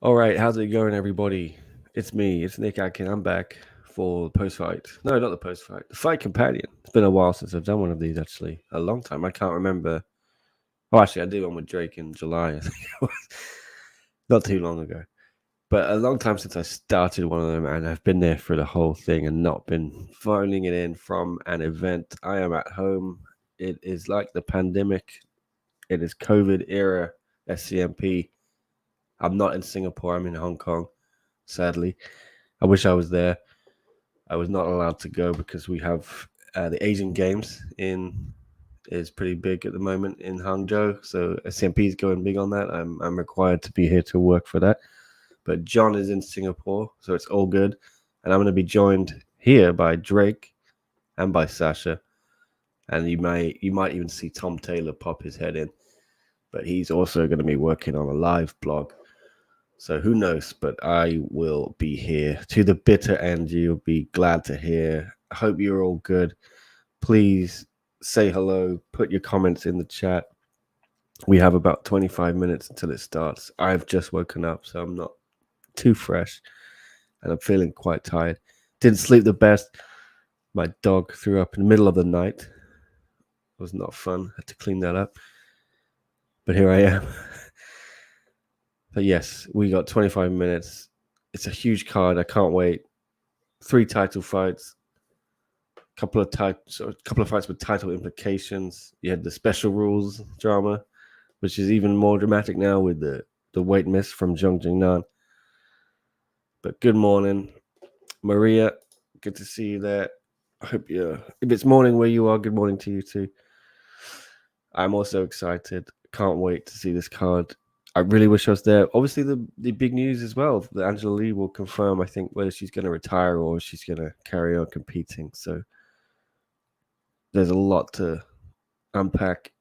All right, how's it going, everybody? It's me, it's Nick Atkin. I'm back for the post fight. No, not the post fight, the fight companion. It's been a while since I've done one of these, actually. A long time. I can't remember. Oh, actually, I did one with Drake in July, I think it was. Not too long ago. But a long time since I started one of them, and I've been there for the whole thing and not been phoning it in from an event. I am at home. It is like the pandemic, it is COVID era SCMP. I'm not in Singapore, I'm in Hong Kong, sadly. I wish I was there. I was not allowed to go because we have the Asian Games is pretty big at the moment in Hangzhou. So SCMP is going big on that. I'm required to be here to work for that. But John is in Singapore, so it's all good. And I'm going to be joined here by Drake and by Sasha. And you might even see Tom Taylor pop his head in. But he's also going to be working on a live blog. So who knows, but I will be here to the bitter end. You'll be glad to hear. I hope you're all good. Please say hello. Put your comments in the chat. We have about 25 minutes until it starts. I've just woken up, so I'm not too fresh. And I'm feeling quite tired. Didn't sleep the best. My dog threw up in the middle of the night. It was not fun. Had to clean that up. But here I am. But yes, we got 25 minutes. It's a huge card. I can't wait. 3 title fights. A couple of fights with title implications. You had the special rules drama, which is even more dramatic now with the weight miss from Jong. But good morning, Maria. Good to see you there. I hope if it's morning where you are, good morning to you too. I'm also excited. Can't wait to see this card. I really wish I was there. Obviously, the big news as well that Angela Lee will confirm, I think, whether she's going to retire or she's going to carry on competing. So there's a lot to unpack.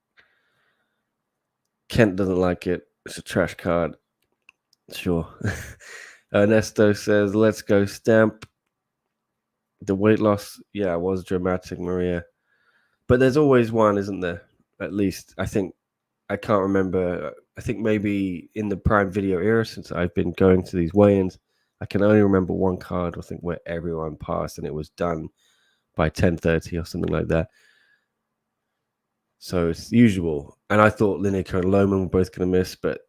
Kent doesn't like it. It's a trash card. Sure. Ernesto says, let's go Stamp. The weight loss, yeah, was dramatic, Maria. But there's always one, isn't there? At least, I think. I can't remember. I think maybe in the Prime Video era, since I've been going to these weigh-ins, I can only remember one card, I think, where everyone passed and it was done by 10:30 or something like that. So it's usual. And I thought Lineker and Loman were both going to miss, but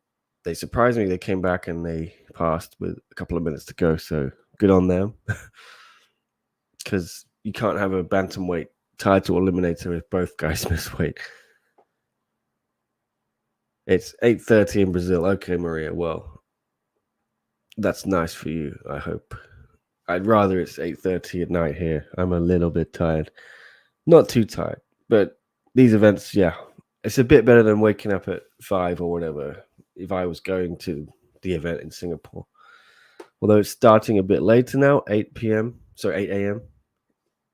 they surprised me. They came back and they passed with a couple of minutes to go. So good on them. Because you can't have a bantamweight title eliminator if both guys miss weight. It's 8:30 in Brazil. Okay, Maria. Well, that's nice for you, I hope. I'd rather it's 8:30 at night here. I'm a little bit tired. Not too tired, but these events, yeah, it's a bit better than waking up at 5 or whatever if I was going to the event in Singapore. Although it's starting a bit later now, 8 a.m.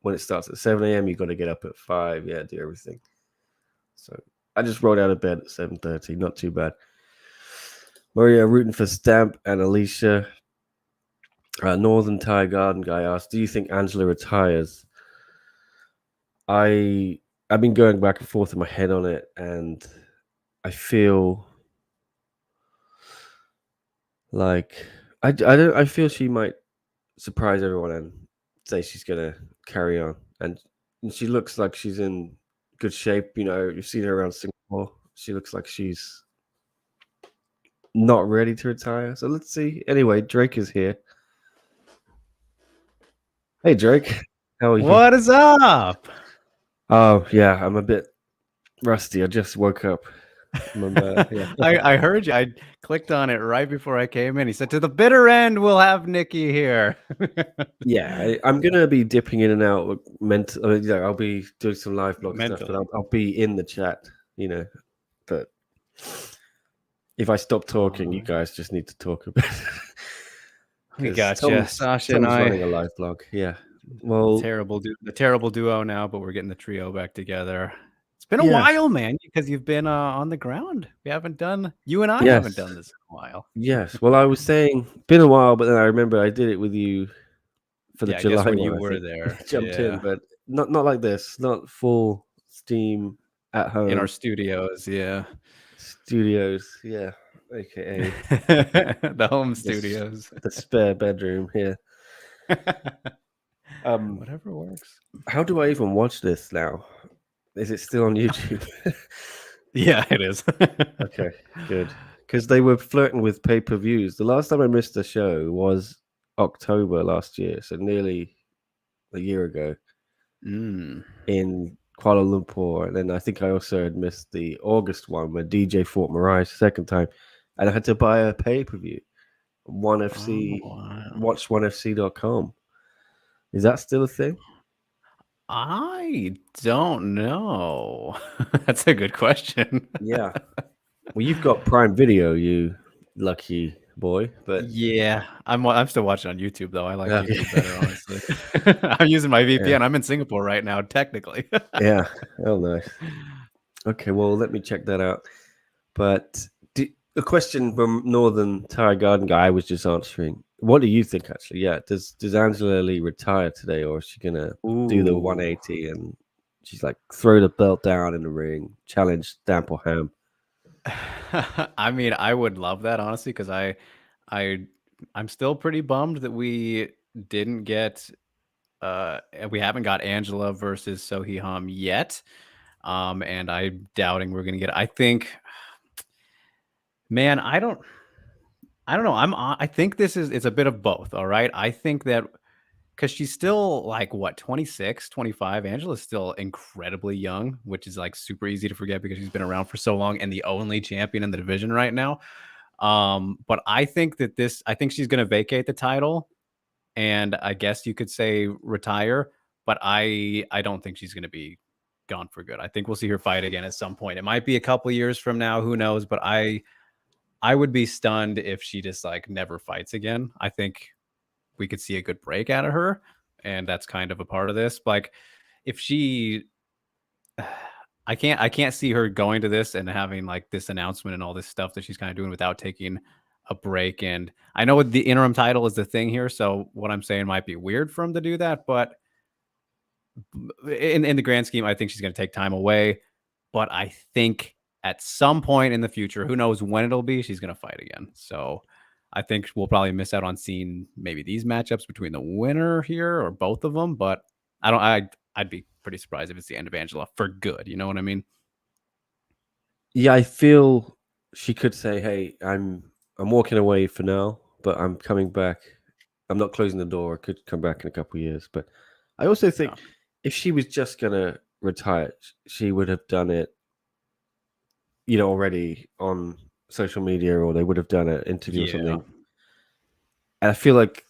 When it starts at 7 a.m., you got to get up at 5, yeah, do everything. So I just rolled out of bed at 7:30, not too bad. Maria rooting for Stamp and Alicia. Northern Thai Garden guy asked, do you think Angela retires? I've been going back and forth in my head on it, and I feel like I feel she might surprise everyone and say she's gonna carry on, and she looks like she's in good shape. You know, you've seen her around Singapore. She looks like she's not ready to retire. So let's see. Anyway, Drake is here. Hey, Drake. How are you? What is up? Oh, yeah, I'm a bit rusty. I just woke up. Yeah. I heard you. I clicked on it right before I came in. He said, to the bitter end, we'll have Nikki here. Yeah, I'm going to be dipping in and out. I'll be doing some live blog stuff, but I'll be in the chat, you know. But if I stop talking, you guys just need to talk a bit. We got you. Sasha and I running a live blog. Yeah. Well, the terrible duo now, but we're getting the trio back together. It's been a while, man, because you've been on the ground. You haven't done this in a while. Yes. Well, I was saying been a while, but then I remember I did it with you for the July when one. You were there. Jumped in, but not like this. Not full steam at home in our studios. Yeah. Studios. Yeah. aka the home studios. The spare bedroom here. Whatever works. How do I even watch this now? Is it still on YouTube? Yeah, it is. Okay, good. Because they were flirting with pay-per-views. The last time I missed a show was October last year, so nearly a year ago in Kuala Lumpur. And then I think I also had missed the August one where DJ fought Mariah second time, and I had to buy a pay-per-view. One FC, watch 1FC.com. Is that still a thing? I don't know. That's a good question. Yeah. Well, you've got Prime Video, you lucky boy. But yeah, I'm still watching on YouTube though. I like YouTube better, honestly. I'm using my VPN. Yeah. I'm in Singapore right now, technically. Yeah. Oh, nice. Okay, well, let me check that out. But the question from Northern Tire Garden guy I was just answering. What do you think, actually? Yeah, does Angela Lee retire today, or is she gonna do the 180 and she's like throw the belt down in the ring, challenge Stamp or Ham? I mean, I would love that, honestly, because I'm still pretty bummed that we didn't get we haven't got Angela versus Sohee Ham yet. And I'm doubting we're gonna get it. I think, man, I don't know. I think it's a bit of both. All right. I think that because she's still like what, 26, 25. Angela's still incredibly young, which is like super easy to forget because she's been around for so long and the only champion in the division right now. But I think that I think she's gonna vacate the title, and I guess you could say retire. But I don't think she's gonna be gone for good. I think we'll see her fight again at some point. It might be a couple years from now, who knows? But I would be stunned if she just like never fights again. I think we could see a good break out of her, and that's kind of a part of this. Like, if she, I can't see her going to this and having like this announcement and all this stuff that she's kind of doing without taking a break. And I know the interim title is the thing here, so what I'm saying might be weird for him to do that, but in the grand scheme, I think she's going to take time away. But I think at some point in the future, who knows when it'll be, she's going to fight again. So I think we'll probably miss out on seeing maybe these matchups between the winner here or both of them. But I'd be pretty surprised if it's the end of Angela for good. You know what I mean? Yeah, I feel she could say, "Hey, I'm walking away for now, but I'm coming back. I'm not closing the door. I could come back in a couple of years." But I also think if she was just gonna retire, she would have done it, already on social media, or they would have done an interview or something. And I feel like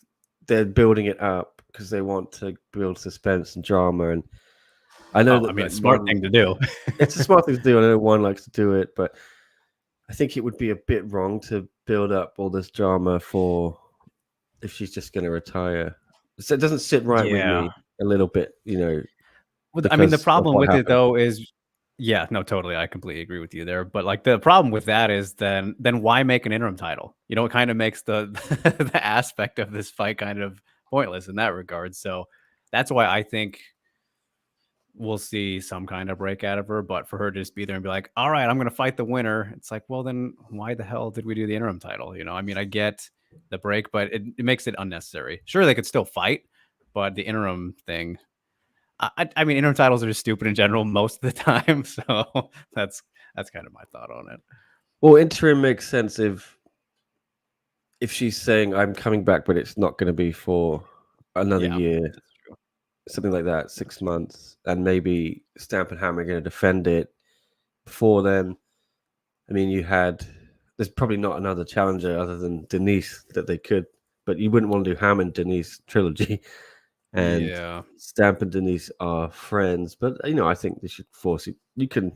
they're building it up because they want to build suspense and drama. And I know it's a smart thing to do. It's a smart thing to do. I know one likes to do it, but I think it would be a bit wrong to build up all this drama for if she's just going to retire. So it doesn't sit right with me a little bit, I mean, the problem with it though is, no, totally. I completely agree with you there. But like the problem with that is then why make an interim title? It kind of makes the the aspect of this fight kind of pointless in that regard. So that's why I think we'll see some kind of break out of her. But for her to just be there and be like, all right, I'm going to fight the winner. It's like, well, then why the hell did we do the interim title? I mean, I get the break, but it makes it unnecessary. Sure, they could still fight, but the interim thing, I mean, interim titles are just stupid in general most of the time. So that's kind of my thought on it. Well, interim makes sense if she's saying I'm coming back, but it's not going to be for another year, something like that, 6 months, and maybe Stamp and Ham are going to defend it before then. I mean, there's probably not another challenger other than Denise that they could, but you wouldn't want to do Ham and Denise trilogy. And Stamp and Denise are friends, but I think they should force it. You can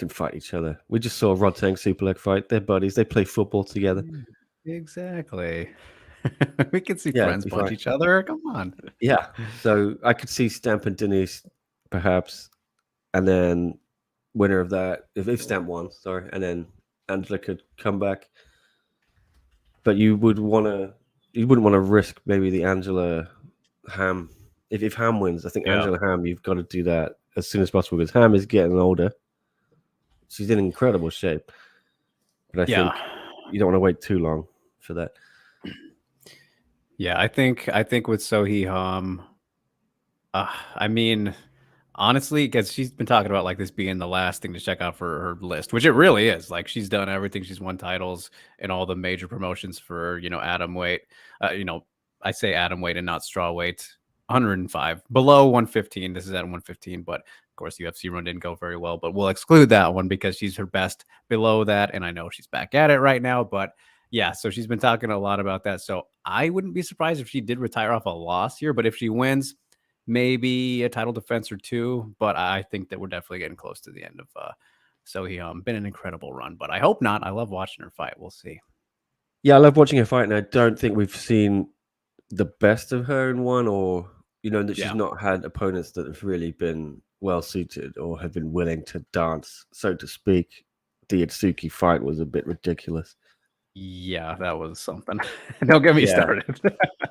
fight each other. We just saw Rod Tang Super Leg fight. They're buddies. They play football together. Exactly. We can see friends punch each other. Come on. Yeah. So I could see Stamp and Denise perhaps, and then winner of that, if Stamp won, sorry, and then Angela could come back. But you wouldn't want to risk maybe the Angela Ham. If Ham wins, I think Angela Ham, you've got to do that as soon as possible because Ham is getting older. She's in incredible shape. but I think you don't want to wait too long for that. Yeah, I think with Sohee Ham, I mean, honestly, because she's been talking about like this being the last thing to check out for her list, which it really is. Like she's done everything. She's won titles in all the major promotions for atom weight. I say atom weight and not straw weight. 105 below 115. This is at 115, but of course UFC run didn't go very well. But we'll exclude that one because she's her best below that, and I know she's back at it right now. But yeah, so she's been talking a lot about that. So I wouldn't be surprised if she did retire off a loss here. But if she wins, maybe a title defense or two, but I think that we're definitely getting close to the end of Sohee. Been an incredible run, but I hope not. I love watching her fight. We'll see. Yeah, I love watching her fight, and I don't think we've seen the best of her in one, or that she's not had opponents that have really been well suited or have been willing to dance, so to speak. The Itsuki fight was a bit ridiculous. Yeah, that was something. Don't get me started.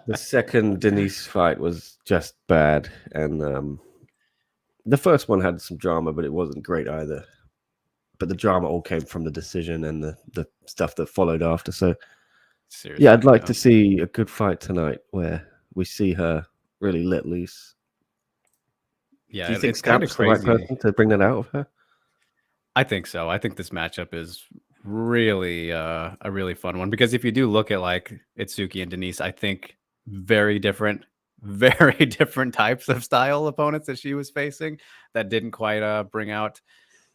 The second Denise fight was just bad, and the first one had some drama, but it wasn't great either. But the drama all came from the decision and the stuff that followed after. So, seriously, I'd like to see a good fight tonight where we see her really let loose. Yeah, do you think Stamp's the right person to bring that out of her? I think so. I think this matchup is really a really fun one, because if you do look at like Itsuki and Denise, I think very different types of style opponents that she was facing that didn't quite bring out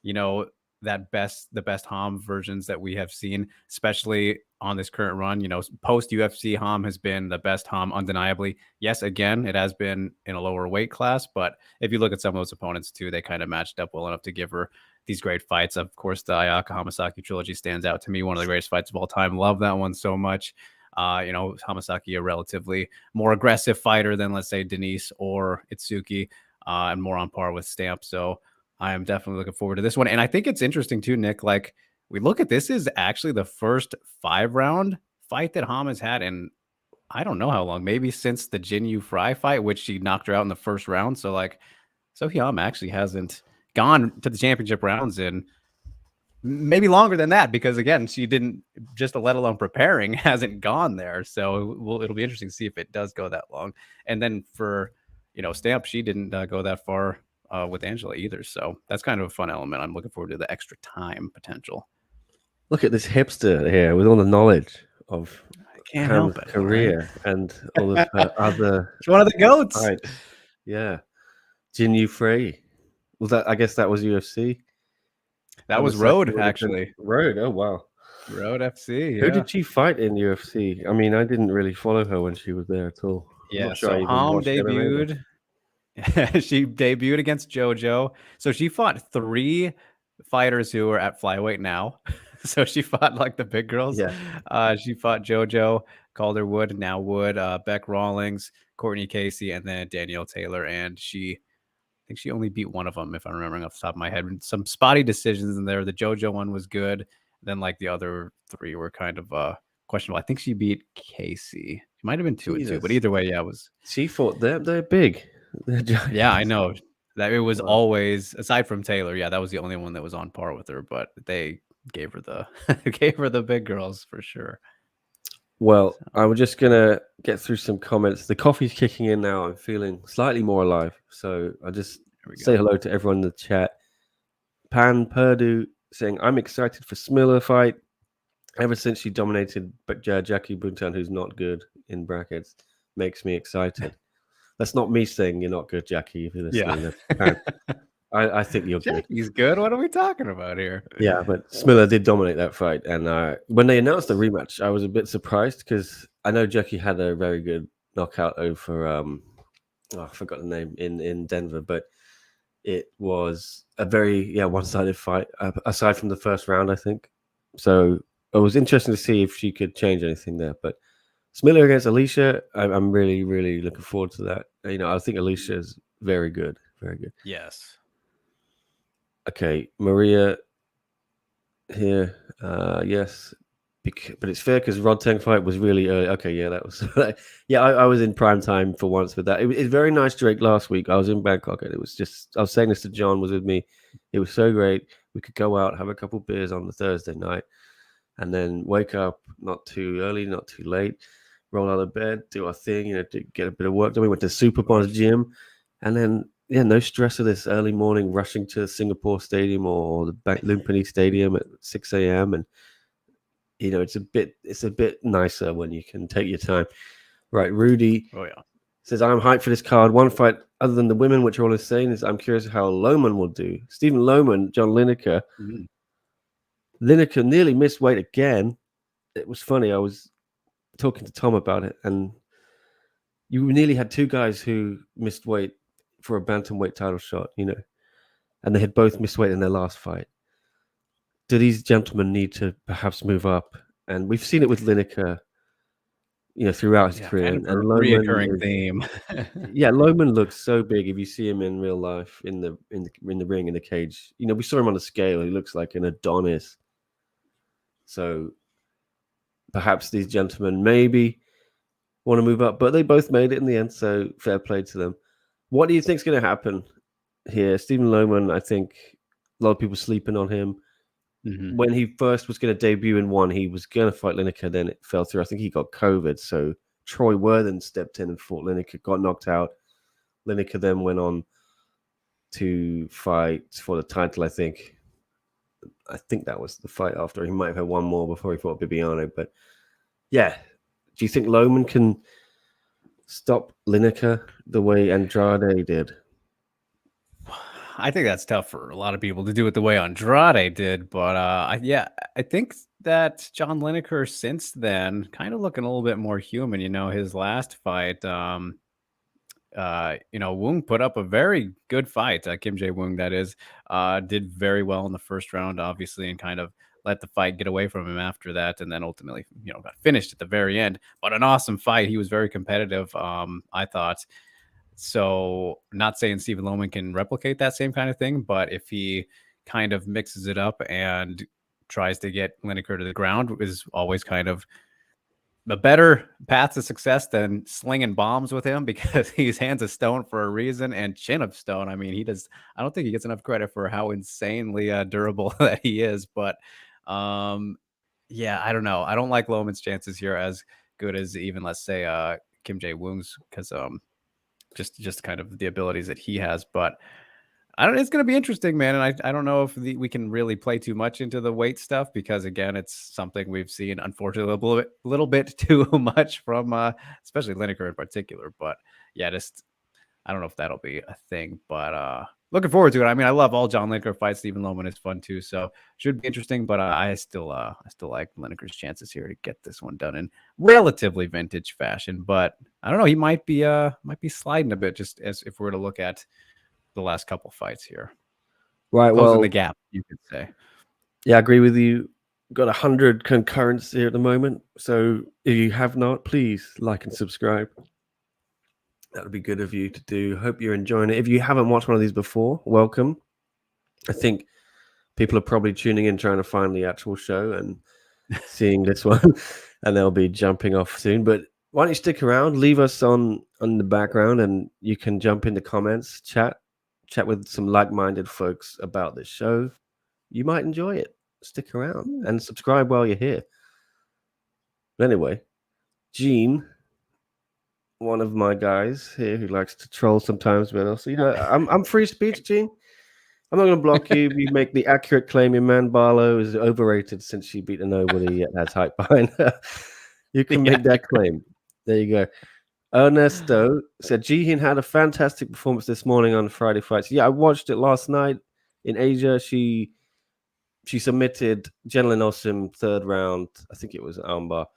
the best Ham versions that we have seen, especially on this current run. Post UFC, Ham has been the best Ham undeniably. Yes, again, it has been in a lower weight class, but if you look at some of those opponents too, they kind of matched up well enough to give her these great fights. Of course, the Ayaka Hamasaki trilogy stands out to me. One of the greatest fights of all time. Love that one so much. Hamasaki, a relatively more aggressive fighter than, let's say, Denise or Itsuki, and more on par with Stamp. So I am definitely looking forward to this one. And I think it's interesting too, Nick, like we look at this is actually the first 5-round fight that Ham has had in I don't know how long, maybe since the Jin Fry fight, which she knocked her out in the first round. So like Sohee Ham actually hasn't gone to the championship rounds in maybe longer than that, because again, she didn't, just let alone preparing, hasn't gone there. So it'll be interesting to see if it does go that long. And then for Stamp, she didn't go that far with Angela either. So that's kind of a fun element. I'm looking forward to the extra time potential. Look at this hipster here with all the knowledge of Ham's career, right? And all of her other. It's one of the goats. Right. Yeah. Jin Frey. Was that? I guess that was UFC. That was Road, actually. Road. Oh wow. Road FC. Yeah. Who did she fight in UFC? I mean, I didn't really follow her when she was there at all. Yeah. So Ham debuted. She debuted against JoJo. So she fought 3 fighters who are at flyweight now. So she fought like the big girls. Yeah. She fought JoJo, Calder-Wood, now Wood, Beck Rawlings, Courtney Casey, and then Danielle Taylor. And I think she only beat one of them, if I'm remembering off the top of my head. Some spotty decisions in there. The JoJo one was good. Then like the other 3 were kind of questionable. I think she beat Casey. She might have been 2-2, but either way, yeah, it was. She fought them. They're big. Yeah, I know that it was always, aside from Taylor, yeah, that was the only one that was on par with her, but they gave her the big girls for sure. Well, I was just gonna get through some comments. The coffee's kicking in now. I'm feeling slightly more alive, so I'll just say hello to everyone in the chat. Pan Purdue saying, "I'm excited for Smiller fight. Ever since she dominated Jackie Buntan, who's not good in brackets, makes me excited." That's not me saying you're not good, Jackie. If you're listening, yeah. I think you're good. Jackie's good. What are we talking about here? Yeah, but Smiller did dominate that fight. And when they announced the rematch, I was a bit surprised because I know Jackie had a very good knockout over, I forgot the name, in Denver. But it was a very, one-sided fight, aside from the first round, I think. So it was interesting to see if she could change anything there. But Smiller against Alicia, I'm really, really looking forward to that. I think Alicia is very good. Very good. Yes. Okay, Maria here. Yes. But it's fair because Rod Teng fight was really early. Okay, yeah, that was... I was in prime time for once with that. It was very nice, Drake, last week. I was in Bangkok, and it was just... I was saying this to John, was with me. It was so great. We could go out, have a couple beers on the Thursday night. and then wake up not too early, not too late, roll out of bed, do our thing, get a bit of work done. We went to Superpond's gym, and then no stress of this early morning rushing to Singapore Stadium or the Lumpini Stadium at 6 a.m. And it's a bit nicer when you can take your time. Right, Rudy says, I'm hyped for this card. One fight other than the women, which are all the same, is I'm curious how Loman will do. Stephen Loman, John Lineker. Lineker nearly missed weight again. It was funny. I was talking to Tom about it, and you nearly had two guys who missed weight for a bantamweight title shot, and they had both missed weight in their last fight. Do these gentlemen need to perhaps move up? And we've seen it with Lineker, throughout his career. Kind of a reoccurring theme. Loman looks so big if you see him in real life in the ring, in the cage. We saw him on the scale. He looks like an Adonis. So perhaps these gentlemen maybe want to move up, but they both made it in the end, so fair play to them. What do you think is going to happen here? Stephen Loman, I think a lot of people sleeping on him. When he first was going to debut in one, he was going to fight Lineker, then it fell through. I think he got COVID, so Troy Worthen stepped in and fought Lineker, got knocked out. Lineker then went on to fight for the title, I think. I think that was the fight after. He might have had one more before he fought Bibiano, but yeah. Do you think Loman can stop Lineker the way Andrade did? I think that's tough for a lot of people to do it the way Andrade did, but I think that John Lineker since then kind of looking a little bit more human. His last fight, Woong put up a very good fight. Kim Jae-woong, that is, did very well in the first round, obviously, and kind of let the fight get away from him after that, and then ultimately, got finished at the very end. But an awesome fight. He was very competitive, I thought. So, not saying Stephen Loman can replicate that same kind of thing, but if he kind of mixes it up and tries to get Lineker to the ground, is always kind of a better path to success than slinging bombs with him, because he's hands of stone for a reason and chin of stone. I mean, I don't think he gets enough credit for how insanely durable that he is. But I don't know. I don't like Loman's chances here as good as even, let's say, Kim Jae-woong's, because just kind of the abilities that he has. But it's going to be interesting, man. And I don't know if we can really play too much into the weight stuff, because again, it's something we've seen, unfortunately, a little bit too much from especially Lineker in particular. But yeah, I don't know if that'll be a thing, but looking forward to it. I mean, I love all John Lineker fights. Stephen Loman is fun too, so should be interesting. But I still like Lineker's chances here to get this one done in relatively vintage fashion. But I don't know, he might be sliding a bit, just as if we were to look at the last couple fights here. Right, closing the gap, you could say. Yeah, I agree with you. Got 100 concurrents here at the moment, so if you have not, please like and subscribe. That would be good of you to do. Hope you're enjoying it. If you haven't watched one of these before, welcome. I think people are probably tuning in trying to find the actual show and seeing this one, and they'll be jumping off soon. But why don't you stick around, leave us on the background, and you can jump in the comments, chat with some like-minded folks about this show. You might enjoy it. Stick around and subscribe while you're here. But anyway, Gene, one of my guys here who likes to troll sometimes, but also, I'm free speech, Gene. I'm not going to block you. You make the accurate claim your man Barlow is overrated since she beat a nobody yet has hype behind her. You can make that claim. There you go. Ernesto said Jihan had a fantastic performance this morning on Friday Fights. Yeah, I watched it last night in Asia. She submitted Jenilyn Osim third round. I think it was armbar.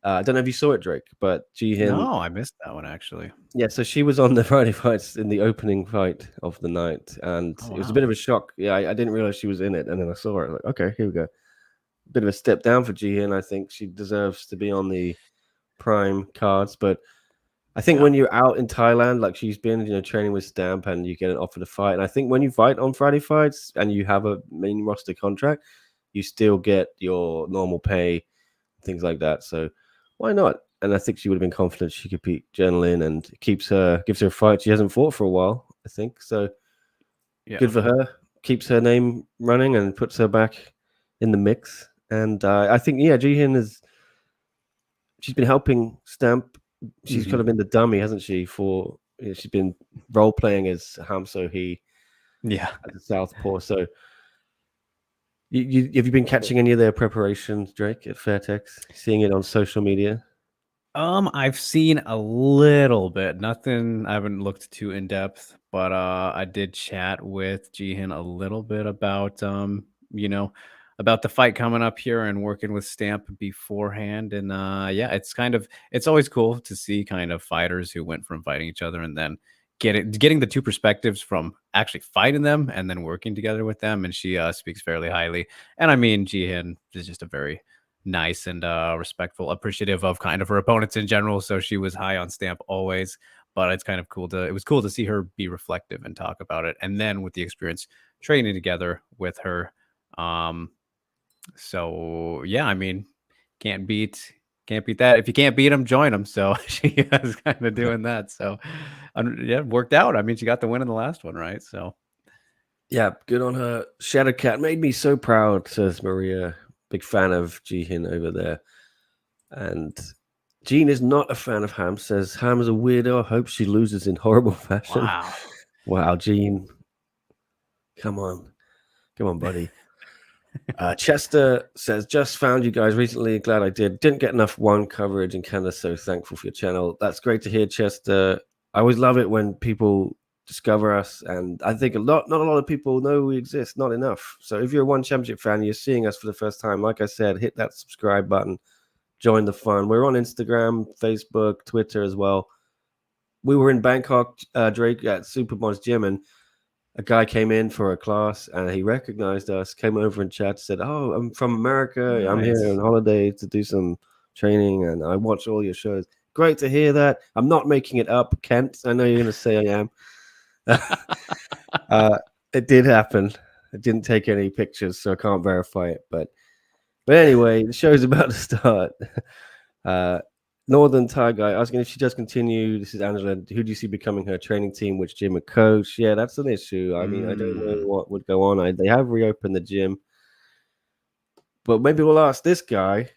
I don't know if you saw it, Drake, but Jihan. No, I missed that one actually. Yeah, so she was on the Friday Fights in the opening fight of the night, and it was a bit of a shock. Yeah, I didn't realize she was in it, and then I saw her. Like, okay, here we go. Bit of a step down for Jihan. I think she deserves to be on the prime cards, but I think when you're out in Thailand, like she's been, training with Stamp, and you get an offer to fight, and I think when you fight on Friday Fights and you have a main roster contract, you still get your normal pay, things like that. So why not? And I think she would have been confident she could beat Jenilyn, and gives her a fight she hasn't fought for a while, I think. So good for her. Keeps her name running and puts her back in the mix. And I think Jihin she's been helping Stamp. She's kind of been the dummy, hasn't she? She's been role playing as Ham So Hee as a southpaw. So have you been catching any of their preparations, Drake, at Fairtex? Seeing it on social media? I've seen a little bit. Nothing. I haven't looked too in depth, but I did chat with Jihan a little bit about about the fight coming up here and working with Stamp beforehand. And yeah, it's always cool to see kind of fighters who went from fighting each other and then getting the two perspectives from actually fighting them and then working together with them. And she speaks fairly highly. And I mean, Jihan is just a very nice and respectful, appreciative of kind of her opponents in general. So she was high on Stamp always, but it was cool to see her be reflective and talk about it. And then with the experience training together with her. So yeah, I mean, can't beat that. If you can't beat them, join them. So she was kind of doing that. So yeah, it worked out. I mean, she got the win in the last one, right? So yeah, good on her. Shadowcat made me so proud, says Maria. Big fan of Jihin over there. And Jean is not a fan of Ham, says Ham is a weirdo. I hope she loses in horrible fashion. Wow, Jean. Come on, buddy. Chester says, just found you guys recently. Glad I did. Didn't get enough one coverage in Canada, so thankful for your channel. That's great to hear, Chester. I always love it when people discover us, and I think not a lot of people know we exist. Not enough. So if you're a One Championship fan, you're seeing us for the first time, like I said, hit that subscribe button, join the fun. We're on Instagram, Facebook, Twitter as well. We were in Bangkok, Drake, at Supermod's gym, and a guy came in for a class and he recognized us, came over and chat, said, "Oh, I'm from America. Nice. I'm here on holiday to do some training and I watch all your shows." Great to hear that. I'm not making it up, Kent. I know you're going to say I am. It did happen. I didn't take any pictures, so I can't verify it. But anyway, the show's about to start. Northern Thai guy asking if she does continue. This is Angela. Who do you see becoming her training team? Which gym and coach? Yeah, that's an issue. I mean, I don't know what would go on. They have reopened the gym, but maybe we'll ask this guy.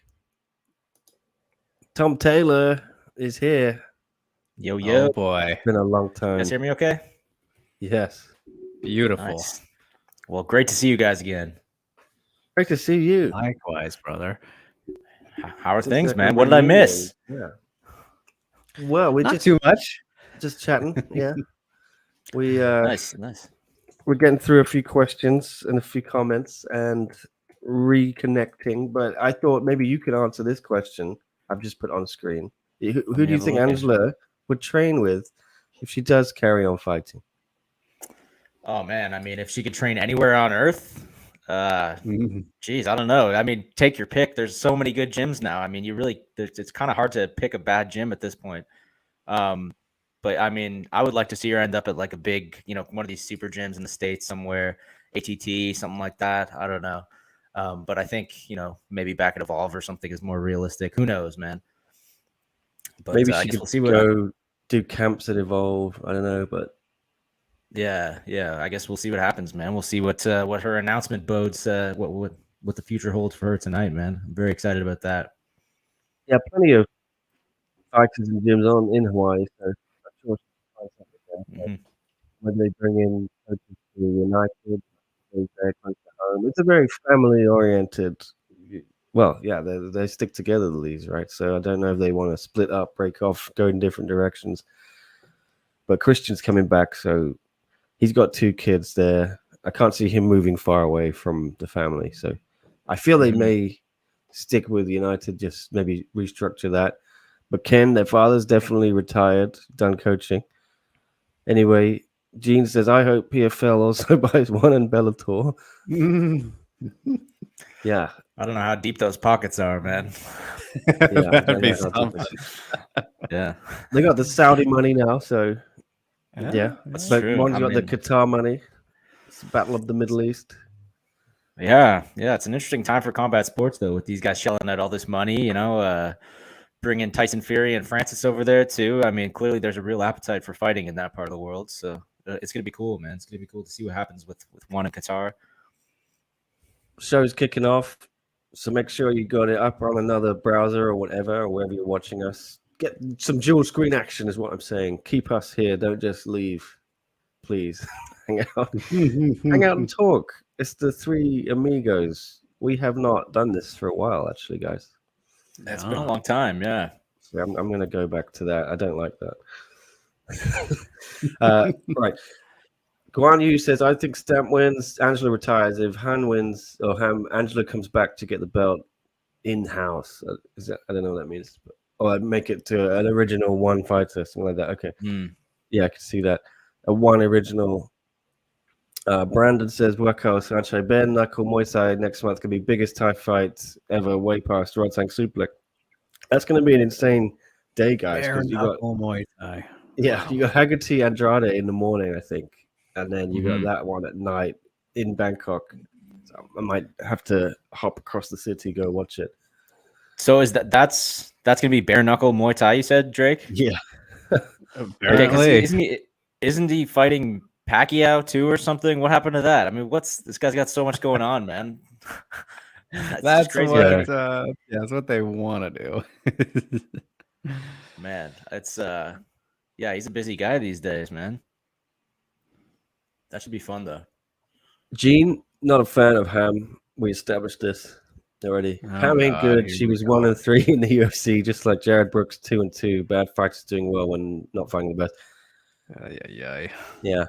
Tom Taylor is here. Yo. Oh boy, it's been a long time. You guys hear me okay? Yes. Beautiful. Nice. Well, great to see you guys again. Great to see you. Likewise, brother. How are things, man? What did I miss? Yeah. Well, we not too much. Just chatting. Yeah. We nice. We're getting through a few questions and a few comments and reconnecting, but I thought maybe you could answer this question I've just put on screen. Who do you think Angela would train with if she does carry on fighting? Oh man, I mean, if she could train anywhere on earth, geez, I don't know. I mean, take your pick. There's so many good gyms now. I mean, it's kind of hard to pick a bad gym at this point. But I mean, I would like to see her end up at like a big, one of these super gyms in the States somewhere, ATT, something like that. I don't know. But I think, maybe back at Evolve or something is more realistic. Who knows, man? But maybe she could go do camps at Evolve. I don't know, but yeah. I guess we'll see what happens, man. We'll see what her announcement bodes, what the future holds for her tonight, man. I'm very excited about that. Yeah, plenty of fighters and gyms on in Hawaii, so I'm sure she'll find something there. When they bring in coaches to United, they're close to home. It's a very family-oriented. Well, yeah, they stick together, the leagues, right? So I don't know if they want to split up, break off, go in different directions. But Christian's coming back, so he's got 2 kids there. I can't see him moving far away from the family. So I feel they may stick with United, just maybe restructure that. But Ken, their father's definitely retired, done coaching. Anyway, Gene says, I hope PFL also buys one in Bellator. Yeah. I don't know how deep those pockets are, man. Yeah. They got the Saudi money now, so yeah. That's but true. One's got the Qatar money. It's the Battle of the Middle East. Yeah. It's an interesting time for combat sports, though, with these guys shelling out all this money, bring in Tyson Fury and Francis over there, too. I mean, clearly there's a real appetite for fighting in that part of the world. So it's going to be cool, man. It's going to be cool to see what happens with one in Qatar. Show's kicking off. So make sure you got it up on another browser or whatever, or wherever you're watching us. Get some dual screen action is what I'm saying. Keep us here. Don't just leave, please. Hang out and talk. It's the three amigos. We have not done this for a while, actually, guys. It's been a long time, yeah. So I'm going to go back to that. I don't like that. Right. Guan Yu says, I think Stamp wins, Angela retires. If Han wins, or Angela comes back to get the belt in-house. I don't know what that means. Or I'd make it to an original one fighter, something like that. Okay. Yeah, I can see that. A one original. Brandon says, Wakao Sanchai Ben, Knuckle Muay Thai next month could be biggest Thai fight ever, way past Rodtang Suplex. That's going to be an insane day, guys. You got Muay Thai. Yeah, wow. You got Haggerty Andrade in the morning, I think. And then you got that one at night in Bangkok. So I might have to hop across the city, go watch it. So is that's gonna be bare knuckle Muay Thai? You said, Drake? Yeah. Isn't he fighting Pacquiao too or something? What happened to that? I mean, this guy's got so much going on, man. That's crazy. That's what they want to do. Man, it's he's a busy guy these days, man. That should be fun though. Gene, not a fan of Ham. We established this already. Ham ain't good. She was 1-3 in the UFC, just like Jared Brooks 2-2. Bad fighters doing well when not fighting the best. Yeah.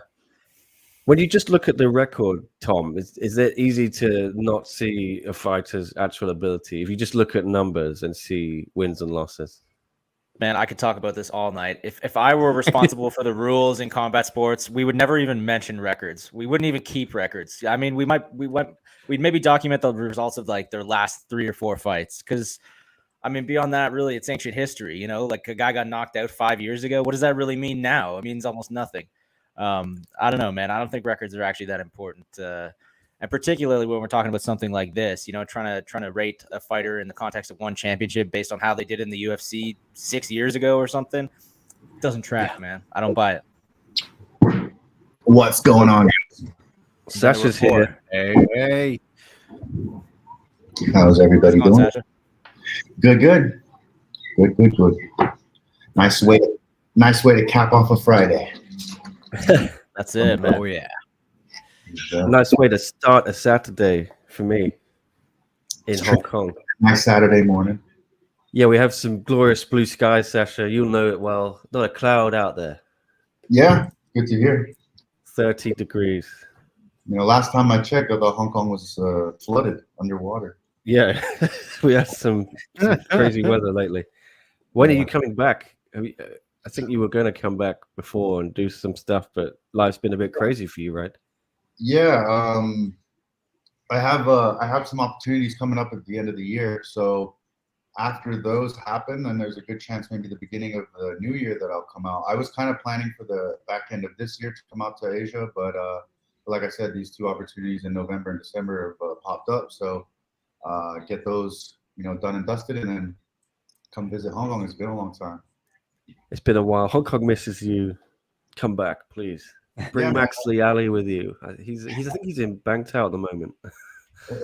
When you just look at the record, Tom, is it easy to not see a fighter's actual ability if you just look at numbers and see wins and losses? Man, I could talk about this all night. If I were responsible for the rules in combat sports, we would never even mention records. We wouldn't even keep records. I mean, we'd maybe document the results of like their last 3 or 4 fights. Because, I mean, beyond that, really, it's ancient history. You know, like a guy got knocked out 5 years ago. What does that really mean now? It means almost nothing. I don't know, man. I don't think records are actually that important. And particularly when we're talking about something like this, you know, trying to rate a fighter in the context of one championship based on how they did in the UFC 6 years ago or something, it doesn't track, man. I don't buy it. What's going on? Sasha's here. Hey. How's everybody doing? Sasha? Good. Nice way to cap off a Friday. That's it, man. Oh yeah. Nice way to start a Saturday for me in Hong Kong. Nice Saturday morning. Yeah, we have some glorious blue skies, Sasha. You'll know it well. Not a cloud out there. Yeah, good to hear. 30 degrees. You know, last time I checked, I thought Hong Kong was flooded underwater. Yeah, we had some crazy weather lately. When are you coming back? I think you were going to come back before and do some stuff, but life's been a bit crazy for you, right? Yeah, I have some opportunities coming up at the end of the year. So after those happen, then there's a good chance maybe the beginning of the new year that I'll come out. I was kind of planning for the back end of this year to come out to Asia, but like I said, these 2 opportunities in November and December have popped up. So get those, done and dusted, and then come visit Hong Kong. It's been a long time. It's been a while. Hong Kong misses you. Come back, please. Bring Max Lee Ali with you. I think he's in Bangtao at the moment.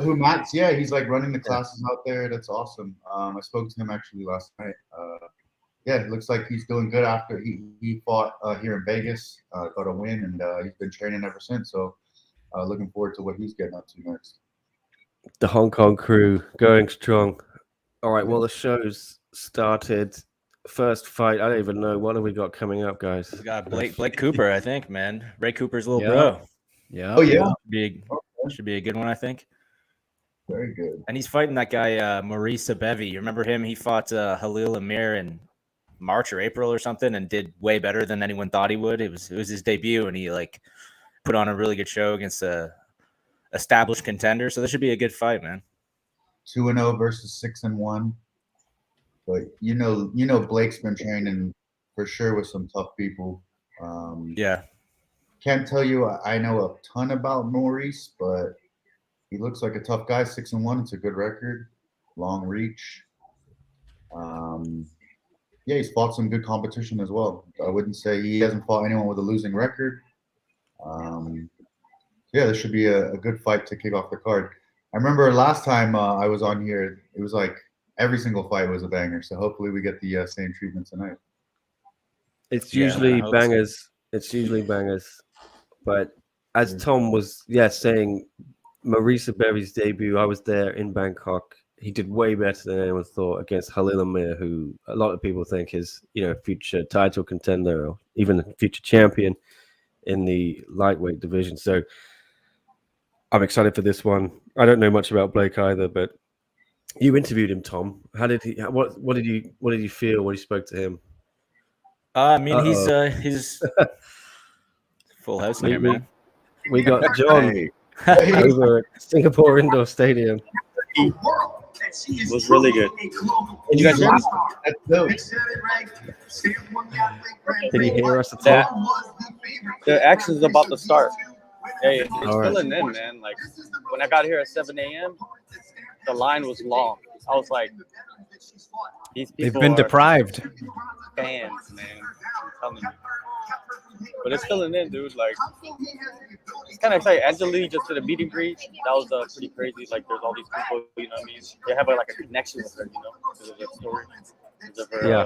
Who, Max? Yeah, he's like running the classes out there. That's awesome. I spoke to him actually last night. Yeah, it looks like he's doing good after he fought here in Vegas, got a win, and he's been training ever since. So looking forward to what he's getting up to next. The Hong Kong crew going strong. All right, well, the show's started. First fight, I don't even know. What have we got coming up, guys? We got Blake Cooper, I think, man. Ray Cooper's little bro. Yeah. Oh, yeah. Should be a good one, I think. Very good. And he's fighting that guy, Maurice Bevy. You remember him? He fought Halil Amir in March or April or something and did way better than anyone thought he would. It was his debut, and he put on a really good show against a established contender. So this should be a good fight, man. 2-0 versus 6-1. But you know, Blake's been training for sure with some tough people. Yeah. Can't tell you I know a ton about Maurice, but he looks like a tough guy. 6-1. It's a good record. Long reach. Yeah, he's fought some good competition as well. I wouldn't say he hasn't fought anyone with a losing record. Yeah, this should be a good fight to kick off the card. remember last time I was on here, it was like every single fight was a banger. So hopefully we get the same treatment tonight. It's Yeah, usually I hope so. bangers. It's usually bangers. But as Tom was saying, Marisa Bevy's debut, I was there in Bangkok. He did way better than anyone thought against Halil Amir, who a lot of people think is, future title contender or even a future champion in the lightweight division. So I'm excited for this one. I don't know much about Blake either, but you interviewed him, Tom. How did he? What did you feel when you spoke to him? I mean, he's full house in here, man. We got John Hey. over at Singapore Indoor Stadium. It was really good. Did you guys hear us? That's dope. Did he hear us at all? The action's about to start. Hey, it's All right. filling in, man. Like when I got here at 7 a.m., the line was long. I was like, these people They've been are deprived. fans, man. I'm telling you. But it's filling in, dude. Like, it's kind of exciting. Angela just did a meet and greet. That was pretty crazy. Like, there's all these people, you know what I mean? They have like a connection with her, because of her story, because of her,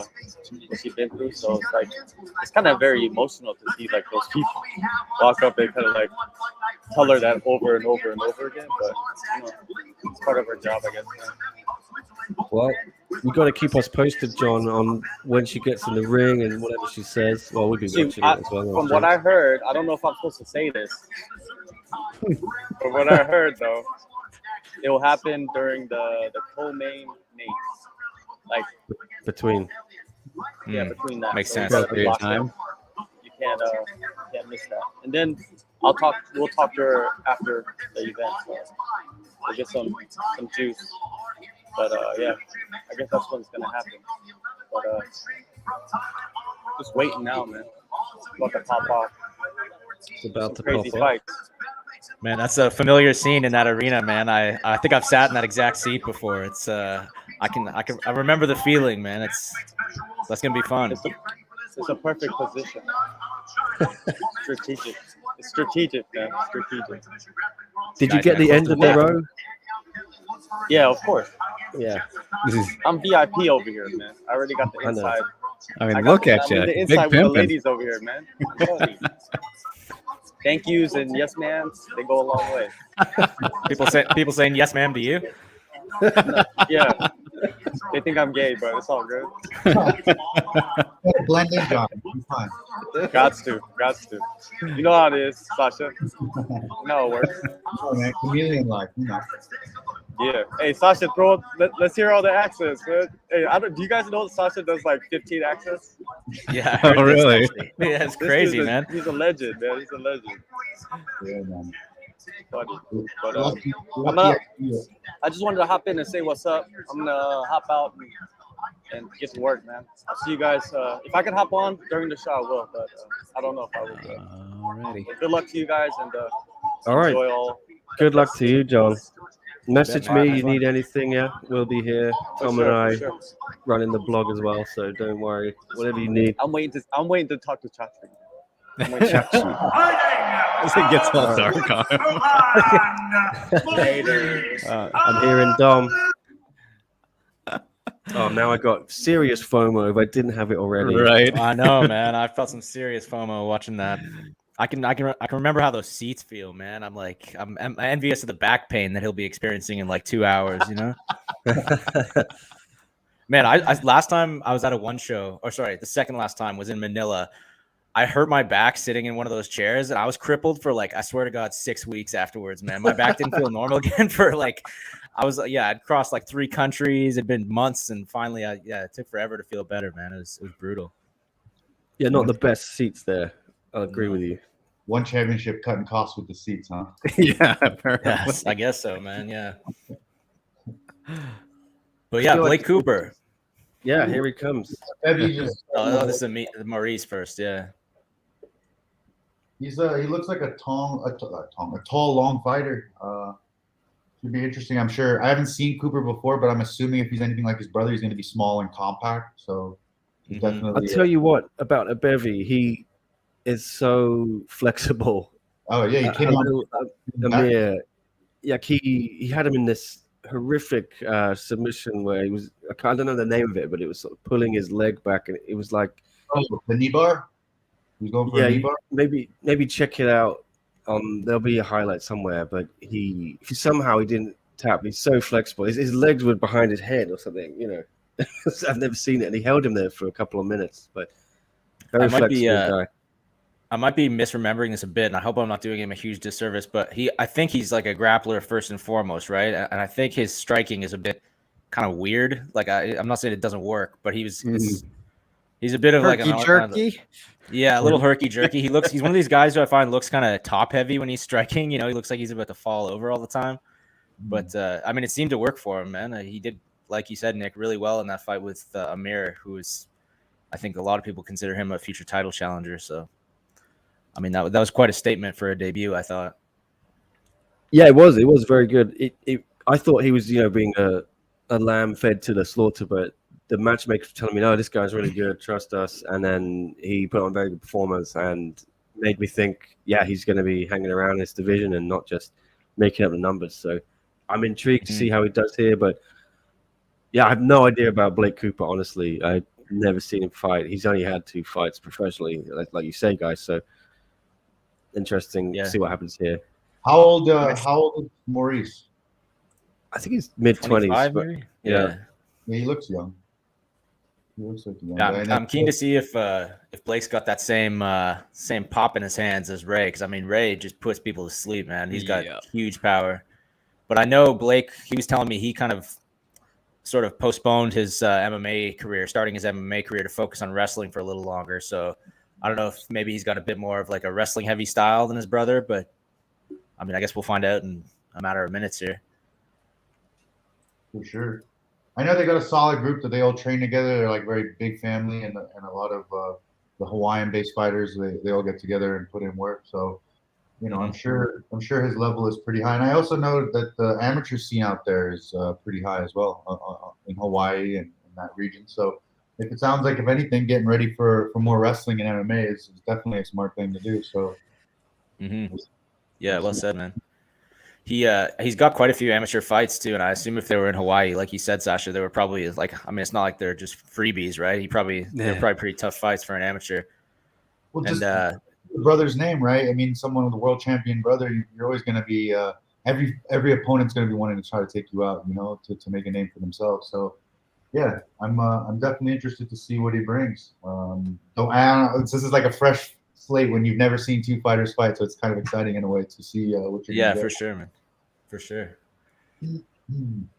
what she's been through. So it's like, it's kind of very emotional to see like those people walk up and kind of like tell her that over and over and over again. But it's part of her job, I guess. Man. Well, you got to keep us posted, John, on when she gets in the ring and whatever she says. Well, we'll be See, watching it as well. from what I heard, I don't know if I'm supposed to say this. From what I heard, though, it will happen during the co-main names. Like, between. between that. Makes So sense. it's Appropriate locked time. in. You can't miss that. And then we'll talk to her after the event. So we'll get some juice. But yeah, I guess that's what's gonna happen. But just waiting now, man. About to pop off. It's about to Crazy pop off. fights. Man, that's a familiar scene in that arena, man. I think I've sat in that exact seat before. It's I remember the feeling, man. That's gonna be fun. It's a perfect position. Strategic. It's strategic, man. Strategic. Did you Guys, get man, the end of the row? Yeah, of course. Yeah. I'm VIP over here, man. I already got the I know. inside. I mean, I got look at I'm in you. the Big inside with the pimping. ladies over here, man. I'm telling you. Thank yous and yes ma'ams, they go a long way. People saying yes, ma'am, to you. Yeah. They think I'm gay, but it's all good. Blend in, John. Be fine. Gots to. You know how it is, Sasha. You know how it works. Oh, man, chameleon life. Yeah. Hey, Sasha, let's hear all the accents, man. Hey, do you guys know that Sasha does like 15 accents? Yeah. I heard Oh, this, really? actually. Yeah, it's This crazy, dude's man. He's a legend, man. He's a legend. Yeah, man. Funny. But Lucky gonna- you. I just wanted to hop in and say what's up. I'm gonna hop out and get to work, man. I'll see you guys. If I can hop on during the show, I will. But I don't know if I will. Alrighty. Good luck to you guys, and All right. enjoy all. Good luck to you, John. Message Yeah, me. man. You need anything? Yeah, we'll be here. For Tom sure, and I for sure. running the blog as well, so don't worry. Whatever you need. I'm waiting to talk to Chachi. As it gets all dark on him. I'm hearing Dom. Oh, now I got serious FOMO if I didn't have it already. Right. I know, man. I felt some serious FOMO watching that. I can remember how those seats feel, man. I'm envious of the back pain that he'll be experiencing in like 2 hours, you know? Man, I last time I was at the second last time was in Manila. I hurt my back sitting in one of those chairs, and I was crippled for like, I swear to God, 6 weeks afterwards, man. My back didn't feel normal again for like, I'd crossed like 3 countries. It'd been months, and finally, it took forever to feel better, man. It was brutal. Yeah, not the best seats there. I'll agree with you. One championship cutting costs with the seats, huh? Yeah, apparently. Yes, I guess so, man. Yeah. But yeah, Blake Cooper. Yeah, here he comes. Bevy just. This is Maurice first. Yeah. He looks like a tall, long fighter. Should be interesting, I'm sure. I haven't seen Cooper before, but I'm assuming if he's anything like his brother, he's going to be small and compact. So definitely. I'll tell you what about a Bevy. He is so flexible. Oh yeah, he came on. Amir like he had him in this horrific submission where he was, I don't know the name of it, but it was sort of pulling his leg back, and it was like, Oh, the knee bar. He's going for yeah, a knee bar. maybe check it out. There'll be a highlight somewhere, but he somehow he didn't tap. He's so flexible. His legs were behind his head or something, you know. I've never seen it, and he held him there for a couple of minutes. But very flexible guy. I might be misremembering this a bit, and I hope I'm not doing him a huge disservice. But I think he's like a grappler first and foremost, right? And I think his striking is a bit kind of weird. Like I'm not saying it doesn't work, but he's a bit of like Herky jerky. Yeah, a little herky jerky. He's one of these guys who I find looks kind of top heavy when he's striking. You know, he looks like he's about to fall over all the time. But I mean, it seemed to work for him, man. He did, like you said, Nick, really well in that fight with Amir, who is, I think a lot of people consider him a future title challenger. So, I mean, that was quite a statement for a debut, I thought. Yeah, it was. It was very good. I thought he was, being a lamb fed to the slaughter, but the matchmaker was telling me, no, this guy's really good, trust us. And then he put on very good performance and made me think, yeah, he's going to be hanging around this division and not just making up the numbers. So I'm intrigued to see how he does here. But yeah, I have no idea about Blake Cooper, honestly. I've never seen him fight. He's only had 2 fights professionally, like you say, guys. So interesting to see what happens here. How old is Maurice? I think he's mid-20s. But yeah, he looks young. He looks like young. Yeah, I'm keen to see if Blake's got that same pop in his hands as Ray, because I mean Ray just puts people to sleep, man. He's got huge power. But I know Blake, he was telling me he kind of sort of postponed his MMA career, starting his MMA career to focus on wrestling for a little longer. So I don't know if maybe he's got a bit more of like a wrestling heavy style than his brother, but I mean, I guess we'll find out in a matter of minutes here. For sure. I know they got a solid group that they all train together. They're like very big family, and a lot of the Hawaiian-based fighters, they all get together and put in work. So, I'm sure his level is pretty high. And I also know that the amateur scene out there is pretty high as well in Hawaii and in that region. So, if it sounds like, if anything, getting ready for more wrestling and MMA is definitely a smart thing to do. So, yeah, well said, man. He's got quite a few amateur fights too, and I assume if they were in Hawaii, like you said, Sasha, they were probably like, I mean, it's not like they're just freebies, right? They're probably pretty tough fights for an amateur. Well, just the brother's name, right? I mean, someone with a world champion brother, you're always going to be every opponent's going to be wanting to try to take you out, to make a name for themselves. So, yeah, I'm definitely interested to see what he brings. This is like a fresh slate when you've never seen 2 fighters fight, so it's kind of exciting in a way to see what you're for sure, man, for sure.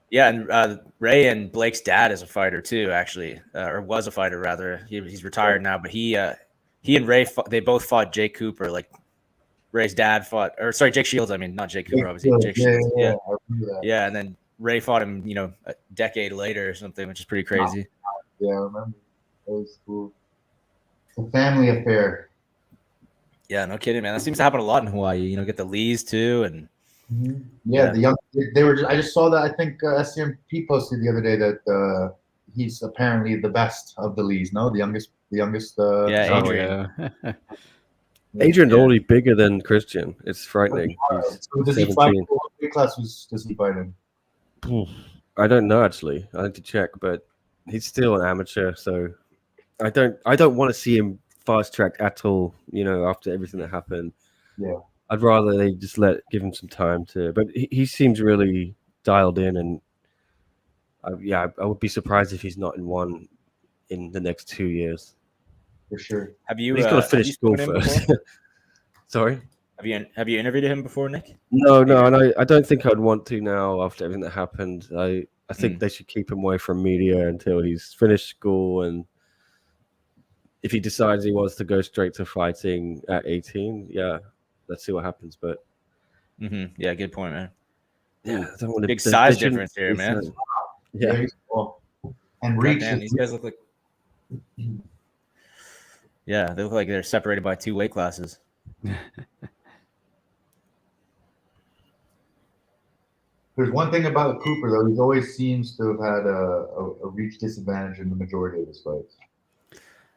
Yeah, and Ray and Blake's dad is a fighter too, actually, or was a fighter rather. He's retired now, but he and Ray they both fought Jake Cooper. Like Ray's dad fought, or sorry, Jake Shields. I mean, not Jake Cooper, obviously. Jake Shields. Yeah, and then Ray fought him, a decade later or something, which is pretty crazy. Yeah, I remember. That was cool. It's a family affair. Yeah, no kidding, man. That seems to happen a lot in Hawaii. Get the Lees too, and the young. They were. I just saw that. I think SCMP posted the other day that he's apparently the best of the Lees. No, the youngest. Adrian. Adrian's already bigger than Christian. It's frightening. So does he fight? What weight class does he fight in? I don't know actually. I need to check, but he's still an amateur, so I don't want to see him fast tracked at all, after everything that happened. Yeah. I'd rather they just give him some time but he seems really dialed in, and I would be surprised if he's not in one in the next 2 years. For sure. He's got to finish school first. Sorry? Have you interviewed him before, Nick? No, and I don't think I'd want to now after everything that happened. I think they should keep him away from media until he's finished school, and if he decides he wants to go straight to fighting at 18, let's see what happens. But yeah, good point, man. Yeah, I don't want to, big size difference here, man. Yeah, and reach. Damn, these guys look like. Yeah, they look like they're separated by 2 weight classes. There's one thing about Cooper though; he always seems to have had a reach disadvantage in the majority of his fights.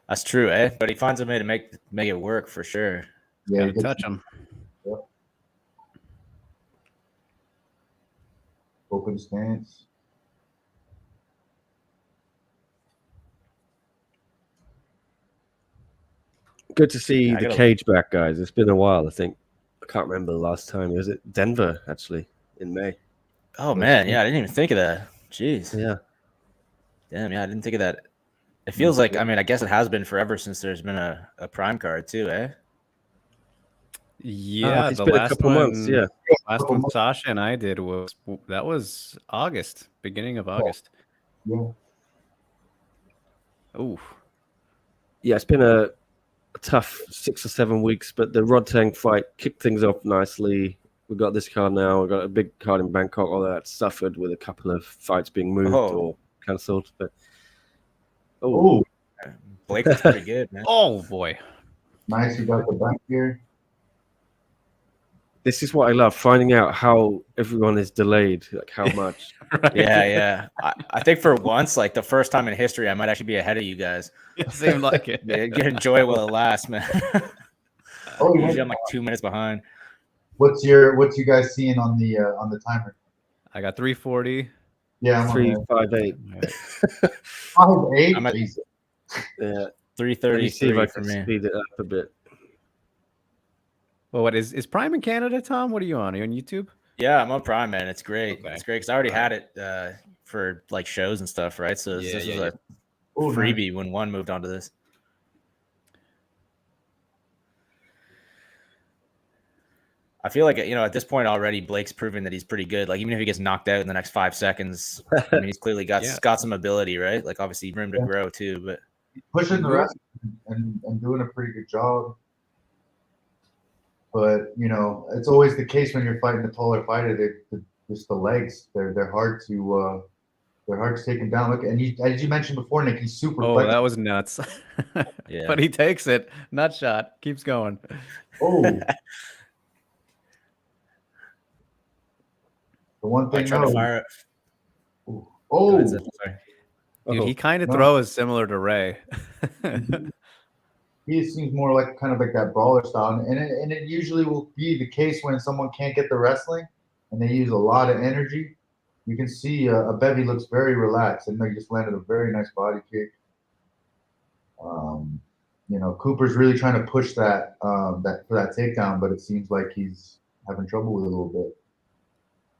That's true, eh? But he finds a way to make it work for sure. Yeah, touch him. Yep. Open stance. Good to see Yeah, I the gotta- cage back, guys. It's been a while. I think I can't remember the last time. Was it Denver actually in May? Oh man, yeah, I didn't even think of that. Jeez. Yeah. Damn, yeah, I didn't think of that. It feels like, I mean, I guess it has been forever since there's been a prime card too, eh? Yeah, It's the been a last couple months. Yeah. one Sasha and I did was August, beginning of August. Yeah. Ooh, Yeah, it's been a tough 6 or 7 weeks, but the Rod Tang fight kicked things off nicely. We've got this card now. We've got a big card in Bangkok, although that suffered with a couple of fights being moved or cancelled. But Oh, Blake was pretty good, man. oh boy. nice. You got the back here. this is what I love, finding out how everyone is delayed, like how much. Right? Yeah. I think for once, like the first time in history, I might actually be ahead of you guys. It seemed like it. Yeah, you enjoy it while it lasts, man. Oh, yeah. Usually I'm like 2 minutes behind. What's you guys seeing on the timer? I got 340. Yeah, I'm on 358. there. 5'8". I'm at- Jesus. Yeah. Let me see if 333 I for can me. speed it up a bit. Well, what is Prime in Canada, Tom? What are you on? Are you on YouTube? Yeah, I'm on Prime, man. It's great. Okay. It's great because I already had it for like shows and stuff, right? So Yeah, this yeah, was a Oh, nice. freebie when one moved on to this. I feel like, at this point already, Blake's proven that he's pretty good. Like, even if he gets knocked out in the next 5 seconds, I mean, he's clearly got some ability, right? Like, obviously, room to grow too. But Pushing the rest and doing a pretty good job. But it's always the case when you're fighting a taller fighter. Just the legs. They're hard to take him down. Look, and as you mentioned before, Nick, he's super Oh, flexible. that was nuts. Yeah. But he takes it. Nut shot. Keeps going. Oh. The one I thing tried to fire it. Oh. Go ahead, Seth. Sorry. Dude, he kind of no. throws similar to Ray. He seems more like kind of like that brawler style, and it usually will be the case when someone can't get the wrestling, and they use a lot of energy. You can see a Bevy looks very relaxed, and they just landed a very nice body kick. Cooper's really trying to push that for that takedown, but it seems like he's having trouble with it a little bit.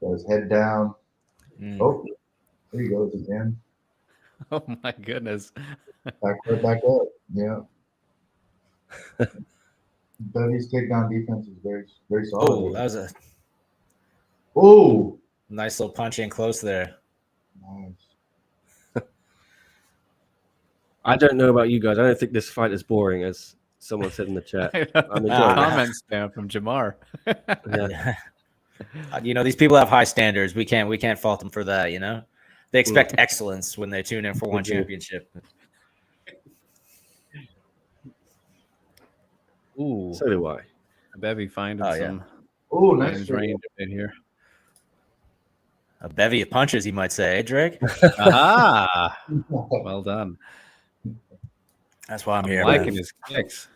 Got his head down. Oh, there he goes again. Oh my goodness. Back up. Yeah. Bevy's takedown defense is very, very solid. Oh, that was a Oh, nice little punch in close there. nice. I don't know about you guys. I don't think this fight is boring, as someone said in the chat. I'm enjoying it. Comment spam from Jamar. Yeah. These people have high standards. We can't fault them for that. They expect excellence when they tune in for one They do. championship. Ooh, So do I. Bevy finding Oh, yeah. some Oh, nice. range a bit here. A bevy of punches, you might say, eh, Drake? Aha! Well done. That's why I'm I'm here. liking man. his kicks.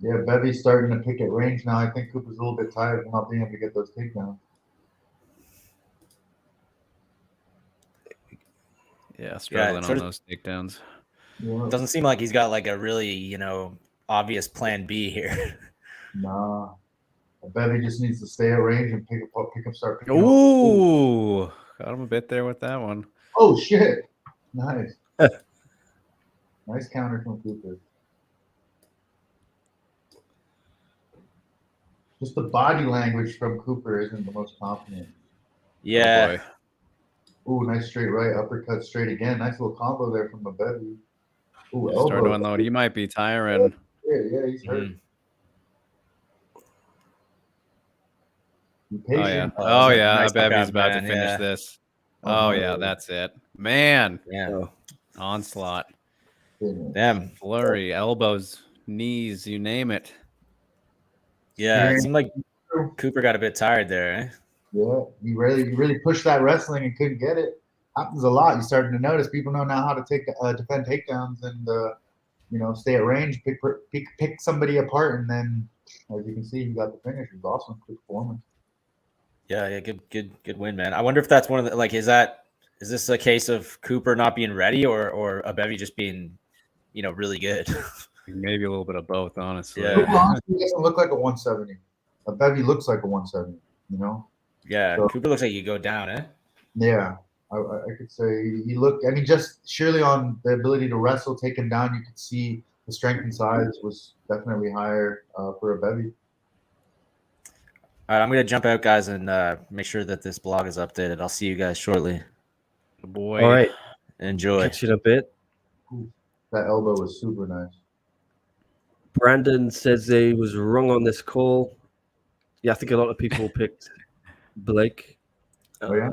Yeah, Bevy's starting to pick at range now. I think Cooper's a little bit tired of not being able to get those takedowns. Yeah, struggling sort on of- those takedowns. Yeah. Doesn't seem like he's got like a really, obvious plan B here. Nah. Bevy just needs to stay at range and start picking up. Ooh, got him a bit there with that one. Oh, shit. Nice. Nice counter from Cooper. Just the body language from Cooper isn't the most confident. Yeah. Oh, Ooh, nice straight right, uppercut straight again. Nice little combo there from the Bevy. Ooh, Starting to elbow. unload. He might be tiring. Yeah, he's hurt. Mhm. Be Oh yeah. patient. Oh yeah. Nice Bevy's knockout, about to man, finish yeah. this. Oh yeah, that's it. Man, Yeah. Oh, onslaught, Damn. flurry, elbows, knees, you name it. Yeah. It seemed like Cooper got a bit tired there, eh? Yeah, you really pushed that wrestling and couldn't get it. Happens a lot. You're starting to notice people know now how to defend takedowns and stay at range, pick somebody apart, and then as you can see, he got the finish. It was awesome, quick performance. Yeah, good win, man. I wonder if that's one of the like. Is this a case of Cooper not being ready, or a Bevy just being, really good? Maybe a little bit of both, honestly. Yeah. Cooper honestly doesn't look like a 170. A Bevy looks like a 170. Yeah, So, Cooper looks like you go down, eh? yeah, I could say he looked. I mean, just surely on the ability to wrestle, take him down, you could see the strength and size was definitely higher for a Bevy. All right, I'm gonna jump out, guys, and make sure that this blog is updated. I'll see you guys shortly. Boy. All right. Enjoy. Catch you in a bit. That elbow was super nice. Brandon says he was wrong on this call. Yeah, I think a lot of people picked Blake. Oh, yeah?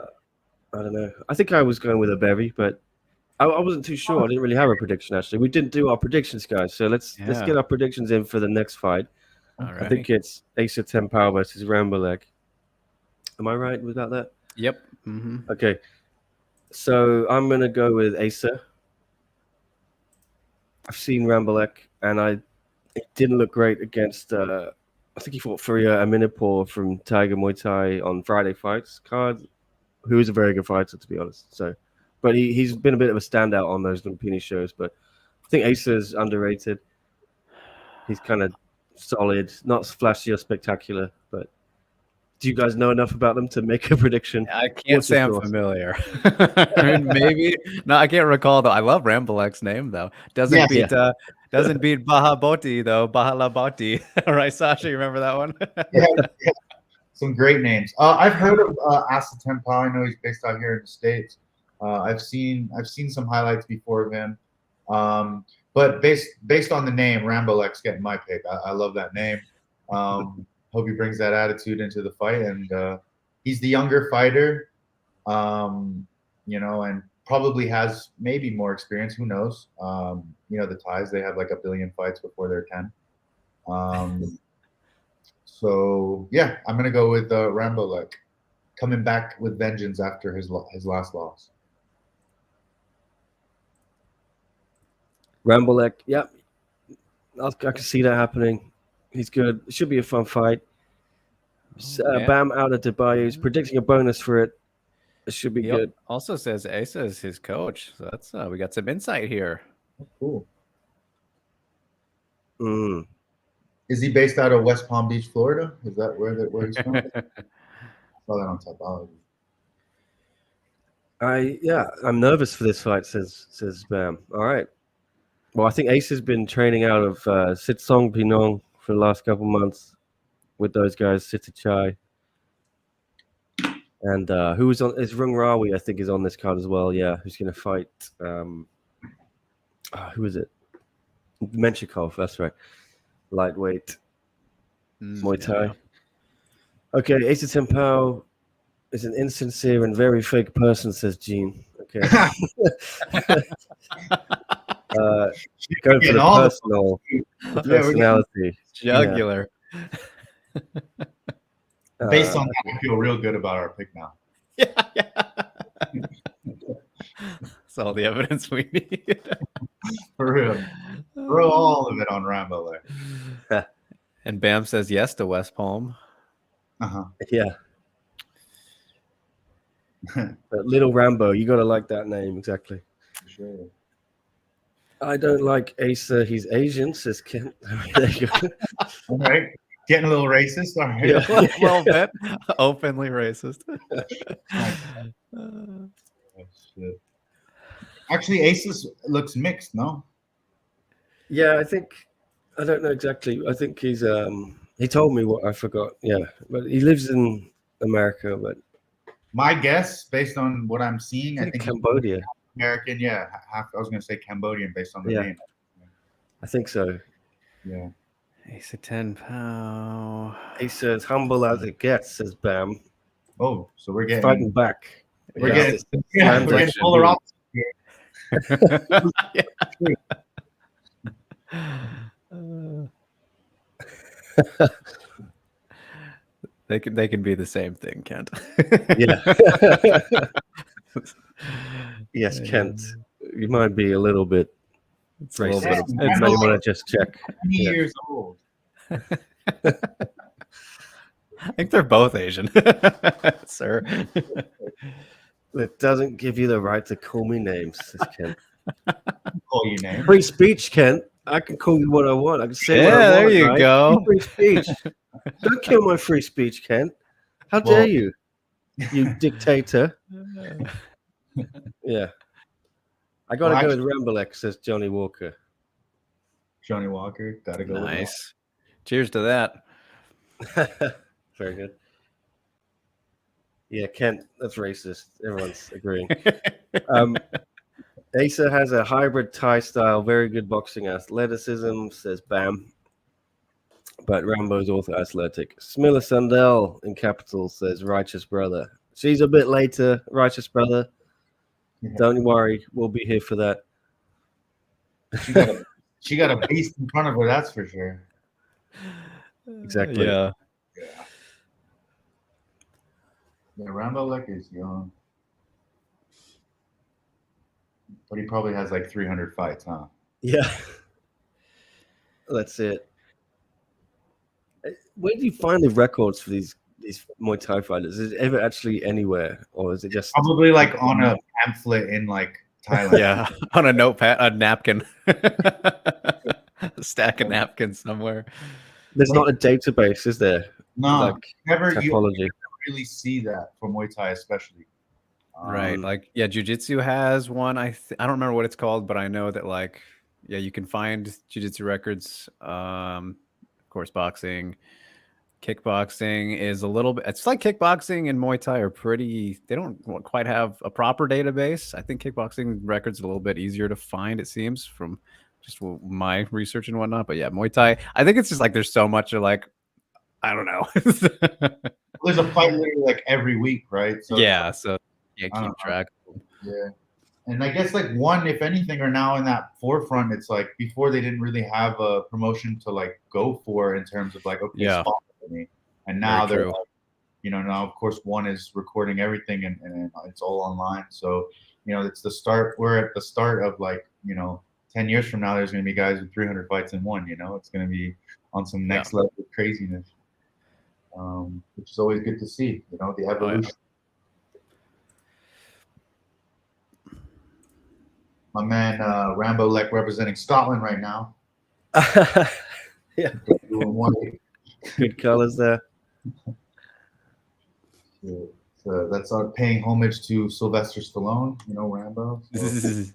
I don't know. I think I was going with a Bevy, but I wasn't too sure. I didn't really have a prediction, actually. We didn't do our predictions, guys. So let's get our predictions in for the next fight. Alrighty. I think it's Asa Ten Pow versus Rambo. Am I right without that? Yep. Mm-hmm. Okay. So I'm going to go with Asa. I've seen Rambo, and it didn't look great against, I think he fought Faria Aminipur from Tiger Muay Thai on Friday Fights card, who is a very good fighter, to be honest. So, but he's been a bit of a standout on those Lumpini shows, but I think Asa is underrated. He's kind of solid, not flashy or spectacular, but do you guys know enough about them to make a prediction? I can't say I'm familiar. I mean, maybe. No, I can't recall though. I love Rambolek's name though. Doesn't beat Bahaboti though. Bahalaboti. All right, Sasha, you remember that one? Yeah. Some great names. I've heard of Asa Ten Pow. I know he's based out here in the States. I've seen some highlights before of him. But based on the name, Rambolek's getting my pick. I love that name. Hope he brings that attitude into the fight, and he's the younger fighter, and probably has maybe more experience. Who knows? The Thais, they have like 1 billion fights before they're 10. So yeah, I'm gonna go with Rambo, coming back with vengeance after his last loss. Rambo, yep. I can see that happening. He's good. It should be a fun fight. Bam out of Dubai. He's predicting a bonus for it. It should be good. Also says Asa is his coach. So that's we got some insight here. Cool. Mm. Is he based out of West Palm Beach, Florida? Is that where he's from? I saw that on Topology. I'm nervous for this fight, says Bam. All right. Well, I think Ace has been training out of Sitsong Pinong for the last couple months with those guys, Sitichai. And who was on? Is Rung Rawi, I think, is on this card as well. Yeah, who's going to fight? Who is it? Menchikov, that's right. Lightweight Muay Thai. Yeah. Okay, Asa Ten Pow is an insincere and very fake person, says Gene. Okay. Going for the personality. Jugular. Based on that, I feel real good about our pick now. Yeah. That's all the evidence we need. For real. Throw all of it on Rambo there. And Bam says yes to West Palm. Yeah. But Little Rambo, you got to like that name, exactly. Sure. I don't like Asa. He's Asian, says Kent. There you go. All right. Getting a little racist. All right. Yeah. A little bit. Openly racist. Oh, shit. Actually, Asa looks mixed, no? Yeah, I don't know exactly. I think he's he told me what I forgot. Yeah, but he lives in America. But my guess, based on what I'm seeing, I think Cambodia. American, yeah. I was going to say Cambodian based on the name. I think so. Yeah. Asa Ten Pow. Asa as humble as it gets, says Bam. Oh, so we're getting fighting back. We're getting polar opposites here. They can be the same thing, Kent. Yeah. Yes, Kent. You might be a little bit racist. You want to just check. 20 years old. I think they're both Asian, sir. It doesn't give you the right to call me names, says Kent. Call you name. Free speech, Kent. I can call you what I want. I can say what I Yeah, want. there you right? go. Free speech. Don't kill my free speech, Kent. How dare you? You dictator. Yeah. I gotta Well, go with Rambo, says Johnny Walker. Johnny Walker, gotta go. Nice. Cheers to that. Very good. Yeah, Kent, that's racist. Everyone's agreeing. Asa has a hybrid Thai style, very good boxing athleticism, says Bam. But Rambo's also athletic. Smilla Sandell in capital says Righteous Brother. She's a bit later, Righteous Brother. Yeah. Don't worry, we'll be here for that. She got a beast in front of her, that's for sure. Exactly. Yeah. Yeah, Rambo is young. But he probably has like 300 fights, huh? Yeah. That's it. Where do you find the records for these Muay Thai fighters? Is it ever actually anywhere? Or is it just Probably like on a pamphlet in like Thailand. Yeah, on a notepad, a napkin, a stack of napkins somewhere. there's not a database, is there? No, Like never you topology. really see that for Muay Thai, especially. Right, like Jiu-Jitsu has one. I don't remember what it's called, but I know that like you can find Jiu-Jitsu records. Of course, boxing, kickboxing is a little bit. It's like kickboxing and Muay Thai are pretty. They don't quite have a proper database. I think kickboxing records are a little bit easier to find. It seems from just my research and whatnot. But yeah, Muay Thai. I think it's just like there's so much of like I don't know. There's a fight literally like every week, right? So yeah, so keep track. Yeah. And I guess like one, if anything, are now in that forefront. It's like before they didn't really have a promotion to like go for in terms of like, okay, sponsor me. And now they're like, now of course one is recording everything and it's all online. So, it's the start. We're at the start of like, 10 years from now, there's going to be guys with 300 fights in one, it's going to be on some next level of craziness, which is always good to see, the evolution. My man Rambo representing Scotland right now. Yeah. Good colors there. So that's our paying homage to Sylvester Stallone, Rambo. So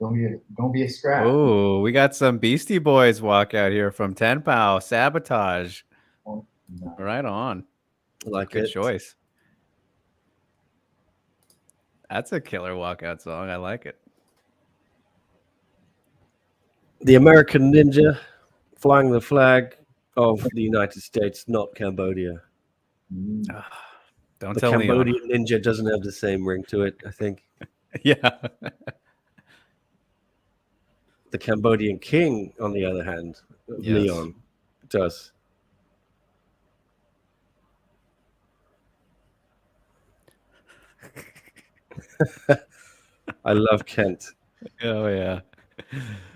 don't be a scrap. Oh, we got some Beastie Boys walk out here from Ten Pow. Sabotage. Oh, no. Right on. Like Good it. choice. That's a killer walkout song. I like it. The American Ninja flying the flag of the United States, not Cambodia. Don't the tell Cambodian Ninja doesn't have the same ring to it, I think. Yeah. The Cambodian King, on the other hand, Leon, does. I love Kent. Oh, yeah.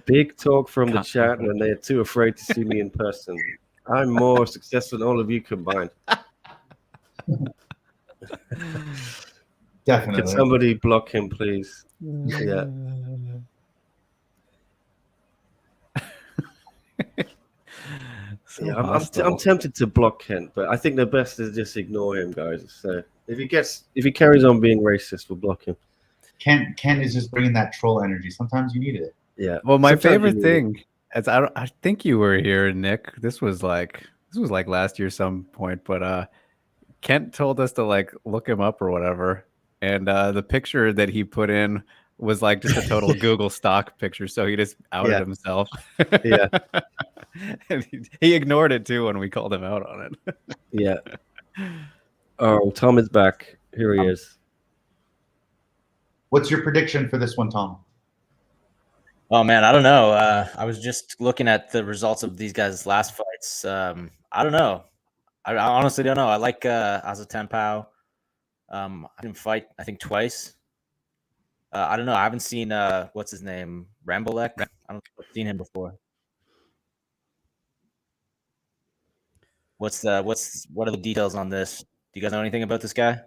Big talk from the chat when they're too afraid to see me in person. I'm more successful than all of you combined. Definitely. Can somebody block him, please? Yeah. Yeah, I'm tempted to block Kent, but I think the best is just ignore him, guys. So if he carries on being racist, we'll block him. Kent is just bringing that troll energy. Sometimes you need it. Yeah. Well, my favorite thing is I think you were here, Nick. This was like last year some point, but Kent told us to like look him up or whatever, and the picture that he put in was like just a total Google stock picture. So he just outed himself. Yeah. And he ignored it too when we called him out on it. Yeah. Oh, Tom is back. Here he is. What's your prediction for this one, Tom? Oh man, I don't know. I was just looking at the results of these guys' last fights. I don't know. I honestly don't know. I like Asa Ten Pow. I didn't fight, I think, twice. I don't know. I haven't seen what's his name, Rambo. I don't think I've seen him before. What are the details on this? Do you guys know anything about this guy?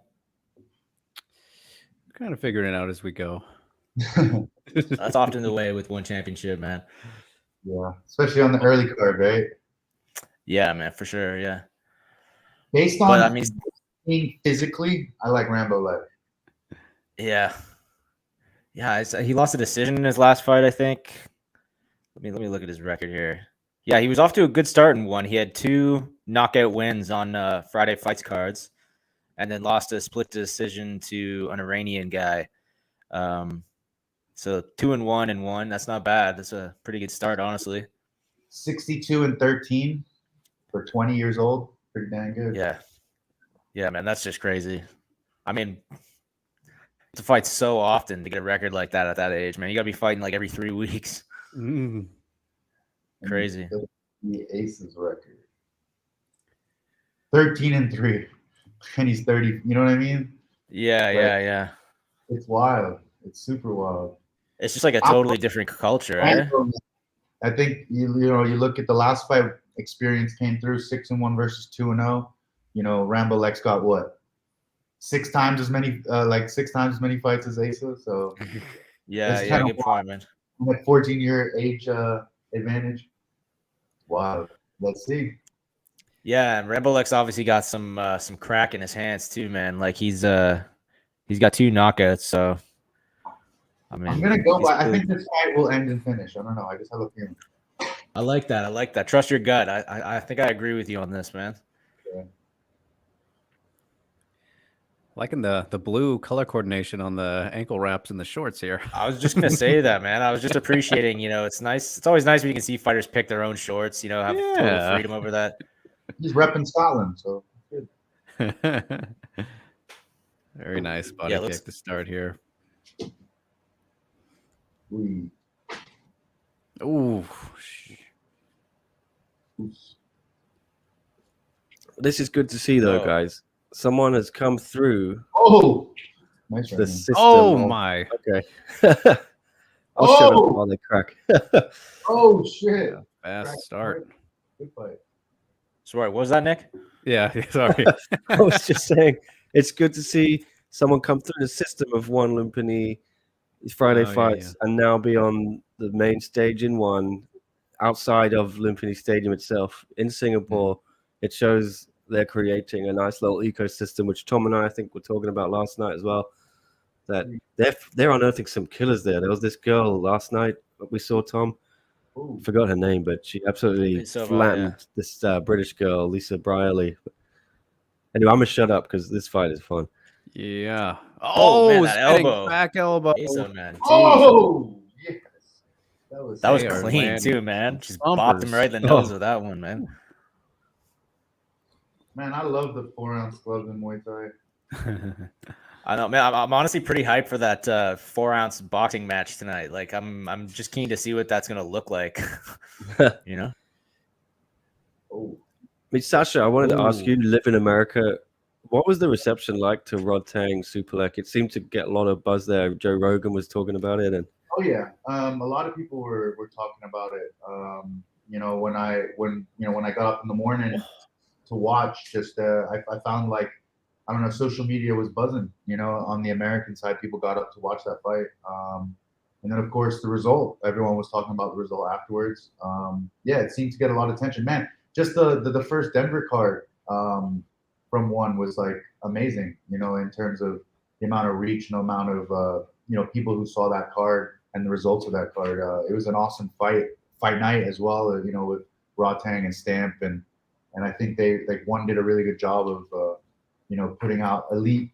Kind of figuring it out as we go. That's often the way with one championship, man. Yeah, especially on the early card, right? Yeah, man, for sure. Yeah. Based on, But I mean, physically, I like Rambo left. Yeah. Yeah, he lost a decision in his last fight, I think. Let me look at his record here. Yeah, he was off to a good start in one. He had 2 knockout wins on Friday Fights cards, and then lost a split decision to an Iranian guy. So 2-1 and 1. That's not bad. That's a pretty good start, honestly. 62-13 for 20 years old. Pretty dang good. Yeah. Yeah, man, that's just crazy. I mean, to fight so often to get a record like that at that age, man. You got to be fighting like every 3 weeks. Mm. Crazy. The Aces record. 13-3. And he's 30. You know what I mean? Yeah, yeah. It's wild. It's super wild. It's just like a totally different culture, right? I think you look at the last fight experience came through 6-1 versus 2-0. You know, Rambo Lex got what? 6 times as many fights as Asa. So yeah, good point, man. Like 14-year age advantage. Wow. Let's see. Yeah, and Rambo Lex obviously got some crack in his hands too, man. Like he's got 2 knockouts, so I mean, I'm gonna go by. I think this fight will end in finish. I don't know. I just have a feeling. I like that. Trust your gut. I think I agree with you on this, man. Yeah. Liking the blue color coordination on the ankle wraps and the shorts here. I was just gonna say that, man. I was just appreciating. It's nice. It's always nice when you can see fighters pick their own shorts. Have total freedom over that. He's repping Scotland, so good. Very nice body kick to start here. Ooh. This is good to see, though, guys. Someone has come through. Oh, nice the system. Oh my. Okay. I'll shut up while they crack. Oh shit! Fast start. Good fight. Sorry, what was that, Nick? Yeah, sorry. I was just saying, it's good to see someone come through the system of one Lumpini Friday fights and now be on the main stage in one outside of Lumpini Stadium itself in Singapore. It shows they're creating a nice little ecosystem, which Tom and I think were talking about last night as well. That they're unearthing some killers there. There was this girl last night we saw, Tom. Forgot her name, but she absolutely flattened this British girl, Lisa Brierley. Anyway, I'm gonna shut up because this fight is fun. Yeah. Oh man, that elbow. Back elbow. Man. Oh yes. That was clean too, man. Just bopped him right in the nose with that one, man. Man, I love the 4-ounce gloves in Muay Thai. I know, man. I'm honestly pretty hyped for that 4-ounce boxing match tonight. Like, I'm just keen to see what that's gonna look like. Oh. I mean, Sasha, I wanted to ask you, you live in America. What was the reception like to Rod Tang Superlek? It seemed to get a lot of buzz there. Joe Rogan was talking about it, and a lot of people were talking about it. When I got up in the morning to watch, I found like, I don't know, social media was buzzing. On the American side, people got up to watch that fight. And then of course the result. Everyone was talking about the result afterwards. It seemed to get a lot of attention. Man, just the first Denver card from one was like amazing, in terms of the amount of reach, the amount of people who saw that card and the results of that card. It was an awesome fight night as well, with Rod Tang and Stamp, and I think one did a really good job of putting out elite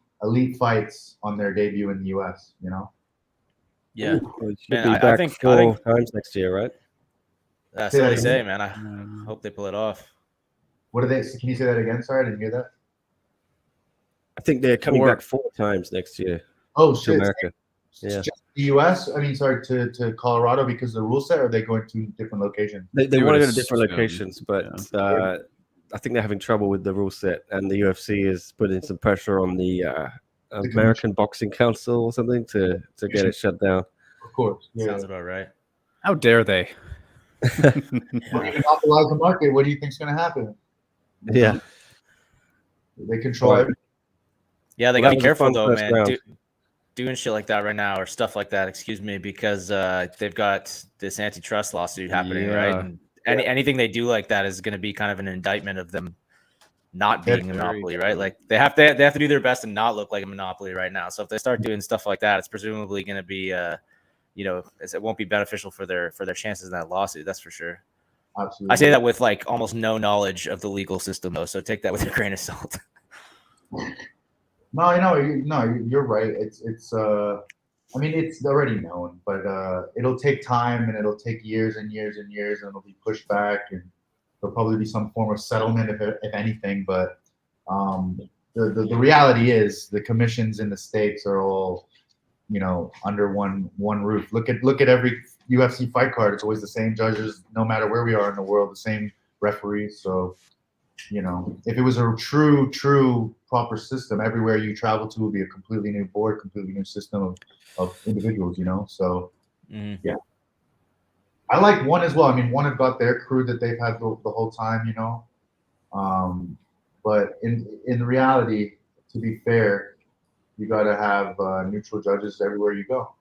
fights on their debut in the US, Yeah. I think 4 times next year, right? That's what they say, man. I hope they pull it off. What are they? Can you say that again? Sorry, I didn't hear that. I think they're coming back 4 times next year. Oh, to America. Yeah. Just the US? I mean, sorry, to Colorado because of the rule set, or are they going to different locations? They want to go to different locations, but I think they're having trouble with the rule set, and the UFC is putting some pressure on the American Boxing Council or something to get it shut down. Of course. Sounds about right. How dare they? Monopolize the market. What do you think's going to happen? Yeah. They control Right. everything. Yeah, they Well, gotta be that was a careful fun though, first man. round. Doing shit like that right now or stuff like that, excuse me, because they've got this antitrust lawsuit happening, right? Yeah. And anything they do like that is going to be kind of an indictment of them not being a monopoly, right? Like they have to do their best and not look like a monopoly right now. So if they start doing stuff like that, it's presumably going to be, it won't be beneficial for their chances in that lawsuit. That's for sure. Absolutely. I say that with like almost no knowledge of the legal system, though. So take that with a grain of salt. No, you're right. I mean, it's already known, but it'll take time and it'll take years and years and years, and it'll be pushed back, and there'll probably be some form of settlement if anything. But the reality is the commissions in the states are all, under one roof. Look at every UFC fight card. It's always the same judges, no matter where we are in the world, the same referees. So, if it was a true proper system, everywhere you travel to would be a completely new board, completely new system of individuals, So, yeah. I like one as well. I mean, one have got their crew that they've had the whole time, But in reality, to be fair, you got to have neutral judges everywhere you go.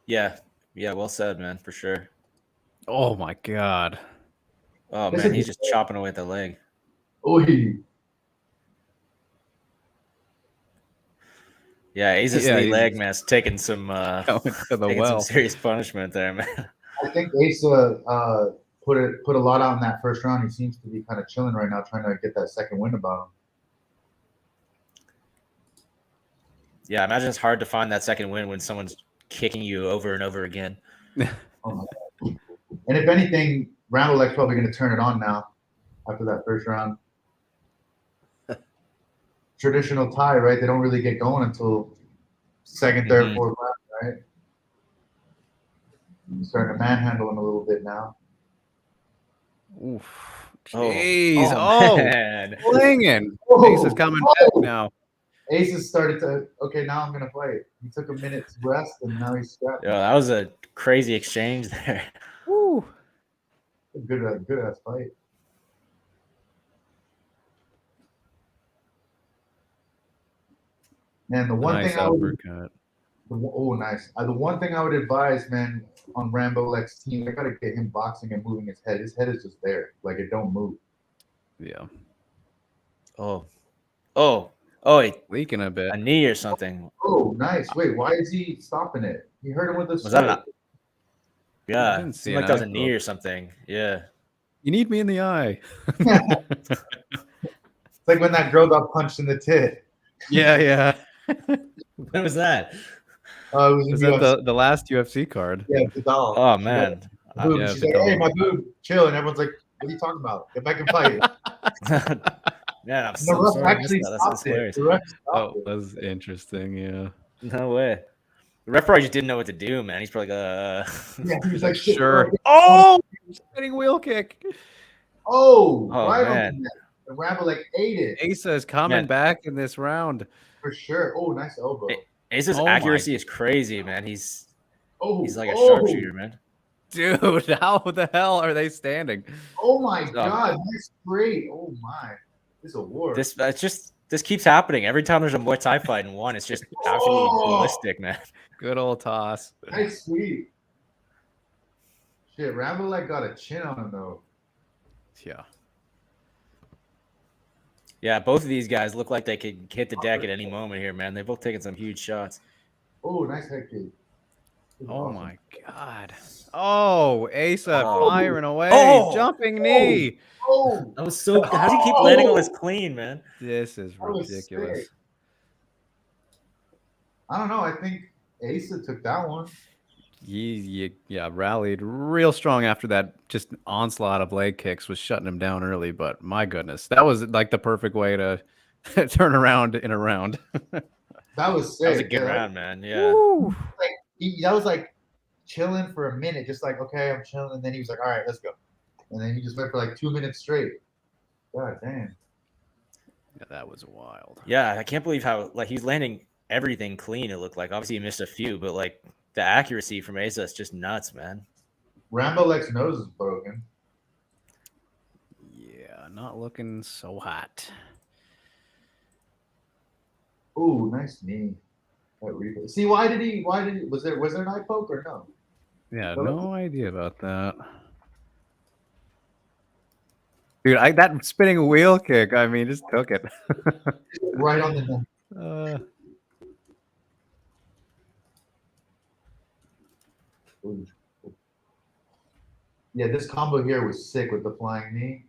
Yeah, well said, man, for sure. Oh my God. Oh man, he's just chopping away at the leg. Oy. Yeah, Asa's knee leg, man, is taking some some serious punishment there, man. I think Asa put a lot out in that first round. He seems to be kind of chilling right now, trying to get that second win about him. Yeah, I imagine it's hard to find that second win when someone's kicking you over and over again. Oh my God. And if anything, Rambo probably going to turn it on now after that first round. Traditional tie, right? They don't really get going until second, third, fourth round, right? I'm starting to manhandle him a little bit now. Oof. Jeez. Man. Flinging. Ace is coming back now. Ace has started to, okay, now I'm going to fight. He took a minute to rest, and now he's strapped. Yo, that was a crazy exchange there. Woo. Good ass fight. Man, the one thing I would, nice. The one thing I would advise, man, on Rambo Lex team, they gotta get him boxing and moving his head. His head is just there, like it don't move. Yeah. Leaking a bit. A knee or something. Oh, nice. Wait, why is he stopping it? He hurt him with a Was that Yeah. it seemed like that was a knee or something. Yeah. You need me in the eye. It's like when that girl got punched in the tit. Yeah. When was that? Was that the last UFC card? Yeah, the doll. Oh man. She's like, hey, my boob, chill. And everyone's like, what are you talking about? Get back and fight. Yeah, I'm so sorry. Actually That's hilarious. That's interesting. Yeah. No way. The ref probably just didn't know what to do, man. He's probably Yeah, he was like, sure. Oh, spinning wheel kick. Oh, right man. on that. The Rambo ate it. Asa is coming back in this round. For sure. Oh, nice elbow. Asa's accuracy is crazy, man. He's like a sharpshooter, man. Dude, how the hell are they standing? Oh my God, that's great. Oh my. This is a war. This keeps happening. Every time there's a Muay Thai fight in one, it's just absolutely ballistic, man. Good old toss. Nice sweep. Shit, Rambo got a chin on him though. Yeah. Yeah, both of these guys look like they could hit the deck at any moment here, man. They've both taken some huge shots. Oh, nice head kick. Oh my God. Oh, Asa firing away. Jumping knee. Oh, that was so. How do you keep landing all this clean, man? This is ridiculous. I don't know. I think Asa took that one. He rallied real strong after that. Just onslaught of leg kicks was shutting him down early. But my goodness, that was like the perfect way to turn around in a round. That was sick. That was a good round, man. Yeah. That was like chilling for a minute, just like, okay, I'm chilling, and then he was like, all right, let's go, and then he just went for like 2 minutes straight. God damn. Yeah, that was wild. Yeah, I can't believe how he's landing everything clean. It looked like obviously he missed a few, but like the accuracy from Asa is just nuts, man. Rambo nose is broken. Yeah, not looking so hot. Ooh, nice knee. See, why did he? Was there an eye poke or no? Yeah, no idea about that. Dude, that spinning wheel kick, I mean, just took it. Right on the neck. Yeah, this combo here was sick with the flying knee.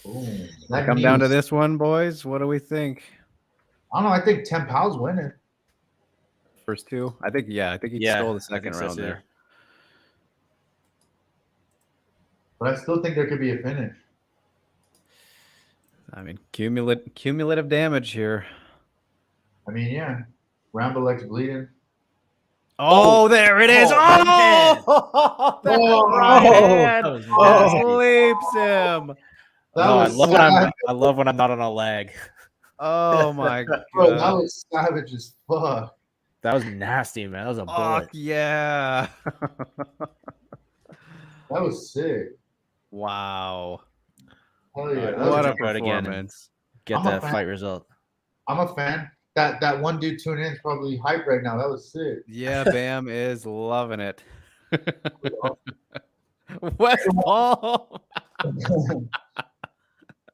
Ooh, that Come knee down to was- this one, boys. What do we think? I don't know. I think Ten Pow's winning. First two? I think he stole the second round there. But I still think there could be a finish. I mean, cumulative damage here. I mean, yeah. Rambo legs bleeding. Oh, there it is. Oh, that right hand sleeps him. I love when I'm not on a lag. Oh my god. Bro, that was savage as fuck. That was nasty, man. That was a bullet. Yeah. That was sick. Wow. Hell yeah. That What was a check out again and performance. Get I'm a that fan. fight result. I'm a fan. That one dude tuning in is probably hype right now. That was sick. Yeah, Bam is loving it. West Palm.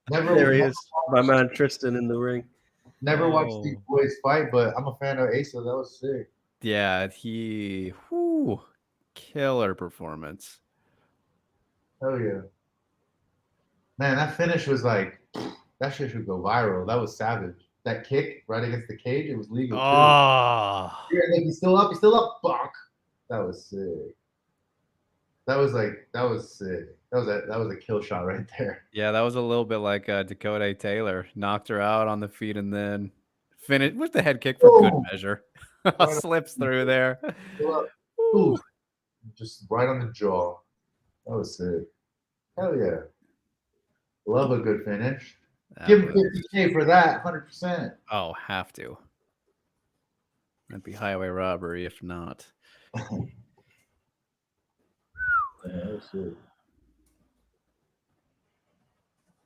There he is, my man Tristan in the ring. Never watched these boys fight, but I'm a fan of Asa. That was sick. Yeah, killer performance. Hell yeah. Man, that finish was like, that shit should go viral. That was savage. That kick right against the cage, it was legal too. Oh. Yeah, like, he's still up, bonk. That was sick. That was sick. That was a kill shot right there. Yeah, that was a little bit like Dakota Taylor. Knocked her out on the feet and then finished with the head kick for good measure. Slips through there. Ooh. Just right on the jaw. That was sick. Hell yeah. Love a good finish. Give him 50K for that, 100%. Oh, have to. That'd be highway robbery if not. Yeah, that was sick.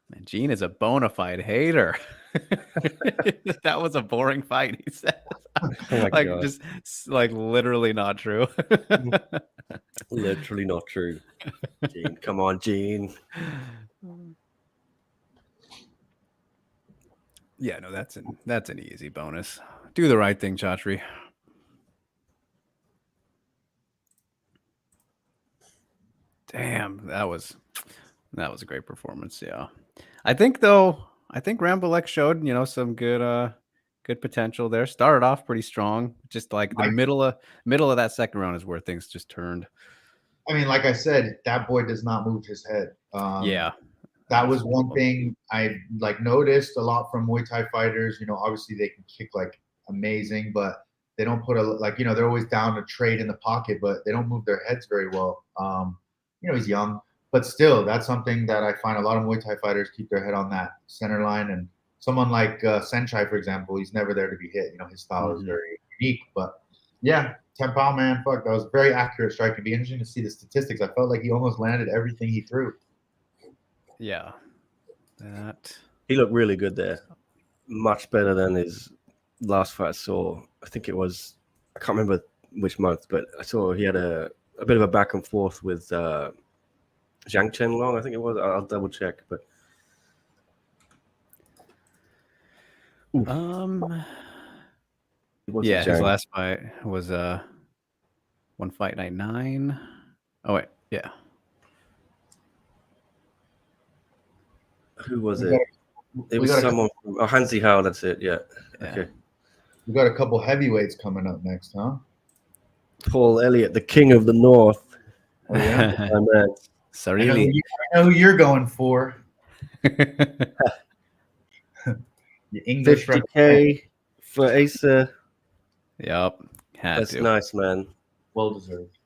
Man, Gene is a bona fide hater. That was a boring fight, he said. Oh my like God. just like literally not true. Literally not true. Gene, come on, Gene. Yeah, no, that's an easy bonus. Do the right thing, Chatri. Damn, that was a great performance. Yeah, I think Rambo showed some good potential there. Started off pretty strong. Just like the middle of that second round is where things just turned. I mean, like I said, that boy does not move his head. Yeah. That was one thing I noticed a lot from Muay Thai fighters. Obviously they can kick like amazing, but they don't put they're always down to trade in the pocket, but they don't move their heads very well. He's young, but still, that's something that I find a lot of Muay Thai fighters keep their head on that center line. And someone like Senchai, for example, he's never there to be hit. His style is very unique. But yeah, Ten Pow, man, fuck, that was very accurate strike. It'd be interesting to see the statistics. I felt like he almost landed everything he threw. Yeah, he looked really good there. Much better than his last fight I saw. I think it was, I can't remember which month, but I saw he had a bit of a back and forth with Zhang Chenlong, I think it was. I'll double check, but yeah, his last fight was One Fight Night 9. Oh wait, yeah. Who was it? It was someone from Hansi Hao, that's it, yeah. Okay. We got a couple heavyweights coming up next, huh? Paul Elliott, the king of the north. Oh, yeah. My man. Sarili. I know who you're going for. The English 50K for Asa. Yep. That's nice, man. Well deserved.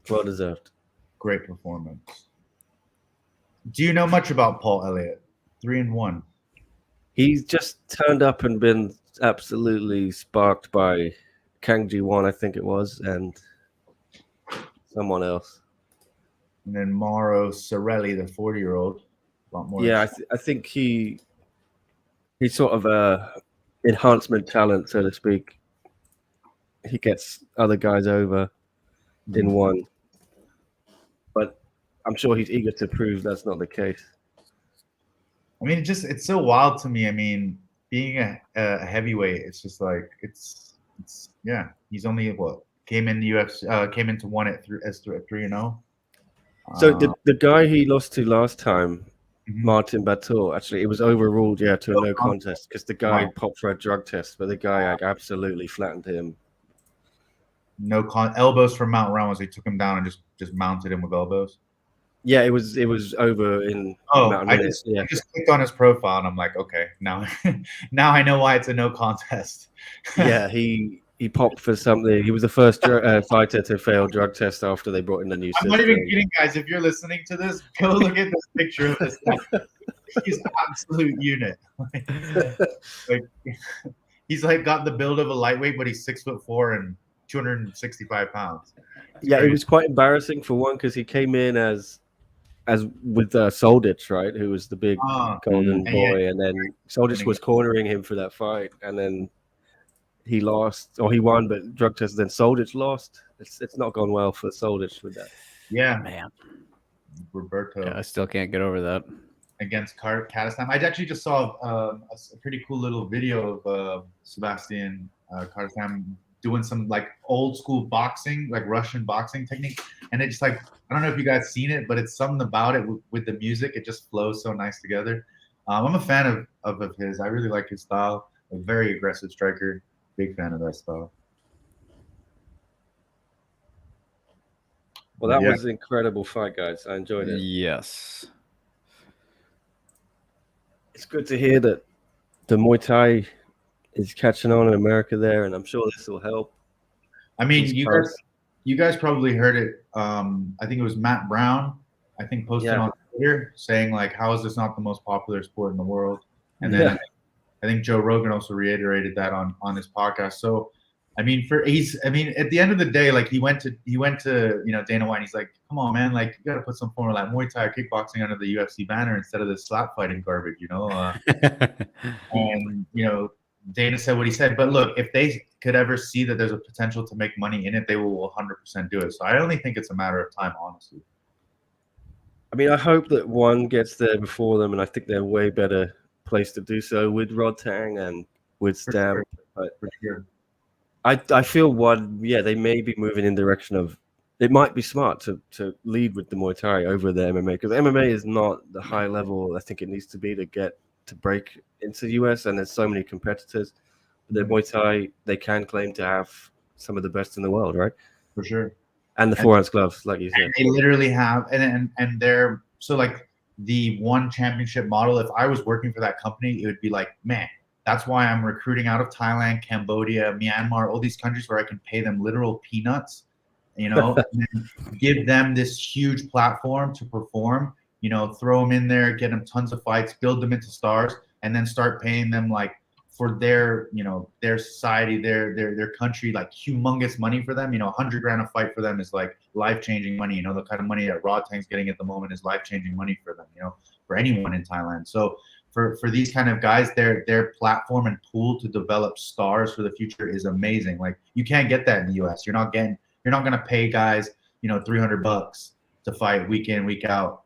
Well deserved. Great performance. Do you know much about Paul Elliott? 3-1. He's just turned up and been absolutely sparked by Kang Ji-won, I think it was, and someone else. And then Mauro Sorelli, the 40-year-old. A lot more. Yeah, I think he's sort of a enhancement talent, so to speak. He gets other guys over in one, but I'm sure he's eager to prove that's not the case. I mean, it's so wild to me. I mean, being a heavyweight, it's just like it's yeah. He's only came in the UFC, came into one at 3-0. So the guy he lost to last time, Mhm. Martin Batur, actually, it was overruled, to a no contest because the guy Wow. popped for a drug test, but the guy absolutely flattened him. Elbows from Mount Ramos. They took him down and just mounted him with elbows. Yeah, it was over in about a minute. I just clicked on his profile and I'm like, okay, now I know why it's a no contest. Yeah, he popped for something. He was the first fighter to fail drug test after they brought in the new system. I'm not even kidding, guys. If you're listening to this, go look at this picture of this guy. He's an absolute unit. Like he's like got the build of a lightweight, but he's 6'4" and 265 pounds. Yeah, it was quite embarrassing for one because he came in as with Soldich, right, who was the big golden boy, and then Soldich was cornering him for that fight, and then he lost, or he won, but drug test. Then Soldich lost. It's not gone well for Soldich with that. Yeah, Man, Roberto. I still can't get over that. Against Kazakhstan. I actually just saw a pretty cool little video of Sebastian Kazakhstan doing some like old school boxing, like Russian boxing technique. And it's like, I don't know if you guys seen it, but it's something about it with the music. It just flows so nice together. I'm a fan of his. I really like his style. A very aggressive striker. Big fan of that style. Well, that was an incredible fight, guys. I enjoyed it. Yes. It's good to hear that the Muay Thai is catching on in America there, and I'm sure this will help. I mean, you guys probably heard it. I think it was Matt Brown, I think, posted on Twitter saying like, how is this not the most popular sport in the world? And then I think Joe Rogan also reiterated that on his podcast. So I mean, at the end of the day, like he went to Dana White. And he's like, come on, man, like you got to put some form of like Muay Thai or kickboxing under the UFC banner instead of this slap fighting garbage, and Dana said what he said. But look, if they could ever see that there's a potential to make money in it, they will 100% do it. So I only think it's a matter of time, honestly. I mean, I hope that one gets there before them, and I think they're way better placed to do so with Rod Tang and with Stamp. For sure. I feel they may be moving in the direction of it might be smart to lead with the Muay Thai over the MMA because MMA is not the high level I think it needs to be to break into the US, and there's so many competitors. The Muay Thai, they can claim to have some of the best in the world, right? For sure. And the 4-ounce gloves, like you said. They literally have, and they're so like the one championship model. If I was working for that company, it would be like, man, that's why I'm recruiting out of Thailand, Cambodia, Myanmar, all these countries where I can pay them literal peanuts, and give them this huge platform to perform, throw them in there, get them tons of fights, build them into stars, and then start paying them like for their society, their country, like humongous money for them. $100,000 a fight for them is like life-changing money. The kind of money that Rod Tang's getting at the moment is life-changing money for them, for anyone in Thailand. So for these kind of guys, their platform and pool to develop stars for the future is amazing. Like you can't get that in the US. You're not going to pay guys, $300 to fight week in, week out.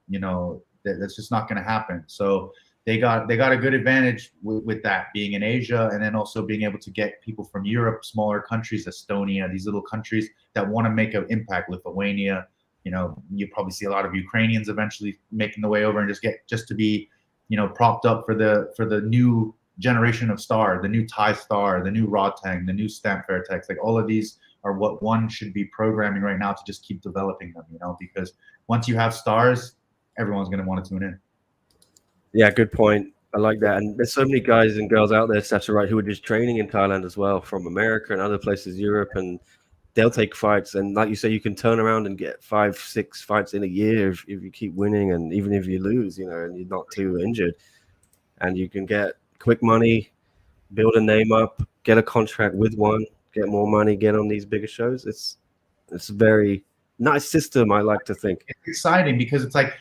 That's just not going to happen. So they got a good advantage with that being in Asia, and then also being able to get people from Europe, smaller countries, Estonia, these little countries that want to make an impact. Lithuania, you probably see a lot of Ukrainians eventually making the way over and just to be, propped up for the new generation of star, the new Thai star, the new Rod Tang, the new Stamp Fairtex. Like all of these are what one should be programming right now to just keep developing them, because once you have stars, everyone's going to want to tune in. Yeah, good point. I like that. And there's so many guys and girls out there, Sasha, right, who are just training in Thailand as well, from America and other places, Europe, and they'll take fights. And like you say, you can turn around and get 5-6 fights in a year if you keep winning, and even if you lose, and you're not too injured. And you can get quick money, build a name up, get a contract with one, get more money, get on these bigger shows. It's a very nice system, I like to think. It's exciting because it's like,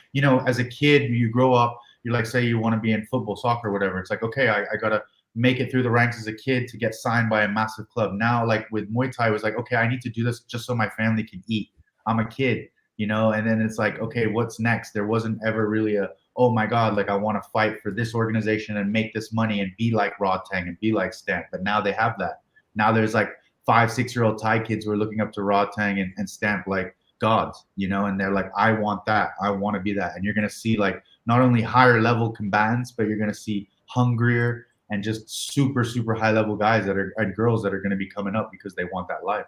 as a kid, you grow up, like, say you want to be in football, soccer, whatever. It's like, okay, I got to make it through the ranks as a kid to get signed by a massive club. Now, like with Muay Thai, it was like, okay, I need to do this just so my family can eat. I'm a kid, you know? And then it's like, okay, what's next? There wasn't ever really a, oh my God, like I want to fight for this organization and make this money and be like Rodtang and be like Stamp. But now they have that. Now there's like 5-6-year-old Thai kids who are looking up to Rodtang and Stamp like gods, you know, and they're like, I want that. I want to be that. And you're going to see like not only higher level combatants, but you're going to see hungrier and just super, super high level guys that are, and girls that are going to be coming up because they want that life.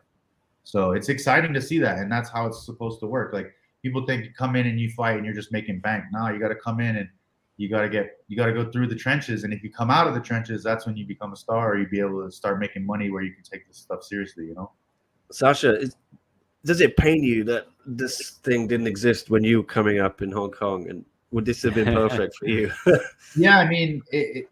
So it's exciting to see that. And that's how it's supposed to work. Like people think you come in and you fight and you're just making bank. No, you got to come in and you got to go through the trenches. And if you come out of the trenches, that's when you become a star, or you be able to start making money where you can take this stuff seriously, you know? Sasha, does it pain you that this thing didn't exist when you were coming up in Hong Kong? And would this have been perfect for you? Yeah, I mean,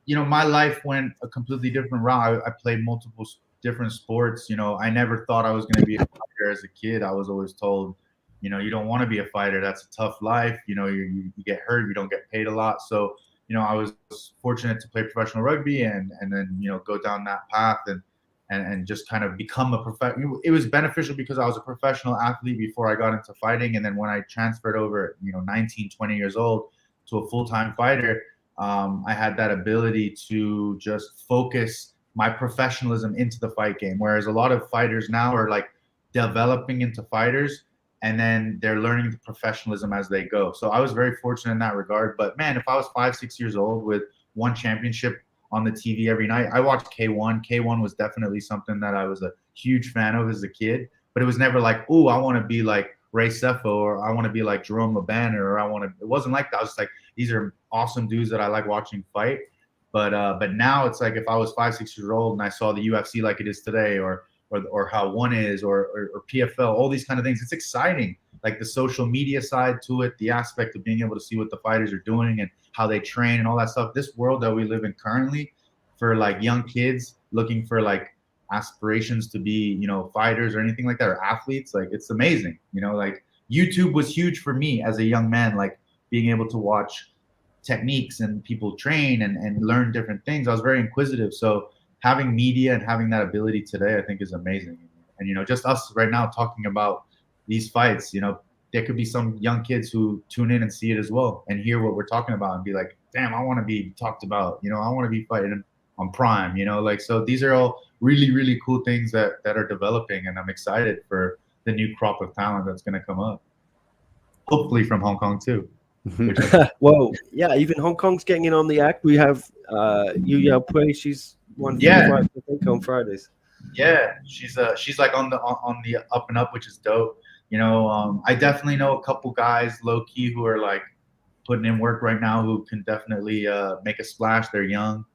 you know, my life went a completely different route. I played multiple different sports. You know, I never thought I was going to be a fighter as a kid. I was always told, you know, you don't want to be a fighter. That's a tough life. You know, you get hurt. You don't get paid a lot. So, you know, I was fortunate to play professional rugby and then, you know, go down that path and just kind of become a professional. It was beneficial because I was a professional athlete before I got into fighting. And then when I transferred over, you know, 19, 20 years old to a full-time fighter, I had that ability to just focus my professionalism into the fight game. Whereas a lot of fighters now are like developing into fighters and then they're learning the professionalism as they go. So I was very fortunate in that regard. But man, if I was 5-6 years old with one championship on the TV every night, I watched K1. K1 was definitely something that I was a huge fan of as a kid, but it was never like, oh, I want to be like Ray Sefo, or I want to be like Jerome LeBanner, or it wasn't like that. I was just like, these are awesome dudes that I like watching fight. But now it's like if I was 5-6 years old and I saw the UFC like it is today, or how ONE is, or PFL, all these kind of things, it's exciting. Like the social media side to it, the aspect of being able to see what the fighters are doing and how they train and all that stuff. This world that we live in currently, for like young kids looking for like aspirations to be, you know, fighters or anything like that, or athletes, like it's amazing. You know, like YouTube was huge for me as a young man, like being able to watch techniques and people train and learn different things. I was very inquisitive. So having media and having that ability today, I think is amazing. And, you know, just us right now talking about these fights, you know, there could be some young kids who tune in and see it as well and hear what we're talking about and be like, damn, I want to be talked about, you know, I want to be fighting on Prime, you know, like, so these are all really, really cool things that are developing, and I'm excited for the new crop of talent that's going to come up, hopefully from Hong Kong too. Well, yeah, even Hong Kong's getting in on the act. We have Yu Yao Pui. She's won 4 fights, I think, on Fridays. Yeah, she's like on the up and up, which is dope. You know, I definitely know a couple guys low key who are like putting in work right now who can definitely make a splash. They're young.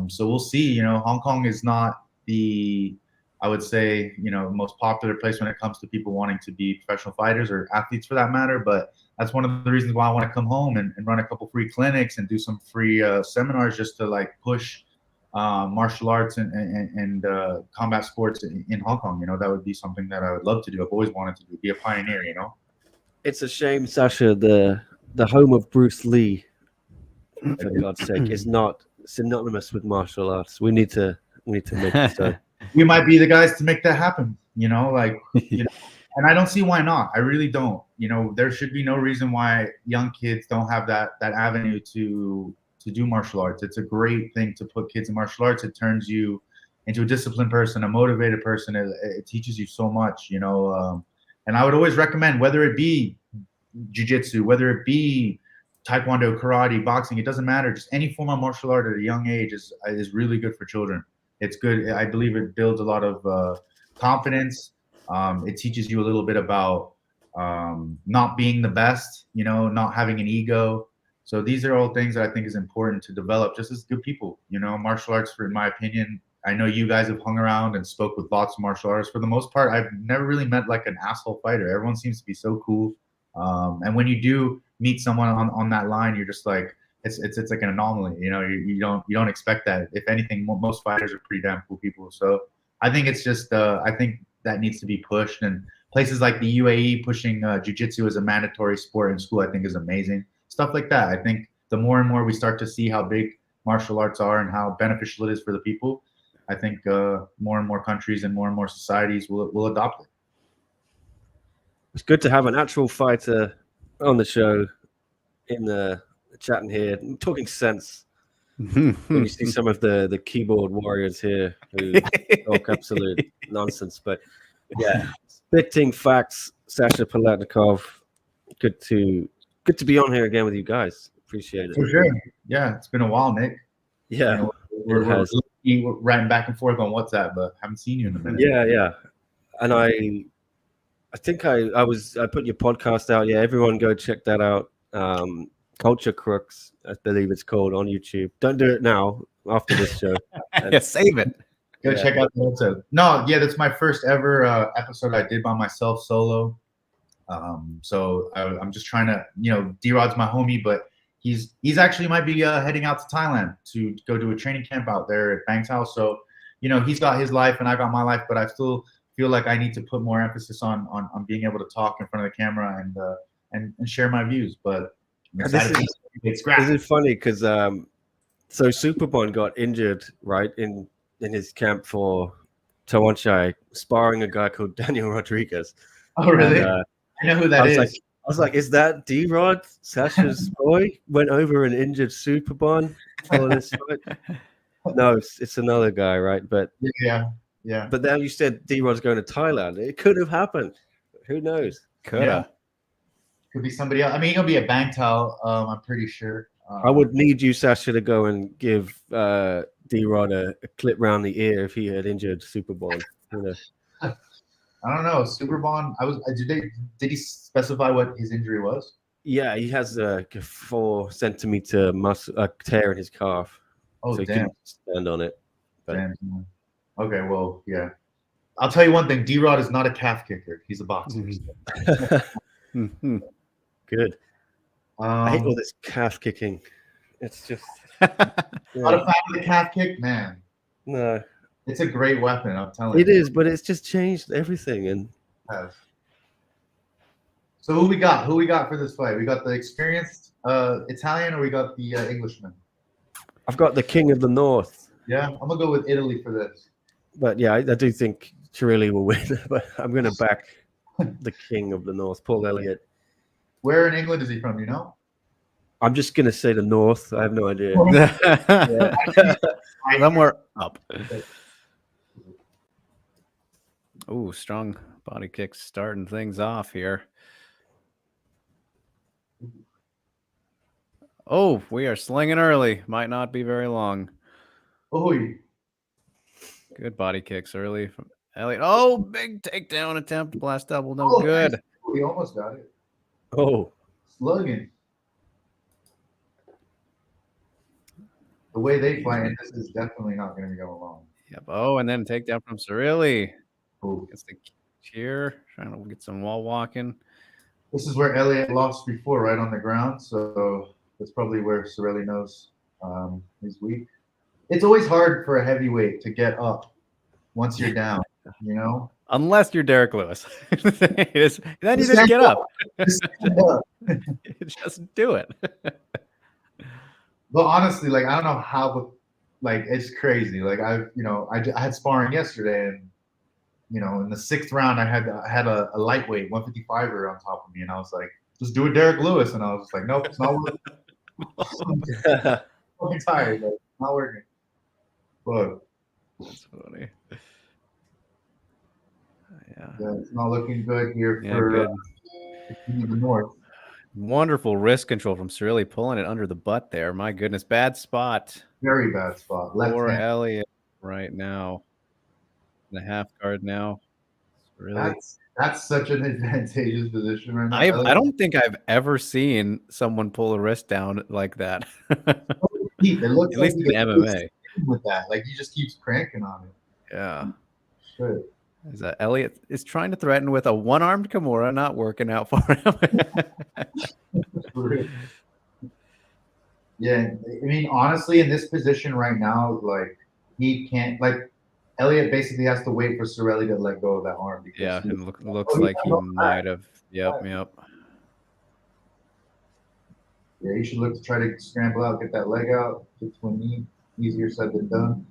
So we'll see. You know, Hong Kong is not the, I would say, you know, most popular place when it comes to people wanting to be professional fighters or athletes for that matter. But that's one of the reasons why I want to come home and run a couple free clinics and do some free seminars just to like push martial arts and combat sports in Hong Kong. You know, that would be something that I would love to do. I've always wanted to do, be a pioneer, you know. It's a shame, Sasha, the home of Bruce Lee, for God's sake, is not synonymous with martial arts. We need to make it so. We might be the guys to make that happen, you know, like, you know, and I don't see why not. I really don't. You know, there should be no reason why young kids don't have that avenue to do martial arts. It's a great thing to put kids in martial arts. It turns you into a disciplined person, a motivated person. It teaches you so much, you know. And I would always recommend, whether it be jiu-jitsu, whether it be taekwondo, karate, boxing, it doesn't matter. Just any form of martial art at a young age is really good for children. It's good. I believe it builds a lot of confidence. It teaches you a little bit about not being the best, you know, not having an ego. So these are all things that I think is important to develop just as good people. You know, martial arts, in my opinion, I know you guys have hung around and spoke with lots of martial artists. For the most part, I've never really met like an asshole fighter. Everyone seems to be so cool. And when you do meet someone on that line, you're just like, it's like an anomaly. You know, you don't expect that. If anything, most fighters are pretty damn cool people. So I think it's just I think that needs to be pushed. And places like the UAE pushing jiu-jitsu as a mandatory sport in school, I think is amazing. Stuff like that. I think the more and more we start to see how big martial arts are and how beneficial it is for the people, I think more and more countries and more societies will adopt it. It's good to have an actual fighter on the show, in the chatting here, talking sense. When you see some of the keyboard warriors here who talk absolute nonsense, but yeah, spitting facts. Sasha Palatnikov, good to be on here again with you guys. Appreciate it. For sure. Yeah, it's been a while, Nick. Yeah, you know, we're writing back and forth on WhatsApp, but haven't seen you in a minute. Yeah, and I think I put your podcast out. Yeah, everyone go check that out. Culture Crooks, I believe it's called, on YouTube. Don't do it now after this show. Yeah, save it. Go check out the episode. No, yeah, that's my first ever episode I did by myself solo. So I'm just trying to, D-Rod's my homie, but he's actually might be heading out to Thailand to go do a training camp out there at Bang's house. So, he's got his life and I got my life, but I still feel like I need to put more emphasis on being able to talk in front of the camera and share my views. But this is funny because so Superbon got injured right in his camp for Tawanchai, sparring a guy called Daniel Rodriguez. Oh, really? And, I know who that is. I was like, is that D-Rod, Sasha's boy? Went over and injured Superbon for this fight? No, it's another guy, right? But yeah. But now you said D-Rod's going to Thailand. It could have happened. Who knows? Could have. Could be somebody else. I mean, he'll be a Bang Tao, I'm pretty sure. I would need you, Sasha, to go and give D-Rod a clip round the ear if he had injured Superbon. I don't know. Superbon, did he specify what his injury was? Yeah, he has a 4 centimeter tear in his calf. Oh, so damn. He can stand on it. But... Damn. Okay, well, yeah. I'll tell you one thing. D-Rod is not a calf kicker. He's a boxer. Good. I hate all this calf kicking. It's just not a fan of the calf kick, man. No. It's a great weapon, I'm telling you. It is, but it's just changed everything. And so who we got? Who we got for this fight? We got the experienced Italian, or we got the Englishman? I've got the King of the North. Yeah, I'm gonna go with Italy for this. But yeah, I do think Chirilli will win. But I'm gonna back the King of the North, Paul Elliott. Where in England is he from? You know? I'm just gonna say the North. I have no idea. Somewhere up. Ooh, strong body kicks starting things off here. Oh, we are slinging early. Might not be very long. Oh, good body kicks early from Elliott. Oh, big takedown attempt. Blast double. No good. Nice. He almost got it. Oh. Slugging. The way they fight, this is definitely not going to go long. Yep. Oh, and then takedown from Celli. Oh. Gets the cheer. Trying to get some wall walking. This is where Elliott lost before, right on the ground. So that's probably where Celli knows he's weak. It's always hard for a heavyweight to get up once you're down, you know? Unless you're Derek Lewis. Then you just get up. Just do it. But honestly, like, I don't know how, but like, it's crazy. Like, I had sparring yesterday, and in the 6th round, I had a lightweight 155er on top of me, and I was like, just do it, Derek Lewis, and I was just like, nope, it's not working. I'm tired, like, not working. But that's funny. Yeah, it's not looking good here for the North. Wonderful wrist control from Celli, pulling it under the butt there. My goodness, bad spot. Very bad spot. For Elliott right now. The half guard now. Really, that's such an advantageous position right now. I don't think I've ever seen someone pull a wrist down like that. It looks at least in MMA. With that, like he just keeps cranking on it. Yeah. Sure. Is that Elliott is trying to threaten with a one-armed Kimura, not working out for him. Yeah, I mean, honestly, in this position right now, like he can't. Like Elliott basically has to wait for Celli to let go of that arm. Yeah, it looks like he might have. Yep. Yeah, he should look to try to scramble out, get that leg out, get to a knee. Easier said than done.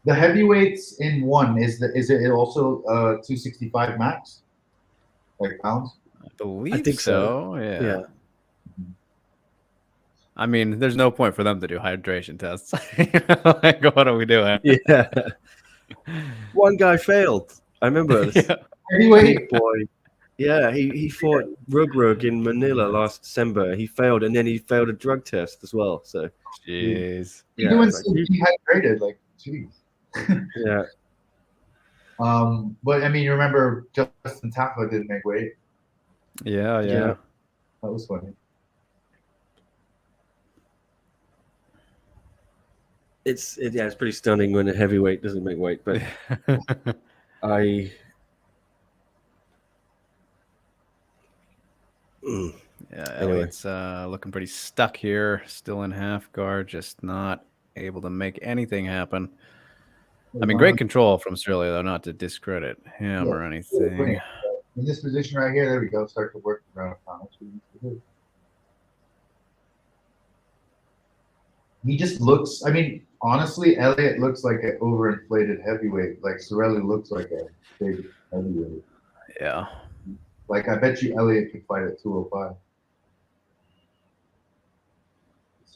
The heavyweights in one is it also 265 max, like pounds? I believe think so. Yeah. Yeah. I mean, there's no point for them to do hydration tests. Like, what are we doing? Yeah. One guy failed. I remember this Yeah. Heavyweight. boy. Yeah, he fought Rug in Manila last December. He failed, and then he failed a drug test as well. So Jeez. He yeah, doing it's like, some dehydrated, like, geez. yeah. But I mean, you remember Justin Tafa didn't make weight. Yeah. Yeah. That was funny. It's pretty stunning when a heavyweight doesn't make weight. But Yeah, Anyway. Elliott's looking pretty stuck here, still in half guard, just not able to make anything happen. I mean, great control from Celli, though, not to discredit him or anything. In this position right here, there we go. Start to work around pound. That's what he needs to do. He just looks. I mean, honestly, Elliott looks like an overinflated heavyweight. Like Celli looks like a big heavyweight. Yeah. Like I bet you Elliott could fight at 205.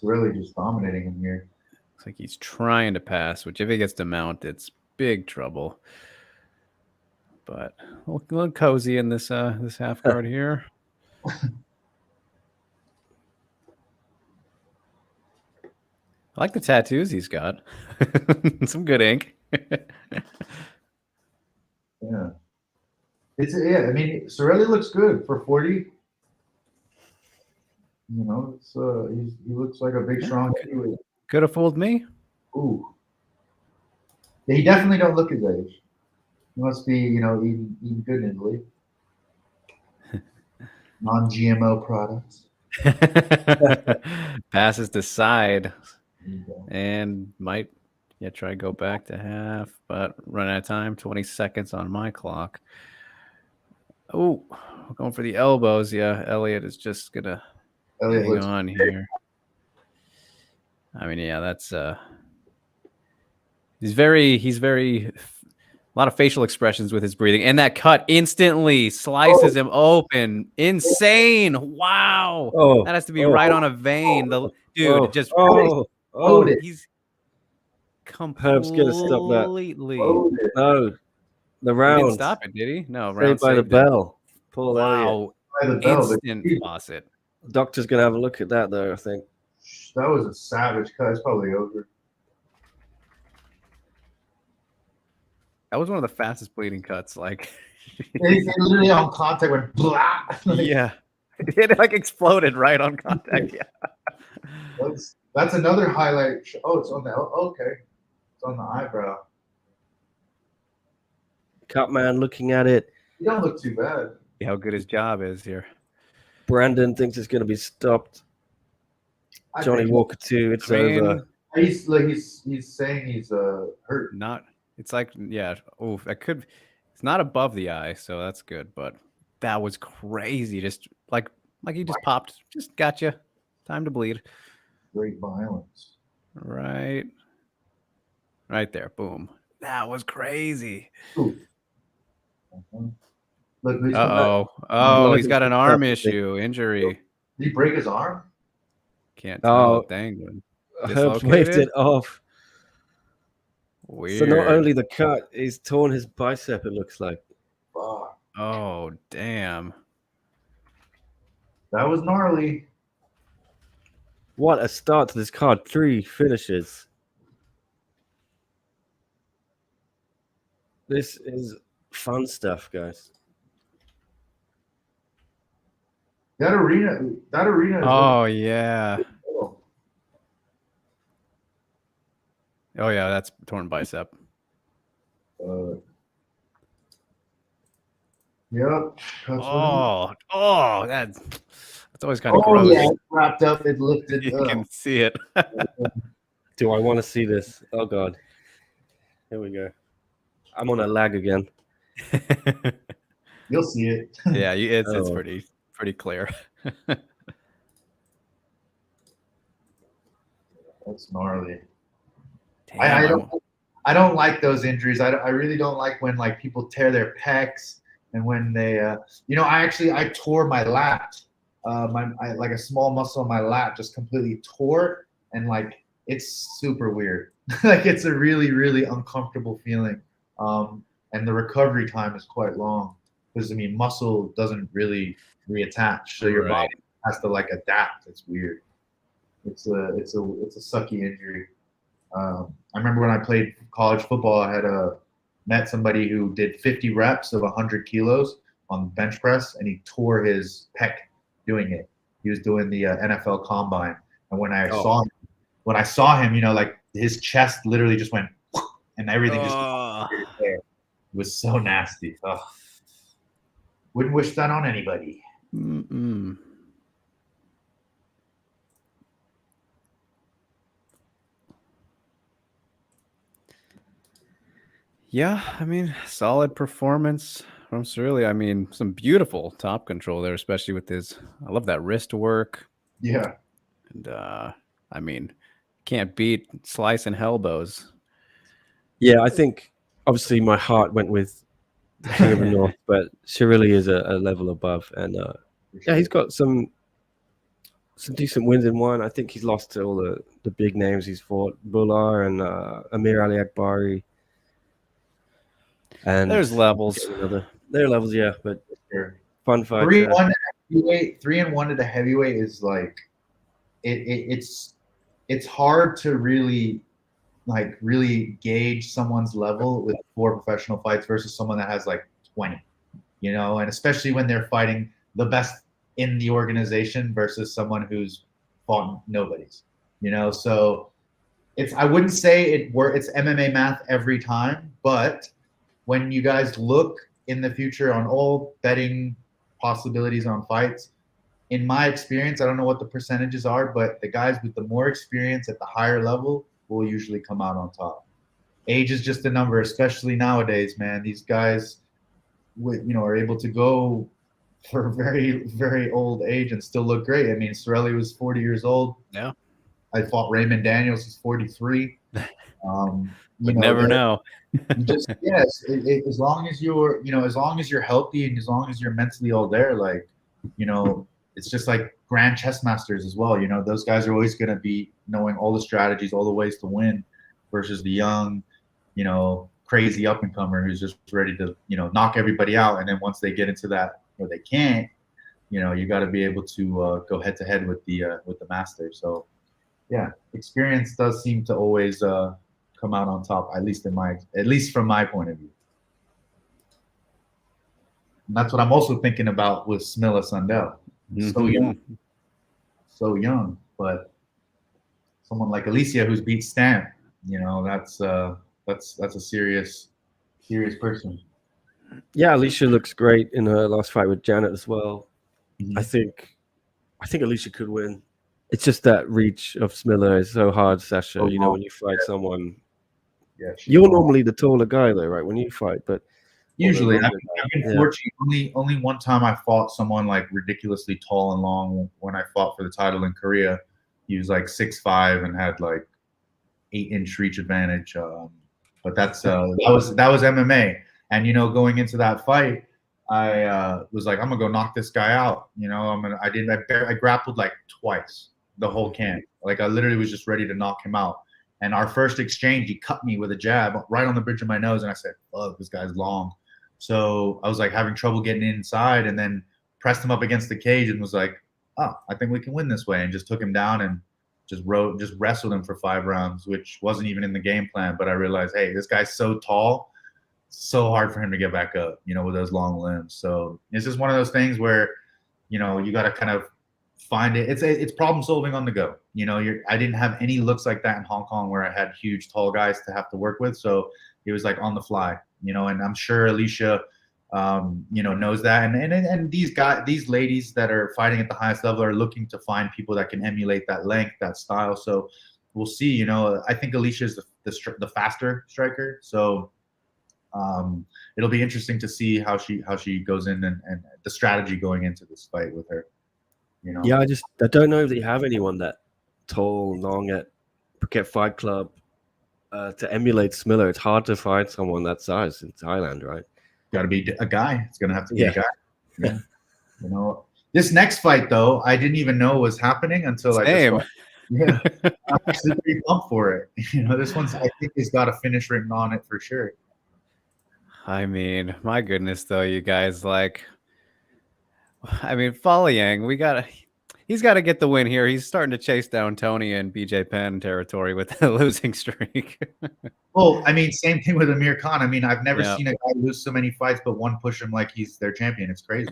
Celli just dominating him here. Looks like he's trying to pass, which if he gets to mount, it's big trouble. But a little cozy in this this half guard here. I like the tattoos he's got. Some good ink. Yeah. I mean, Celli looks good for 40. You know, it's he looks like a big, strong heavyweight. Could have fooled me. Ooh. He definitely don't look his age. He must be, you know, eating good in Italy. Non-GMO products. Passes to side Okay. and might try to go back to half, but run out of time. 20 seconds on my clock. Oh, we're going for the elbows. Yeah, Elliott is just gonna hang on here. I mean, yeah, that's he's very a lot of facial expressions with his breathing, and that cut instantly slices him open. Insane! Wow, that has to be right on a vein. The dude just he's Herb's gonna stop that. completely. No, the He round. didn't stop it, did he? No, Saved round by the saved it. bell. Paul Elliott. Wow, By the bell, but instant faucet. Doctor's gonna have a look at that though. I think. that was a savage cut. It's probably over. That was one of the fastest bleeding cuts. Like, He's literally on contact went blah. yeah, it like exploded right on contact. Yeah. That's another highlight. Oh, it's on the okay. It's on the eyebrow. Cut man looking at it. You don't look too bad. See how good his job is here. Brandon thinks it's gonna be stopped. Johnny Walker too. It's over. He's saying he's hurt. Not. It's like, yeah. Oh, that could. It's not above the eye, so that's good. But that was crazy. Just like he just popped. Just gotcha. Time to bleed. Great violence. Right there. Boom. That was crazy. Ooh. Look, Oh, he's got an arm issue, injury. Did he break his arm? Can't tell. Oh, Dang. Herb's waved it off. Weird. So not only the cut, he's torn his bicep. It looks like. Fuck. Oh, damn. That was gnarly. What a start to this card. 3 finishes. This is fun stuff, guys. That arena. Is Oh, yeah. cool. Oh, yeah, that's torn bicep. Yep. That's always kind of Oh gross. yeah, it's wrapped up. It lifted. You can see it. Do I want to see this? Oh, God. Here we go. I'm on a lag again. You'll see it. Yeah, it's Oh. pretty pretty clear. That's gnarly. Damn, I don't like those injuries. I really don't like when like people tear their pecs and when they I tore my lat. Like a small muscle in my lat just completely tore, and like it's super weird. Like it's a really, really uncomfortable feeling. And the recovery time is quite long because I mean muscle doesn't really reattach, so your body has to like adapt. It's weird. It's a sucky injury. I remember when I played college football, I had met somebody who did 50 reps of 100 kilos on bench press, and he tore his pec doing it. He was doing the NFL Combine, and when I saw him, you know, like his chest literally just went, and everything just there. It was so nasty. Ugh. Wouldn't wish that on anybody. Mm-mm. Yeah, I mean, solid performance from Celli. I mean, some beautiful top control there, especially with his. I love that wrist work. Yeah. And I mean, can't beat slice and elbows. Yeah, I think obviously my heart went with the King of the North, but Celli is a level above, and yeah, he's got some decent wins in one. I think he's lost to all the big names he's fought, Bular and Amir Ali Akbari. And there's levels. There are levels, yeah, but sure. Fun fight. 3-1 heavyweight. 3-1 to the heavyweight is like it's hard to really gauge someone's level with 4 professional fights versus someone that has like 20, you know, and especially when they're fighting the best in the organization versus someone who's fought nobody's, you know. So I wouldn't say it's MMA math every time, but when you guys look in the future on all betting possibilities on fights, in my experience, I don't know what the percentages are, but the guys with the more experience at the higher level will usually come out on top. Age is just a number, especially nowadays, man. These guys, are able to go for a very, very old age and still look great. I mean, Celli was 40 years old. Yeah. I fought Raymond Daniels. He's 43. Never know. Yes, as long as you're healthy and as long as you're mentally all there, like, it's just like grand chess masters as well. Those guys are always going to be knowing all the strategies, all the ways to win versus the young, crazy up and comer who's just ready to, knock everybody out. And then once they get into that where they can't, you got to be able to go head to head with the master. So yeah, experience does seem to always come out on top, at least from my point of view. And that's what I'm also thinking about with Smilla Sundell. So young, but someone like Alicia who's beat Stamp, that's a serious person. Yeah, Alicia looks great in her last fight with Janet as well. Mm-hmm. I think Alicia could win. It's just that reach of Smilla is so hard, Sasha. When you fight someone, you're normally the taller guy, though, right? When you fight, but usually, I've been fortunate. Only one time I fought someone like ridiculously tall and long when I fought for the title in Korea. He was like 6'5" and had like 8-inch reach advantage. But that was MMA. And going into that fight, I was like, I'm gonna go knock this guy out. I grappled like twice the whole camp. Like I literally was just ready to knock him out. And our first exchange, he cut me with a jab right on the bridge of my nose, and I said, "Fuck, this guy's long." So I was like having trouble getting inside, and then pressed him up against the cage and was like, "Oh, I think we can win this way," and just took him down and just wrestled him for 5 rounds, which wasn't even in the game plan. But I realized, hey, this guy's so tall, so hard for him to get back up, with those long limbs. So it's just one of those things where, you got to kind of find it. It's problem solving on the go. I didn't have any looks like that in Hong Kong where I had huge tall guys to have to work with. So it was like on the fly, and I'm sure Alicia, knows that. And these ladies that are fighting at the highest level are looking to find people that can emulate that length, that style. So we'll see. I think Alicia is the faster striker. So It'll be interesting to see how she goes in and the strategy going into this fight with her. Yeah, I don't know if they have anyone that tall, long at Phuket Fight Club to emulate Smiller. It's hard to find someone that size in Thailand, right? Got to be a guy. It's gonna have to be Yeah. a guy. Yeah. This next fight though, I didn't even know was happening until I just watched. Yeah, I'm actually pretty pumped for it. This one's I think it's got a finish written on it for sure. I mean, my goodness, though, you guys, like, I mean, Yang, he's got to get the win here. He's starting to chase down Tony and BJ Penn territory with the losing streak. Well, I mean, same thing with Amir Khan. I mean, I've never seen a guy lose so many fights, but one push him like he's their champion. It's crazy.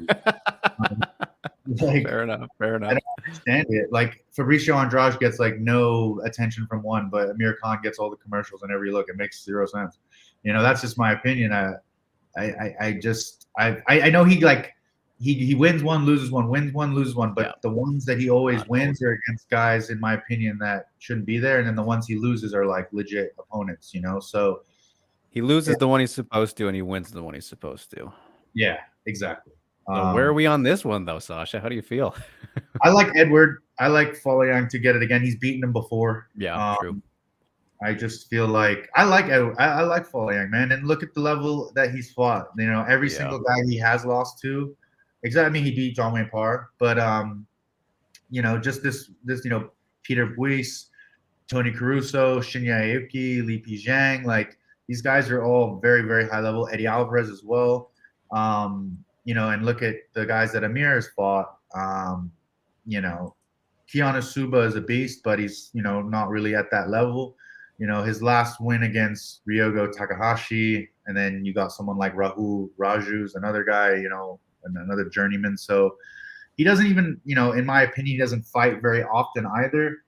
Fair enough. I don't understand it. Like Fabricio Andrade gets like no attention from one, but Amir Khan gets all the commercials and every look. It makes zero sense. That's just my opinion. I know he wins one, loses one, wins one, loses one, but the ones that he always wins are against guys, in my opinion, that shouldn't be there, and then the ones he loses are like legit opponents. So he loses the one he's supposed to, and he wins the one he's supposed to. Yeah, exactly. So where are we on this one, though, Sasha? How do you feel? I like Edward. I like Yang to get it again. He's beaten him before. Yeah, true. I just feel like I like Yang, man, and look at the level that he's fought. Every single guy he has lost to. Exactly. I mean, he beat John Wayne Parr, but just this Peter Buis, Tony Caruso, Shinya Aoki, Li Pizhang, like these guys are all very, very high level. Eddie Alvarez as well. And look at the guys that Amir has fought. Keanu Suba is a beast, but he's not really at that level. His last win against Ryogo Takahashi, and then you got someone like Rahul Raju's another guy, and another journeyman. So he doesn't even, in my opinion, he doesn't fight very often either.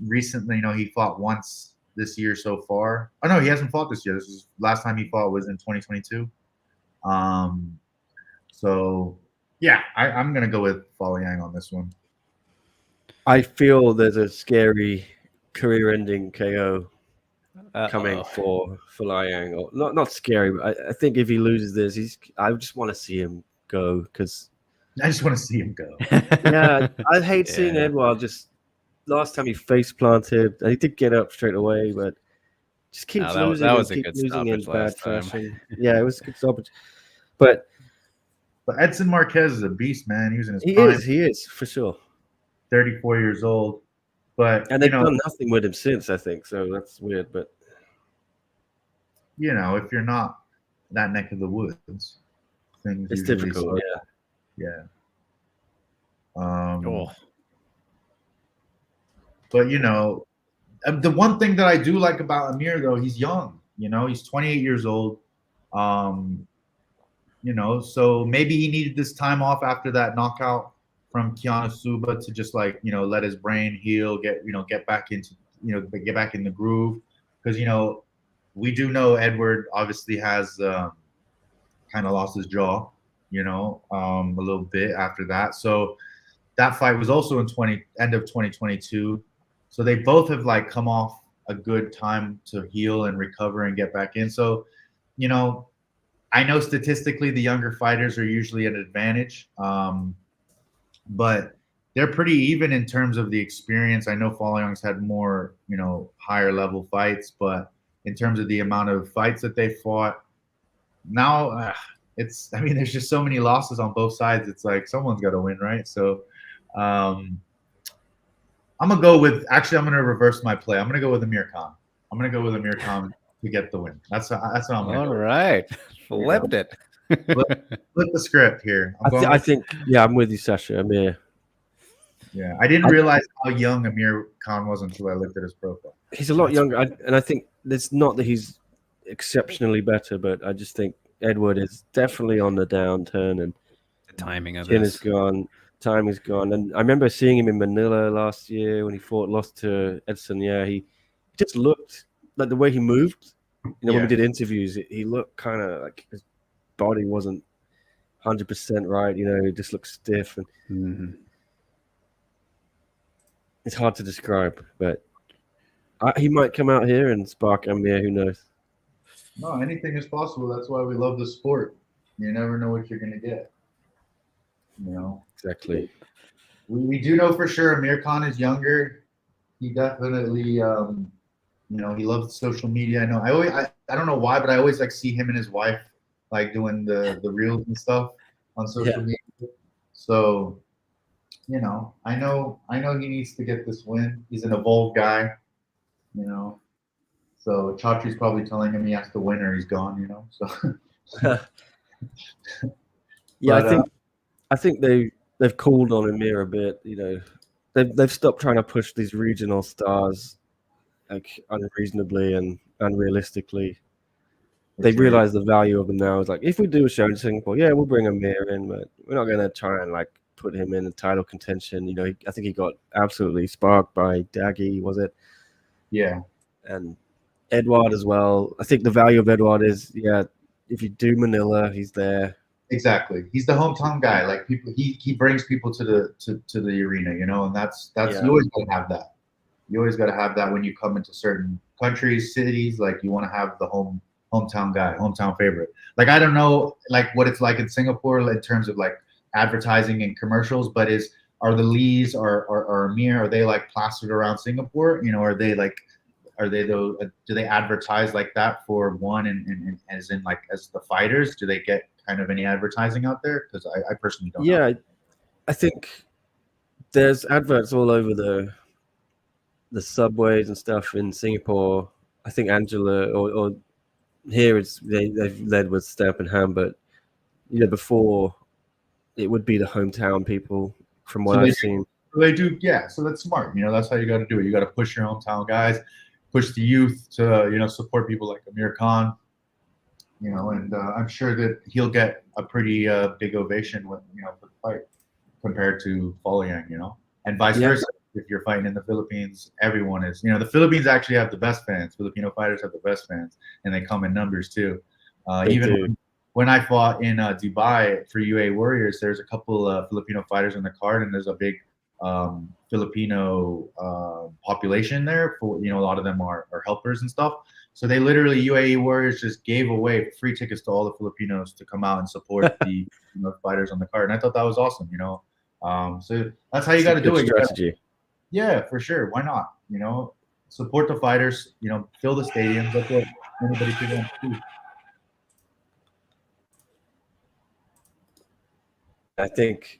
Recently, he fought once this year so far. Oh no, he hasn't fought this year. This is last time he fought was in 2022. So yeah, I'm gonna go with Yang on this one. I feel there's a scary career-ending KO coming for Yang. Or not scary, but I think if he loses this, I just want to see him go because I just want to see him go. Yeah, I hate seeing Edward. Just last time he face planted, he did get up straight away, but just keeps losing. That was a good stoppage last time. Yeah, it was a good stoppage, but Edson Marquez is a beast, man. He was in his prime. He is for sure. 34 years old, and they've done nothing with him since, I think. So that's weird, but if you're not that neck of the woods, things it's difficult. Yeah. But the one thing that I do like about Amir, though, he's young. He's 28 years old. So maybe he needed this time off after that knockout from Keanu Suba to just let his brain heal, get back into, get back in the groove. Because, we do know Edward obviously has kind of lost his jaw, a little bit after that. So that fight was also in end of 2022. So they both have come off a good time to heal and recover and get back in. So, I know statistically the younger fighters are usually an advantage, but they're pretty even in terms of the experience. I know Yang's had more, higher level fights, but in terms of the amount of fights that they fought, now there's just so many losses on both sides. It's like someone's got to win, right? So I'm going to reverse my play. I'm going to go with Amir Khan. I'm going to go with Amir Khan to get the win. That's how I'm going to go. All right. Flipped it. Flip the script here. I think, I'm with you, Sasha. Amir. Yeah, I didn't realize how young Amir Khan was until I looked at his profile. He's a lot younger, and I think it's not that he's exceptionally better, but I just think Edward is definitely on the downturn, and the timing of chin this is gone, time is gone. And I remember seeing him in Manila last year when he lost to Edson. Yeah, he just looked like the way he moved. When we did interviews, he looked kind of like his body wasn't 100% right. He just looked stiff, and it's hard to describe. But he might come out here and spark Amir. Who knows? No, anything is possible. That's why we love the sport. You never know what you're gonna get. You know. Exactly. We do know for sure Amir Khan is younger. He definitely, you know, he loves social media. I know. I don't know why, but I always like see him and his wife like doing the reels and stuff on social media. So, you know, I know he needs to get this win. He's an evolved guy, you know. So Chatri's probably telling him he has to win or he's gone, you know. So Yeah, but, I think they've called on Amir a bit. You know, they've stopped trying to push these regional stars like unreasonably and unrealistically. They sure. realize the value of them now. It's like, if we do a show in Singapore, yeah, we'll bring Amir in, but we're not going to try and like put him in a title contention. You know, I think he got absolutely sparked by Daggy, was it? Yeah. And Edward as well. I think the value of Edward is, yeah, if you do Manila, he's there. Exactly. He's the hometown guy. Like people, he brings people to the arena, you know, and that's Yeah. you always gotta have that. You always gotta have that when you come into certain countries, cities. Like you want to have the hometown guy, hometown favorite. Like I don't know, like what it's like in Singapore in terms of like advertising and commercials, but are the Lees or Amir, are they like plastered around Singapore? You know, are they though? Do they advertise like that for one and as in like as the fighters? Do they get kind of any advertising out there? Because I personally don't know. Yeah, I think there's adverts all over the subways and stuff in Singapore. I think Angela or here they've led with Stamp and Ham, but you know, before it would be the hometown people from what I've seen. They do, yeah. So that's smart. You know, that's how you got to do it. You got to push your hometown guys, push the youth to, you know, support people like Amir Khan. You know, and I'm sure that he'll get a pretty big ovation with, you know, for the fight compared to Folayang, you know, and vice versa. If you're fighting in the Philippines, everyone is, you know, the Philippines actually have the best fans. Filipino fighters have the best fans, and they come in numbers too. Even when I fought in Dubai for UA Warriors, there's a couple of Filipino fighters on the card, and there's a big Filipino population there. For, you know, a lot of them are helpers and stuff. So they literally, UAE Warriors just gave away free tickets to all the Filipinos to come out and support the fighters on the card. And I thought that was awesome, you know. So that's how you got to do it. Strategy. Yeah, for sure. Why not? You know, support the fighters, you know, fill the stadiums. That's what anybody could want to do. I think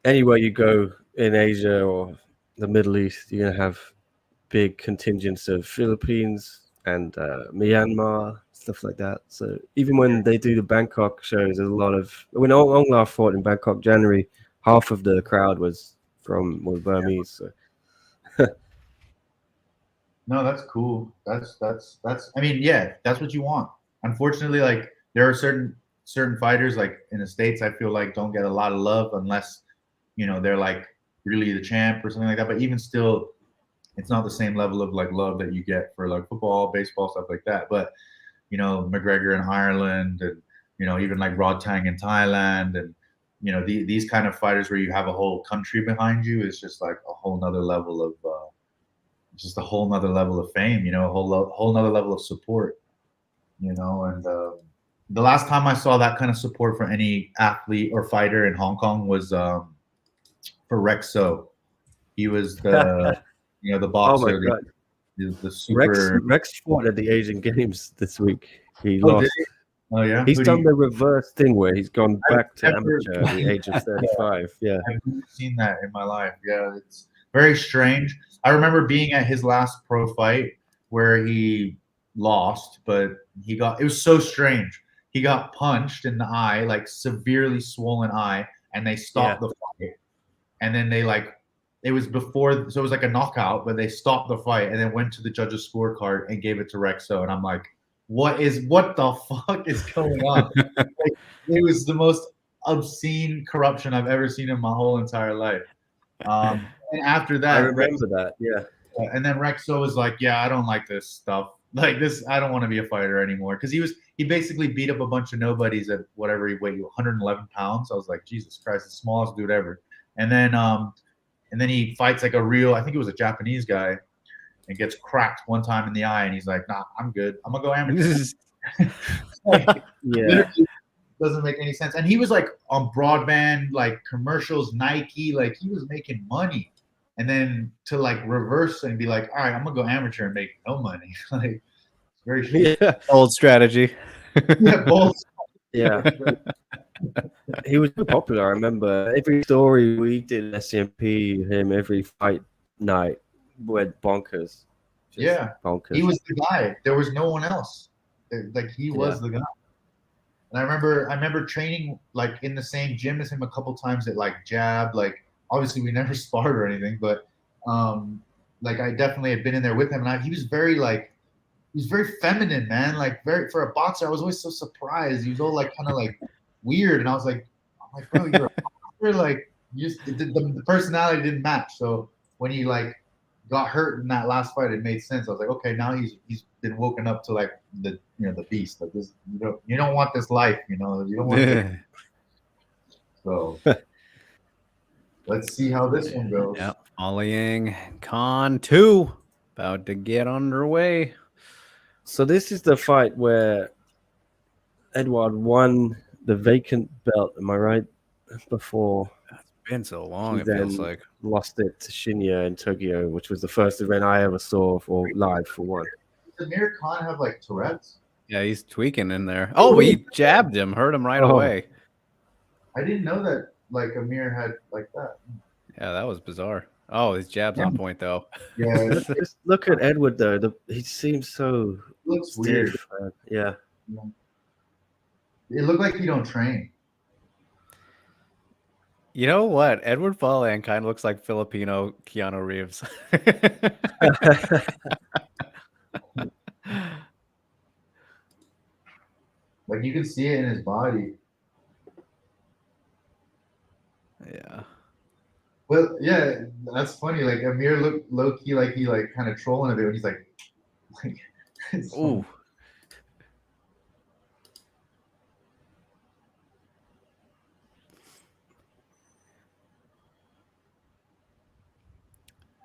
anywhere you go in Asia or the Middle East, you're going to have big contingents of Philippines and Myanmar, stuff like that. So even when they do the Bangkok shows, there's a lot of, when Onglar fought in Bangkok January, half of the crowd was Burmese. So. No, that's cool. That's I mean, yeah, that's what you want. Unfortunately, like there are certain fighters like in the States, I feel like don't get a lot of love unless, you know, they're like really the champ or something like that. But even still, it's not the same level of like love that you get for like football, baseball, stuff like that. But, you know, McGregor in Ireland and, you know, even like Rodtang in Thailand and, you know, these kind of fighters where you have a whole country behind you is just like a whole nother level of just a whole nother level of fame, you know, a whole nother level of support, you know. And the last time I saw that kind of support for any athlete or fighter in Hong Kong was for Rex So. He was the you know, the boxer. Oh my God. The super Rex fought at the Asian Games this week. He lost. Oh yeah. He's done the reverse thing where he's gone back to amateur at the age of 35. Yeah. I've never seen that in my life. Yeah, it's very strange. I remember being at his last pro fight where he lost, but it was so strange. He got punched in the eye, like severely swollen eye, and they stopped the fight. And then it was before, so it was like a knockout, but they stopped the fight and then went to the judges' scorecard and gave it to Rexo. And I'm like, what the fuck is going on? Like, it was the most obscene corruption I've ever seen in my whole entire life. And after that, I remember that. Yeah. And then Rexo was like, yeah, I don't like this stuff. Like this, I don't want to be a fighter anymore. Because he basically beat up a bunch of nobodies at whatever he weighed, 111 pounds. I was like, Jesus Christ, the smallest dude ever. And then he fights like a real, I think it was a Japanese guy, and gets cracked one time in the eye. And he's like, nah, I'm good. I'm going to go amateur. Like, Yeah. literally doesn't make any sense. And he was like on broadband, like commercials, Nike, like he was making money. And then to like reverse and be like, all right, I'm gonna go amateur and make no money. Like it's very shitty. Yeah. Old strategy. Yeah, both. Yeah. He was so popular. I remember every story we did at SCMP, him every fight night went bonkers. Just Yeah. bonkers. He was the guy. There was no one else. Like he was the guy. And I remember training like in the same gym as him a couple times at like jab. Like obviously we never sparred or anything, but like I definitely had been in there with him, and he was very feminine, man. Like very for a boxer, I was always so surprised. He was all like kind of like weird, and I'm like, bro, you're a boxer. Like the personality didn't match. So when he like got hurt in that last fight, it made sense. I was like, okay, now he's been woken up to like the the beast. Like this, you don't want this life, you don't want this. So let's see how this one goes. Yep. Volleying Con 2 about to get underway. So this is the fight where Edward won the vacant belt. Am I right? Before It's been so long. he It feels then like lost it to Shinya in Tokyo, which was the first event I ever saw for live for one. Does Amir Khan have like Tourette's? yeah, he's tweaking in there. Oh, he jabbed him, hurt him right Oh. away. I didn't know that like Amir had like that. Yeah, that was bizarre. Oh, his jab's on point though. Yeah, Just look at Edward though. He seems so looks stiff. weird. Yeah. It looked like he don't train. You know what? Edward Fallan kind of looks like Filipino Keanu Reeves. Like you can see it in his body. yeah. Well, yeah, that's funny. Like Amir looked low key like he like kind of trolling a bit when he's like it's funny. Ooh.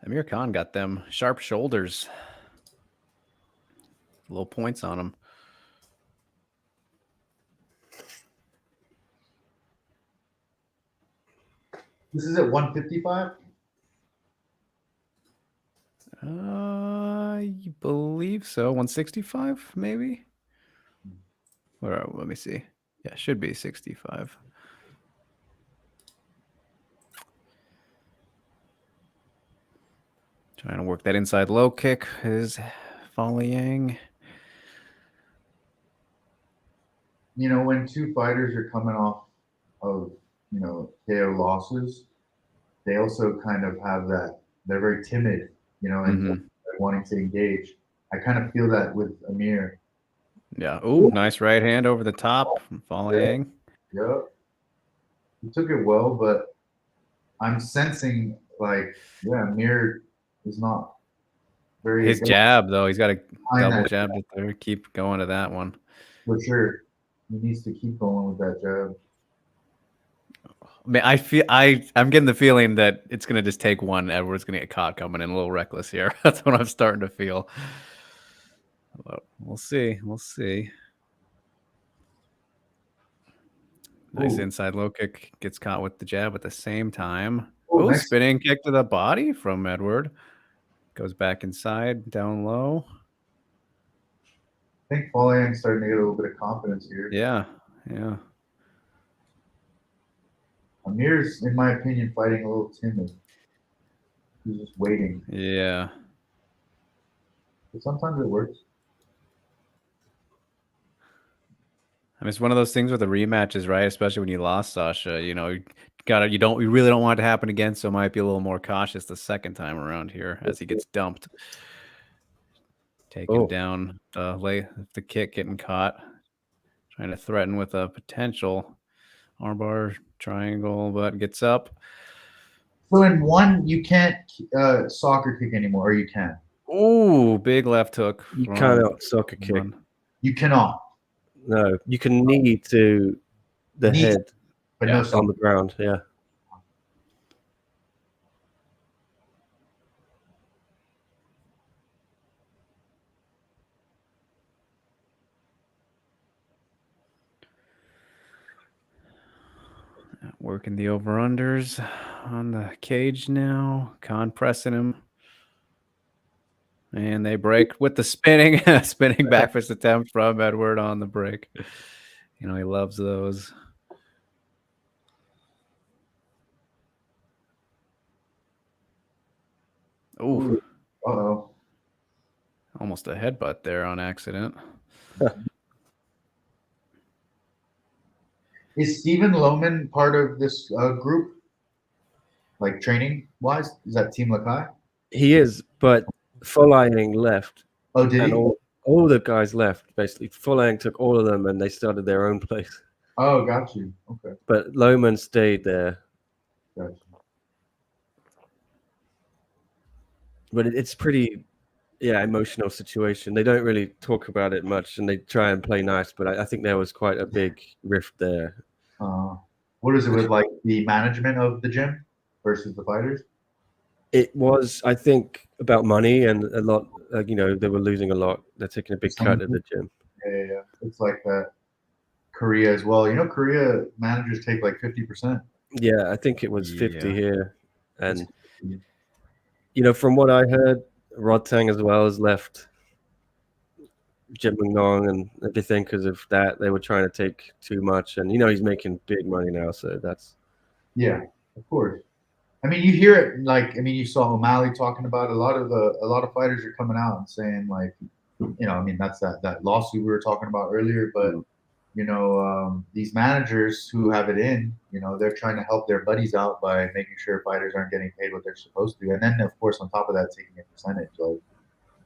Amir Khan got them sharp shoulders. Little points on him. This is at 155. I believe so. 165, maybe. Or let me see. Yeah, should be 65. Trying to work that inside low kick is volleying. When two fighters are coming off of KO losses, they also kind of have that. They're very timid, and wanting to engage. I kind of feel that with Amir. Yeah. Ooh, nice right hand over the top. Volleying. Yep. He took it well, but I'm sensing like, Amir is not very. His jab, though, he's got a double that jab there. Keep going to that one. For sure. He needs to keep going with that jab. I mean, I'm getting the feeling that it's gonna just take one. Edward's gonna get caught coming in a little reckless here. That's what I'm starting to feel. But we'll see. We'll see. Nice inside low kick. Gets caught with the jab at the same time. Oh, nice. Spinning kick to the body from Edward. Goes back inside, down low. I think Falliang's starting to get a little bit of confidence here. Yeah. Amir's, in my opinion, fighting a little timid. He's just waiting. Yeah. But sometimes it works. I mean, it's one of those things with the rematches, right? Especially when you lost Sasha. You really don't want it to happen again, so might be a little more cautious the second time around here as he gets dumped. Taken down, the kick getting caught. Trying to threaten with a potential armbar triangle, but gets up. So in one, you can't soccer kick anymore, or you can? Ooh, big left hook. You cannot soccer kick. You cannot. No, you can knee to the head, but no on the ground. Yeah. Working the over-unders on the cage now. Khan pressing him. And they break with the spinning back fist attempt from Edward on the break. You know, he loves those. Oh, Uh-oh. Almost a headbutt there on accident. Is Stephen Loman part of this group? Like training wise? Is that Team Lakai? He is, but Folaying left. Oh, did And he? all the guys left, basically. Folaying took all of them and they started their own place. Oh, got you. Okay. But Loman stayed there. Got you. But it's pretty, emotional situation. They don't really talk about it much and they try and play nice, but I think there was quite a big rift there. What is it with like the management of the gym versus the fighters? It was, I think, about money and a lot, they were losing a lot. They're taking a big cut at the gym. Yeah. It's like that. Korea as well. You know, Korea managers take like 50%. Yeah, I think it was 50 here. And, That's from what I heard, Rodtang as well has left Jim Nong and everything because of that. They were trying to take too much. And, he's making big money now. So that's. Yeah, of course. I mean, you hear it you saw O'Malley talking about it. A lot of fighters are coming out and saying like, that's that lawsuit we were talking about earlier. But these managers who have it in, they're trying to help their buddies out by making sure fighters aren't getting paid what they're supposed to, and then of course on top of that, taking a percentage. Like,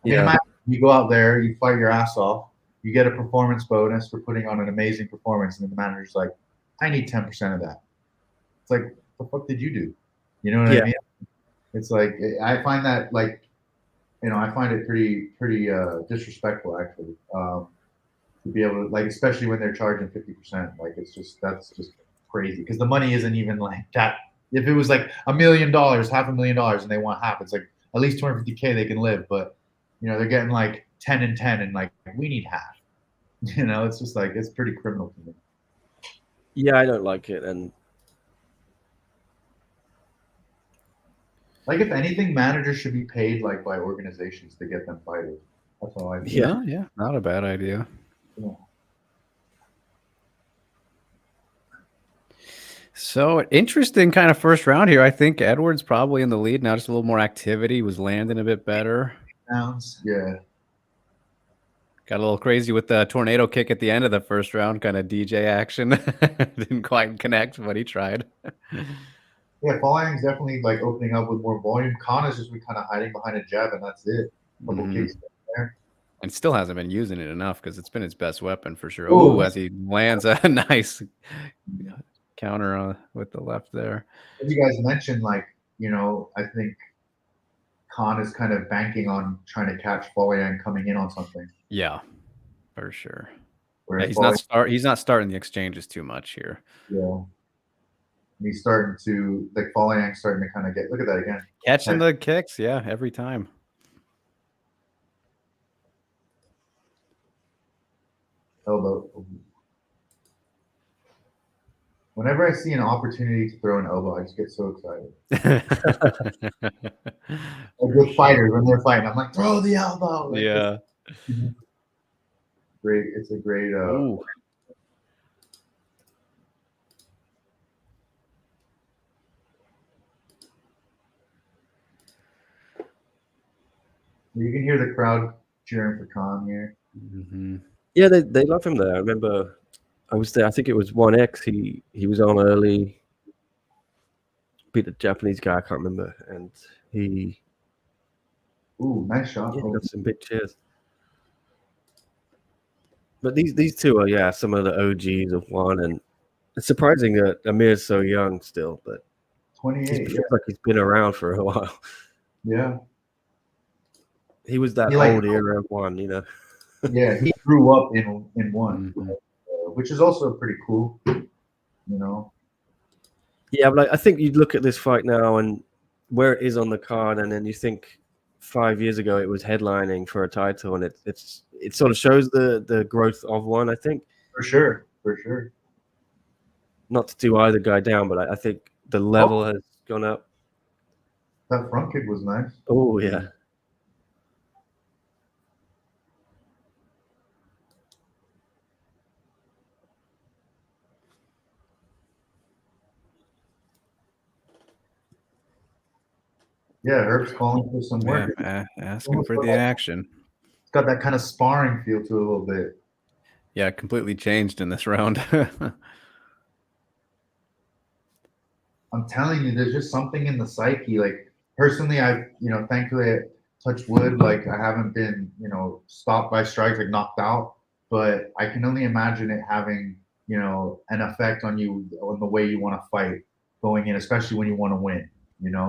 imagine you go out there, you fight your ass off, you get a performance bonus for putting on an amazing performance, and then the manager's like, I need 10% of that. It's like, what the fuck did you do? You know what I mean? It's like, I find that I find it pretty disrespectful actually. To be able to especially when they're charging 50%, that's just crazy because the money isn't even like that. If it was like $1 million, $500,000, and they want half, it's like at least 250K they can live, but they're getting like 10 and 10 and like we need half. It's just like it's pretty criminal to me. Yeah, I don't like it, and like if anything, managers should be paid like by organizations to get them fighters. That's all I think. Yeah, not a bad idea. Yeah. So interesting kind of first round here. I think Edwards probably in the lead now, just a little more activity, was landing a bit better. Yeah. Got a little crazy with the tornado kick at the end of the first round, kind of DJ action. Didn't quite connect, but he tried. Yeah, Folayang's definitely like opening up with more volume. Khan is just kind of hiding behind a jab, and that's it. Couple kicks there. And still hasn't been using it enough because it's been his best weapon for sure. Oh, as he lands a nice counter with the left there. As you guys mentioned, I think Khan is kind of banking on trying to catch Folayang coming in on something. Yeah, for sure. Yeah, he's not starting the exchanges too much here. Yeah. He's starting to Folayang's starting to kind of look at that again. Catching the kicks, every time. Elbow. Whenever I see an opportunity to throw an elbow, I just get so excited. Good fighters, when they're fighting, I'm like, throw the elbow. Great. It's a great. You can hear the crowd cheering for Khan here. Mm-hmm. Yeah, they love him there. I remember I was there. I think it was 1X. He was on early, beat the Japanese guy. I can't remember, and he. Ooh, nice shot! Yeah, got some big cheers. But these two are some of the OGs of one, and it's surprising that Amir's so young still. But 28. He feels like he's been around for a while. Yeah. He was that old era of one, Yeah, he grew up in one, which is also pretty cool, Yeah, but I think you'd look at this fight now and where it is on the card, and then you think 5 years ago it was headlining for a title, and it sort of shows the growth of one. I think for sure. not to do either guy down, but I think the level has gone up. That front kick was nice. Oh yeah. Yeah, Herb's calling for some work. Asking for the action. It's got that kind of sparring feel to it a little bit. Yeah, completely changed in this round. I'm telling you, there's just something in the psyche. Like personally, thankfully, touch wood, like I haven't been, stopped by strikes, like knocked out. But I can only imagine it having, an effect on you on the way you want to fight going in, especially when you want to win.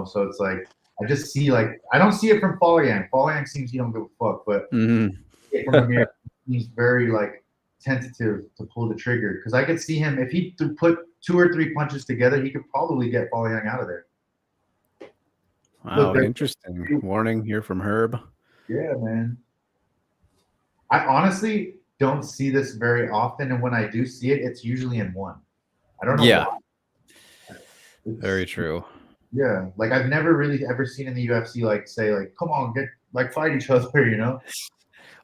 So it's like I just see I don't see it from Falyang. Falyang seems he don't give a fuck, but from Amir, he's very tentative to pull the trigger because I could see him if he put 2 or 3 punches together, he could probably get Falyang out of there. Wow, interesting. Warning here from Herb. Yeah, man. I honestly don't see this very often, and when I do see it, it's usually in one. I don't know. Yeah, why. Very true. Yeah, I've never really ever seen in the UFC say come on, get fight each other,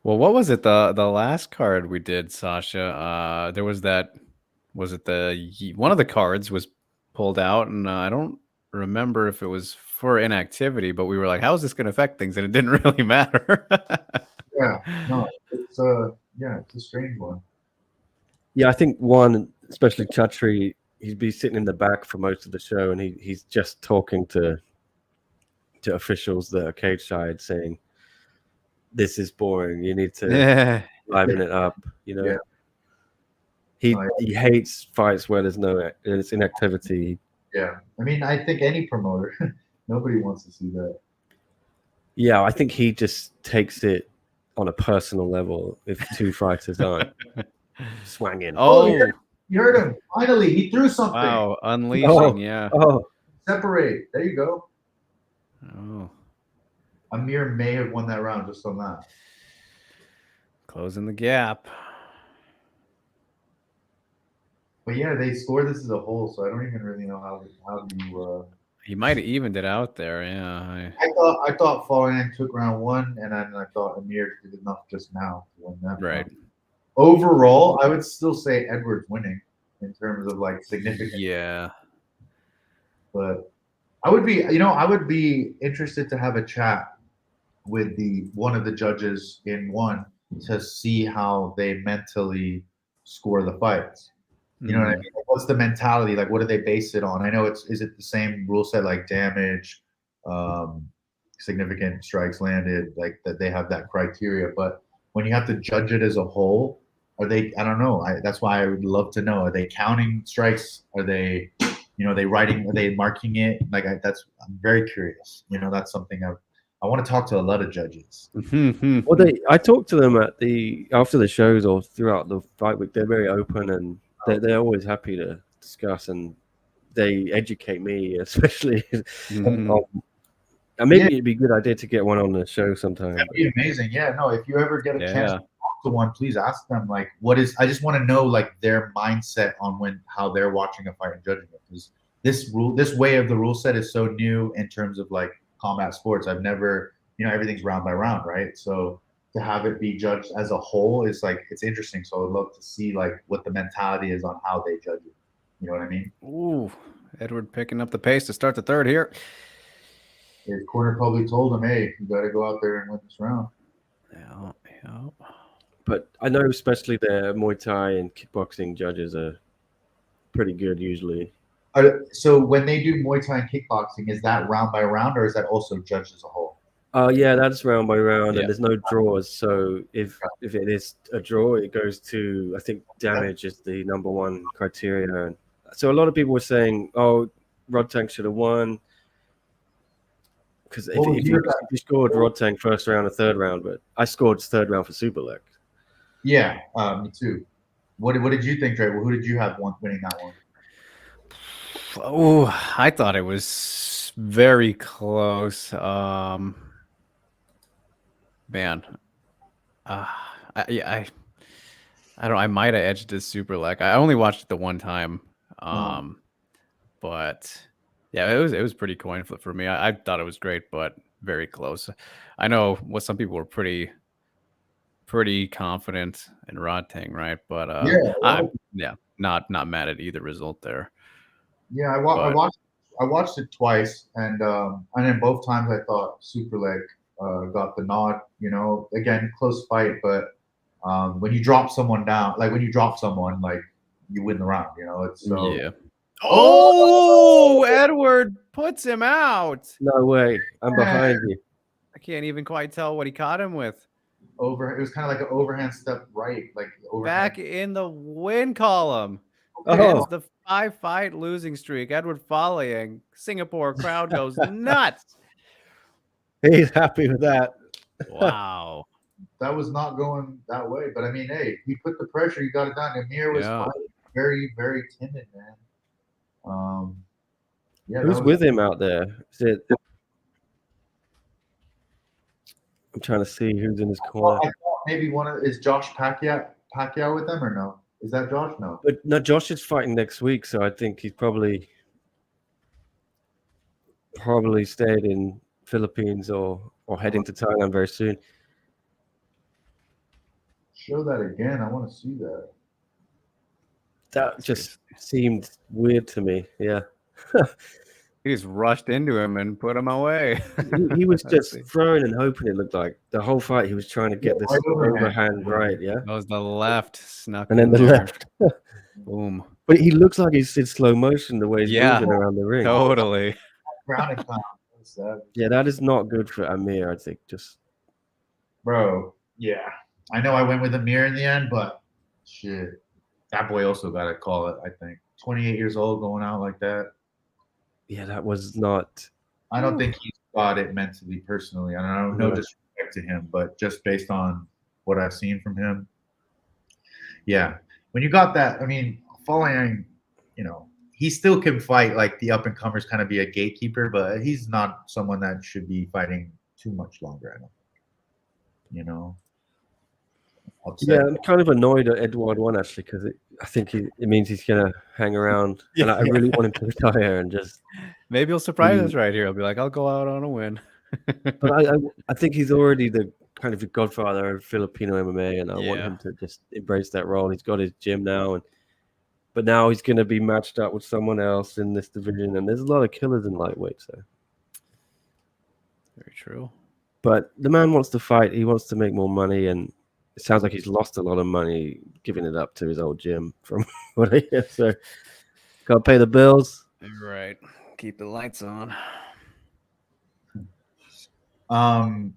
Well, what was it? The last card we did, Sasha. There was that. Was it one of the cards was pulled out, and I don't remember if it was for inactivity, but we were like, "How is this going to affect things?" And it didn't really matter. Yeah, no, it's it's a strange one. Yeah, I think one, especially Chatri, he'd be sitting in the back for most of the show, and he's just talking to officials that are cage side, saying, "This is boring. You need to liven it up." Yeah. He hates fights where there's inactivity. Yeah, I mean, I think any promoter, nobody wants to see that. Yeah, I think he just takes it on a personal level if 2 fighters aren't swanging. Oh, you heard him. Finally, he threw something. Wow, unleashing, yeah. Oh, separate. There you go. Oh, Amir may have won that round just on that. Closing the gap. But yeah, they scored this as a whole, so I don't even really know how you. He might have evened it out there. Yeah. I thought Falyang took round 1, and then I thought Amir did enough just now to win that. Right. Round. Overall, I would still say Edwards winning in terms of significance. Yeah. But I would be interested to have a chat with one of the judges in one to see how they mentally score the fights. You know what I mean? What's the mentality? What do they base it on? I know is it the same rule set like damage, significant strikes landed, that they have that criteria. But when you have to judge it as a whole, are they? I don't know. That's why I would love to know. Are they counting strikes? Are they, they writing? Are they marking it? I'm very curious. That's something I want to talk to a lot of judges. Well, I talked to them after the shows or throughout the fight week. They're very open and they're always happy to discuss, and they educate me, especially. And maybe it'd be a good idea to get one on the show sometime. That'd be amazing. Yeah, no, if you ever get a chance to talk to one, please ask them what is. I just want to know their mindset on how they're watching a fight and judging it. Because this way of the rule set is so new in terms of combat sports. I've never, everything's round by round, right? So to have it be judged as a whole is it's interesting. So I'd love to see what the mentality is on how they judge it. You know what I mean? Ooh, Edward picking up the pace to start the third here. His corner probably told him, "Hey, you got to go out there and win this round." Yeah. But I know especially the Muay Thai and kickboxing judges are pretty good usually. So when they do Muay Thai and kickboxing, is that round by round or is that also judged as a whole? Yeah, that's round by round, Yeah. and there's no draws. So if it is a draw, it goes to, I think damage is the number 1 criteria. And so a lot of people were saying, "Oh, Rodtang should have won," because if you scored Rodtang first round or third round, but I scored third round for Superlek. Yeah, me too. What did you think, Trey? Well, who did you have winning that one? Oh, I thought it was very close. Man, I don't know. I might have edged this Superlek. I only watched it the one time. But yeah, it was pretty coin flip for me. I thought it was great, but very close. I know what some people were pretty confident in Rodtang, right? But not mad at either result there. Yeah, I But- watched it twice, and then both times I thought Super Leg got the nod. You know, again, close fight, but when you drop someone down, like when you drop someone, like you win the round. You know, it's so. Yeah. Oh, Edward puts him out. No way. I'm behind you. I can't even quite tell what he caught him with. It was kind of like an overhand step right, like overhand. Back in the win column. Oh. Ends the 5-fight losing streak. Edward volleying. Singapore crowd goes nuts. He's happy with that. Wow. That was not going that way, but I mean, hey, he put the pressure. He got it done. Amir was fighting very, very timid, man. Yeah. Who's with him out there? Is it? I'm trying to see who's in his corner. I thought maybe is Josh Pacquiao with them or no? Is that Josh? No. But no, Josh is fighting next week, so I think he's probably stayed in Philippines or heading to Thailand very soon. Show that again. I want to see that. That just seemed weird to me. Yeah. He just rushed into him and put him away. he was just throwing and hoping. It looked like the whole fight he was trying to get this overhand right. Yeah. That was the left snuck, and then the there. left. Boom. But he looks like he's in slow motion the way he's moving around the ring. Totally. Yeah, that is not good for Amir. I think bro. Yeah, I know I went with Amir in the end, but shit, that boy also got to call it. I think 28 years old going out like that. Yeah, that was not. I don't think he's got it mentally, personally. And I don't know disrespect to him, but just based on what I've seen from him, yeah. When you got that, I mean, following, you know, he still can fight like the up and comers, kind of be a gatekeeper, but he's not someone that should be fighting too much longer. I don't think. You know. Yeah, I'm kind of annoyed at Edward one actually because I think it means he's gonna hang around, and I really want him to retire and just. Maybe he'll surprise us right here. He'll be like, "I'll go out on a win." But I think he's already the kind of the godfather of Filipino MMA, and I want him to just embrace that role. He's got his gym now, but now he's going to be matched up with someone else in this division, and there's a lot of killers in lightweight. So very true. But the man wants to fight. He wants to make more money, and it sounds like he's lost a lot of money giving it up to his old gym from what I hear. So got to pay the bills. Right. Keep the lights on. I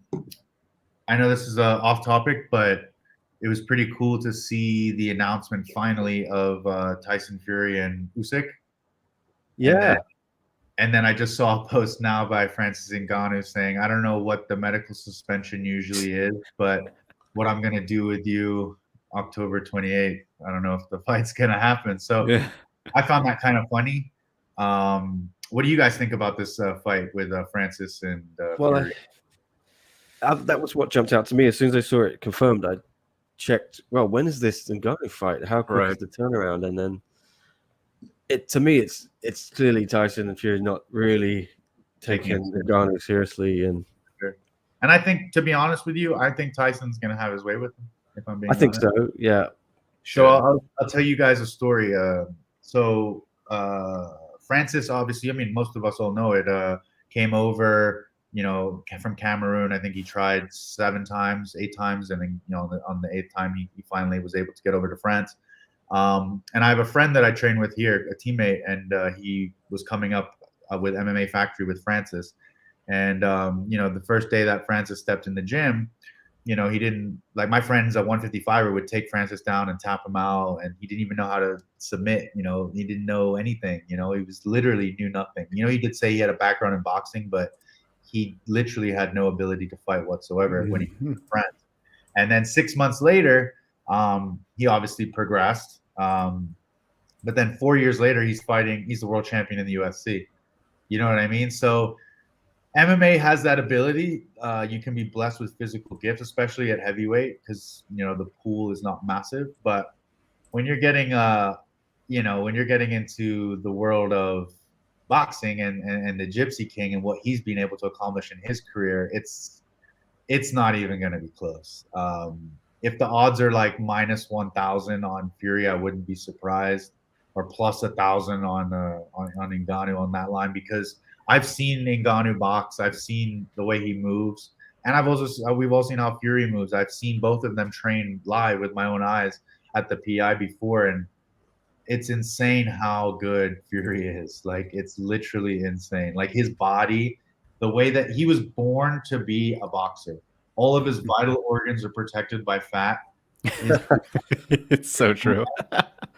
know this is off topic, but it was pretty cool to see the announcement finally of Tyson Fury and Usyk. Yeah. And then I just saw a post now by Francis Ngannou saying, I don't know what the medical suspension usually is, but what I'm going to do with you October 28th, I don't know if the fight's going to happen. So I found that kind of funny. What do you guys think about this fight with Francis and Fury? That was what jumped out to me. As soon as I saw it confirmed, I checked, well, when is this Ngannou fight? How quick is the turnaround? And then to me, it's clearly Tyson and Fury not really taking Ngannou seriously. And I think, to be honest with you, I think Tyson's going to have his way with him, if I'm being honest. I think so, yeah. So I'll tell you guys a story. Francis, obviously, I mean, most of us all know it, came over, from Cameroon. I think he tried 8 times, and then, on the 8th time, he finally was able to get over to France. And I have a friend that I train with here, a teammate, and he was coming up with MMA Factory with Francis. And, the first day that Francis stepped in the gym, he didn't, like, my friends at 155er would take Francis down and tap him out, and he didn't even know how to submit. He didn't know anything. He was literally knew nothing. He did say he had a background in boxing, but he literally had no ability to fight whatsoever when he was France. And then 6 months later, he obviously progressed. But then 4 years later, he's the world champion in the UFC. You know what I mean? So MMA has that ability. You can be blessed with physical gifts, especially at heavyweight, because the pool is not massive. But when you're getting when you're getting into the world of boxing and the Gypsy King and what he's been able to accomplish in his career, it's not even going to be close. If the odds are like minus 1,000 on Fury, I wouldn't be surprised, or plus 1,000 on Ngannou on that line, because I've seen Ngannou box. I've seen the way he moves, and we've all seen how Fury moves. I've seen both of them train live with my own eyes at the PI before, and it's insane how good Fury is. Like, it's literally insane. Like, his body, the way that he was born to be a boxer. All of his vital organs are protected by fat. It's so true.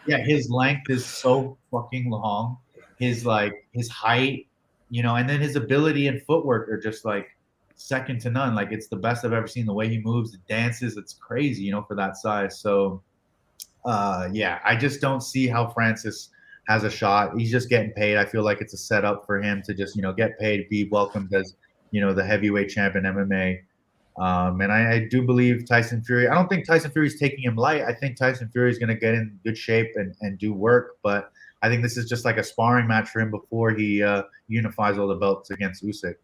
Yeah, his length is so fucking long. His height, and then his ability and footwork are just like second to none. Like, it's the best I've ever seen. The way he moves, the dances, it's crazy, for that size. So yeah, I just don't see how Francis has a shot. He's just getting paid. I feel like it's a setup for him to just, get paid, be welcomed as, the heavyweight champ in MMA. And I do believe Tyson Fury, I don't think Tyson Fury is taking him light. I think Tyson Fury is going to get in good shape and do work. But I think this is just like a sparring match for him before he unifies all the belts against Usyk.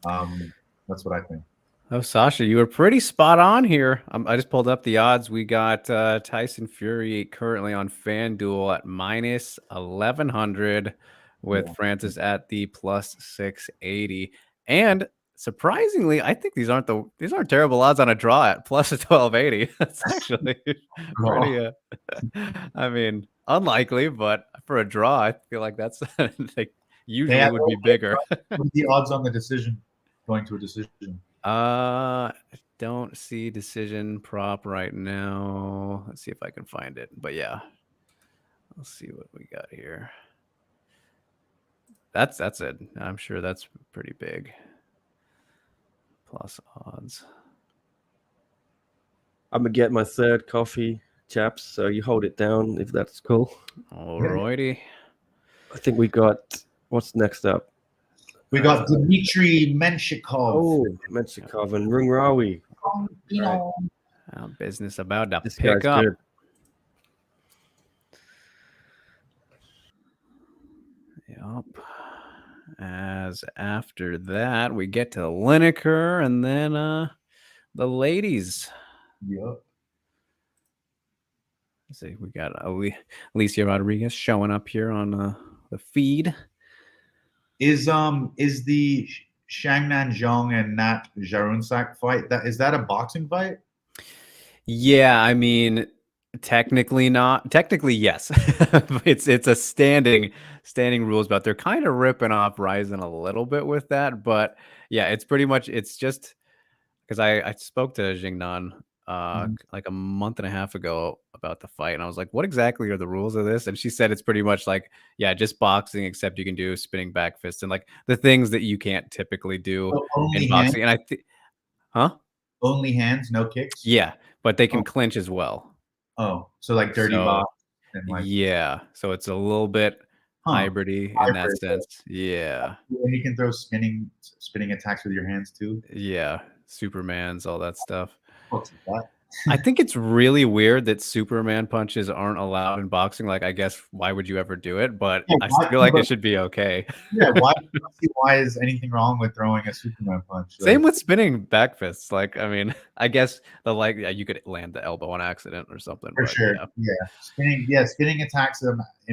That's what I think. Oh, Sasha, you were pretty spot on here. I just pulled up the odds. We got Tyson Fury currently on FanDuel at minus 1,100 with Francis at the plus 680. And surprisingly, I think these aren't terrible odds on a draw at plus 1,280. That's actually pretty. I mean, unlikely, but for a draw, I feel like that's like usually would be bigger. What are the odds on the decision, going to a decision? Don't see decision prop right now. Let's see if I can find it. But yeah, let's see what we got here. That's it. I'm sure that's pretty big. Plus odds. I'm gonna get my third coffee, chaps. So you hold it down if that's cool. Alrighty. I think we got what's next up. We got Dmitry Menshikov. Oh, Menshikov and Rungrawi. Business about to This pick guy's up. good. Yep. As after that, we get to Lineker and then the ladies. Yep. Let's see, we got Alicia Rodriguez showing up here on the feed. Is the Shangnan Jong and Nat Jarunsak fight, is that a boxing fight? Yeah, I mean, technically not. Technically, yes. it's a standing rules, but they're kind of ripping off Ryzen a little bit with that. But yeah, it's pretty much, it's just because I spoke to Jingnan like a month and a half ago about the fight, and I was like, what exactly are the rules of this? And she said it's pretty much like, yeah, just boxing, except you can do spinning back fists and like the things that you can't typically do in boxing. And I think, only hands, no kicks? Yeah, but they can clinch as well. Oh, so like dirty box and like, yeah, so it's a little bit hybridy in that sense. Yeah, and you can throw spinning attacks with your hands too. Yeah, Supermans, all that stuff. What's that? I think it's really weird that Superman punches aren't allowed in boxing. Like, I guess why would you ever do it? But yeah, I feel like it should be okay. Yeah, why is anything wrong with throwing a Superman punch? Same with spinning back fists. Like, I mean, I guess you could land the elbow on accident or something. For sure. Yeah. Spinning attacks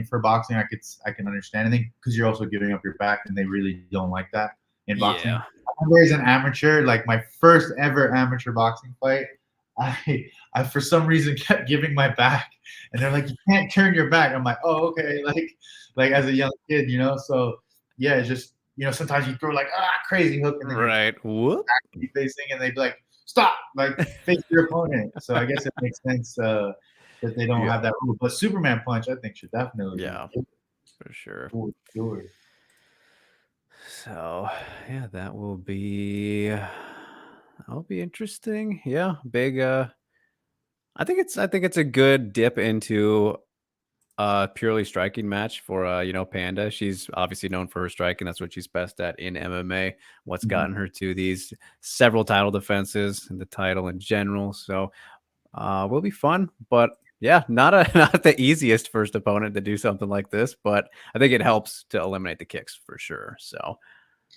for boxing, I can understand. I think because you're also giving up your back, and they really don't like that in boxing. Yeah. I remember as an amateur, like my first ever amateur boxing fight, I for some reason kept giving my back, and they're like, you can't turn your back. I'm like, oh, okay. Like as a young kid, so yeah, it's just, sometimes you throw like, crazy hook, and then right. Whoop. Facing, and they'd be like, stop, like face your opponent. So I guess it makes sense that they don't have that rule. But Superman punch, I think, should definitely be for sure. For sure. So yeah, that'll be interesting. Yeah, big. I think it's a good dip into a purely striking match for Panda. She's obviously known for her striking. That's what she's best at in MMA. What's gotten her to these several title defenses and the title in general. So will be fun. But Yeah, not the easiest first opponent to do something like this, but I think it helps to eliminate the kicks for sure. So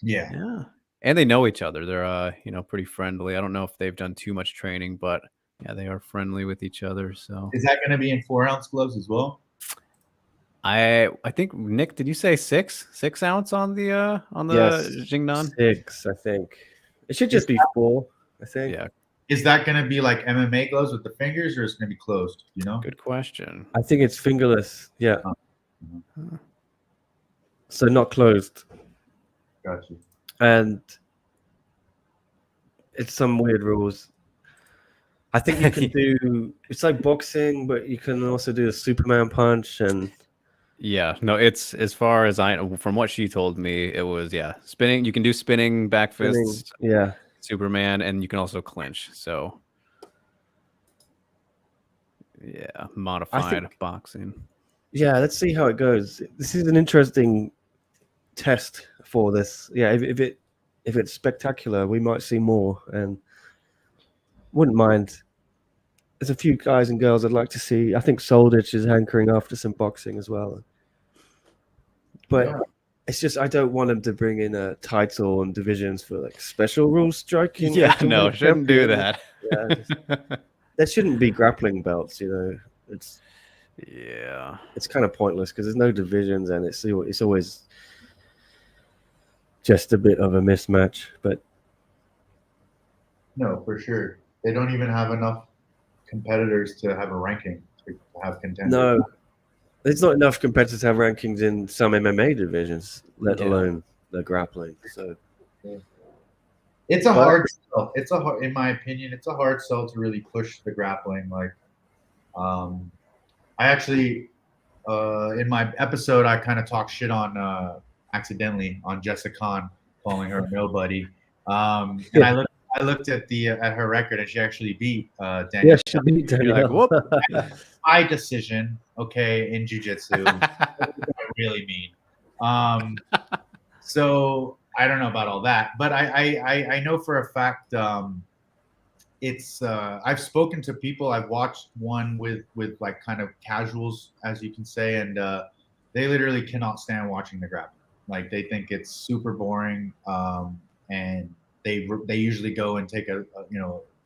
yeah, and they know each other. They're pretty friendly. I don't know if they've done too much training, but yeah, they are friendly with each other. So Is that going to be in 4-ounce gloves as well? I think Nick, did you say 6 ounce on the Yes, Jingnan? 6, I think. It should just be 4, I think. Yeah, Is that going to be like MMA gloves with the fingers, or is it going to be closed? You know? good question. I think it's fingerless. Yeah. Mhm. So not closed. Got you. And it's some weird rules. I think you can do, it's like boxing, but you can also do a Superman punch. And Yeah, no, it's as far as from what she told me, it was spinning. You can do spinning back fists, yeah. Superman, and you can also clinch. So yeah, modified boxing. Yeah, let's see how it goes. This is an interesting test for this. Yeah, if it's spectacular, we might see more, and wouldn't mind. There's a few guys and girls I'd like to see. I think Soldich is hankering after some boxing as well. But it's just I don't want them to bring in a title and divisions for like special rules striking. Yeah, no, shouldn't do that. Yeah, there shouldn't be grappling belts. It's kind of pointless because there's no divisions and it's always just a bit of a mismatch. But no, for sure, they don't even have enough competitors to have a ranking to have contenders. No, there's not enough competitors to have rankings in some MMA divisions, let alone the grappling. So it's a hard sell. In my opinion, it's a hard sell to really push the grappling. Like, I actually, in my episode, I kind of talked shit on accidentally on Jessica Khan, calling her nobody. And I looked at her record, and she actually beat Daniel. Yeah, she beat Daniel. Like, by decision, okay, in jiu-jitsu. That's what I really mean. So I don't know about all that, but I know for a fact it's I've spoken to people. I've watched one with like kind of casuals, as you can say, and they literally cannot stand watching the grappling. Like they think it's super boring, and they usually go and take a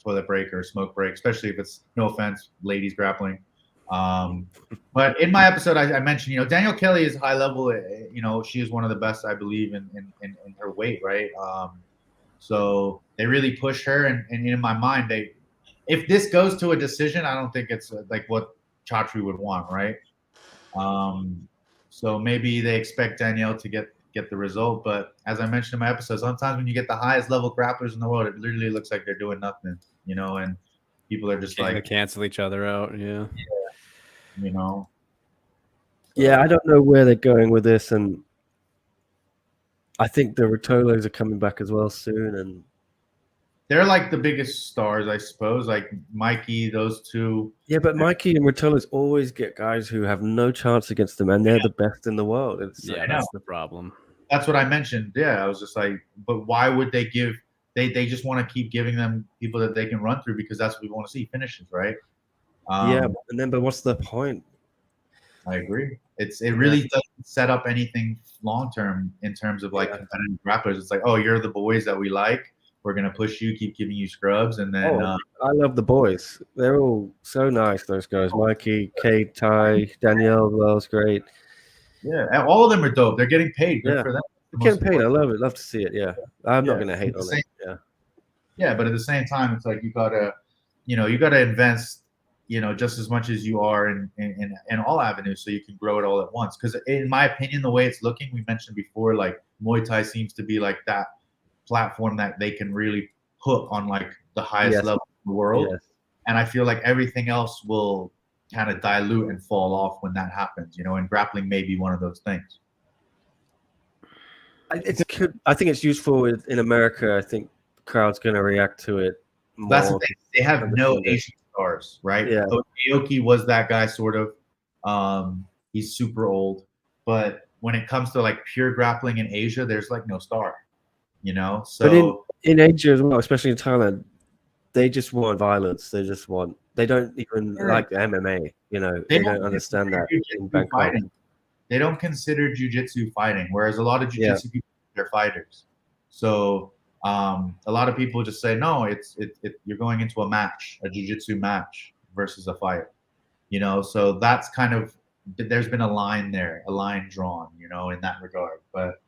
toilet break or a smoke break, especially if it's, no offense, ladies grappling. But in my episode, I mentioned, Danielle Kelly is high level. She is one of the best, I believe, in her weight, right? So they really push her, and in my mind, if this goes to a decision, I don't think it's like what Chatri would want, right? So maybe they expect Danielle to get the result, but as I mentioned in my episode, sometimes when you get the highest level grapplers in the world, it literally looks like they're doing nothing, and people are just like cancel each other out. Yeah. Yeah, I don't know where they're going with this, and I think the Rotolos are coming back as well soon, and they're like the biggest stars, I suppose, like Mikey, those two. Yeah, but Mikey and Rotolos always get guys who have no chance against them, and they're the best in the world. That's the problem. That's what I mentioned. Yeah, I was just like, but why would they give? They just want to keep giving them people that they can run through because that's what we want to see, finishes, right? But what's the point? I agree. It really doesn't set up anything long term in terms of like competitive grapplers. It's like, oh, you're the boys that we like. We're gonna push you, keep giving you scrubs, and then I love the boys. They're all so nice. Those guys, Mikey, Kate, Ty, Danielle, Wells, great. Yeah, and all of them are dope. They're getting paid. Good for them. They're getting paid. I love it. Love to see it. Yeah, I'm not gonna hate on it. Yeah, but at the same time, it's like you gotta invest, just as much as you are in all avenues, so you can grow it all at once. Because in my opinion, the way it's looking, we mentioned before, like Muay Thai seems to be like that platform that they can really put on like the highest level in the world. And I feel like everything else will kind of dilute and fall off when that happens, and grappling may be one of those things. I think it's useful in America. I think the crowd's going to react to it more. That's the thing. They have no Asian stars, right? Yeah. So Aoki was that guy, sort of. He's super old, but when it comes to like pure grappling in Asia, there's like no star, So but in Asia as well, especially in Thailand, they just want violence. They don't even like MMA. You know, they don't understand that in Bangkok. Fighting. They don't consider jiu-jitsu fighting, whereas a lot of jiu-jitsu people, they're fighters. So a lot of people just say, no, it's you're going into a match, a jiu-jitsu match versus a fight. You know, so that's kind of, there's been a line there, a line drawn, you know, in that regard. But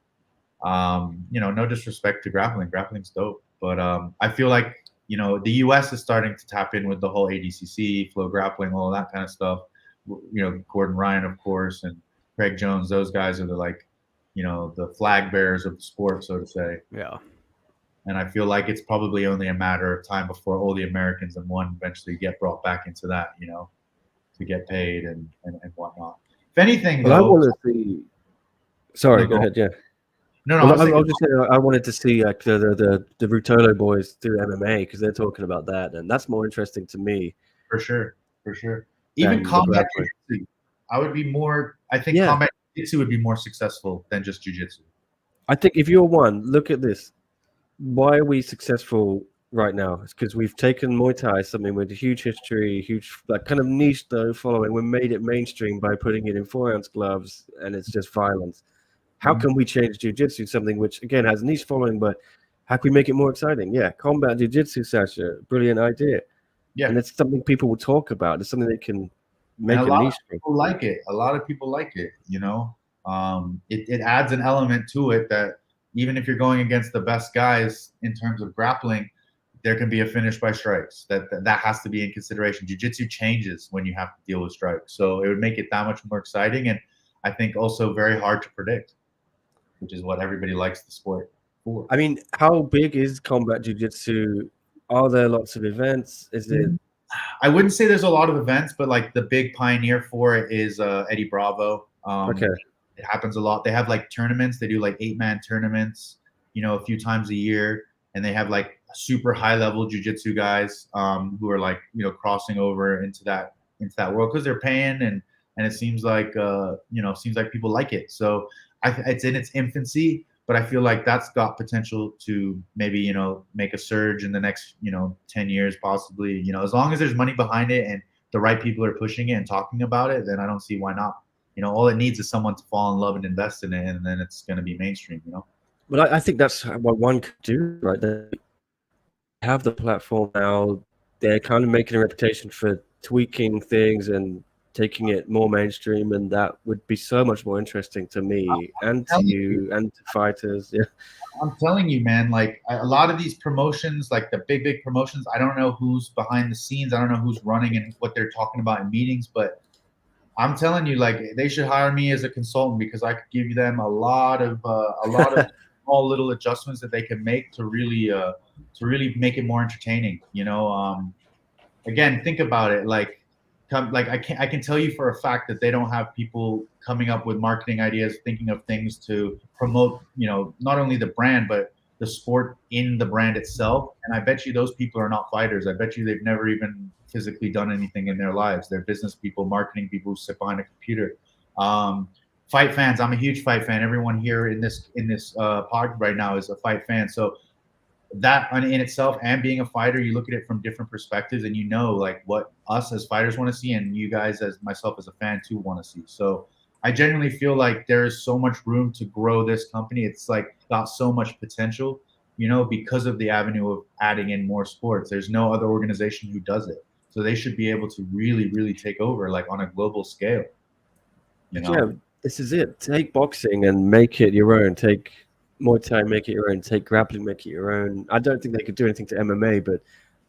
you know, no disrespect to grappling. Grappling's dope. But I feel like, you know, the US is starting to tap in with the whole ADCC, flow grappling, all that kind of stuff. You know, Gordon Ryan, of course, and Craig Jones, those guys are the, like, you know, the flag bearers of the sport, so to say. Yeah. And I feel like it's probably only a matter of time before all the Americans and one eventually get brought back into that, you know, to get paid and whatnot. If anything, well, though, I want to see. Sorry, go ahead. Yeah. No, well, I was just saying, I wanted to see like the Rutolo boys do MMA because they're talking about that, and that's more interesting to me. For sure. Even combat jiu-jitsu, I would be more. I think combat jiu-jitsu would be more successful than just jiu-jitsu. I think if you're one, look at this. Why are we successful right now? It's because we've taken Muay Thai, something with a huge history, huge like kind of niche though following. We made it mainstream by putting it in 4-ounce gloves, and it's just violence. How can we change jiu-jitsu, something which again has niche following, but how can we make it more exciting? Yeah, combat jiu-jitsu, Sasha, brilliant idea. Yeah, and it's something people will talk about. It's something they can make a niche. People like it. A lot of people like it. You know, it adds an element to it that even if you're going against the best guys in terms of grappling, there can be a finish by strikes. That has to be in consideration. Jiu-jitsu changes when you have to deal with strikes, so it would make it that much more exciting, and I think also very hard to predict, which is what everybody likes the sport for. I mean, how big is combat jiu-jitsu? Are there lots of events? Is it? I wouldn't say there's a lot of events, but like the big pioneer for it is Eddie Bravo. Okay. It happens a lot. They have like tournaments. They do like 8-man tournaments, you know, a few times a year, and they have like super high-level jiu-jitsu guys who are like, you know, crossing over into that world because they're paying, and it seems like seems like people like it. So it's in its infancy, but I feel like that's got potential to maybe, you know, make a surge in the next, you know, 10 years possibly. You know, as long as there's money behind it and the right people are pushing it and talking about it, then I don't see why not. You know, all it needs is someone to fall in love and invest in it, and then it's going to be mainstream, you know? But I think that's what one could do, right? They have the platform now. They're kind of making a reputation for tweaking things and taking it more mainstream, and that would be so much more interesting to me and to you and to fighters. Yeah, I'm telling you, man, like a lot of these promotions, like the big promotions, I don't know who's behind the scenes. I don't know who's running and what they're talking about in meetings, but I'm telling you, like, they should hire me as a consultant because I could give them a lot of small little adjustments that they can make to really make it more entertaining. You know, again, think about it. Like I can tell you for a fact that they don't have people coming up with marketing ideas, thinking of things to promote, you know, not only the brand but the sport in the brand itself. And I bet you those people are not fighters. I bet you they've never even physically done anything in their lives. They're business people, marketing people who sit behind a computer. Fight fans. I'm a huge fight fan. Everyone here in this pod right now is a fight fan. So that in itself, and being a fighter, you look at it from different perspectives, and you know, like, what us as fighters want to see, and you guys as myself as a fan too want to see. So I genuinely feel like there is so much room to grow this company. It's like got so much potential, you know, because of the avenue of adding in more sports. There's no other organization who does it. So they should be able to really, really take over, like, on a global scale. You know? Yeah, this is it. Take boxing and make it your own. Take Muay Thai, make it your own. Take grappling, make it your own. I don't think they could do anything to MMA, but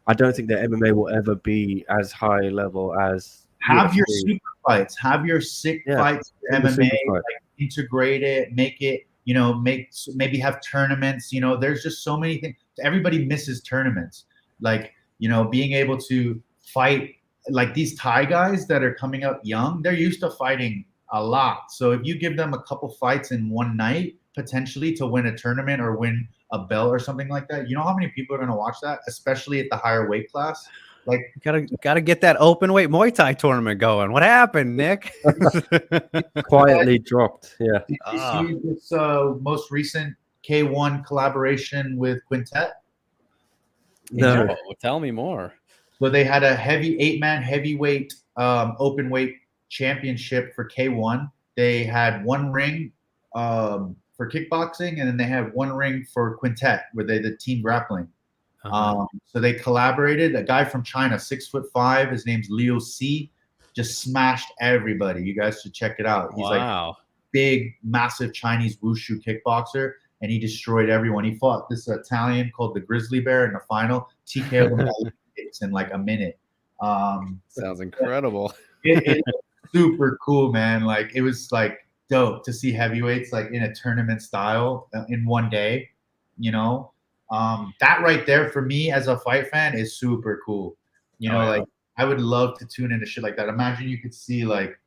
I don't think that MMA will ever be as high level as have UFC. Your super fights, have your sick fights for MMA, like, integrate it, make it, you know, maybe have tournaments. You know, there's just so many things. Everybody misses tournaments, like, you know, being able to fight, like these Thai guys that are coming up young, they're used to fighting a lot. So if you give them a couple fights in one night, potentially to win a tournament or win a belt or something like that, you know how many people are going to watch that, especially at the higher weight class? Like, gotta get that open weight Muay Thai tournament going. What happened, Nick? Quietly dropped. Yeah. Did you see this most recent K1 collaboration with Quintet? No. Tell me more. So they had a 8-man heavyweight open weight championship for K1. They had one ring for kickboxing, and then they had one ring for quintet, where they the team grappling. So they collaborated. A guy from China, 6'5", his name's Liu C, just smashed everybody. You guys should check it out. He's like big, massive Chinese wushu kickboxer, and he destroyed everyone. He fought this Italian called the Grizzly Bear in the final. TKO'd him in like a minute. Sounds incredible. It's super cool, man. Like, it was like dope to see heavyweights like in a tournament style in one day, you know. That right there for me as a fight fan is super cool. You know, like I would love to tune into shit like that. Imagine you could see like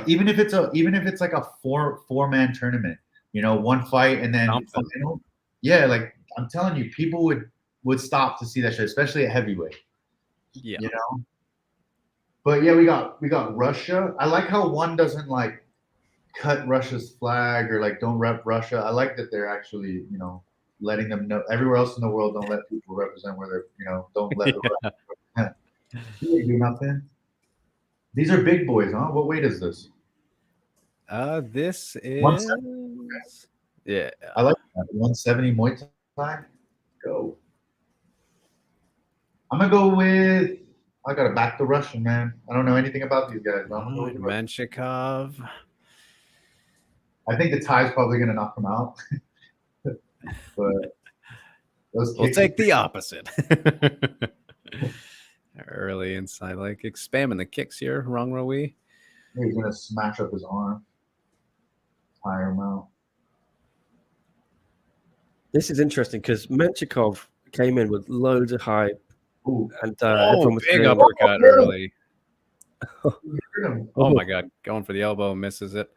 even if it's like a four-man tournament, you know, one fight and then final. Yeah, like I'm telling you, people would stop to see that shit, especially at heavyweight. Yeah. You know? But yeah, we got Russia. I like how one doesn't like cut Russia's flag or like don't rep Russia. I like that they're actually, you know, letting them know. Everywhere else in the world, don't let people represent where they're, you know, don't let them represent. You do nothing. These are big boys, huh? What weight is this? This is 170. yeah. I like that. 170 Muay Thai. Go. I'm gonna go with. I gotta back the Russian, man. I don't know anything about these guys. I'm gonna go with Menshikov. I think the Thai's probably gonna knock him out. But we'll take the opposite. Early inside, like spamming the kicks here. Wrong Rui. He's gonna smash up his arm, tire him out. This is interesting because Menchikov came in with loads of hype. Ooh. And big uppercut early. Oh my God, going for the elbow, misses it.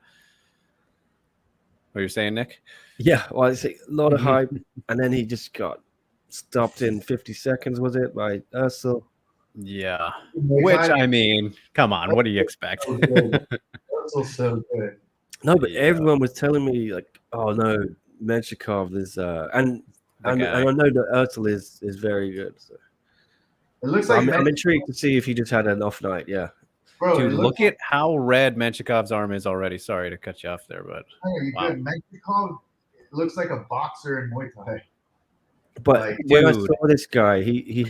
What you're saying, Nick? Yeah, well, I say a lot of hype, and then he just got stopped in 50 seconds. Was it by Ursel? Yeah. Which I mean, come on, what do you expect? Ursel's so good. No, but everyone was telling me like, oh no, Menchikov is and I know that Ursel is very good. So. It looks like I'm intrigued to see if he just had an off night. Yeah. Bro, dude, look at how red Menchikov's arm is already. Sorry to cut you off there, but good. Menchikov looks like a boxer in Muay Thai. But like, when I saw this guy, he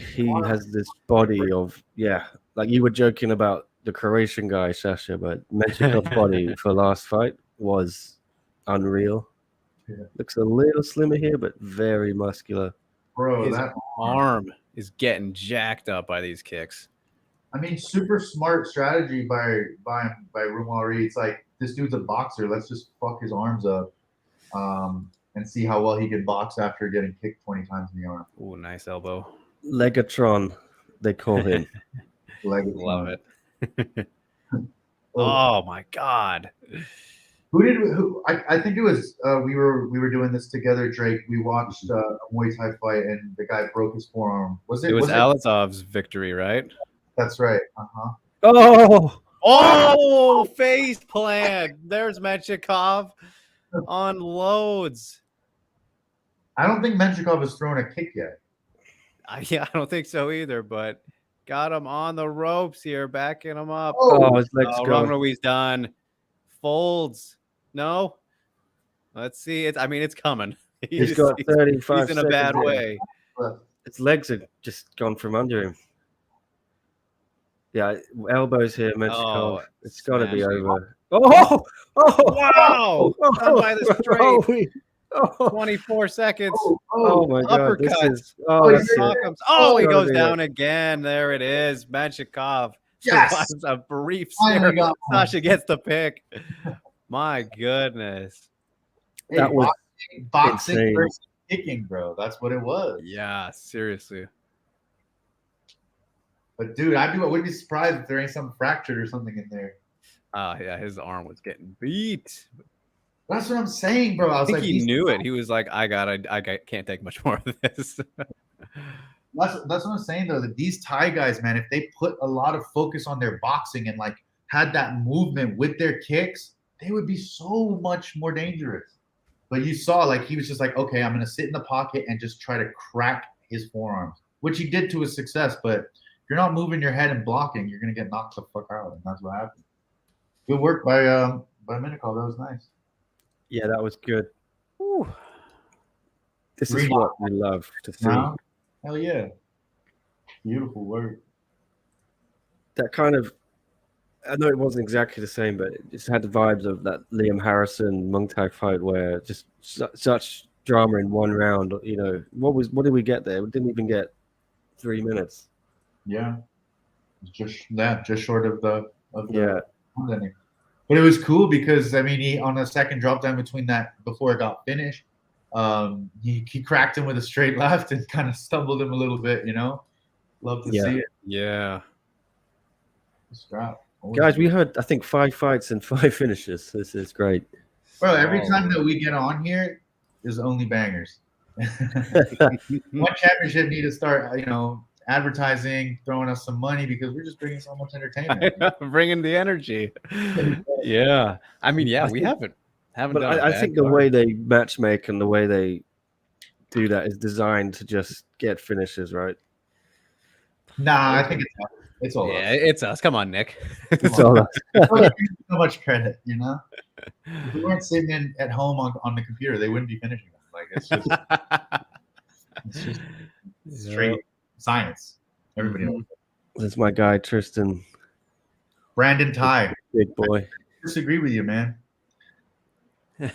has this body of like you were joking about the Croatian guy Sasha, but Menchikov's body for last fight was unreal. Yeah. Looks a little slimmer here, but very muscular. Bro, his arm is getting jacked up by these kicks. I mean, super smart strategy by Rumari. It's like, this dude's a boxer. Let's just fuck his arms up and see how well he can box after getting kicked 20 times in the arm. Ooh, nice elbow. Legatron, they call him. Love it. Oh my God. I think it was we were doing this together, Drake. We watched a Muay Thai fight and the guy broke his forearm. It was Alazov's victory, right? That's right. Oh, face plant. There's Menchikov on loads. I don't think Menchikov has thrown a kick yet. I don't think so either, but got him on the ropes here, backing him up. His legs gone. Rui's done. Folds. No. Let's see. It's coming. He's got 35 He's in a bad way. His legs are just gone from under him. Yeah, elbows here, Menchikov. It's got to be over. Wow! Done by the straight. 24 seconds. Oh my God! Uppercuts. He goes down again. There it is. Menchikov survives a brief stare. Sasha gets the pick. My goodness. That was boxing versus kicking, bro. That's what it was. Yeah, seriously. But dude, I wouldn't be surprised if there ain't something fractured or something in there. Yeah, his arm was getting beat. That's what I'm saying, bro. I think he knew it. He was like, I can't take much more of this. That's what I'm saying, though, that these Thai guys, man, if they put a lot of focus on their boxing and like had that movement with their kicks, they would be so much more dangerous. But you saw, like, he was just like, okay, I'm going to sit in the pocket and just try to crack his forearms, which he did to his success. But you're not moving your head and blocking, you're gonna get knocked the fuck out, and that's what happened. Good work by Mikov. That was nice. Yeah, that was good. Whew. This is Read what we love to see. Now, hell yeah, beautiful work. That kind of, I know it wasn't exactly the same, but it just had the vibes of that Liam Harrison Muay Thai fight where just such drama in one round. You know, what did we get there? We didn't even get 3 minutes. Yeah, just short of the Yeah. ending. But it was cool because I mean, he on the second drop down between that before it got finished, he cracked him with a straight left and kind of stumbled him a little bit. You know, love to see it. Yeah. Strap. Guys, we heard I think 5 fights and 5 finishes. This is great. Bro, every time that we get on here, there's only bangers. One championship need to start, you know, advertising, throwing us some money because we're just bringing so much entertainment. Bringing the energy. Yeah. I mean, yeah, we haven't But done I think the way they matchmake and the way they do that is designed to just get finishes, right? Nah, I think it's all yeah, us. it's us. Come on, Nick. It's all us. So much credit, you know? If we weren't sitting at home on the computer, they wouldn't be finishing them. Like, it's just straight science. Everybody knows. That's my guy, Tristan. Brandon Ty. Big boy. I disagree with you, man. You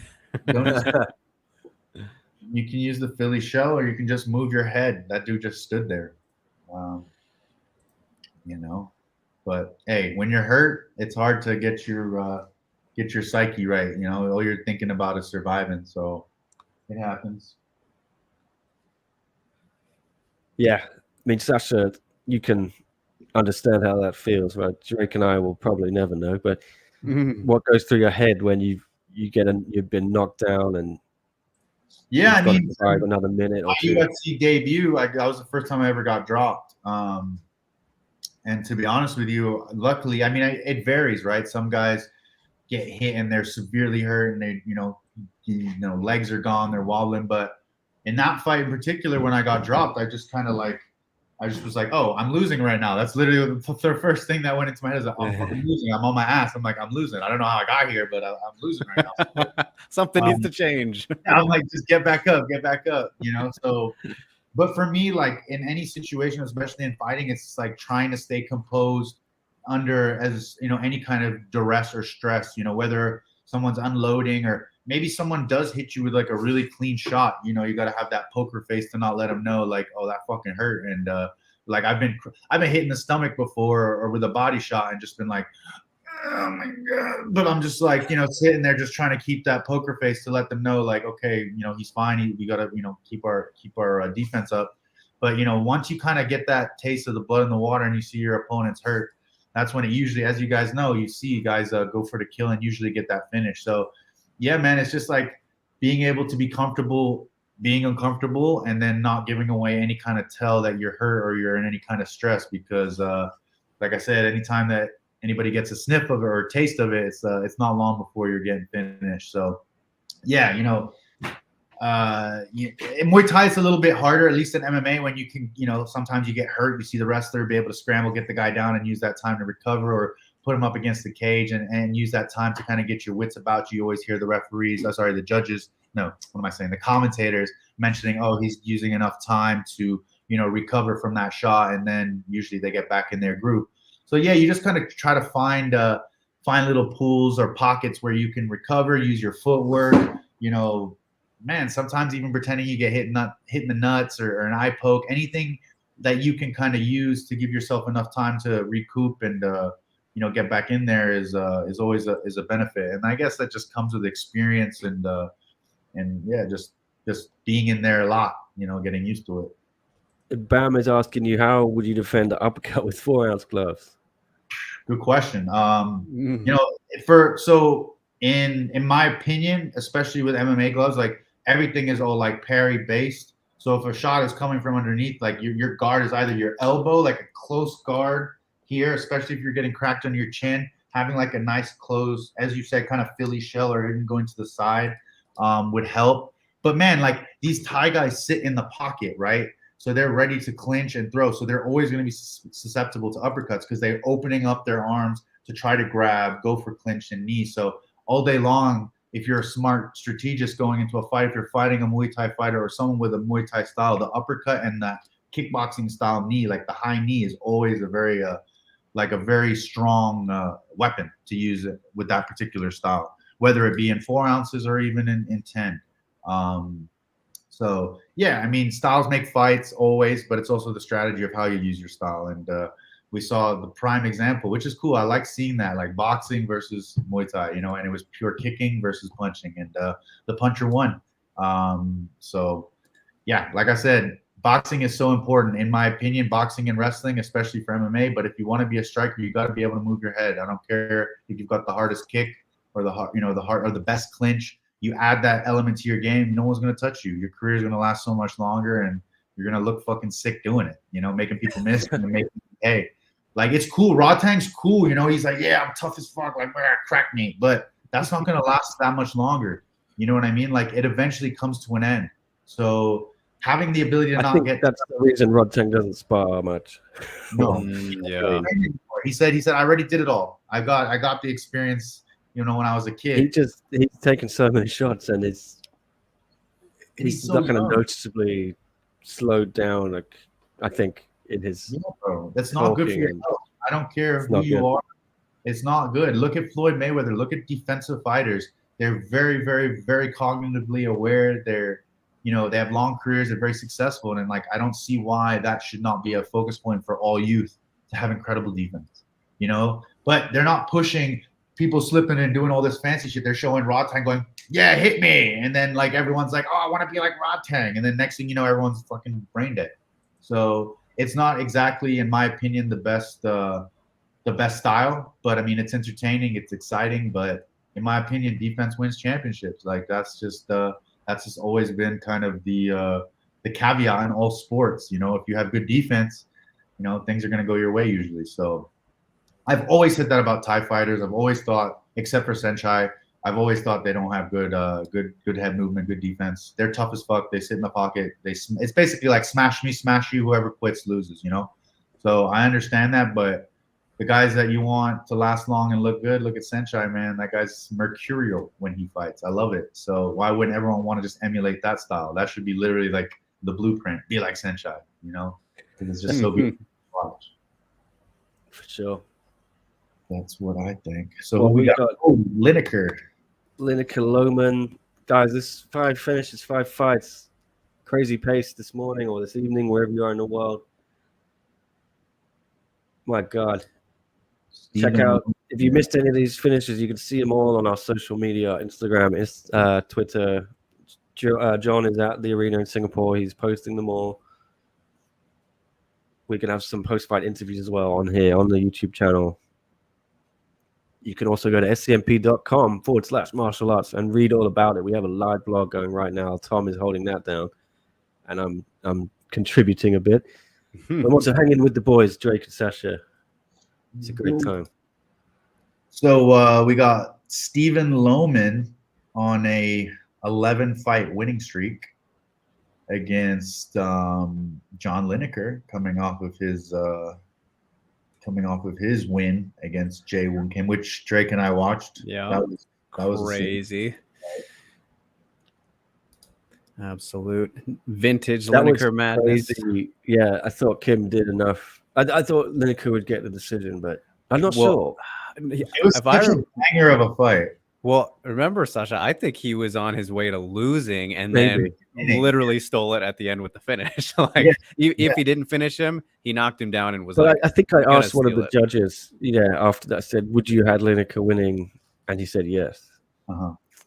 can use the Philly shell or you can just move your head. That dude just stood there. You know, but hey, when you're hurt, it's hard to get your psyche right. You know, all you're thinking about is surviving. So it happens. Yeah. I mean, Sasha, you can understand how that feels, right? Drake and I will probably never know, but what goes through your head when you've been knocked down and yeah, I mean, survive another minute or my two. UFC debut, that was the first time I ever got dropped. And to be honest with you, luckily, I mean, it varies, right? Some guys get hit and they're severely hurt, and they, you know, legs are gone, they're wobbling. But in that fight in particular, when I got dropped, I just was like, oh, I'm losing right now. That's literally the first thing that went into my head is like, oh, I'm losing. I'm on my ass. I'm like, I'm losing. I don't know how I got here, but I'm losing right now. Something needs to change. I'm like, just get back up, you know? So, but for me, like in any situation, especially in fighting, it's like trying to stay composed under, as you know, any kind of duress or stress, you know, whether someone's unloading or maybe someone does hit you with like a really clean shot, you know, you got to have that poker face to not let them know like, oh, that fucking hurt. And like I've been hit in the stomach before or with a body shot and just been like, oh my God. But I'm just like, you know, sitting there just trying to keep that poker face to let them know like, okay, you know, he's fine. We got to, you know, keep our defense up. But, you know, once you kind of get that taste of the blood in the water and you see your opponent's hurt, that's when it usually, as you guys know, you see guys go for the kill and usually get that finish. So, yeah, man, it's just like being able to be comfortable, being uncomfortable, and then not giving away any kind of tell that you're hurt or you're in any kind of stress. Because, like I said, anytime that anybody gets a sniff of it or a taste of it, it's not long before you're getting finished. So, yeah, you know, in Muay Thai it's a little bit harder, at least in MMA, when you can, you know, sometimes you get hurt, you see the wrestler be able to scramble, get the guy down and use that time to recover or put him up against the cage and use that time to kind of get your wits about you. You always hear the the judges, no, what am I saying? The commentators mentioning, oh, he's using enough time to, you know, recover from that shot. And then usually they get back in their groove. So yeah, you just kind of try to find little pools or pockets where you can recover, use your footwork, you know, man, sometimes even pretending you get hit in the nuts or an eye poke, anything that you can kind of use to give yourself enough time to recoup and, you know, get back in there is always a benefit. And I guess that just comes with experience and yeah, just being in there a lot, you know, getting used to it. Bam is asking you, how would you defend the uppercut with 4-ounce gloves? Good question. You know, in my opinion, especially with MMA gloves, like everything is all like parry based. So if a shot is coming from underneath, like your guard is either your elbow, like a close guard here, especially if you're getting cracked on your chin, having like a nice close, as you said, kind of Philly shell or even going to the side would help. But man, like these Thai guys sit in the pocket, right? So they're ready to clinch and throw. So they're always going to be susceptible to uppercuts because they're opening up their arms to try to grab, go for clinch and knee. So all day long, if you're a smart strategist going into a fight, if you're fighting a Muay Thai fighter or someone with a Muay Thai style, the uppercut and the kickboxing style knee, like the high knee, is always a very strong weapon to use it with that particular style, whether it be in 4 ounces or even in 10. So yeah, I mean, styles make fights always, but it's also the strategy of how you use your style. And we saw the prime example, which is cool. I like seeing that, like boxing versus Muay Thai, you know, and it was pure kicking versus punching, and the puncher won. So yeah, like I said, boxing is so important, in my opinion, boxing and wrestling, especially for MMA. But if you want to be a striker, you got to be able to move your head. I don't care if you've got the hardest kick or the best clinch. You add that element to your game, no one's going to touch you. Your career is going to last so much longer, and you're going to look fucking sick doing it, you know, making people miss and making, hey, like, it's cool. Rodtang's cool, you know, he's like, yeah, I'm tough as fuck, like, crack me. But that's not going to last that much longer. You know what I mean? Like, it eventually comes to an end. So having the ability to not get, that's the reason Rodtang doesn't spar much. no, Yeah. he said, I already did it all. I got the experience, you know, when I was a kid. He's taken so many shots, and he's so not going to young. noticeably slowed down. Like, I think in his Bro, that's not good for your talking, health. I don't care who not you good. are. It's not good. Look at Floyd Mayweather. Look at defensive fighters. They're very, very, very cognitively aware. They're, you know, they have long careers. They're very successful. And like, I don't see why that should not be a focus point for all youth to have incredible defense, you know? But they're not pushing people slipping and doing all this fancy shit. They're showing Rodtang going, yeah, hit me. And then like, everyone's like, oh, I want to be like Rodtang. And then next thing you know, everyone's fucking brain dead. So it's not exactly, in my opinion, the best style, but I mean, it's entertaining, it's exciting, but in my opinion, defense wins championships. Like, that's just always been kind of the caveat in all sports. You know, if you have good defense, you know, things are going to go your way usually. So I've always said that about Thai fighters. I've always thought, except for Senchai, I've always thought they don't have good head movement, good defense. They're tough as fuck. They sit in the pocket. It's basically like smash me, smash you. Whoever quits loses, you know? So I understand that, but the guys that you want to last long and look good, look at Senchai, man. That guy's mercurial when he fights. I love it. So why wouldn't everyone want to just emulate that style? That should be literally like the blueprint. Be like Senchai, you know? Because it's just so good to watch. For sure. That's what I think. So Well, we got Lineker. Loman. Guys, this 5 finishes, 5 fights. Crazy pace this morning or this evening, wherever you are in the world. My God. Check out, if you missed any of these finishes, you can see them all on our social media, Instagram, Twitter. John is at the arena in Singapore. He's posting them all. We can have some post-fight interviews as well on here, on the YouTube channel. You can also go to scmp.com/martial arts and read all about it. We have a live blog going right now. Tom is holding that down, and I'm contributing a bit. I want to hang in with the boys, Drake and Sasha. It's a great time. So we got Stephen Loman on a 11-fight winning streak against John Lineker, coming off of his win against Jae Woon Kim, which Drake and I watched. Yeah, that was crazy. Absolute vintage Lineker madness. Crazy. Yeah, I thought Kim did enough. I thought Lineker would get the decision, but I'm not sure. It was such a banger of a fight. Well, remember, Sasha, I think he was on his way to losing and then literally stole it at the end with the finish. If he didn't finish him, he knocked him down and was I think I asked one of the judges, after that, said, would you had Lineker winning? And he said yes.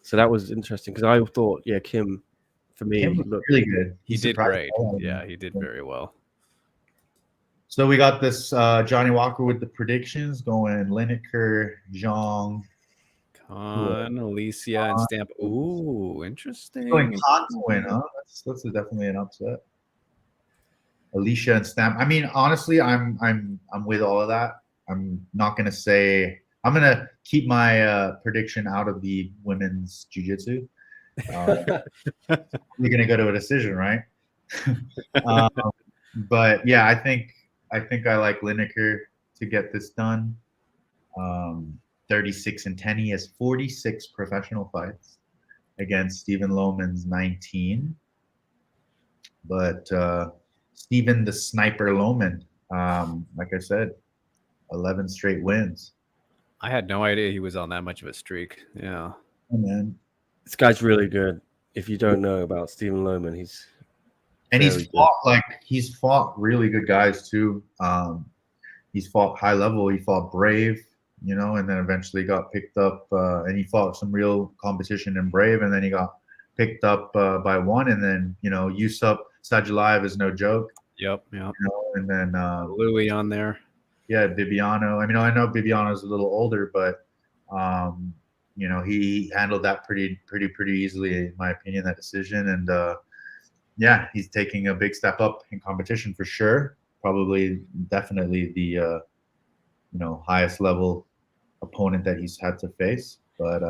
So that was interesting because I thought, Kim, for me, Kim looked really good. He did great. Yeah, he did very well. So we got this Johnny Walker with the predictions going Lineker, Jong, Khan, Alicia, and Stamp. Ooh, interesting. Going Khan to win, huh? That's definitely an upset. Alicia and Stamp. I mean, honestly, I'm with all of that. I'm not gonna say. I'm gonna keep my prediction out of the women's jiu-jitsu. We're gonna go to a decision, right? But yeah, I think I like Lineker to get this done. 36-10. He has 46 professional fights against Stephen Loman's 19. But Stephen the Sniper Loman, like I said, 11 straight wins. I had no idea he was on that much of a streak. Yeah. Oh, man. This guy's really good. If you don't know about Stephen Loman, he's he's fought really good guys too. He's fought high level. He fought Brave, you know, and then eventually got picked up. And he fought some real competition in Brave, and then he got picked up by one. And then, you know, Yusuf Sajalayev is no joke. Yep. You know, and then Louis on there. Yeah, Bibiano. I mean, I know Bibiano's a little older, but you know, he handled that pretty easily, in my opinion, that decision. And yeah, he's taking a big step up in competition for sure. Probably, definitely the you know, highest level opponent that he's had to face. But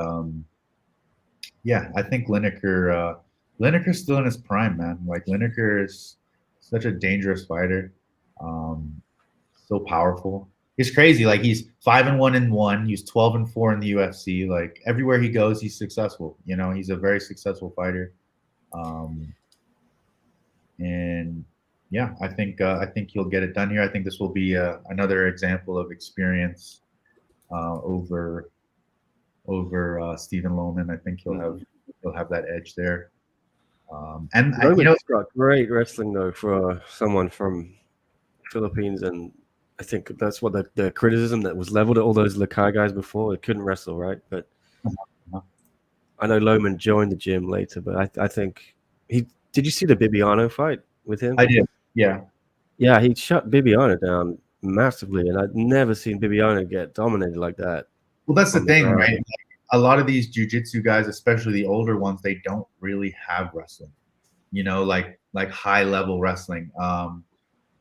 yeah, I think Lineker's still in his prime, man. Like, Lineker is such a dangerous fighter. So powerful. He's crazy. Like, he's 5-1-1. He's 12-4 in the UFC. Like, everywhere he goes, he's successful. You know, he's a very successful fighter. And yeah, I think he'll get it done here. I think this will be another example of experience over Stephen Loman. I think he'll have that edge there. And you know, got great wrestling though for someone from Philippines, and I think that's what the criticism that was leveled at all those Lakai guys before. They couldn't wrestle, right? But I know Loman joined the gym later, but I think did you see the Bibiano fight with him? I did. Yeah. Yeah, he shut Bibiano down massively, and I'd never seen Bibiano get dominated like that. Well, that's the thing, right? Like, a lot of these jiu-jitsu guys, especially the older ones, they don't really have wrestling, you know, like high level wrestling.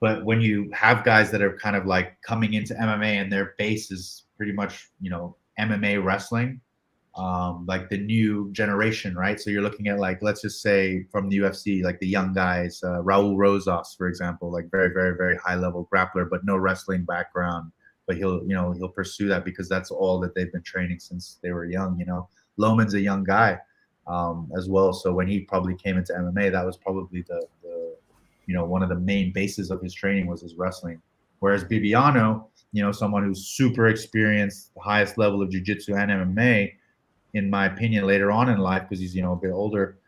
But when you have guys that are kind of like coming into MMA and their base is pretty much, you know, MMA wrestling, like the new generation, right? So you're looking at, like, let's just say from the UFC, like the young guys, Raul Rosas, for example, like very, very, very high level grappler, but no wrestling background. But he'll pursue that because that's all that they've been training since they were young. You know, Loman's a young guy as well. So when he probably came into MMA, that was probably the you know, one of the main bases of his training was his wrestling. Whereas Bibiano, you know, someone who's super experienced, the highest level of jiu-jitsu and MMA, in my opinion, later on in life, because he's, you know, a bit older,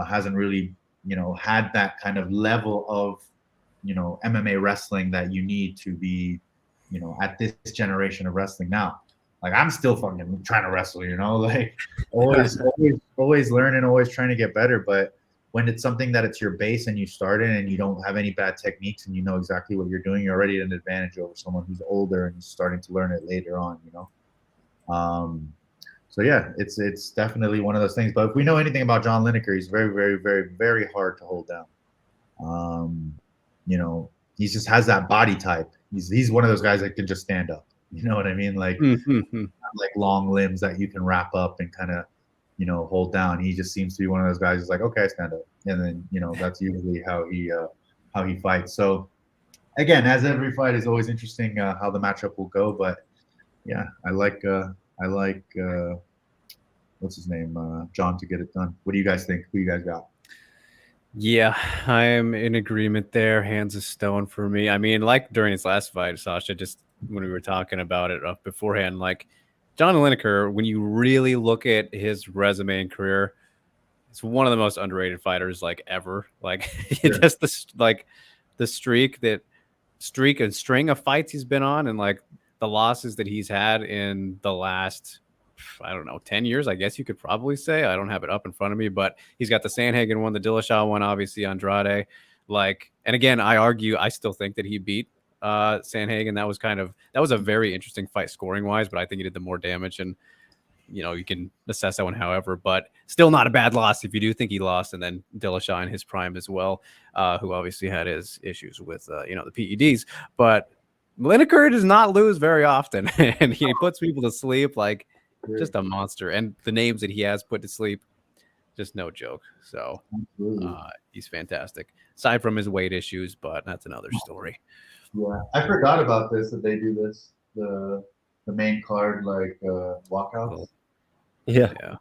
hasn't really, you know, had that kind of level of, you know, MMA wrestling that you need to be, you know, at this generation of wrestling now. Like, I'm still fucking trying to wrestle, you know, like always learning, always trying to get better. But when it's something that it's your base and you start in and you don't have any bad techniques and you know exactly what you're doing, you're already at an advantage over someone who's older and starting to learn it later on, you know? So yeah, it's definitely one of those things. But if we know anything about John Lineker, he's very, very, very, very hard to hold down. You know, he just has that body type. He's one of those guys that can just stand up. You know what I mean? Like, like long limbs that you can wrap up and kind of, you know, hold down. He just seems to be one of those guys who's like, okay, stand up. And then, you know, that's usually how he fights. So again, as every fight is always interesting how the matchup will go. But yeah, I like what's his name? John to get it done. What do you guys think? Who you guys got? Yeah, I am in agreement there. Hands of stone for me. I mean, like during his last fight, Sasha, just when we were talking about it beforehand, like John Lineker, when you really look at his resume and career, it's one of the most underrated fighters like ever. Like just the streak and string of fights he's been on, and like the losses that he's had in the last, I don't know, 10 years, I guess you could probably say. I don't have it up in front of me, but he's got the Sandhagen one, the Dillashaw one, obviously Andrade. Like, and again, I still think that he beat Sandhagen. That was a very interesting fight scoring wise, but I think he did the more damage, and you know, you can assess that one however, but still not a bad loss if you do think he lost. And then Dillashaw in his prime as well, who obviously had his issues with you know, the PEDs, but Lineker does not lose very often, and he puts people to sleep. Like, just a monster. And the names that he has put to sleep, just no joke. So Absolutely. he's fantastic. Aside from his weight issues, but that's another story. Yeah, I forgot about this, that they do this, the main card, like, walkouts. Yeah. Yeah.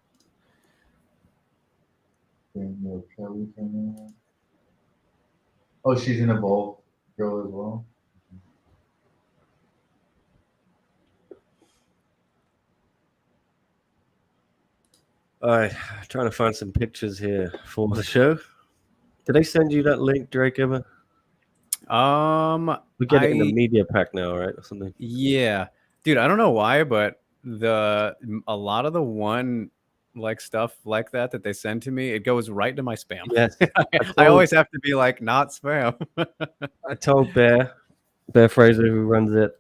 Oh, she's an Evolve girl as well. All right, trying to find some pictures here for the show. Did they send you that link, Drake, ever? We get it in the media pack now, right, or something? Yeah, dude, I don't know why, but a lot of the one like stuff like that they send to me, it goes right to my spam. Yes, I always have to be like, not spam. I told Bear Fraser, who runs it,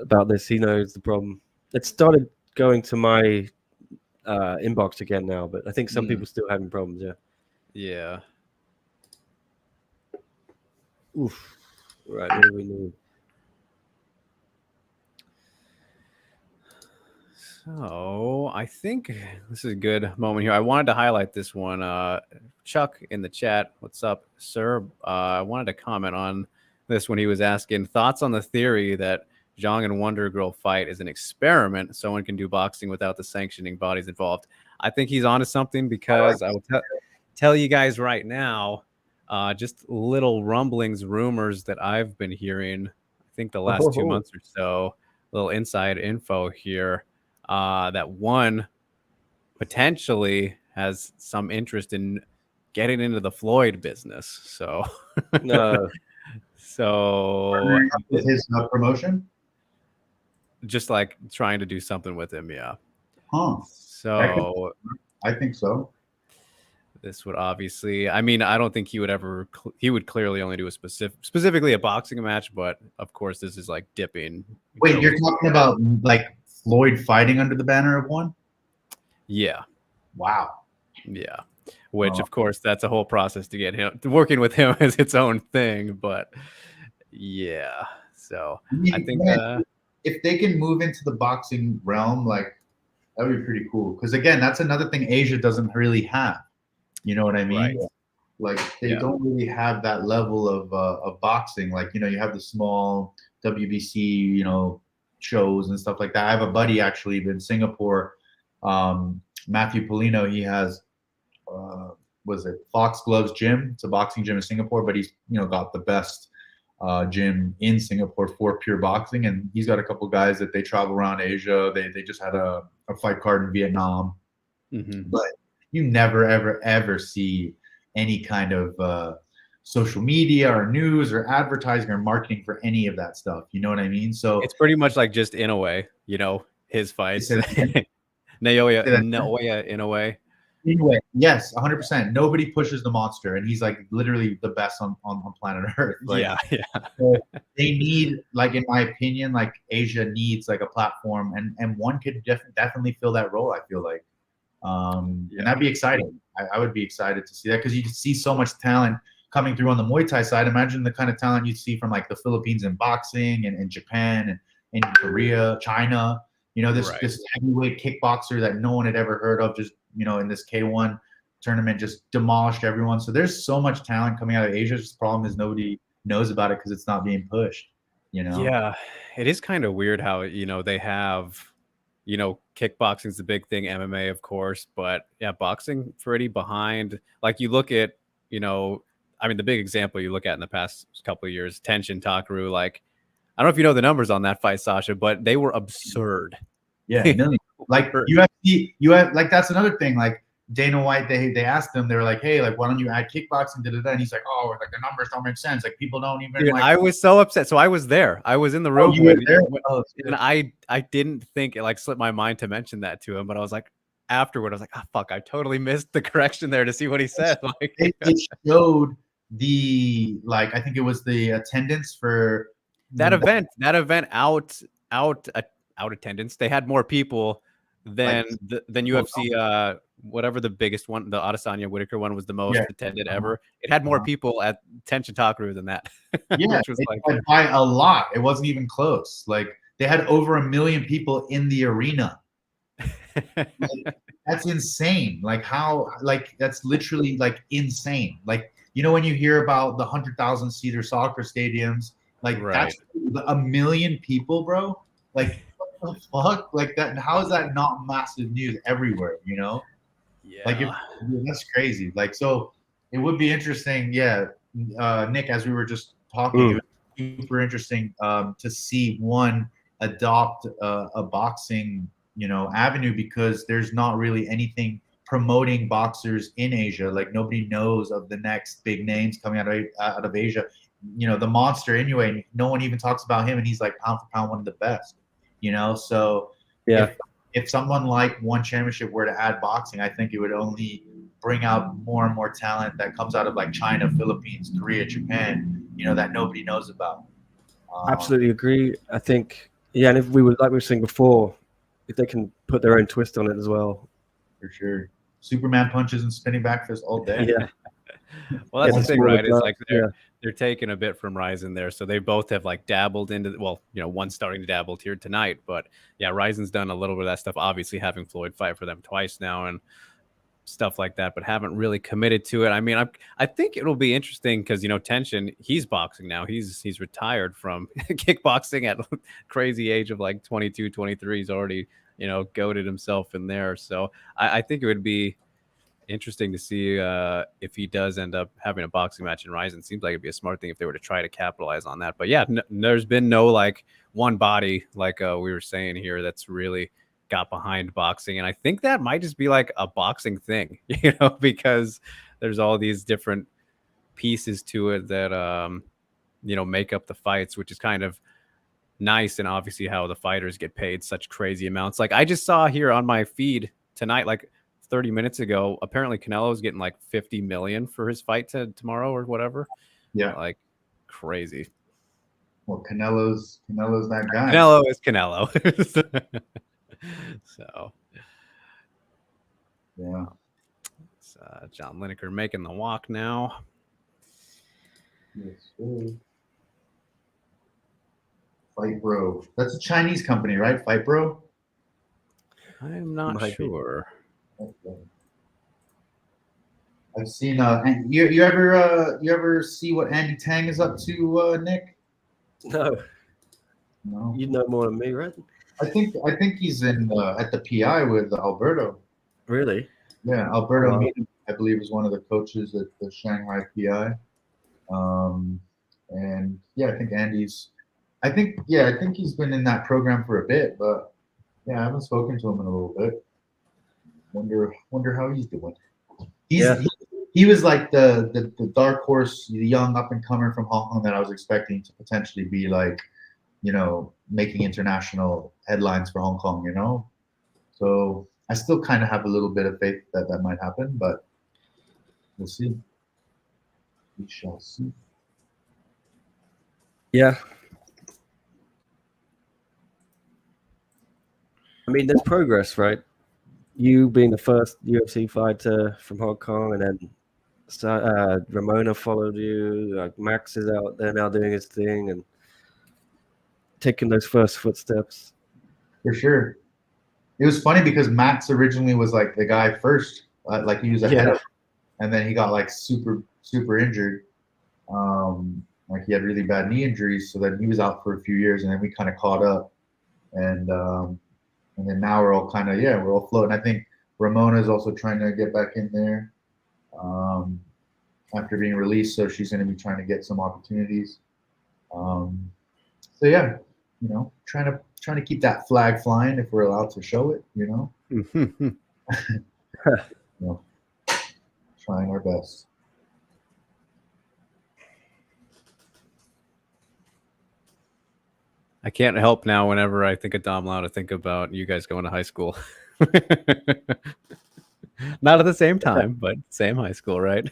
about this. He knows the problem. It started going to my inbox again now, but I think some people still having problems. Yeah. Oof. Right, what do we need? So I think this is a good moment here. I wanted to highlight this one. Chuck in the chat, what's up, sir? I wanted to comment on this when he was asking thoughts on the theory that Jong and Wonder Girl fight is an experiment. Someone can do boxing without the sanctioning bodies involved. I think he's onto something, because I will tell you guys right now, just little rumblings, rumors that I've been hearing, I think the last 2 months or so, little inside info here, that one potentially has some interest in getting into the Floyd business. So, No. So his promotion, just like trying to do something with him. Yeah. Huh. So I think so. This would obviously, I mean, I don't think he would ever, he would clearly only do a specifically a boxing match, but of course this is like dipping. Wait, you're talking about like Floyd fighting under the banner of one? Yeah. Wow. Yeah. Which of course that's a whole process to get him, working with him is its own thing, but yeah. So I think if they can move into the boxing realm, like that would be pretty cool. Because again, that's another thing Asia doesn't really have. You know what I mean? Right. Like they don't really have that level of boxing. Like, you know, you have the small WBC, you know, shows and stuff like that. I have a buddy actually in Singapore, Matthew Polino. He has, was it Fox Gloves Gym? It's a boxing gym in Singapore, but he's, you know, got the best gym in Singapore for pure boxing. And he's got a couple guys that they travel around Asia. They just had a fight card in Vietnam. But you never, ever see any kind of social media or news or advertising or marketing for any of that stuff. You know what I mean? So it's pretty much like just in a way, you know, his fights. Naoya in a way. Anyway, yes, 100%. Nobody pushes the monster, and he's like literally the best on planet Earth. Like, yeah. So they need, like, in my opinion, like Asia needs like a platform, and one could definitely fill that role. I feel like. And that'd be exciting. I would be excited to see that, because you see so much talent coming through on the Muay Thai side. Imagine the kind of talent you'd see from like the Philippines in boxing, and Japan, and in Korea, China. You know, this heavyweight kickboxer that no one had ever heard of, just, you know, in this K1 tournament, just demolished everyone. So there's so much talent coming out of Asia. Just the problem is nobody knows about it because it's not being pushed. You know? Yeah, it is kind of weird how, you know, they have, you know, kickboxing's the big thing, MMA, of course, but yeah, boxing pretty behind. Like you look at, you know, I mean, the big example you look at in the past couple of years, Tenshin Takaru, like, I don't know if you know the numbers on that fight, Sasha, but they were absurd. Yeah, millions. Like UFC, like that's another thing. Like Dana White, they asked him, they were like, hey, like, why don't you add kickboxing? And he's like, oh, like the numbers don't make sense. Like people don't even. Dude, like. I was so upset. So I was there. I was in the room. And I didn't think it like slipped my mind to mention that to him, but I was like, afterward, I was like, oh fuck, I totally missed the correction there to see what he said. Like it showed the, like, I think it was the attendance for that event out attendance. They had more people than UFC. Whatever the biggest one, the Adesanya Whitaker one, was the most attended ever. It had more people at Tenshin Takaru than that. Yeah, which was like by a lot. It wasn't even close. Like they had over 1 million people in the arena. That's insane. Like how, like that's literally like insane. Like, when you hear about the 100,000 seater soccer stadiums, like Right. that's 1 million people, bro. Like what the fuck? Like that. How is that not massive news everywhere? Like Yeah. that's crazy. Like, so it would be interesting. Yeah. Nick, as we were just talking, it would be super interesting to see one adopt a boxing avenue, because there's not really anything promoting boxers in Asia. Like nobody knows of the next big names coming out of Asia. The monster anyway. No one even talks about him, and he's like pound for pound one of the best. So Yeah. if someone like One Championship were to add boxing, I think it would only bring out more and more talent that comes out of like China, Philippines, Korea, Japan. That nobody knows about. Absolutely agree. I think, yeah, and if we were, like we were saying before, if they can put their own twist on it as well. For sure. Superman punches and spinning back fists all day. Yeah. Well, that's Yeah, the thing, smaller right? It's like gloves, they're taking a bit from Ryzen there. So they both have like dabbled into, well, one's starting to dabble here tonight, but yeah, Ryzen's done a little bit of that stuff, obviously having Floyd fight for them twice now and stuff like that, but haven't really committed to it. I mean, I think it'll be interesting because, Tension, he's boxing now. He's retired from kickboxing at a crazy age of like 22, 23. He's already, goated himself in there. So I think it would be interesting to see if he does end up having a boxing match in Ryzen. Seems like it'd be a smart thing if they were to try to capitalize on that. But yeah, there's been no like one body like we were saying here that's really got behind boxing, and I think that might just be like a boxing thing, because there's all these different pieces to it that make up the fights, which is kind of nice. And obviously how the fighters get paid such crazy amounts. Like I just saw here on my feed tonight, like 30 minutes ago, apparently Canelo's getting like 50 million for his fight tomorrow or whatever. Yeah, like crazy. Well, Canelo's that guy. Canelo is Canelo. So yeah, it's, John Lineker making the walk now. Yes, sir. Fight Bro. That's a Chinese company, right? Fight Bro. I'm not sure. Okay. I've seen. You ever see what Andy Tang is up to, Nick? No. No. You know more than me, right? I think he's in at the PI with Alberto. Really? Yeah, Alberto, I believe, is one of the coaches at the Shanghai PI. And yeah, I think Andy's. I think he's been in that program for a bit, but yeah, I haven't spoken to him in a little bit. Wonder how he's doing. He was like the dark horse, the young up and comer from Hong Kong that I was expecting to potentially be like, making international headlines for Hong Kong, So I still kind of have a little bit of faith that might happen, but we'll see. We shall see. Yeah. I mean, there's progress, right? You being the first UFC fighter from Hong Kong, and then Ramona followed you. Like Max is out there now doing his thing and taking those first footsteps. For sure. It was funny because Max originally was like the guy first, like he was ahead of him, and then he got like super injured. Like he had really bad knee injuries, so then he was out for a few years, and then we kind of caught up, and then now we're all kind of we're all floating. I think Ramona is also trying to get back in there after being released, so she's going to be trying to get some opportunities. So yeah, trying to keep that flag flying if we're allowed to show it, trying our best. I can't help now whenever I think of Dom Lau to think about you guys going to high school. Not at the same time, but same high school, right?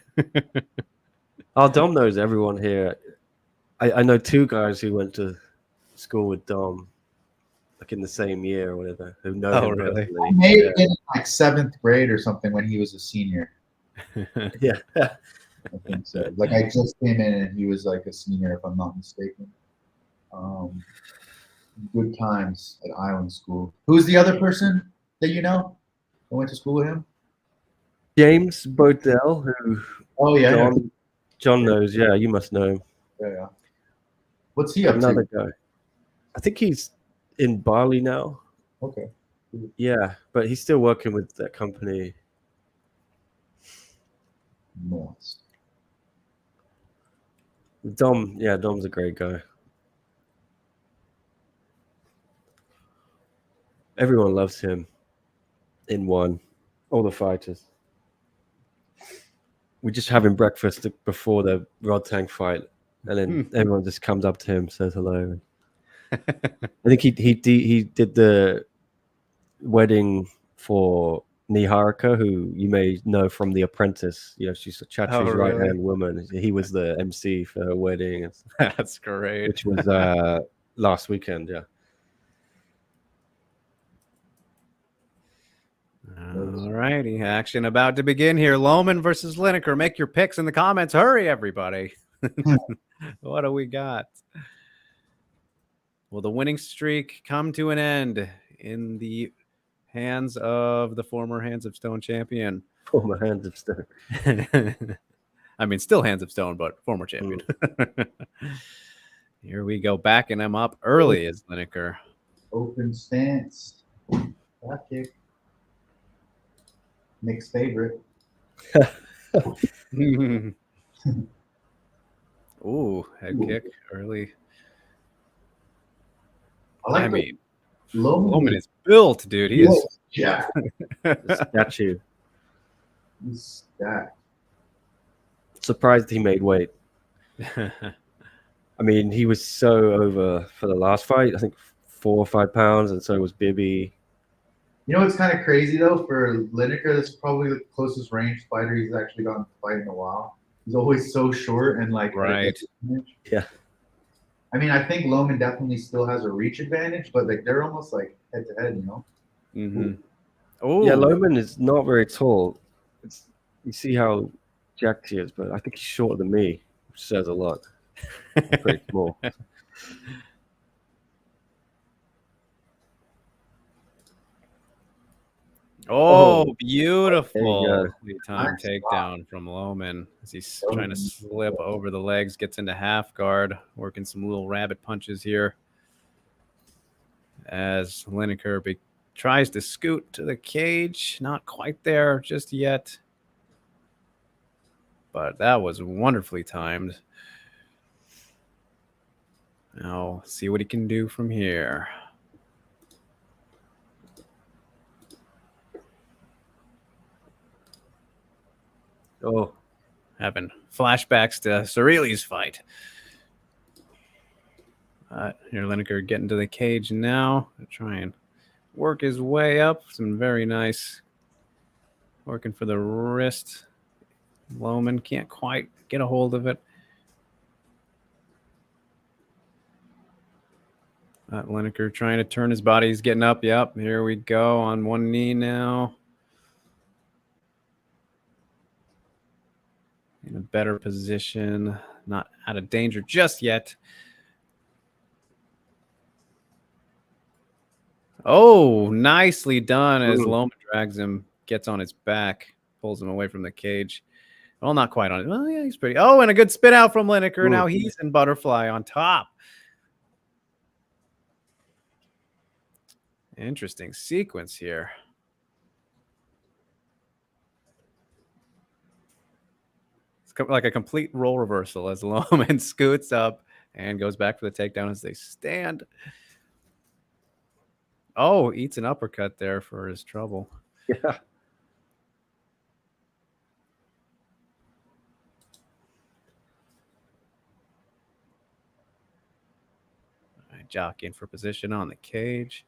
Dom knows everyone here. I know two guys who went to school with Dom, like in the same year or whatever, who know him really? personally. I may have been in like 7th grade or something when he was a senior. Yeah. I think so. Like I just came in and he was like a senior, if I'm not mistaken. Good times at Island School. Who's the other person that you know? I went to school with him. James Bodell, who Oh yeah, John knows. Yeah, you must know him. yeah. What's he up Another to? guy. I think he's in Bali now. Okay. Yeah, but he's still working with that company. Nice. Dom's a great guy. Everyone loves him in one. All the fighters. We're just having breakfast before the Rod Tang fight, and then everyone just comes up to him, says hello. I think he did the wedding for Niharika, who you may know from The Apprentice. You know, she's Chachu's really? right-hand woman. He was the MC for her wedding, That's great. which was last weekend. Yeah. All righty. Action about to begin here. Loman versus Lineker. Make your picks in the comments. Hurry, everybody. What do we got? Will the winning streak come to an end in the hands of the former Hands of Stone champion? Former Hands of Stone. I mean, still Hands of Stone, but former champion. Here we go. Backing him up early is Lineker. Open stance. Back kick. Nick's favorite. Ooh, head kick early. I mean, Loman is built, dude. He is. Yeah. Statue. He's stacked. Surprised he made weight. I mean, he was so over for the last fight. I think 4 or 5 pounds, and so was Bevy. You know what's kind of crazy though for Lineker? This is probably the closest range fighter he's actually gotten to fight in a while. He's always so short and like right. Yeah. I mean, I think Loman definitely still has a reach advantage, but like they're almost like head to head, you know. Mm-hmm. Oh yeah, Loman is not very tall. You see how jacked he is, but I think he's shorter than me, which says a lot. Pretty small. Oh, beautiful time Nice. takedown from Loman as he's trying to slip over the legs, gets into half guard, working some little rabbit punches here. As Lineker tries to scoot to the cage, not quite there just yet. But that was wonderfully timed. Now, see what he can do from here. Oh, having flashbacks to Cerrili's fight. Here, Lineker getting to the cage now. Try and work his way up. Some very nice working for the wrist. Loman can't quite get a hold of it. Lineker trying to turn his body. He's getting up. Yep, here we go on one knee now. In a better position. Not out of danger just yet. I Oh, nicely done as Loman drags him, gets on his back, pulls him away from the cage. Well, not quite on it. Well, yeah, he's pretty. Oh, and a good spit out from Lineker. Now he's in butterfly on top. Interesting sequence here. It's like a complete role reversal as Loman scoots up and goes back for the takedown as they stand. Oh, eats an uppercut there for his trouble. Yeah. All right, jockeying for position on the cage.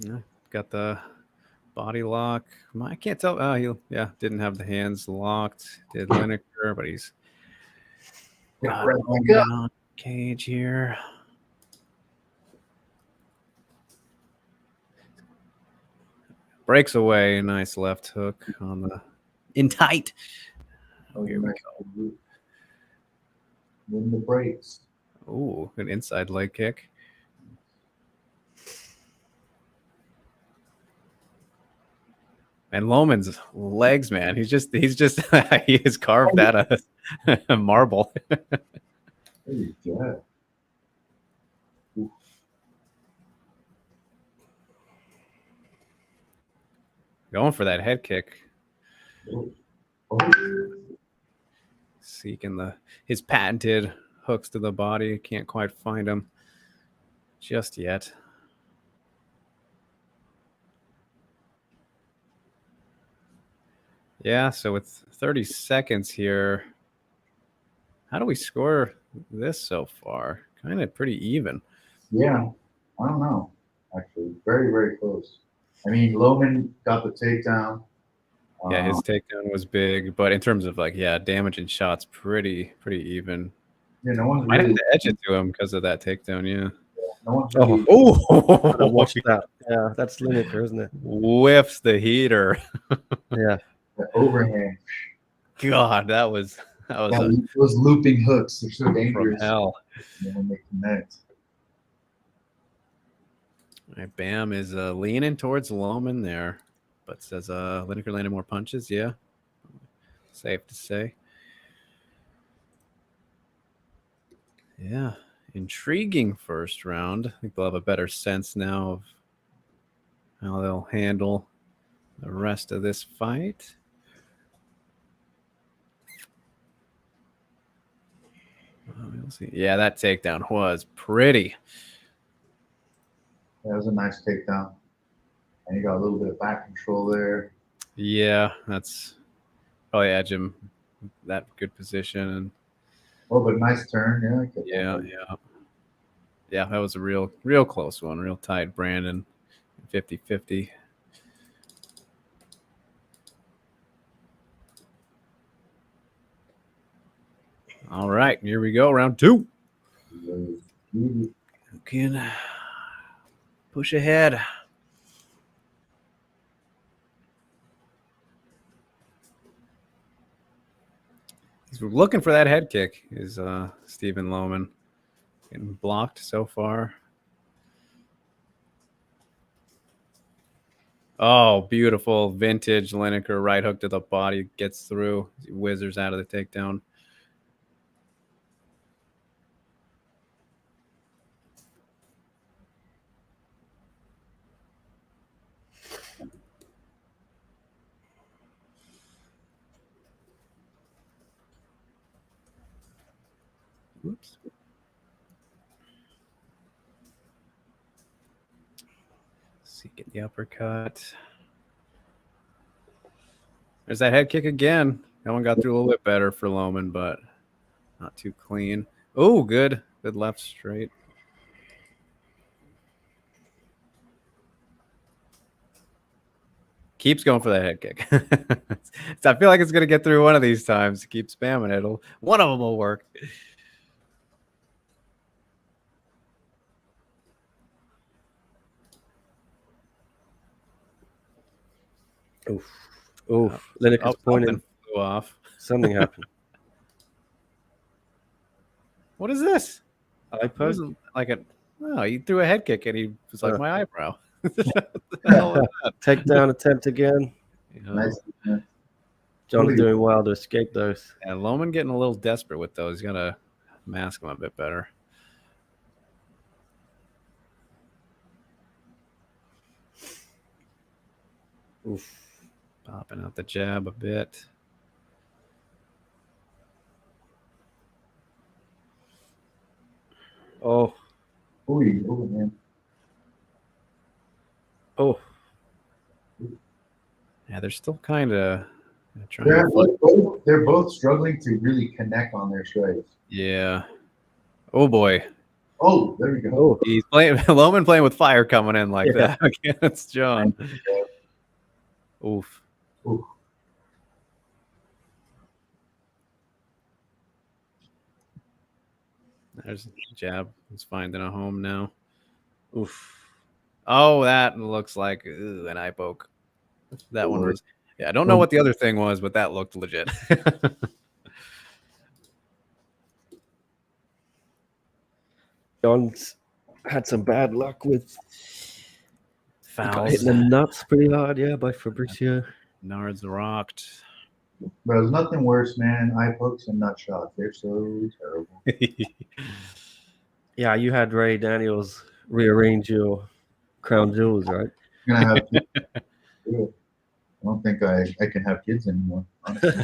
Yeah, got the body lock. I can't tell. Oh, he didn't have the hands locked. Did Lineker, but he's got on cage here. Breaks away. Nice left hook on the in tight. Oh, Here we go. Win the breaks. Ooh, an inside leg kick. And Loman's legs, man. He's just he is carved out of a marble. Holy God. Going for that head kick. Oh. Seeking his patented hooks to the body. Can't quite find him just yet. Yeah, so with 30 seconds here, how do we score this so far? Kind of pretty even. Yeah, I don't know. Actually, very, very close. I mean, Loman got the takedown. Yeah, his takedown was big, but in terms of damage and shots, pretty even. Yeah, no one's Might really have to edge it to him because of that takedown. Yeah. no one's really, I watched that. Yeah, that's Lineker, isn't it? Whiffs the heater. Yeah. the overhand. God, that was Those looping hooks. They're so from dangerous. hell. When they connect. All right, Bam is leaning towards Loman there, but says Lineker landed more punches. Yeah, safe to say. Yeah, intriguing first round. I think they'll have a better sense now of how they'll handle the rest of this fight. We'll see. Yeah, that takedown was pretty. That was a nice takedown. And he got a little bit of back control there. Yeah, that's probably edge him that good position. And Oh, but nice turn. yeah. Yeah, that was a real close one. Real tight, Brandon. 50-50. All right, here we go. Round two. Who can push ahead? He's looking for that head kick. Is Stephen Loman getting blocked so far? Oh, beautiful vintage Lineker right hook to the body, gets through, he whizzers out of the takedown. Oops. See, get the uppercut. There's that head kick again. That one got through a little bit better for Loman, but not too clean. Oh, good left straight. Keeps going for that head kick. So I feel like it's gonna get through one of these times. Keep spamming it. One of them will work. Oof. Lineker's pointing. Something flew off. Something happened. What is this? I It poke. wasn't like a. Oh, he threw a head kick and he was like my eyebrow. Takedown attempt again. Nice. John's doing well to escape those. And Loman getting a little desperate with those. He's got to mask them a bit better. Oof. Popping out the jab a bit. Oh. Ooh, man. Oh. Yeah, they're still kind of trying. They're both struggling to really connect on their strikes. Yeah. Oh boy. Oh, there we go. Oh. He's playing. Loman playing with fire coming in like that against John. Oof. Oof. There's a jab. He's finding a home now. Oof. Oh, that looks like an eye poke. That one was. Yeah, I don't know what the other thing was, but that looked legit. John's had some bad luck with Fouls. hitting the nuts pretty hard, yeah, by Fabricio. Nards rocked. But there's nothing worse, man. Eye pokes and nut shots. They're so terrible. Yeah, you had Ray Daniels rearrange your crown jewels, right? I'm gonna have kids. I don't think I can have kids anymore. Honestly.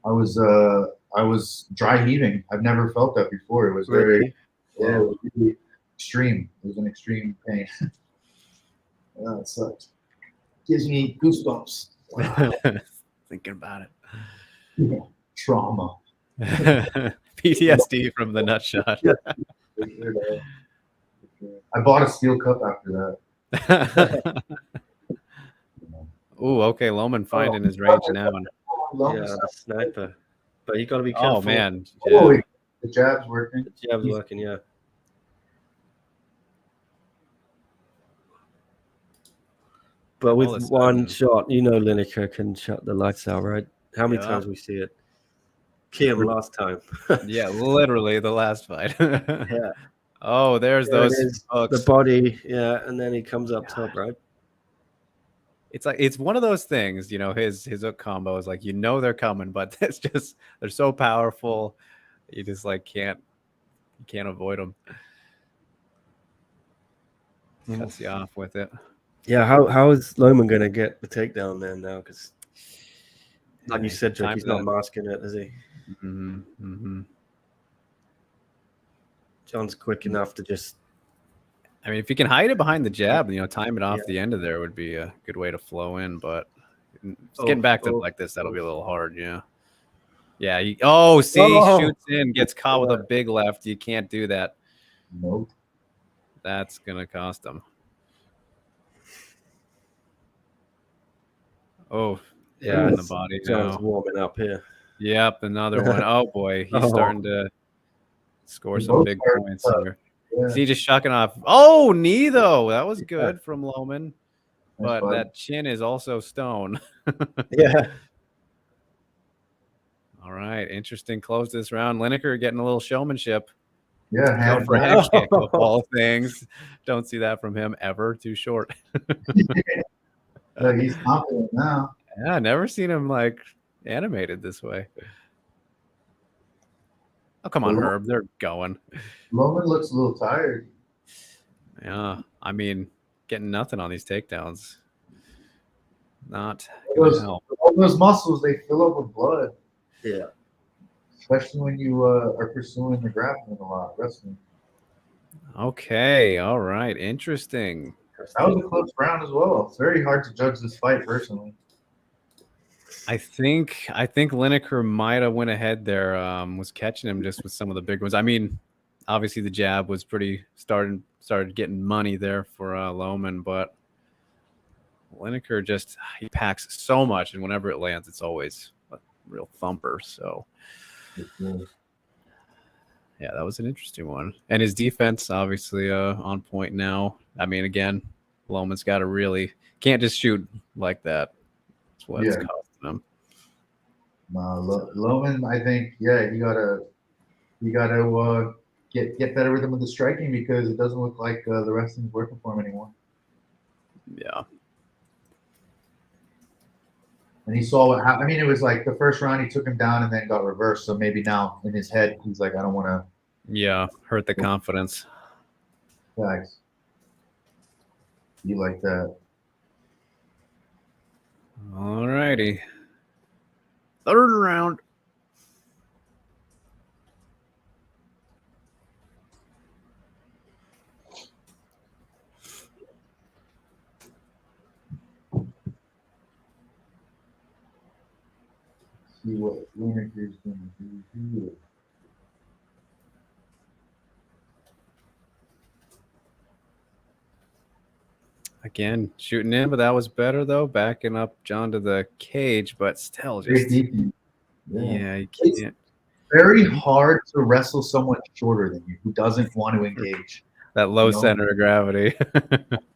I was dry heaving. I've never felt that before. It was very it was really extreme. It was an extreme pain. It sucks. Gives me goosebumps. Thinking about it. Yeah. Trauma. PTSD from the nut shot. I bought a steel cup after that. Ooh, okay. Loman finding his range now. Yeah, the sniper. But you got to be careful. Oh, man. Oh, the jab's working. The jab's working, yeah. But with one shot, you know Lineker can shut the lights out, right? How many times we see it? Kim last time. Yeah, literally the last fight. Yeah. Oh, there's There those it is, hooks. the body, yeah, and then he comes up top, right? It's like it's one of those things, you know, his hook combo is like, you know, they're coming, but it's just they're so powerful, you just like can't avoid them. Cuts you off with it. Yeah, how is Loman gonna get the takedown then now? Because like you said, Jake, he's not masking it, is he? John's quick enough to just. I mean, if you can hide it behind the jab, you know, time it off the end of there would be a good way to flow in. But getting back to like this, that'll be a little hard. Yeah. Yeah. Shoots in, gets caught with a big left. You can't do that. Nope. That's gonna cost him. Oh, yeah, in the body. John's warming up here. Yep, another one. Oh boy, he's starting to score some big points here. Yeah. See, just shucking off. Oh, knee though. That was good from Loman, but that chin is also stone. Yeah. All right, interesting close this round. Lineker getting a little showmanship. Yeah, going for a head kick of all things. Don't see that from him ever. Too short. Yeah, he's confident now. Yeah, never seen him like animated this way. Oh, come on, Herb. They're going. Loman looks a little tired. Yeah, I mean, getting nothing on these takedowns. Not gonna help. All those muscles, they fill up with blood. Yeah. Especially when you are pursuing the grappling a lot, wrestling. Okay, all right. Interesting. That was a close round as well. It's very hard to judge this fight personally. I think Lineker might have went ahead there. Was catching him just with some of the big ones. I mean, obviously the jab was pretty started getting money there for Loman, but Lineker just he packs so much, and whenever it lands, it's always a real thumper. So yeah, that was an interesting one. And his defense obviously on point now. I mean, again, Loman's got to really can't just shoot like that. That's what it's costing him. Loman, I think, you gotta get better with him with the striking because it doesn't look like the wrestling's working for him anymore. Yeah. And he saw what happened. I mean, it was like the first round he took him down and then got reversed. So maybe now in his head he's like, I don't want to. Yeah, hurt the confidence. Thanks. You like that? All righty. Third round. See what Lineker's going to do here. Again, shooting in, but that was better though. Backing up John to the cage, but still just you can't. It's very hard to wrestle someone shorter than you who doesn't want to engage. That low You know? center of gravity.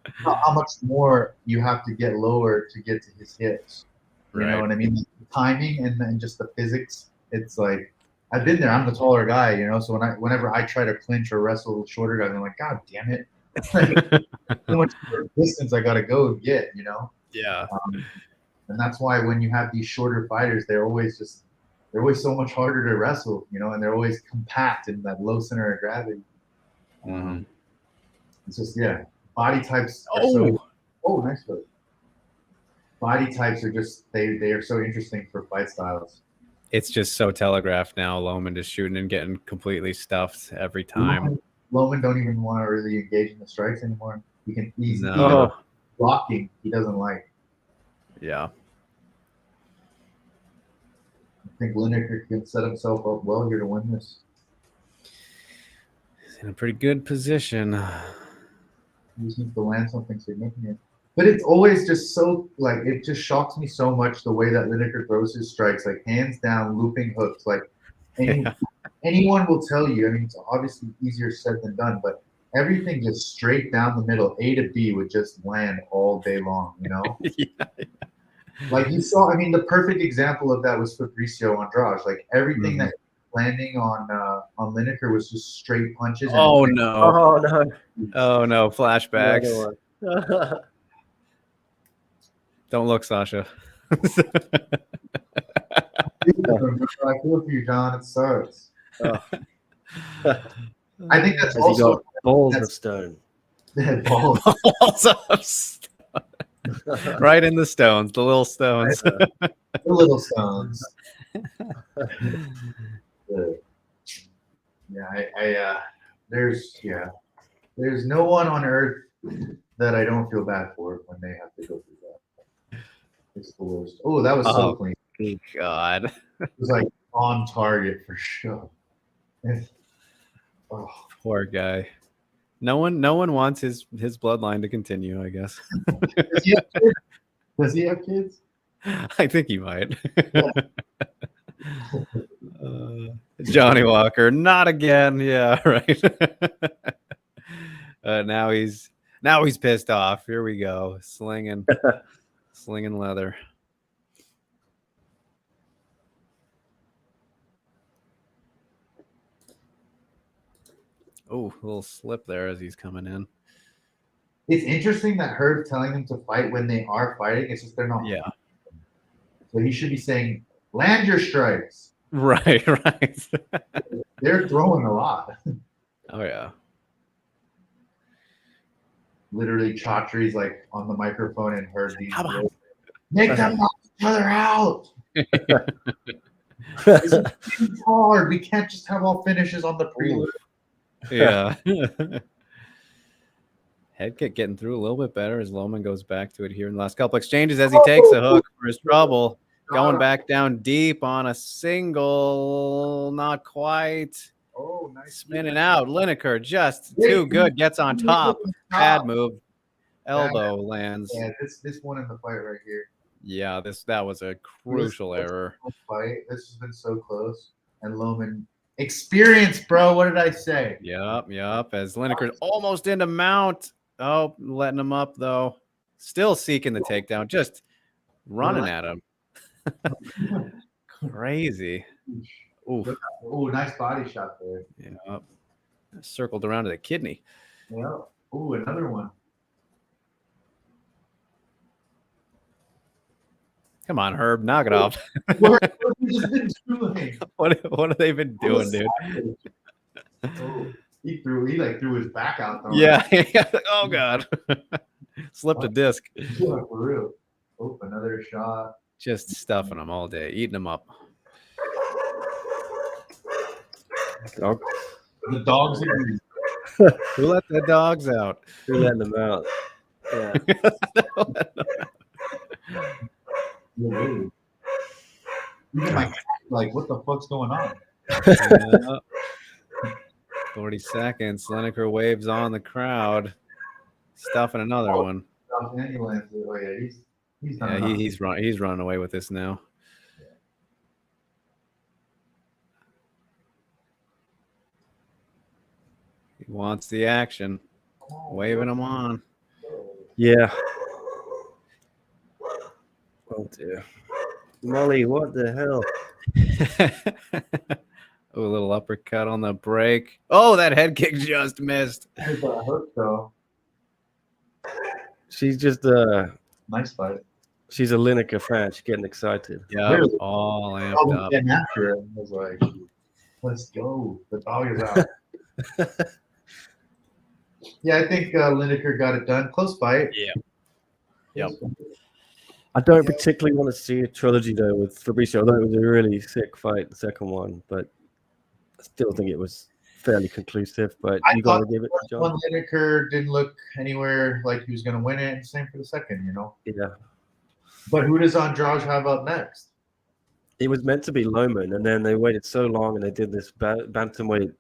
How much more you have to get lower to get to his hips. You know Right. what I mean? The timing and just the physics. It's like I've been there. I'm the taller guy, you know. So whenever I try to clinch or wrestle with shorter guys, I'm like, God damn it! So much distance I gotta go get, you know. Yeah. And that's why when you have these shorter fighters, they're always so much harder to wrestle, you know, and they're always compact in that low center of gravity. Mhm. It's just body types are nice foot. Body types are just they are so interesting for fight styles. It's just so telegraphed now. Loman just shooting and getting completely stuffed every time. Loman don't even want to really engage in the strikes anymore. He's No. even blocking he doesn't like. Yeah. I think Lineker can set himself up well here to win this. He's in a pretty good position. He just needs to land something significant. But it's always just so, like, it just shocks me so much the way that Lineker throws his strikes, like hands down, looping hooks. Like, anyone will tell you, I mean, it's obviously easier said than done, but everything just straight down the middle, A to B, would just land all day long, you know? Yeah. Like, you saw, I mean, the perfect example of that was Fabricio Andrade. Like, everything that landing on Lineker was just straight punches. And Oh, no. Oh no! Oh, no. Flashbacks. Another one. Don't look, Sasha. I feel for you, John. It sucks. Oh. I think that's Has he also got balls of stone? balls. Balls of stone. Right in the stones, the little stones. The little stones. There's no one on earth that I don't feel bad for when they have to go through that. It's the worst. Oh, that was so clean. Good God. It was like on target for sure. Poor guy. No one wants his bloodline to continue, I guess. Does he have kids? I think he might. Johnny Walker, not again. Yeah, right. Now he's pissed off. Here we go, slinging leather. Oh, a little slip there as he's coming in. It's interesting that Herb telling them to fight when they are fighting. It's just they're not. Yeah. So he should be saying, "Land your strikes." Right. They're throwing a lot. Oh yeah. Literally, Chaudhry's like on the microphone and heard these. Come on. Make them knock each other out. It's hard. We can't just have all finishes on the prelude. Yeah. Head kick getting through a little bit better as Loman goes back to it here in the last couple exchanges as he takes a hook for his trouble. Going back down deep on a single. Not quite. Oh, nice. Spinning out. Lineker just too good. Gets on top. Bad move. Elbow lands. Yeah, this one in the fight right here. Yeah, that was a crucial error. Fight. This has been so close. And Loman, experience, bro. What did I say? Yep. As Lineker's almost into mount. Oh, letting him up though. Still seeking the takedown. Just running at him. Crazy. Ooh. Oh, nice body shot there. Yeah. Circled around to the kidney. Yeah. Oh, another one. Come on, Herb, knock it off. What have you just been doing? What have they been doing, dude? Oh, he threw his back out though. Yeah. Oh God. Slipped a disc. Yeah, for real. Oh, another shot. Just stuffing them all day, eating them up. Dog. The dogs agree. Who let the dogs out? Who let them out? Yeah. Even my cat, like, what the fuck's going on? 40 seconds. Lineker waves on the crowd. Stuffing another one. Oh yeah, he's done Yeah, he's running away with this now. He wants the action. Waving them on. Yeah. Oh dear. Molly, what the hell? A little uppercut on the break. Oh, that head kick just missed. There's that hook though. She's just Nice fight. she's a Lineker fan. She's getting excited. Yeah, Really? all I amped was up. getting after it. I was like, let's go. The dog is out. Yeah, I think Lineker got it done. Close fight. Yeah. Yep. I don't particularly want to see a trilogy though with Fabricio, although it was a really sick fight, the second one, but I still think it was fairly conclusive. But I you got to thought give it to John. One Lineker didn't look anywhere like he was going to win it. Same for the second, you know. Yeah, But who does Andrade have up next? it was meant to be Loman, and then they waited so long, and they did this bantamweight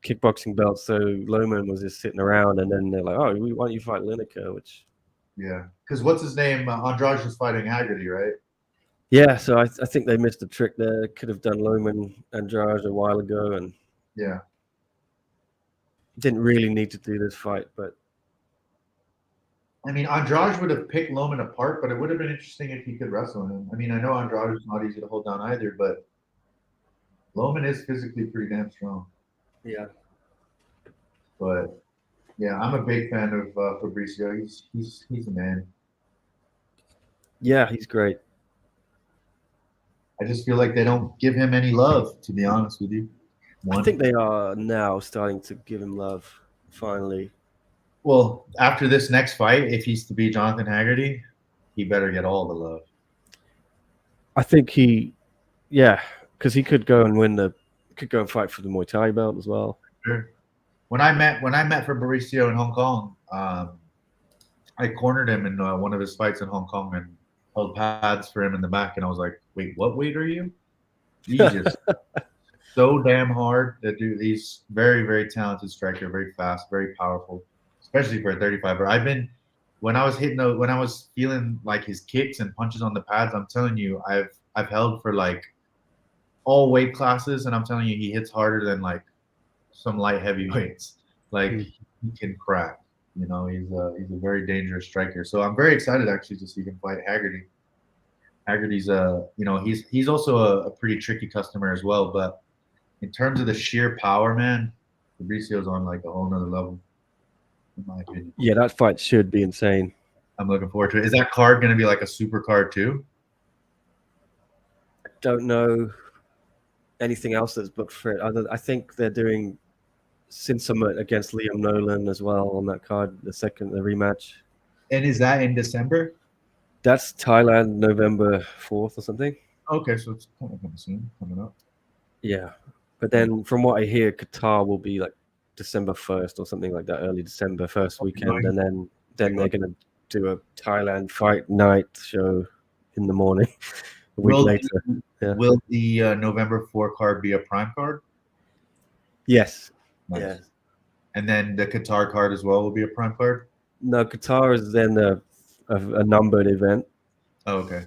kickboxing belt. So Loman was just sitting around, and then they're like, "Oh, why don't you fight Lineker?" Which, Yeah, because what's his name? Andrade was fighting Haggerty, right? yeah, so I think they missed a trick there. Could have done Loman Andrade a while ago, and Yeah. didn't really need to do this fight. But I mean, Andrade would have picked Loman apart, but it would have been interesting if he could wrestle him. I mean, I know Andrade is not easy to hold down either, but Loman is physically pretty damn strong. yeah, But yeah, I'm a big fan of Fabricio. He's a man. yeah, he's great. I just feel like they don't give him any love, to be honest with you. I think they are now starting to give him love, finally. Well, after this next fight, if he's to be Jonathan Haggerty, he better get all the love. I think because he could go and could go and fight for the Muay Thai belt as well. Sure. When I met Fabricio in Hong Kong, I cornered him in one of his fights in Hong Kong and held pads for him in the back, and I was like, "Wait, what weight are you?" Jesus, so damn hard. That dude, he's very, very talented striker, very fast, very powerful, especially for a 35er. When I was feeling like his kicks and punches on the pads, I'm telling you, I've held for like all weight classes, and I'm telling you, he hits harder than like some light heavyweights. Like he can crack. You know, he's a very dangerous striker. So I'm very excited actually to see him fight Haggerty. Haggerty's he's also a pretty tricky customer as well. But in terms of the sheer power, man, Fabricio's on like a whole nother level, in my opinion. Yeah, that fight should be insane. I'm looking forward to it. Is that card going to be like a super card too? I don't know anything else that's booked for it. I think they're doing Sin Summit against Liam Nolan as well on that card, the rematch. And is that in December? That's Thailand, November 4th or something. Okay, so it's kind of soon coming up. Yeah. But then from what I hear, Qatar will be like December 1st or something like that, early December, first weekend. And then they're going to do a Thailand fight night show in the morning a week later. Will the November 4 card be a prime card? Yes. Nice. Yeah. And then the Qatar card as well will be a prime card? No, Qatar is then a numbered event. Oh, okay.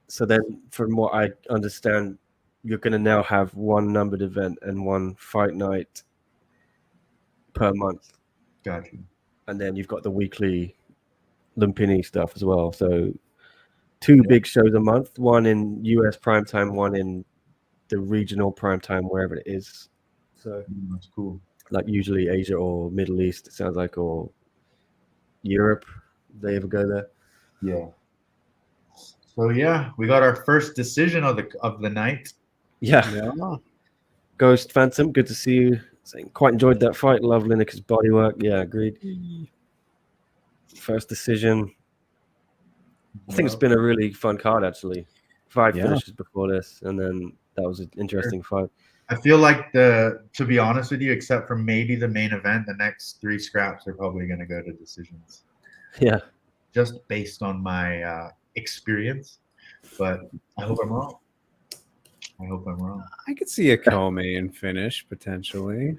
So then, from what I understand, you're going to now have one numbered event and one fight night per month. Got you. And then you've got the weekly Lumpini stuff as well. So 2 big shows a month, one in US primetime, one in the regional primetime, wherever it is. So that's cool. Like usually Asia or Middle East, it sounds like, or Europe. If they ever go there. Yeah. So yeah, we got our first decision of the night. Yeah. Ghost Phantom, good to see you. Quite enjoyed that fight. Love Lineker's bodywork. Yeah, agreed. First decision. I think it's been a really fun card actually. 5 finishes before this, and then that was an interesting fight. I feel like to be honest with you, except for maybe the main event, the next 3 scraps are probably going to go to decisions. Yeah. Just based on my experience, but I hope I'm wrong. I could see a co-main finish potentially.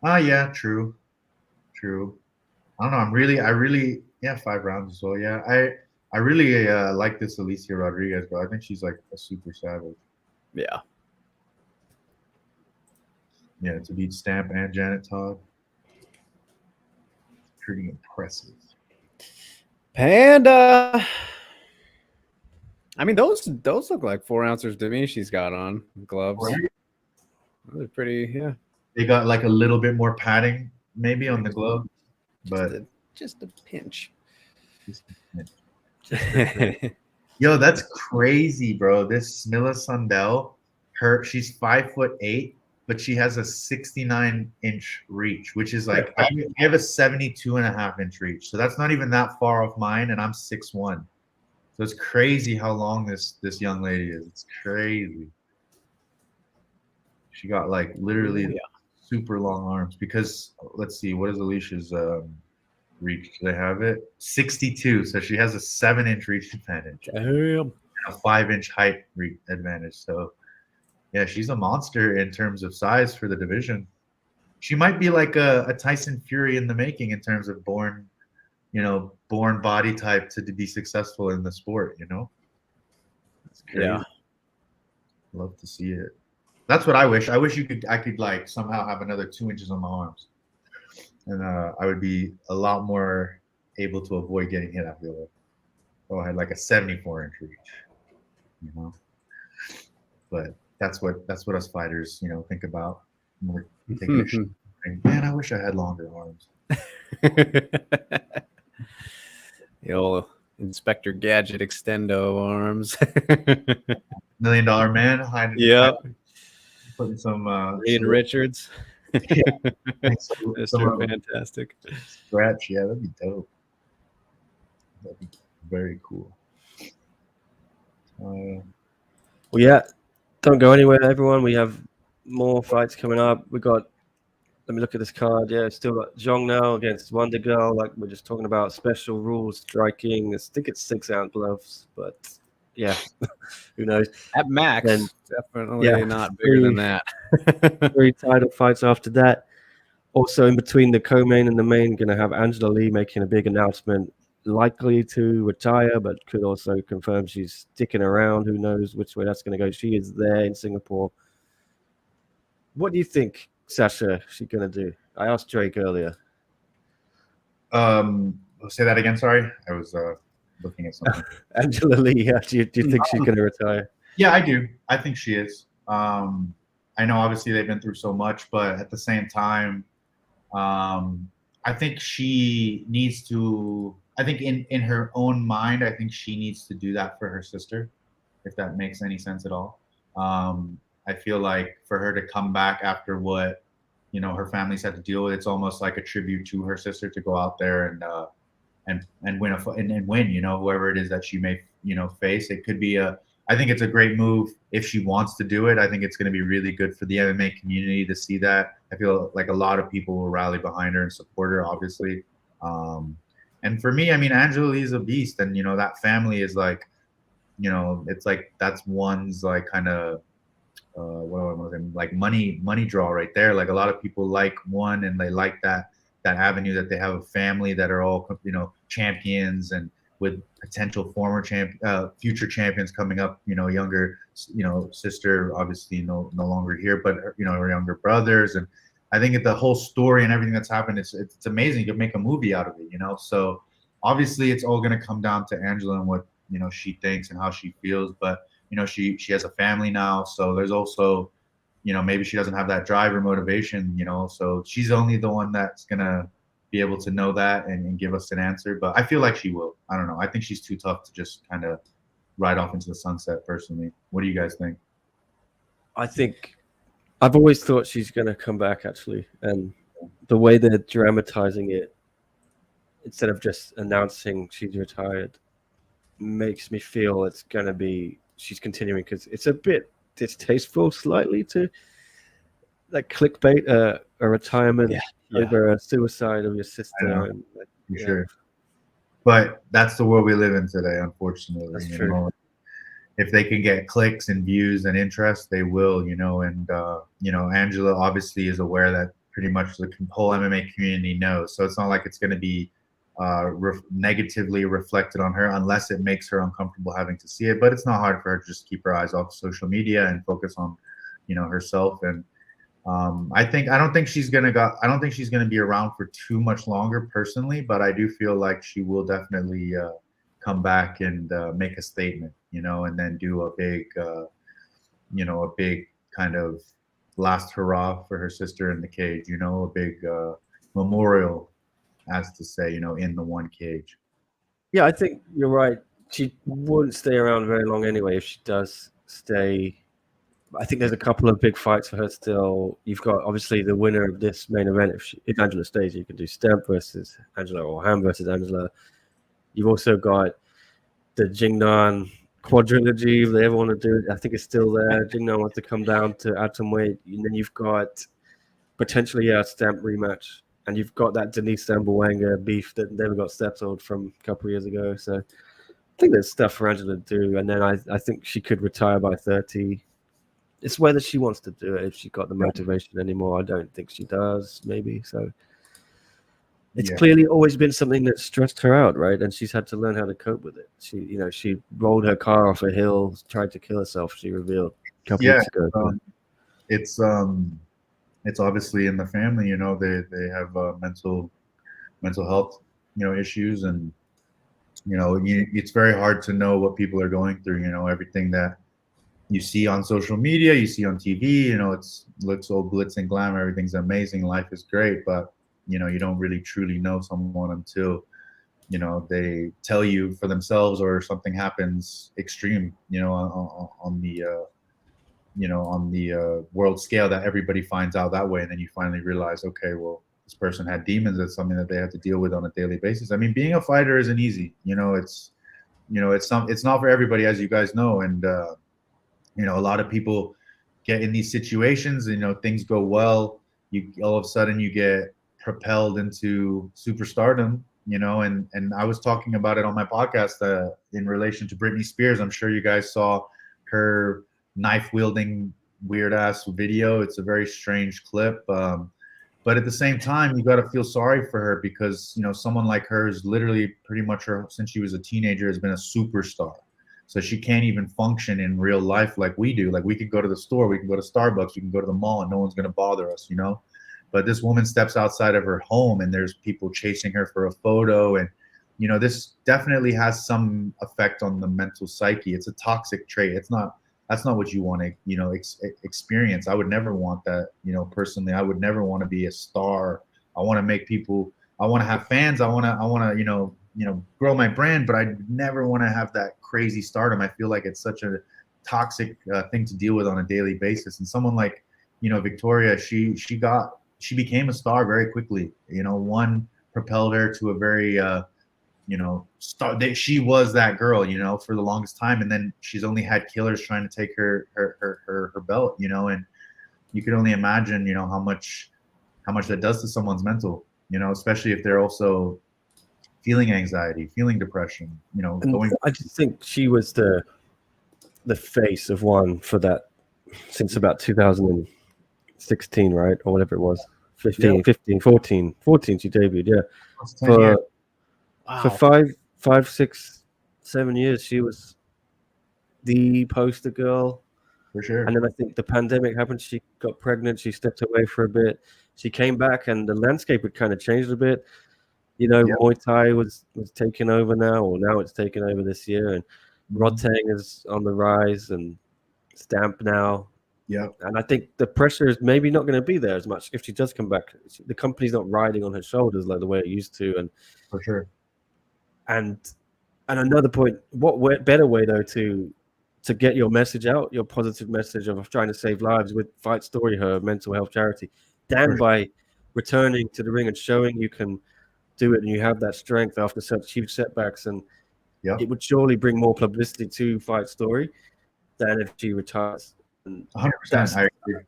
Yeah, true. I don't know. I really, 5 rounds as well. Yeah, I really like this Alicia Rodriguez, but I think she's like a super savage. Yeah. Yeah, to beat Stamp and Janet Todd. pretty impressive. Panda. I mean, those look like 4 ounces to me. She's got on gloves. Right? They're pretty, yeah. They got like a little bit more padding maybe on the glove, but Just a pinch. yo, that's crazy, bro. This Smilla Sundell, she's 5'8", but she has a 69-inch reach, which is like I have a 72.5-inch reach. So that's not even that far off mine, and I'm 6'1". So it's crazy how long this young lady is. It's crazy. She got like literally super long arms because let's see, what is Alicia's reach? Do they have it? 62. So she has a 7-inch reach advantage. Damn. A 5-inch height advantage. So yeah, she's a monster in terms of size for the division. She might be like a Tyson Fury in the making in terms of born body type to be successful in the sport, That's crazy. Yeah. Love to see it. That's what I wish. I wish I could like somehow have another 2 inches on my arms. And I would be a lot more able to avoid getting hit, I feel like. Oh, I had like a 74-inch reach, But that's what us fighters, think about when we're taking a shot. Man, I wish I had longer arms. The old Inspector Gadget extendo arms. $1 Million Man hiding. Yeah. Putting some Reed Richards. some Mr. Fantastic. Scratch. Yeah, that'd be dope. That'd be very cool. Well, yeah, don't go anywhere, everyone. We have more fights coming up. Let me look at this card. Yeah, still got Jong now against Wonder Girl. Like we're just talking about special rules, striking. I think it's 6-ounce gloves, but yeah, who knows? At max, And, definitely not bigger than that. 3 title fights after that. Also, in between the co-main and the main, going to have Angela Lee making a big announcement, likely to retire, but could also confirm she's sticking around. Who knows which way that's going to go? She is there in Singapore. What do you think, Sasha, she's going to do? I asked Drake earlier. Say that again. Sorry, I was looking at something. Angela Lee, yeah, do you think she's going to retire? Yeah, I do. I think she is. I know obviously they've been through so much, but at the same time, I think she needs to. I think in her own mind, I think she needs to do that for her sister, if that makes any sense at all. I feel like for her to come back after what her family's had to deal with, it's almost like a tribute to her sister to go out there and win and win. Whoever it is that she may face. It could be I think it's a great move if she wants to do it. I think it's going to be really good for the MMA community to see that. I feel like a lot of people will rally behind her and support her, obviously. And for me, I mean, Angela Lee's a beast, and that family is like, it's like that's one's like kind of like money draw right there. Like a lot of people like one, and they like that avenue that they have a family that are all champions, and with potential former future champions coming up, younger, sister obviously no longer here, but her younger brothers. And I think the whole story and everything that's happened, it's amazing. You could make a movie out of it, So obviously it's all going to come down to Angela and what, she thinks and how she feels. But, she has a family now. So there's also, maybe she doesn't have that drive or motivation, so she's only the one that's going to be able to know that and give us an answer. But I feel like she will. I don't know. I think she's too tough to just kind of ride off into the sunset personally. What do you guys think? I think I've always thought she's going to come back, actually. And the way they're dramatizing it, instead of just announcing she's retired, makes me feel it's going to be she's continuing, because it's a bit distasteful slightly to like clickbait a retirement over a suicide of your sister. And, sure. But that's the world we live in today, unfortunately. That's true. If they can get clicks and views and interest, they will, and Angela obviously is aware that pretty much the whole MMA community knows. So it's not like it's going to be negatively reflected on her unless it makes her uncomfortable having to see it. But it's not hard for her to just keep her eyes off social media and focus on, herself. And I don't think she's gonna be around for too much longer personally, but I do feel like she will definitely come back and make a statement, and then do a big kind of last hurrah for her sister in the cage, a big memorial, as to say, in the one cage. Yeah, I think you're right. She wouldn't stay around very long anyway if she does stay. I think there's a couple of big fights for her still. You've got obviously the winner of this main event. If Angela stays, you can do Stamp versus Angela or Ham versus Angela. You've also got the Jingnan quadrilogy. If they ever want to do it, I think it's still there. Jingnan wants to come down to add some weight. And then you've got potentially a Stamp rematch. And you've got that Denise Zamboanga beef that never got settled from a couple of years ago. So I think there's stuff for Angela to do. And then I think she could retire by 30. It's whether she wants to do it, if she got the motivation anymore. I don't think she does, maybe. So it's clearly always been something that stressed her out, right? And she's had to learn how to cope with it. She rolled her car off a hill, tried to kill herself, she revealed a couple weeks ago. It's obviously in the family, they have mental health, issues, and it's very hard to know what people are going through. Everything that you see on social media, you see on TV, it looks all glitz and glamour, everything's amazing, life is great, but you don't really truly know someone until they tell you for themselves, or something happens extreme, on the world scale, that everybody finds out that way, and then you finally realize, okay, well, this person had demons. That's something that they have to deal with on a daily basis. I mean, being a fighter isn't easy. It's not for everybody, as you guys know, and a lot of people get in these situations, and things go well. All of a sudden you get propelled into superstardom, and I was talking about it on my podcast in relation to Britney Spears. I'm sure you guys saw her knife wielding weird ass video. It's a very strange clip. But at the same time, you got to feel sorry for her, because, someone like her is literally pretty much since she was a teenager has been a superstar. So she can't even function in real life like we do. Like, we could go to the store, we can go to Starbucks, we can go to the mall, and no one's going to bother us, But this woman steps outside of her home, and there's people chasing her for a photo. And, this definitely has some effect on the mental psyche. It's a toxic trait. That's not what you want to, experience. I would never want that, personally. I would never want to be a star. I want to make people, I want to have fans. I want to, grow my brand, but I never want to have that crazy stardom. I feel like it's such a toxic thing to deal with on a daily basis. And someone like, Victoria, she became a star very quickly. One propelled her to a very, she was that girl, for the longest time, and then she's only had killers trying to take her belt, and you can only imagine, how much that does to someone's mental, especially if they're also feeling anxiety, feeling depression, I just think she was the face of one for that since about 2016, right, or whatever it was, 14 she debuted, yeah. For 5, 6, 7 years, she was the poster girl. For sure. And then I think the pandemic happened. She got pregnant. She stepped away for a bit. She came back, and the landscape had kind of changed a bit. Muay Thai was taking over now, or now it's taken over this year. And Rodtang is on the rise, and Stamp now. Yeah. And I think the pressure is maybe not going to be there as much if she does come back. The company's not riding on her shoulders like the way it used to. And for sure. And another point, what better way though to get your message out, your positive message of trying to save lives, with Fight Story, her mental health charity, than by returning to the ring and showing you can do it and you have that strength after such huge setbacks. And it would surely bring more publicity to Fight Story than if she retires. 100%. I agree.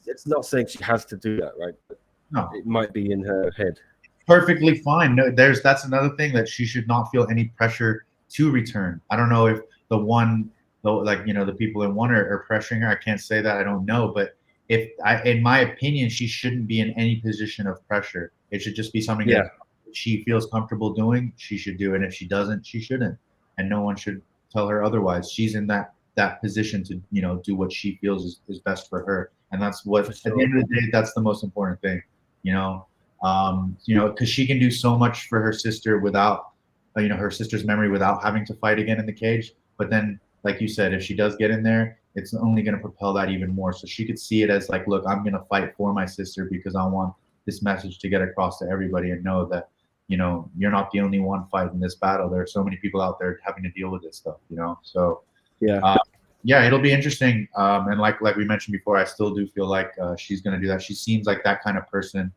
It's not saying she has to do that, right? But no, it might be in her head. Perfectly fine. No, that's another thing, that she should not feel any pressure to return. I don't know if the people in one are pressuring her. I can't say that. I don't know. But in my opinion, she shouldn't be in any position of pressure. It should just be something that she feels comfortable doing. She should do it. And if she doesn't, she shouldn't. And no one should tell her otherwise. She's in that that position to, you know, do what she feels is best for her. And that's what, For at sure. the end of the day, that's the most important thing, you know, because she can do so much for her sister without, you know, her sister's memory without having to fight again in the cage. But then, like you said, if she does get in there, it's only going to propel that even more. So she could see it as like, look, I'm going to fight for my sister because I want this message to get across to everybody and know that, you know, you're not the only one fighting this battle. There are so many people out there having to deal with this stuff, you know? So Yeah. yeah, it'll be interesting. And like we mentioned before, I still do feel like she's going to do that. She seems like that kind of person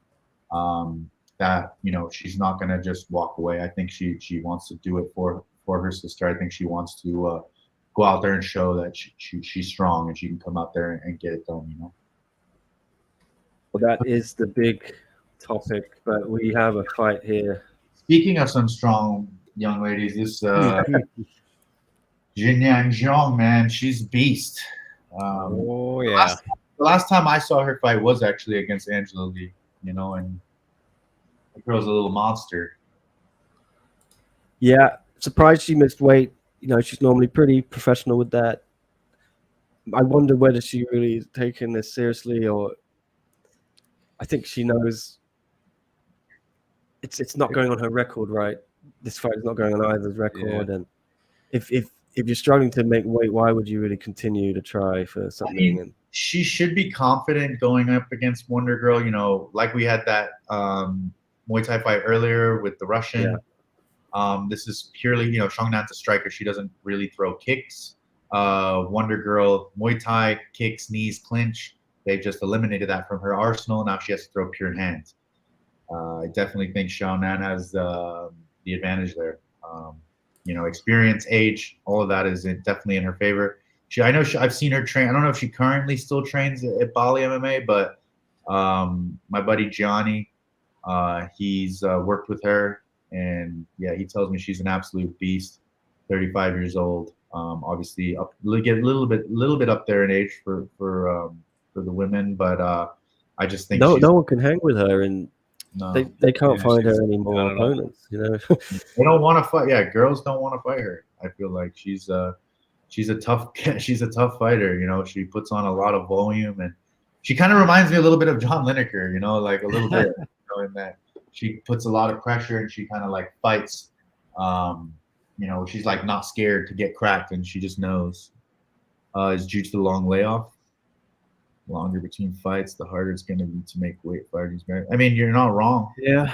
that, you know, she's not going to just walk away. I think she wants to do it for her sister. I think she wants to go out there and show that she's strong and she can come out there and get it done, you know? Well, that is the big topic, but we have a fight here. Speaking of some strong young ladies, this Jong, man, she's a beast. Oh yeah. The last time I saw her fight was actually against Angela Lee, you know, and the girl's a little monster. Yeah, surprised she missed weight. You know, she's normally pretty professional with that. I wonder whether she really is taking this seriously, or I think she knows it's not going on her record, right? This fight is not going on either's record, and if you're struggling to make weight, why would you really continue to try for something? I mean, she should be confident going up against Wonder Girl. You know, like we had that Muay Thai fight earlier with the Russian. Yeah. This is purely, you know, Xiangnan's a striker. She doesn't really throw kicks. Wonder Girl, Muay Thai, kicks, knees, clinch. They've just eliminated that from her arsenal. Now she has to throw pure hands. I definitely think Xiangnan has the advantage there. You know, experience, age, all of that is definitely in her favor. I've seen her train. I don't know if she currently still trains at Bali MMA, but my buddy Johnny, he's worked with her, and yeah, he tells me she's an absolute beast. 35 years old. Obviously, get a little bit up there in age for the women, but I just think no one can hang with her, and they can't find her any more opponents. You know, they don't want to fight. Yeah, girls don't want to fight her. I feel like she's a tough fighter. You know, she puts on a lot of volume, and she kind of reminds me a little bit of John Lineker. You know, like a little bit. You know, in that she puts a lot of pressure and she kind of like fights. You know, she's like not scared to get cracked, and she just knows. Is due to the long layoff. Longer between fights, the harder it's going to be to make weight fighters. I mean, you're not wrong. Yeah.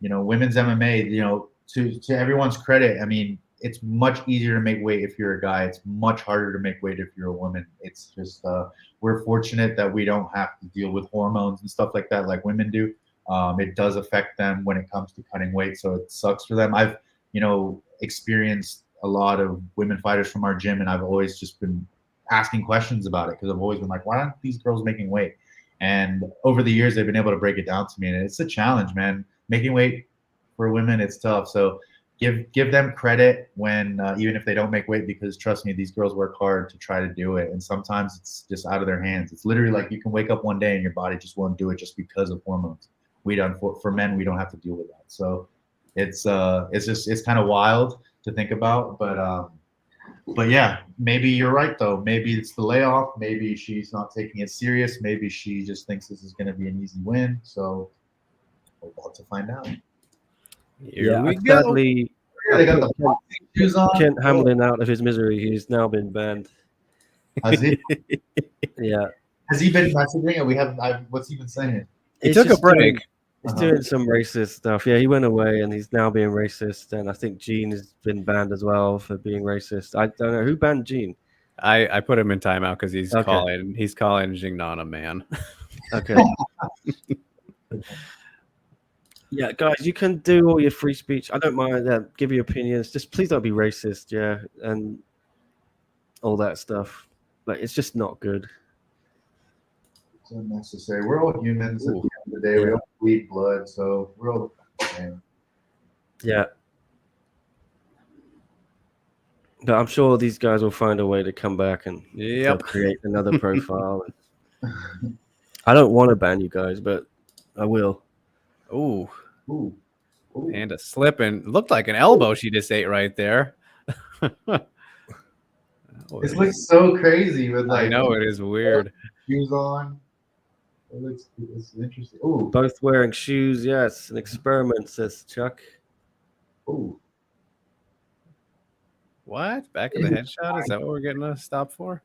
You know, women's MMA, you know, to everyone's credit, I mean, it's much easier to make weight if you're a guy. It's much harder to make weight if you're a woman. It's just we're fortunate that we don't have to deal with hormones and stuff like that like women do. It does affect them when it comes to cutting weight, so it sucks for them. I've, you know, experienced a lot of women fighters from our gym, and I've always just been asking questions about it because I've always been like, why aren't these girls making weight? And over the years, they've been able to break it down to me, and it's a challenge, man. Making weight for women, it's tough. So give them credit when even if they don't make weight, because trust me, these girls work hard to try to do it, and sometimes it's just out of their hands. It's literally like you can wake up one day and your body just won't do it just because of hormones. For men, we don't have to deal with that. So it's kind of wild to think about, but yeah, maybe you're right though. Maybe it's the layoff. Maybe she's not taking it serious. Maybe she just thinks this is going to be an easy win. So we're about to find out. Here we go. Sadly, They got the boxing shoes on. Kent Hamlin out of his misery. He's now been banned. Has he? Yeah. Has he been messaging? What's he been saying? He took a break. He's doing some racist stuff. Yeah, he went away and he's now being racist. And I think Gene has been banned as well for being racist. I don't know who banned Gene. I put him in timeout because he's calling Jingnan a man. Okay. Yeah, guys, you can do all your free speech. I don't mind that. Give your opinions. Just please don't be racist. Yeah, and all that stuff. Like, it's just not good. It's unnecessary. We're all humans at the end of the day. We don't bleed blood, so we're all the same. Yeah. But I'm sure these guys will find a way to come back and create another profile. I don't want to ban you guys, but I will. Ooh. Ooh. And a slip, and looked like an elbow she just ate right there. This looks so crazy with I like know it is weird. shoes on. It's interesting. Oh, Both wearing shoes. Yes, an experiment, says Chuck. oh. What? Back of the headshot? Is that what we're getting a stop for?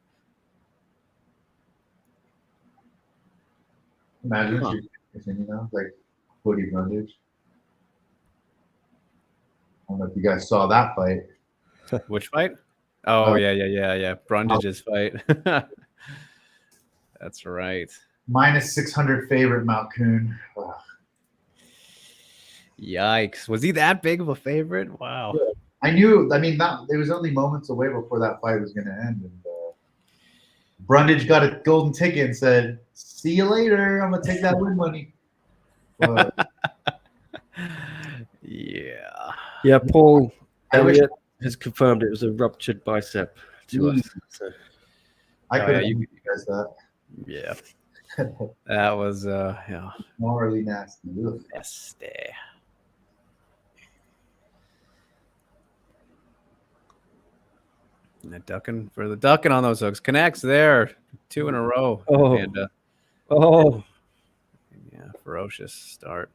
Imagine Huh. you know, like Cody Brundage. I don't know if you guys saw that fight. Which fight? Oh, yeah. Brundage's fight. That's right. Minus 600 favorite Mount Coon. Ugh. Yikes. Was he that big of a favorite? Wow. I knew. I mean, it was only moments away before that fight was going to end, and Brundage got a golden ticket and said, "See you later. I'm gonna take that win money." But, Yeah. Yeah, Paul I wish- Elliott has confirmed it was a ruptured bicep to us. So, I Oh, could yeah, have you- you guys that. Yeah. That was yeah. Morally nasty. Ugh. Nasty. And the ducking on those hooks. Connects there. 2 in a row. Oh. And oh, yeah, ferocious start.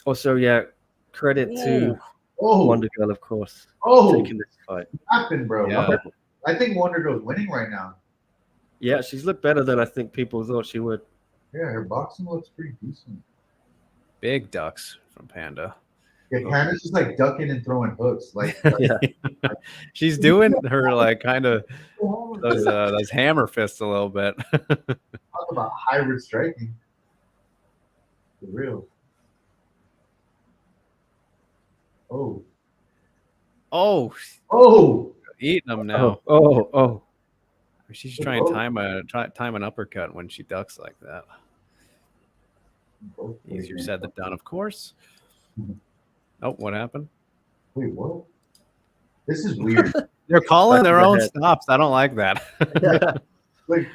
also, yeah, credit to Oh, Wonder Girl, of course, oh, taking this fight. happened, bro. Yeah. I think Wonder Girl's winning right now. Yeah, she's looked better than I think people thought she would. Yeah, her boxing looks pretty decent. Big ducks from Panda. Yeah, Candace just like ducking and throwing hooks. Like, Yeah. She's doing her like kind of those hammer fists a little bit. talk about hybrid striking. For real. Oh. Oh, Oh. eating them now. Oh. She's trying to time an uppercut when she ducks like that. Easier said than done, of course. Oh, what happened? Wait, what? This is weird. They're calling Back their of the own head. stops. I don't like that. Like,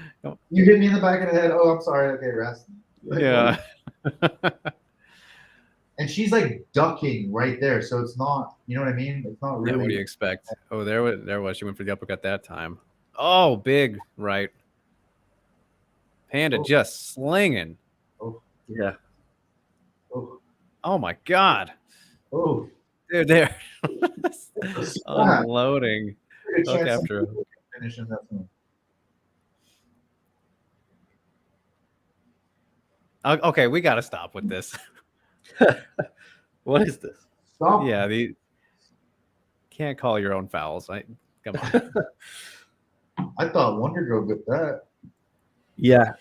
you hit me in the back of the head. Oh, I'm sorry. Okay, rest. Like, Yeah. And she's like ducking right there, so it's not. You know what I mean? It's not Yeah, really. what do you expect? Oh, there was. She went for the uppercut that time. Oh, big right. Panda Oh. just slinging. Yeah. Oh, Oh my God, oh. dude, they're Ah, unloading. good Look chance after some finish in that one. Okay, we got to stop with this. What is this? Stop. Yeah, the can't call your own fouls. Come on. I thought Wonder Girl got that. Yeah,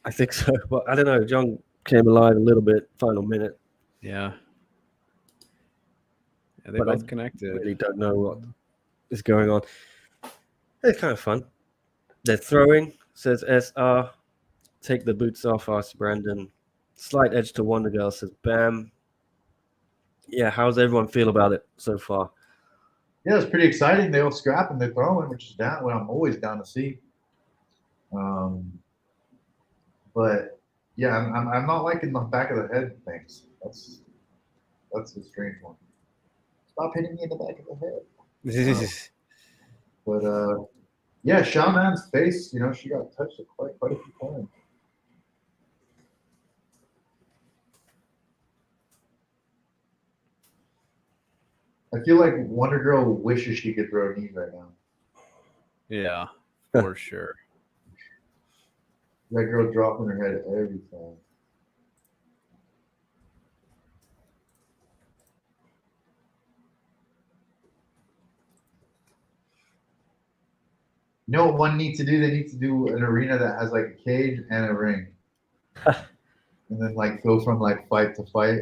I think so. But I don't know. Jong came alive a little bit, final minute. Yeah. Yeah, they But both I connected. Really don't know what is going on. It's kind of fun. They're throwing, says SR. Take the boots off, asks Brandon. Slight edge to Wonder Girl, says Bam. Yeah, how's everyone feel about it so far? Yeah, it's pretty exciting. They all scrap and they're throwing, which is down. What I'm always down to see. But yeah, I'm not liking the back of the head things. That's a strange one. Stop hitting me in the back of the head. But yeah, Shaman's face, you know, she got touched quite a few times. I feel like Wonder Girl wishes she could throw knees right now. Yeah, for sure. That girl dropping her head every time. You know what one needs to do? They need to do an arena that has like a cage and a ring. And then like go from like fight to fight.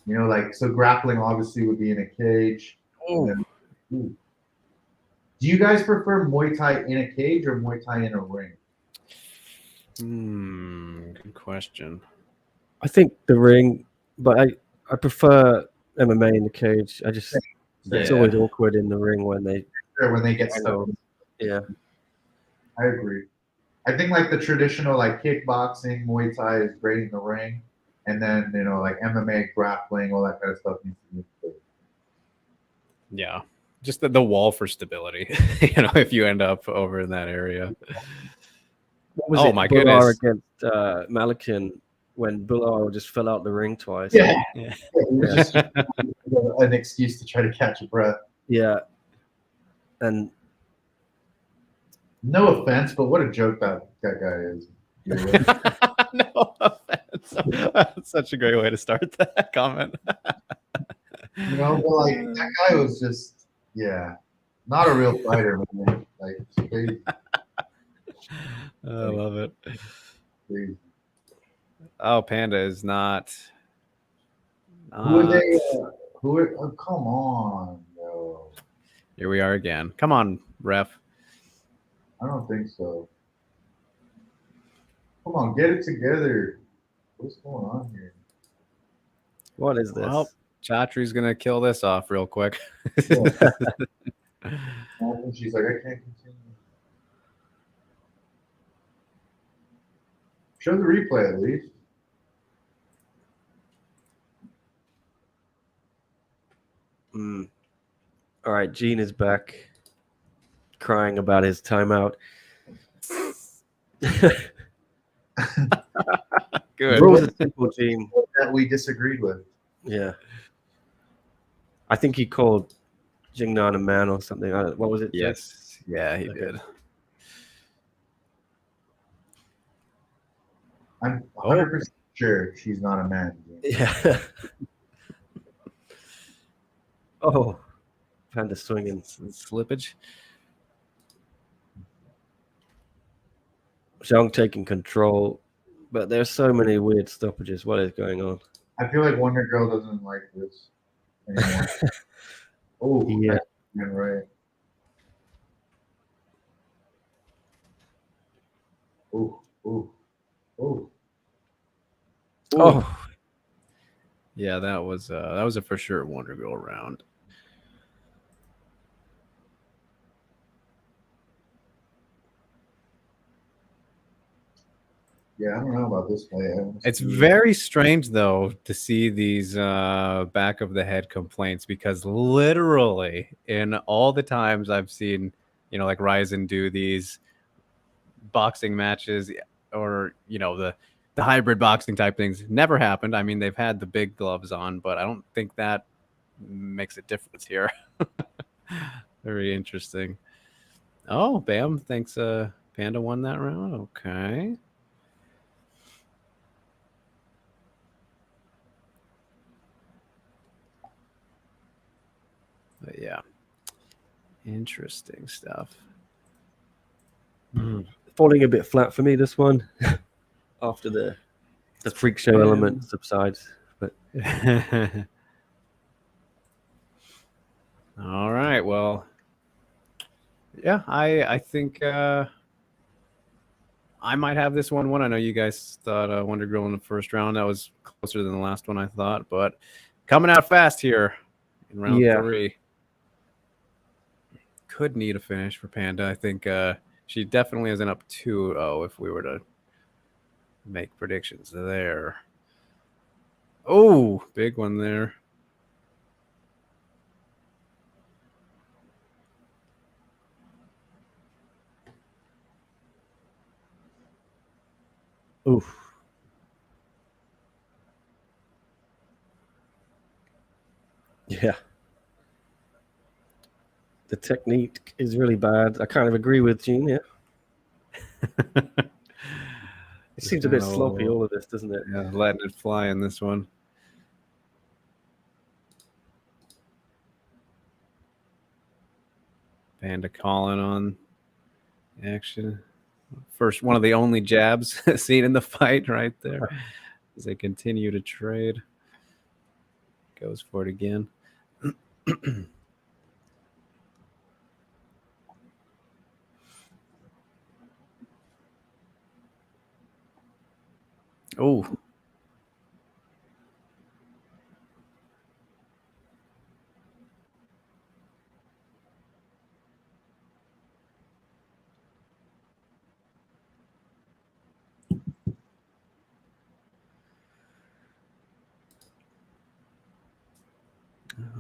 You know, like so grappling obviously would be in a cage. Oh, And then, do you guys prefer Muay Thai in a cage or Muay Thai in a ring? good question. I think the ring, but I prefer MMA in the cage. It's Yeah. always awkward in the ring when they. Or when they get I stuck. know. Yeah. I agree. I think like the traditional like kickboxing, Muay Thai is great in the ring, and then you know like MMA, grappling, all that kind of stuff needs to be. Yeah. just the wall for stability. If you end up over in that area. What was Oh it? my Bular goodness. against Malakin when Bular just fell out the ring twice. Yeah. Yeah. It was just an excuse to try to catch a breath. Yeah. And No offense, but what a joke that guy is. No offense. That's such a great way to start that comment. You know, but like that guy was just, yeah, not a real fighter, man. Like, it's crazy. I love it. Crazy. Oh, Panda is not. Who are they? Oh, come on, yo. Here we are again. Come on, ref. I don't think so. Come on, get it together. What's going on here? what is this? Well, Chatri's gonna kill this off real quick. Yeah. And she's like, I can't continue. Show the replay at least. All right, Gene is back, crying about his timeout. Good. Rules are simple, Gene. That we disagreed with. Yeah. I think he called Jingnan a man or something. What was it? Jake? Yes. Yeah, he Okay. did. I'm 100% sure she's not a man. Yeah. Oh, Panda swinging. Slippage. Jong taking control, but there's so many weird stoppages. What is going on? I feel like Wonder Girl doesn't like this anymore. Oh, Yeah. that's right. Oh, oh, oh. Oh, Yeah, that was a for sure Wonder Girl round. Yeah, I don't know about this play. It's very strange though to see these back of the head complaints, because literally in all the times I've seen, like Ryzen do these boxing matches, or the hybrid boxing type things, never happened. I mean, they've had the big gloves on, but I don't think that makes a difference here. Very interesting. Oh, bam. Thanks. Panda won that round. Okay. But yeah. Interesting stuff. falling a bit flat for me, this one. After the freak show element subsides. But all right. Well, yeah, I think I might have this one. I know you guys thought Wonder Girl in the first round. That was closer than the last one, I thought. But coming out fast here in round 3. Could need a finish for Panda. I think she definitely isn't up 2-0 if we were to make predictions there. Oh, big one there. oof. Yeah. The technique is really bad. I kind of agree with Gene, yeah. It seems a bit sloppy, all of this, doesn't it? Yeah, letting it fly in this one. Panda calling on action. First, one of the only jabs seen in the fight right there as they continue to trade. Goes for it again. Oh.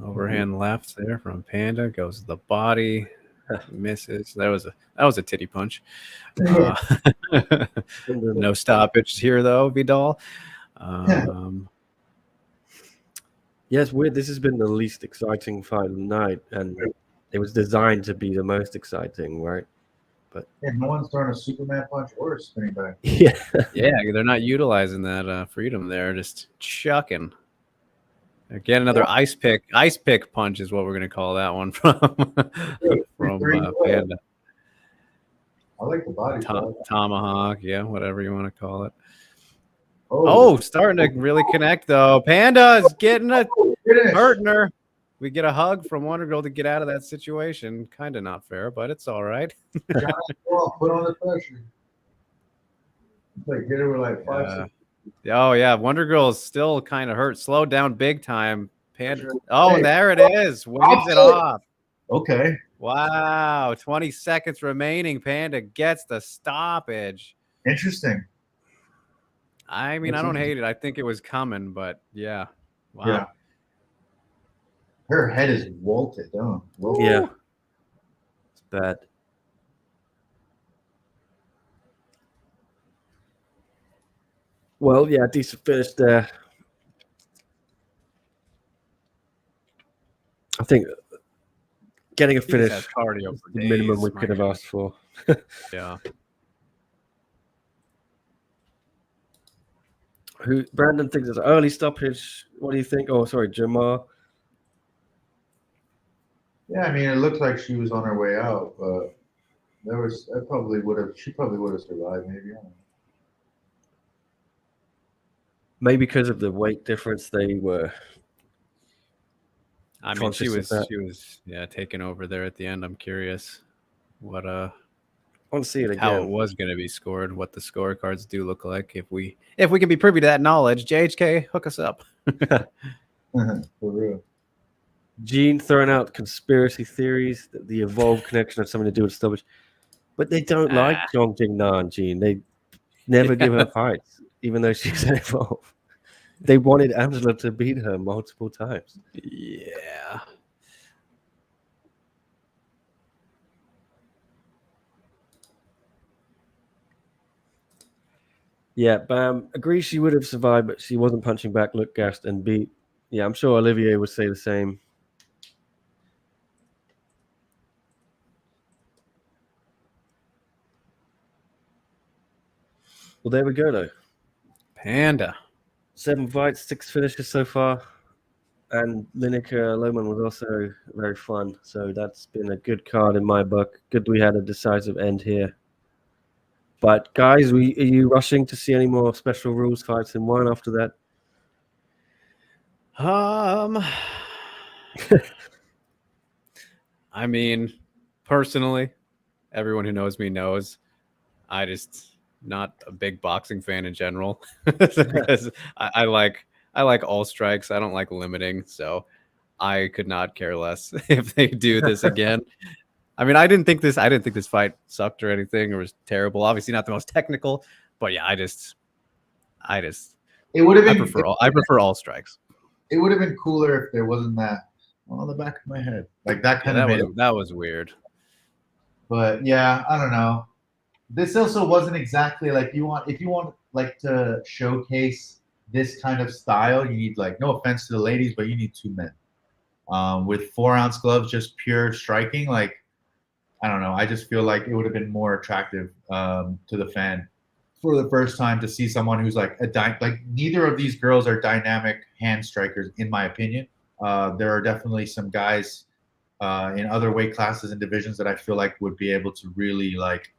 Overhand overhand left there from Panda, goes to the body, misses. That was a titty punch. No stoppage here though, Vidal. Yeah, it's weird. This has been the least exciting fight of the night, and it was designed to be the most exciting, right? Yeah, no one's throwing a Superman punch or a spinning back. Yeah. Yeah, they're not utilizing that freedom there, just chucking. Again, another ice pick punch is what we're gonna call that one from Panda. I like the body. Tomahawk, yeah, whatever you want to call it. Oh, Starting to really connect though. Panda's getting hurting her. We get a hug from Wonder Girl to get out of that situation. Kind of not fair, but it's all right. put on the pressure. Like hit her with like 5 seconds. Oh yeah, Wonder Girl is still kind of hurt. Slowed down big time. Panda. Oh, there it is. Waves it off. Okay. Wow. 20 seconds remaining. Panda gets the stoppage. Interesting. I mean, I don't hate it. I think it was coming, but yeah. Wow. Yeah. Her head is wilted down. Yeah. It's bad. Well, yeah, decent finish there. I think getting a finish cardio is the minimum we could have asked for. Yeah. Brandon thinks it's an early stoppage. What do you think? Oh, sorry, Jamar. Yeah, I mean, it looked like she was on her way out, but she probably would have survived, maybe. I don't know. Maybe because of the weight difference, they were. I mean, she was taking over there at the end. I'm curious what I want to see it again. How it was going to be scored, what the scorecards do look like. If we can be privy to that knowledge, JHK, hook us up. For real. Gene throwing out conspiracy theories that the evolved connection has something to do with stoppage, but they don't like Jong Jingnan, Gene. They never give her fights, even though she's evolved. They wanted Angela to beat her multiple times. Yeah. Yeah, Bam agrees she would have survived, but she wasn't punching back, looked gassed, and beat. Yeah, I'm sure Olivier would say the same. Well, there we go, though. Panda. 7 fights, 6 finishes so far. And Lineker Loman was also very fun. So that's been a good card in my book. Good we had a decisive end here. But, guys, are you rushing to see any more special rules fights in one after that? I mean, personally, everyone who knows me knows I just not a big boxing fan in general because I like all strikes. I don't like limiting, so I could not care less if they do this again. I mean, I didn't think this fight sucked or anything or was terrible. Obviously not the most technical, but yeah, It would have been. I prefer all strikes. It would have been cooler if there wasn't that on the back of my head, like that kind of. That was weird. But yeah, I don't know. This also wasn't exactly like if you want like to showcase this kind of style, you need, like, no offense to the ladies, but you need 2 men. With 4-ounce gloves, just pure striking, like, I don't know. I just feel like it would have been more attractive to the fan for the first time to see someone who's like neither of these girls are dynamic hand strikers, in my opinion. There are definitely some guys in other weight classes and divisions that I feel like would be able to really like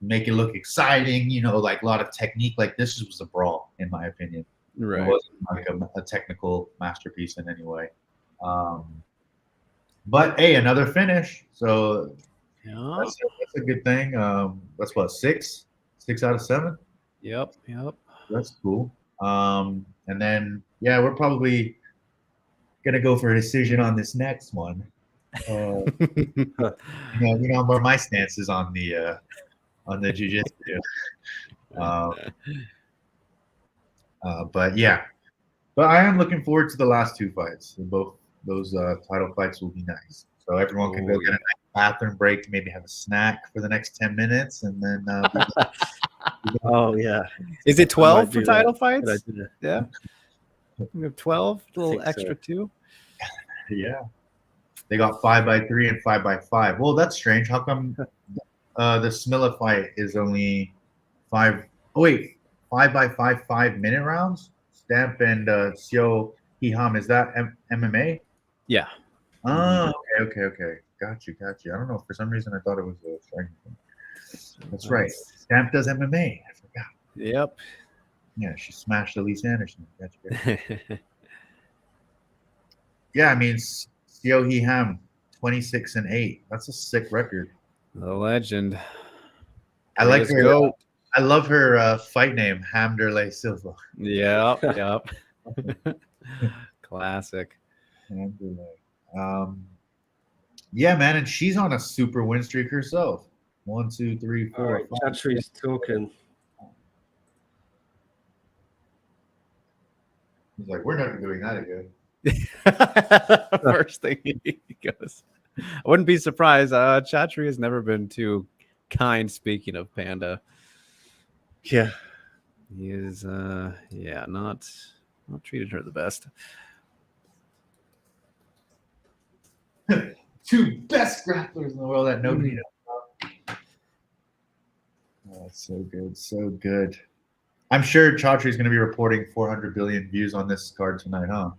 make it look exciting, like a lot of technique. Like, this was a brawl, in my opinion. Right. It wasn't like a technical masterpiece in any way. But hey, another finish. So Yeah. that's a good thing. That's what, 6 out of 7. Yep. That's cool. And then we're probably gonna go for a decision on this next one. You know what my stance is on the jiu-jitsu. But I am looking forward to the last 2 fights. They're both those title fights will be nice. So everyone can go Oh, get a nice bathroom break, maybe have a snack for the next 10 minutes, and then Oh yeah, Is it I 12 might for do that. title Good fights? idea. Yeah. We have 12, a little think so. extra two. yeah, they got 5x3 and 5x5. Well, that's strange. How come the Smilla fight is only 5? Oh wait, 5x5 5-minute rounds. Stamp and Seo Hiham, is that MMA? Yeah. Oh, okay. Got you. I don't know. For some reason, I thought it was a striking thing. That's right. Stamp does MMA. I forgot. Yep. Yeah, she smashed Elise Anderson. Gotcha. Yeah, I mean, Seo Hee-ham, 26-8. That's a sick record. The legend. I like Let's her. go. I love her fight name, Hamderlei Silva. Yep. Classic. Hamderlei. Yeah, man, and she's on a super win streak herself. 1, 2, 3, 4. All right, 5. Chatri's talking. He's like, we're never doing that again. First thing he goes. I wouldn't be surprised. Chatri has never been too kind. Speaking of Panda, Yeah, he is. Not treated her the best. Two best grapplers in the world that nobody knows about. Oh, so good. I'm sure Chatri's going to be reporting 400 billion views on this card tonight, huh?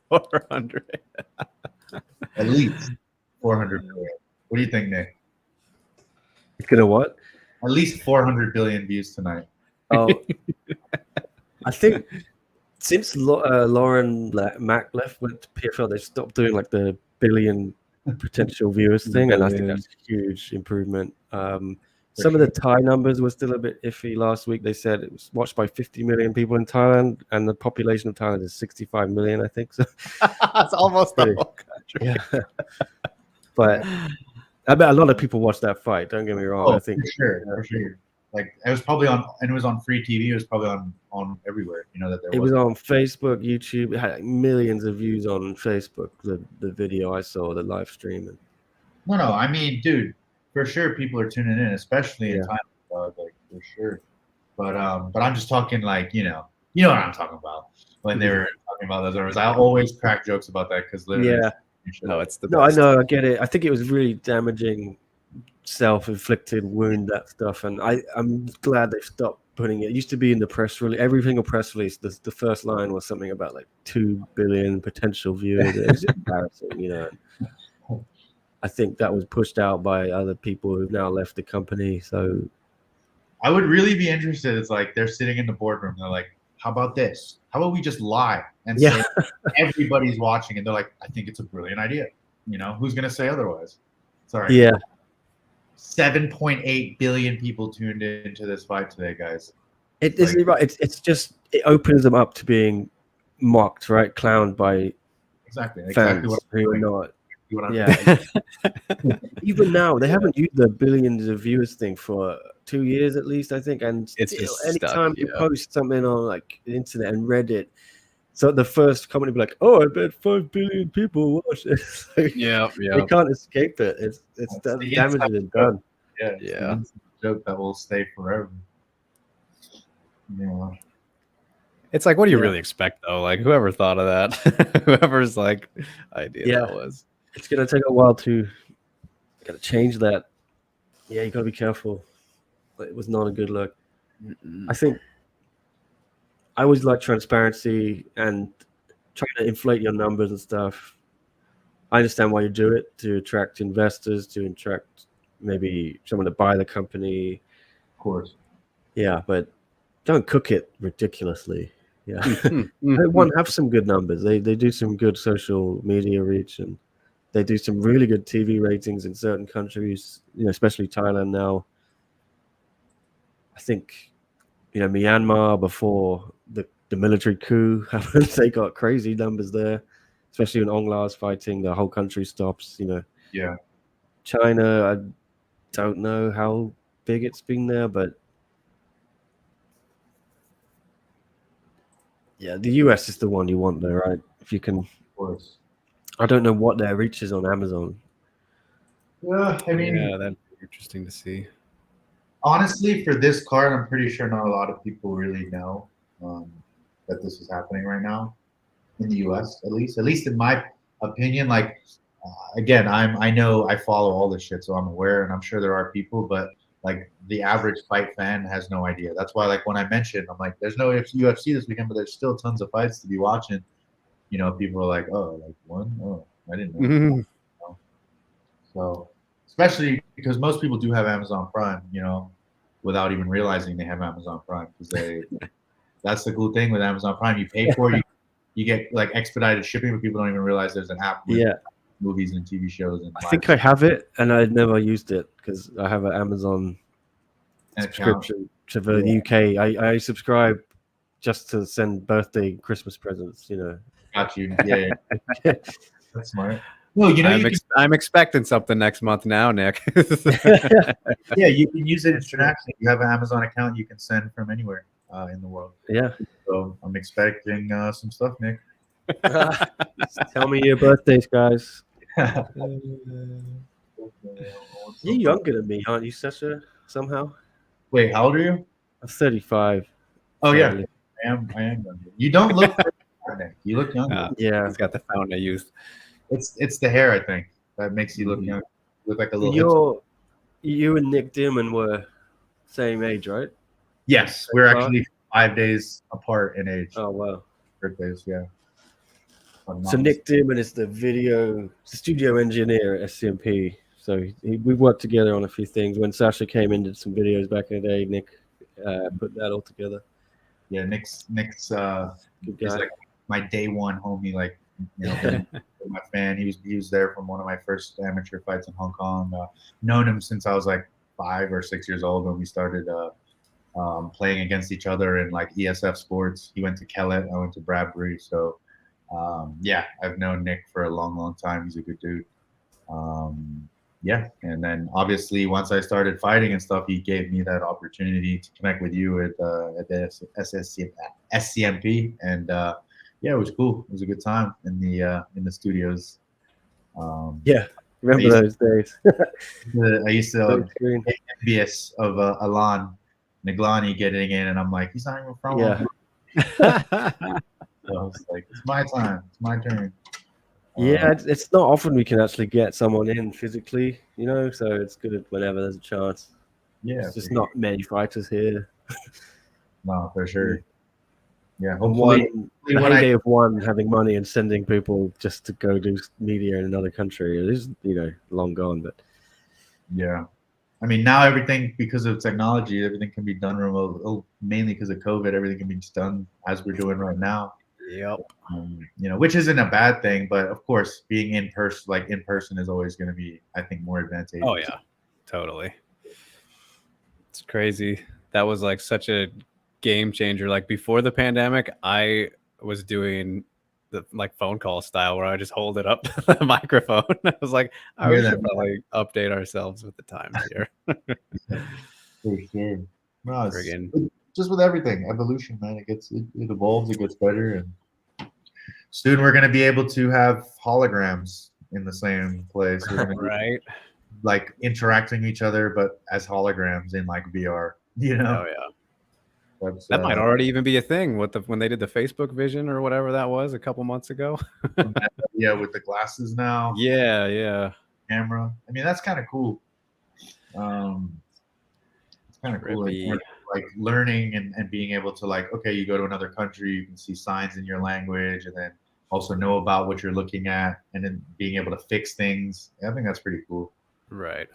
400. At least 400 billion. What do you think, Nick? it's gonna what? At least 400 billion views tonight. Oh, I think since Lauren Mack left with PFL, they stopped doing like the billion potential viewers thing, and I think that's a huge improvement. Some of the Thai numbers were still a bit iffy last week. They said it was watched by 50 million people in Thailand, and the population of Thailand is 65 million, I think. So It's almost the whole country. yeah, but I bet a lot of people watched that fight. Don't get me wrong. I think for sure. Like it was probably on, and it was on free TV. It was probably on everywhere. You know that there it was on Facebook, YouTube. It had like millions of views on Facebook. The video I saw, the live stream. No, I mean, dude, for sure people are tuning in, especially in Thailand, like for sure. But I'm just talking like you know what I'm talking about when they were talking about those numbers. I always crack jokes about that because literally, No, it's the No, I best. know, I get it. I think it was really damaging, self-inflicted wound, that stuff, and I'm glad they stopped putting it. It used to be in the press release, every single press release. The first line was something about like 2 billion potential viewers. It was embarrassing, you know. I think that was pushed out by other people who've now left the company. So I would really be interested. It's like they're sitting in the boardroom. They're like, "How about this? How about we just lie and say everybody's watching?" And they're like, "I think it's a brilliant idea." You know, who's gonna say otherwise? Sorry. yeah, 7.8 billion people tuned into this fight today, guys. it isn't right. It's just it opens them up to being mocked, right, clowned by Exactly fans what who are I'm not. doing. Yeah. Even now, they haven't used the billions of viewers thing for 2 years at least, I think. And It's still, just anytime stuck, you yeah. post something on like the internet and Reddit, so the first comment will be like, "Oh, I bet 5 billion people watch it." Like, they can't escape it. It's done. the Damage inside is done. Yeah, it's the inside joke that will stay forever. Yeah. It's like, what do you really expect, though? Like, whoever thought of that, whoever's like idea that was. It's gonna take a while to gotta change that. Yeah, you gotta be careful. But it was not a good look. I think I always like transparency and trying to inflate your numbers and stuff. I understand why you do it, to attract investors, to attract maybe someone to buy the company. Of course. Yeah, but don't cook it ridiculously. Yeah. Have some good numbers. They do some good social media reach, and they do some really good TV ratings in certain countries, you know, especially Thailand now. I think, you know, Myanmar before the military coup happened, they got crazy numbers there, especially when Ong La's fighting, the whole country stops, you know. Yeah. China, I don't know how big it's been there, but yeah, the US is the one you want there, right? If you can. Of course. I don't know what their reach is on Amazon. Yeah, I mean, Yeah, that'd be interesting to see. honestly, for this card, I'm pretty sure not a lot of people really know that this is happening right now in the U.S. At least in my opinion. Like, again, I know I follow all this shit, so I'm aware, and I'm sure there are people, but like the average fight fan has no idea. That's why, like, when I mentioned, I'm like, there's no UFC this weekend, but there's still tons of fights to be watching. You know, people are like, oh, like one? Oh, I didn't know. Mhm. So, especially because most people do have Amazon Prime, you know, without even realizing they have Amazon Prime, because that's the cool thing with Amazon Prime. You pay for it, you get like expedited shipping, but people don't even realize there's an app with Yeah, movies and TV shows and I think I have it, and I'd never used it because I have an Amazon an account. subscription to the UK. I subscribe just to send birthday and Christmas presents, you know. Got you. Yeah, yeah. That's smart. No, you know, I'm expecting something next month now, Nick. yeah, you can use it internationally. You have an Amazon account, you can send from anywhere in the world. Yeah. So I'm expecting some stuff, Nick. Tell me your birthdays, guys. You're younger than me, aren't you, Sasha? Somehow. Wait, how old are you? I'm 35. Oh yeah, sadly. I am younger. You don't look Nick. You look younger. Yeah. He's got the fountain of youth. It's the hair, I think, that makes you look Mhm. young. You look like a little. You and Nick Dimon were same age, right? Yes, we're actually 5 days apart in age. Oh wow. Birthdays, yeah. So Nick Dimon is the studio engineer at SCMP. So we worked together on a few things. When Sasha came in, did some videos back in the day. Nick put that all together. Yeah, Nick's Good is guy. like my day one homie. Like, you know, my fan. He was there from one of my first amateur fights in Hong Kong. Known him since I was like 5 or 6 years old when we started playing against each other in like ESF sports. He went to Kellett, I went to Bradbury. So yeah, I've known Nick for a long time. He's a good dude. Yeah, and then obviously once I started fighting and stuff, he gave me that opportunity to connect with you at the SCMP, and yeah, it was cool. It was a good time in the studios. Yeah, remember those days. I used to Big screen. get envious of Alan Naglani getting in, and I'm like, he's not even from Yeah. Hong Kong. So I was like, it's my time, it's my turn. Yeah, it's not often we can actually get someone in physically, you know, so it's good whenever there's a chance. Yeah, It's just not many fighters here. no, for sure. Yeah, And hopefully the when heyday of one having money and sending people just to go do media in another country, it is, you know, long gone. But yeah, I mean, now everything, because of technology, everything can be done remote. Oh, mainly because of COVID, everything can be just done as we're doing right now. Yep. You know, which isn't a bad thing, but of course, being in person is always going to be, I think, more advantageous. Oh yeah, totally. It's crazy. That was like such a game changer. Like before the pandemic, I was doing the like phone call style where I just hold it up to the microphone. I was like, we should probably update ourselves with the times here. For sure. No, Friggin'. just with everything, evolution, man. It evolves, it gets better, and soon we're gonna be able to have holograms in the same place. We're gonna be, Right. like interacting with each other, but as holograms in like VR. You know, Oh yeah. that's, That might already even be a thing with when they did the Facebook Vision or whatever that was a couple months ago. yeah, with the glasses now. Yeah. Camera. I mean, that's kind of cool. It's kind of cool. Trippy. Like learning and being able to, like, okay, you go to another country, you can see signs in your language, and then also know about what you're looking at, and then being able to fix things. I think that's pretty cool. Right.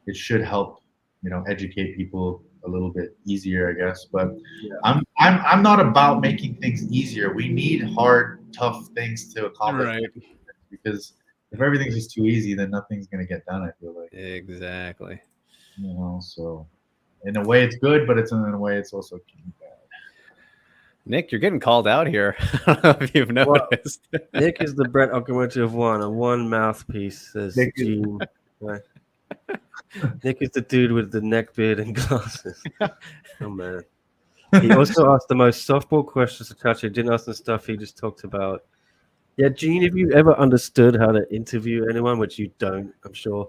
It should help, you know, educate people a little bit easier, I guess. But Yeah. I'm not about making things easier. We need hard, tough things to accomplish. Right. Because if everything's just too easy, then nothing's gonna get done, I feel like. Exactly. You know, so in a way it's good, but in a way it's also bad. Nick, you're getting called out here. I don't know if you've noticed. Nick is the Brett Okamoto of one, a one mouthpiece, says Nick is- Gene. Right. Nick is the dude with the neck beard and glasses. Oh man. He also asked the most softball questions to touch. He didn't ask the stuff he just talked about. Yeah, Gene, if you ever understood how to interview anyone, which you don't, I'm sure,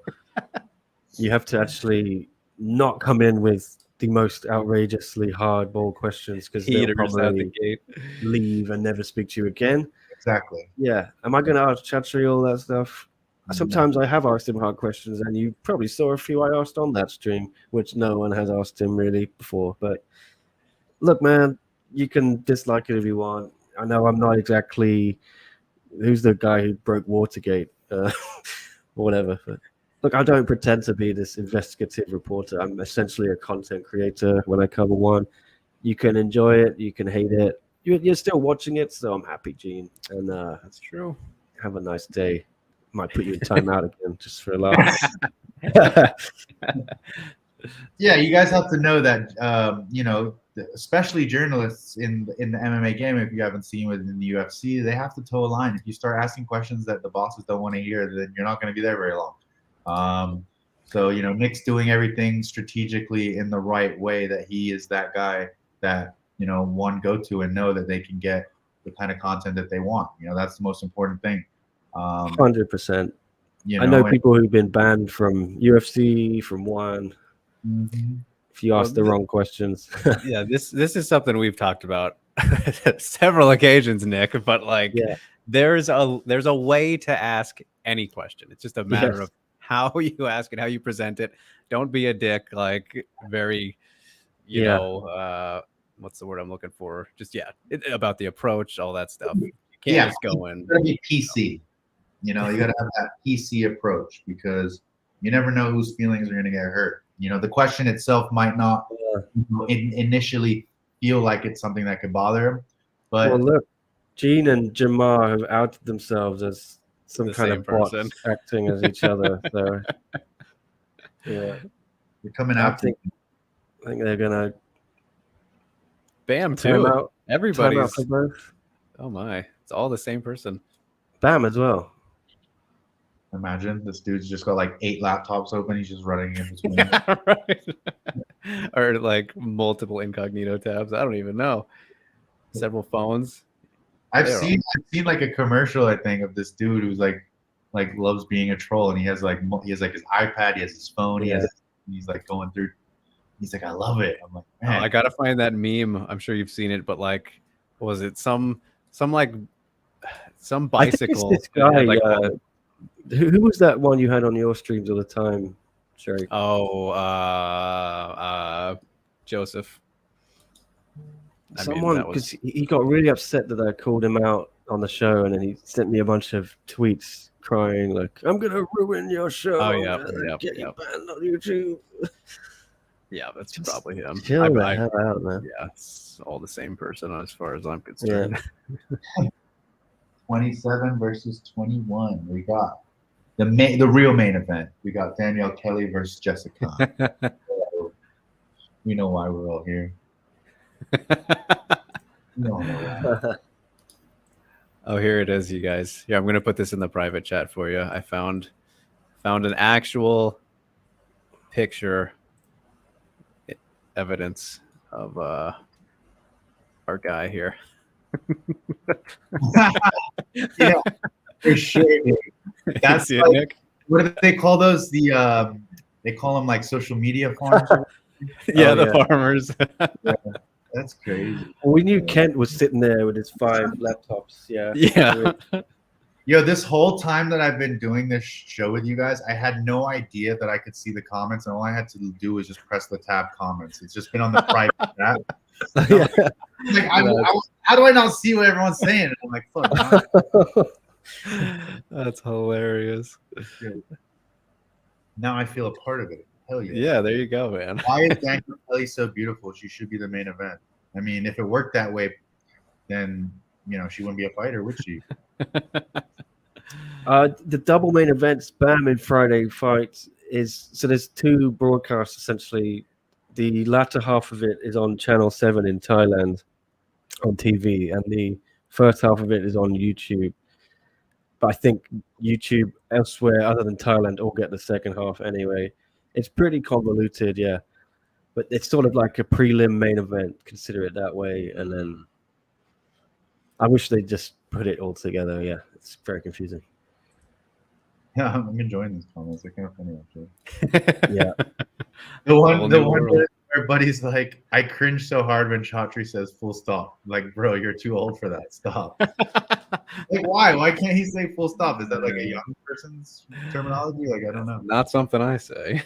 you have to actually not come in with the most outrageously hardball questions because they'll Heaters out the probably gate. leave and never speak to you again. Exactly. Yeah. Am I going to ask Chatri all that stuff? Sometimes I have asked him hard questions, and you probably saw a few I asked on that stream, which no one has asked him really before. But look, man, you can dislike it if you want. I know I'm not exactly who's the guy who broke Watergate or whatever. But look, I don't pretend to be this investigative reporter. I'm essentially a content creator when I cover one. You can enjoy it, you can hate it. You're still watching it, so I'm happy, Gene. And That's true. have a nice day. Might put you in timeout again just for a laugh. Yeah, you guys have to know that especially journalists in the MMA game, if you haven't seen within the UFC, they have to toe a line. If you start asking questions that the bosses don't want to hear, then you're not going to be there very long. So Nick's doing everything strategically in the right way, that he is that guy that one go to and know that they can get the kind of content that they want. That's the most important thing. 100%. I know people who've been banned from UFC, from one. Mm-hmm. If you ask the wrong questions. Yeah, this is something we've talked about several occasions, Nick. But there's a way to ask any question. It's just a matter of how you ask it, how you present it. Don't be a dick. Like very, you know, what's the word I'm looking for? Just about the approach, all that stuff. You can't just go in. You gotta be PC. You gotta have that PC approach, because you never know whose feelings are gonna get hurt. The question itself might not initially feel like it's something that could bother him, but look, Gene and Jamar have outed themselves as some kind of bots acting as each other. So you're coming out. I think they're gonna Bam too. Everybody's. both. Oh my! It's all the same person. Bam as well. Imagine this dude's just got like 8 laptops open. He's just running in between. Yeah, right. Or like multiple incognito tabs. I don't even know. Several phones. I've seen like a commercial, I think, of this dude who's like loves being a troll, and he has like his iPad, he has his phone, he's like going through. He's like, I love it. I'm like, man. I gotta find that meme. I'm sure you've seen it, but like, what was it some bicycle? This guy, who was that one you had on your streams all the time, Sherry? Oh, Joseph. Someone, because he got really upset that I called him out on the show, and then he sent me a bunch of tweets crying like, "I'm gonna ruin your show. Oh yeah, get you banned on YouTube." Yeah, that's probably him. Chill the hell out, man. Yeah, it's all the same person as far as I'm concerned. Yeah. 27 versus 21. We got the real main event. We got Danielle Kelly versus Jessica. We know why we're all here. Oh, here it is, you guys. Yeah, I'm gonna put this in the private chat for you. I found an actual picture evidence of our guy here. Yeah, for sure. That's like, Nick? What do they call those? They call them like social media farms. The farmers. Yeah, that's crazy. Well, we knew Kent was sitting there with his 5 laptops. Yeah. Yo, this whole time that I've been doing this show with you guys, I had no idea that I could see the comments, and all I had to do was just press the tab comments. It's just been on the private chat. How do I not see what everyone's saying? I'm like, fuck. That's hilarious. Now I feel a part of it. Hell yeah. Yeah, there you go, man. Why is Danielle Kelly so beautiful? She should be the main event. I mean, if it worked that way, then she wouldn't be a fighter, would she? The double main events, Bam and Friday fight there's 2 broadcasts essentially. The latter half of it is on Channel 7 in Thailand on TV, and the first half of it is on YouTube. But I think YouTube elsewhere other than Thailand all get the second half anyway. It's pretty convoluted, yeah. But it's sort of like a prelim main event, consider it that way, and then I wish they'd just put it all together. Yeah, it's very confusing. Yeah, I'm enjoying these comments. They're kind of funny actually. Yeah. The Whole one new world. where buddy's like, I cringe so hard when Chatri says full stop. Like, bro, you're too old for that. Stop. Like, why? Why can't he say full stop? Is that like a young person's terminology? Like, I don't know. Not something I say.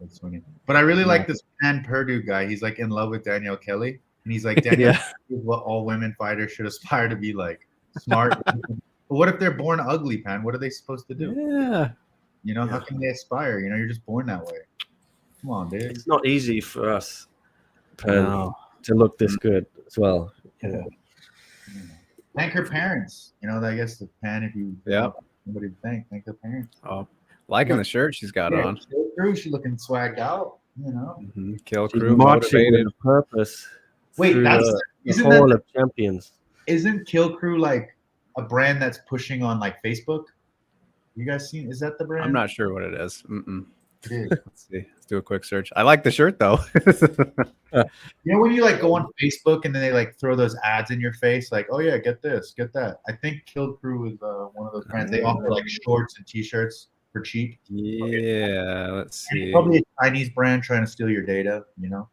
That's funny. But I really like this Pan Purdue guy. He's like in love with Danielle Kelly. And he's like, Danielle Yeah. is what all women fighters should aspire to be like. Smart. But what if they're born ugly, Pan? What are they supposed to do? Yeah. You know, how can they aspire? You know, you're just born that way. Come on, dude. It's not easy for us No. to look this good as well. Yeah. Thank her parents. You know, I guess the Pan, if you somebody to thank her parents. Oh, liking the shirt she's got on. Kill Crew, she's looking swagged out, you know. Kill She's Crew marching motivated. with a purpose. Wait, through that's the isn't hall that of champions. isn't Kill Crew like a brand that's pushing on like Facebook? You guys seen? Is that the brand? I'm not sure what it is. Mm-mm. It is. Let's see. Let's do a quick search. I like the shirt though. You know when you like go on Facebook and then they like throw those ads in your face, like, oh yeah, get this, get that. I think Kill Crew is one of those brands. They offer like shorts and T-shirts for cheap. Yeah. Let's And it's see. probably a Chinese brand trying to steal your data. You know.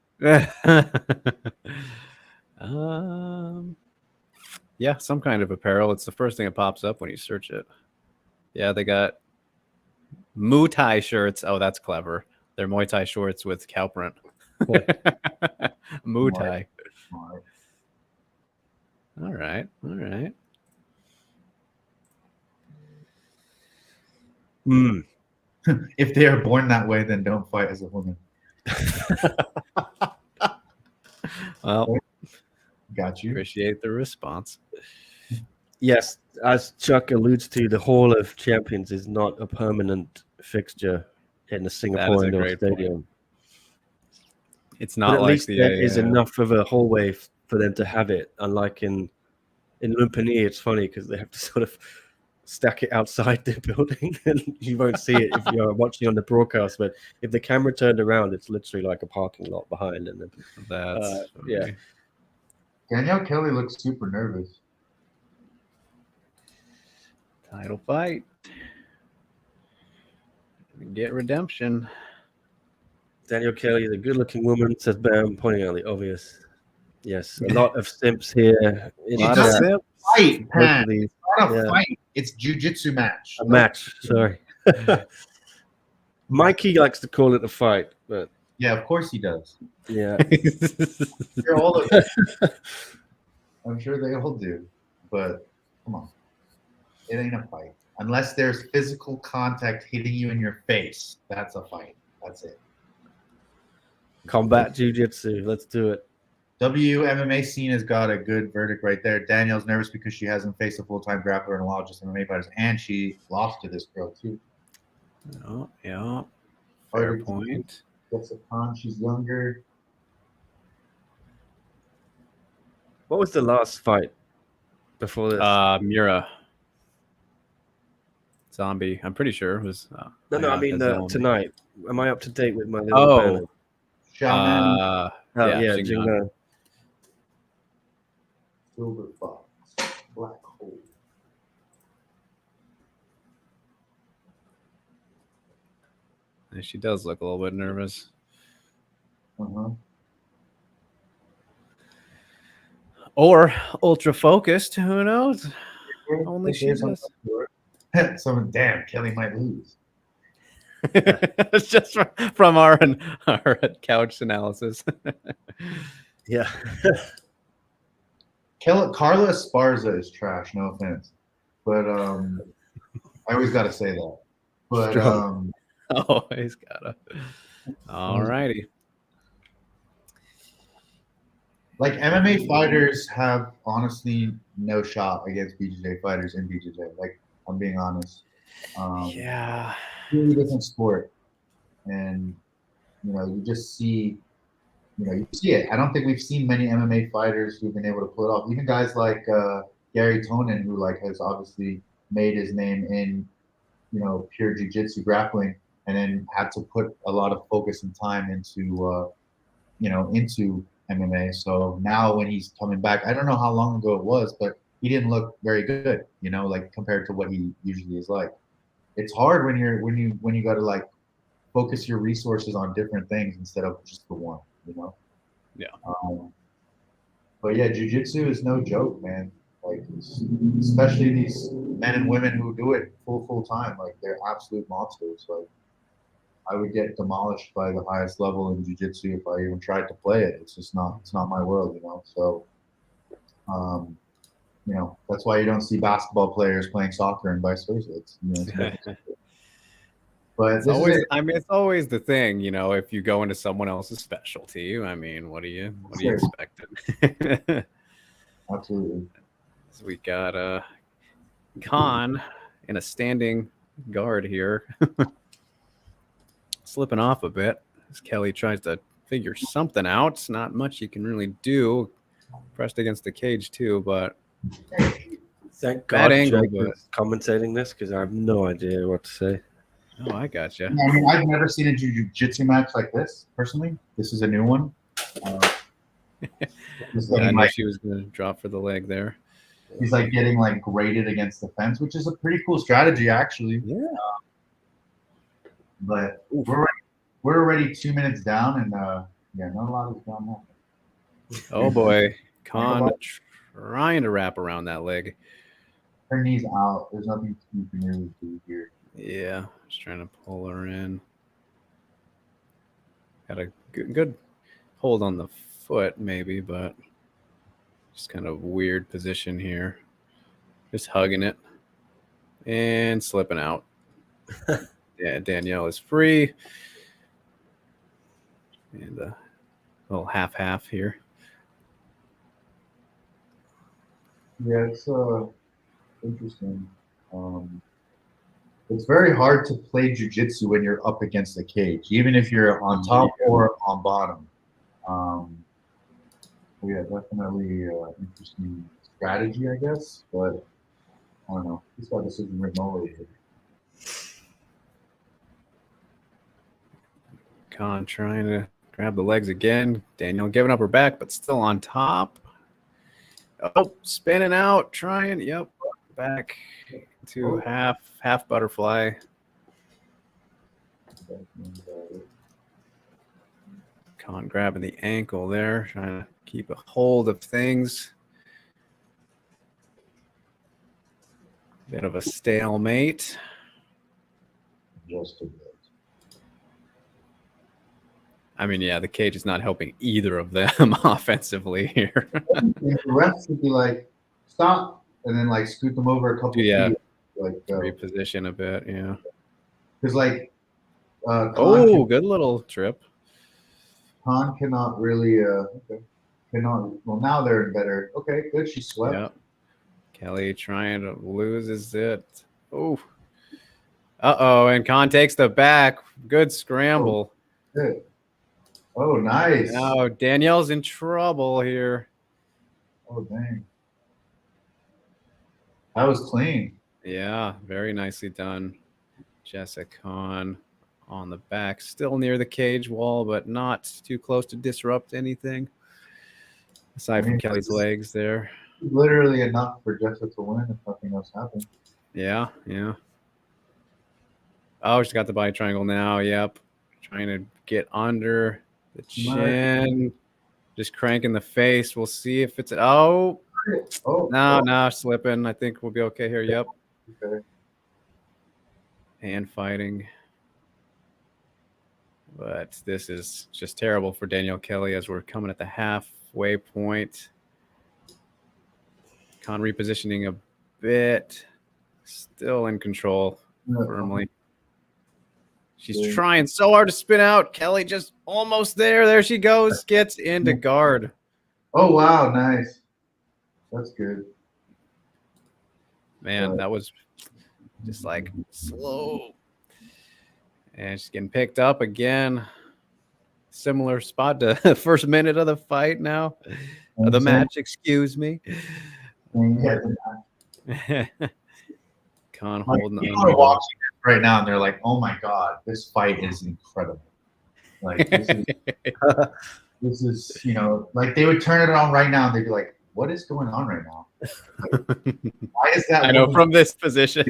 Yeah, some kind of apparel. It's the first thing that pops up when you search it. Yeah, they got Muay Thai shirts. Oh, that's clever. They're Muay Thai shorts with cow print. Muay Thai. Smart. All right. All right. If they are born that way, then don't fight as a woman. Well, Got you. appreciate the response. Yes, as Chuck alludes to, the Hall of Champions is not a permanent fixture in the Singapore Indoor great point. Stadium. It's But not at like least the there is enough of a hallway for them to have it. Unlike in Lumpini, it's funny because they have to sort of stack it outside the building, and you won't see it if you're watching on the broadcast. But if the camera turned around, it's literally like a parking lot behind. And then that's yeah. Danielle Kelly looks super nervous. Title fight. Get redemption. Danielle Kelly is a good-looking woman, says Bam, pointing out the obvious. Yes, a lot of simps here. It's not a fight, Pat. It's not a fight. It's jiu-jitsu match. A match, sorry. Mikey likes to call it a fight, but yeah, of course he does. yeah. They're all of it. I'm sure they all do. But come on. It ain't a fight. Unless there's physical contact hitting you in your face. That's a fight. That's it. Combat jiu-jitsu. Let's do it. WMMA scene has got a good verdict right there. Danielle's nervous because she hasn't faced a full-time grappler in a while, just MMA fighters, and she lost to this girl too. Oh, yeah. Fair point. Gets a punch. She's younger. What was the last fight before this? Mura. Zombie. I'm pretty sure it was. No, I mean tonight. Am I up to date with my little Oh. Shaman. yeah, Jing Jing. Silver Fox. Black Hole. She does look a little bit nervous. Or ultra focused. Who knows? Only she does. Someone, damn, Kelly might lose. It's just from our couch analysis. Yeah. Carla Esparza is trash. No offense, but I always got to say that. But oh, he's gotta. All righty. Like MMA fighters have honestly no shot against BJJ fighters in BJJ. Like I'm being honest. Yeah. Really different sport, and you just see, you see it. I don't think we've seen many MMA fighters who've been able to pull it off. Even guys like Gary Tonin, who has obviously made his name in pure jiu-jitsu grappling, and then had to put a lot of focus and time into MMA. So now when he's coming back, I don't know how long ago it was, but he didn't look very good, you know, like compared to what he usually is like. It's hard when you got to like focus your resources on different things instead of just the one, you know? Yeah. But yeah, jiu-jitsu is no joke, man. Like, especially these men and women who do it full time, like they're absolute monsters. Like, I would get demolished by the highest level in jiu-jitsu if I even tried to play it. It's not my world, you know? So, you know, that's why you don't see basketball players playing soccer and vice versa. It's, you know, but it's always the thing, you know, if you go into someone else's specialty, I mean, what do you expect? Absolutely. So we got Khan in a standing guard here. Slipping off a bit as Kelly tries to figure something out. Not much you can really do. Pressed against the cage too, but Thank bad God angle, Jake but is commentating this because I have no idea what to say. oh, I got you. I mean, I've never seen a jiu-jitsu match like this personally. This is a new one. I knew she was going to drop for the leg there. He's like getting like graded against the fence, which is a pretty cool strategy, actually. Yeah. But we're already 2 minutes down, and yeah, not a lot is down now. Oh boy, Khan trying to wrap around that leg. Her knee's out. There's nothing you can really do here. Yeah, just trying to pull her in. Got a good hold on the foot, maybe, but just kind of weird position here. Just hugging it and slipping out. Yeah, Danielle is free. And a little half here. Yeah, it's interesting. It's very hard to play jiu-jitsu when you're up against the cage, even if you're on top or on bottom. Yeah, definitely interesting strategy, I guess. But I don't know. He's got this written all over it. Khan trying to grab the legs again. Danielle giving up her back, but still on top. Oh, spinning out, trying. Yep, back to half butterfly. Khan grabbing the ankle there, trying to keep a hold of things. Bit of a stalemate. Just a bit. I mean, yeah, the cage is not helping either of them offensively here. The refs would be like, stop, and then like scoot them over a couple feet. Like reposition a bit, yeah. Because like, good little trip. Khan cannot really, well, now they're in better. Okay, good. She swept. Yep. Kelly trying to loses it. Oh. Uh-oh, and Khan takes the back. Good scramble. Oh, good. Oh, nice. Now Danielle's in trouble here. Oh, dang. That was clean. Yeah, very nicely done. Jessica Khan on the back, still near the cage wall, but not too close to disrupt anything. Aside from Kelly's legs there. Literally enough for Jessica to win if nothing else happened. Yeah. Oh, she's got the body triangle now. Yep. Trying to get under the chin. Just cranking the face. We'll see if it's no, slipping. I think we'll be okay here. Yep. Okay. Hand fighting. But this is just terrible for Danielle Kelly as we're coming at the halfway point. Khan repositioning a bit. Still in control firmly. She's trying so hard to spin out. Kelly just almost there. There she goes. Gets into guard. Oh, wow. Nice. That's good. Man, that was just like slow. And she's getting picked up again. Similar spot to the first minute of the fight now. The match, excuse me. Khan holding people are watching it right now and they're like, oh my God, this fight is incredible. Like, this is This is, like they would turn it on right now and they'd be like, what is going on right now? Why is that? I know from this position.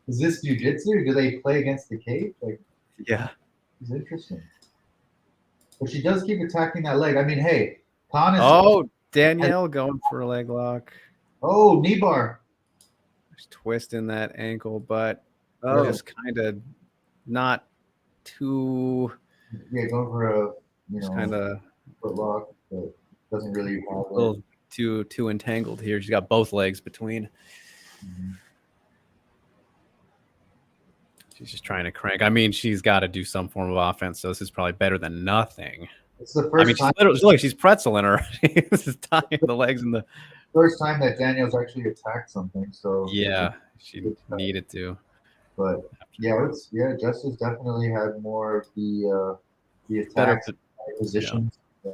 Is this jiu-jitsu? Do they play against the cage? Like, Yeah. it's interesting. But she does keep attacking that leg. I mean, hey, Khan is. Oh, Danielle going for a leg lock. Oh, knee bar. Just twisting that ankle, but Oh, just kind of not too. Yeah, going for a, Just kind of foot lock, but doesn't really have a little too entangled here. She's got both legs between. Mhm. She's just trying to crank. I mean, she's got to do some form of offense, so this is probably better than nothing. It's the first I mean, time. she's pretzeling her. This is tying the legs in the. First time that Daniel's actually attacked something. So Yeah, she needed to. But Justice definitely had more of the Better attacks positions. Yeah.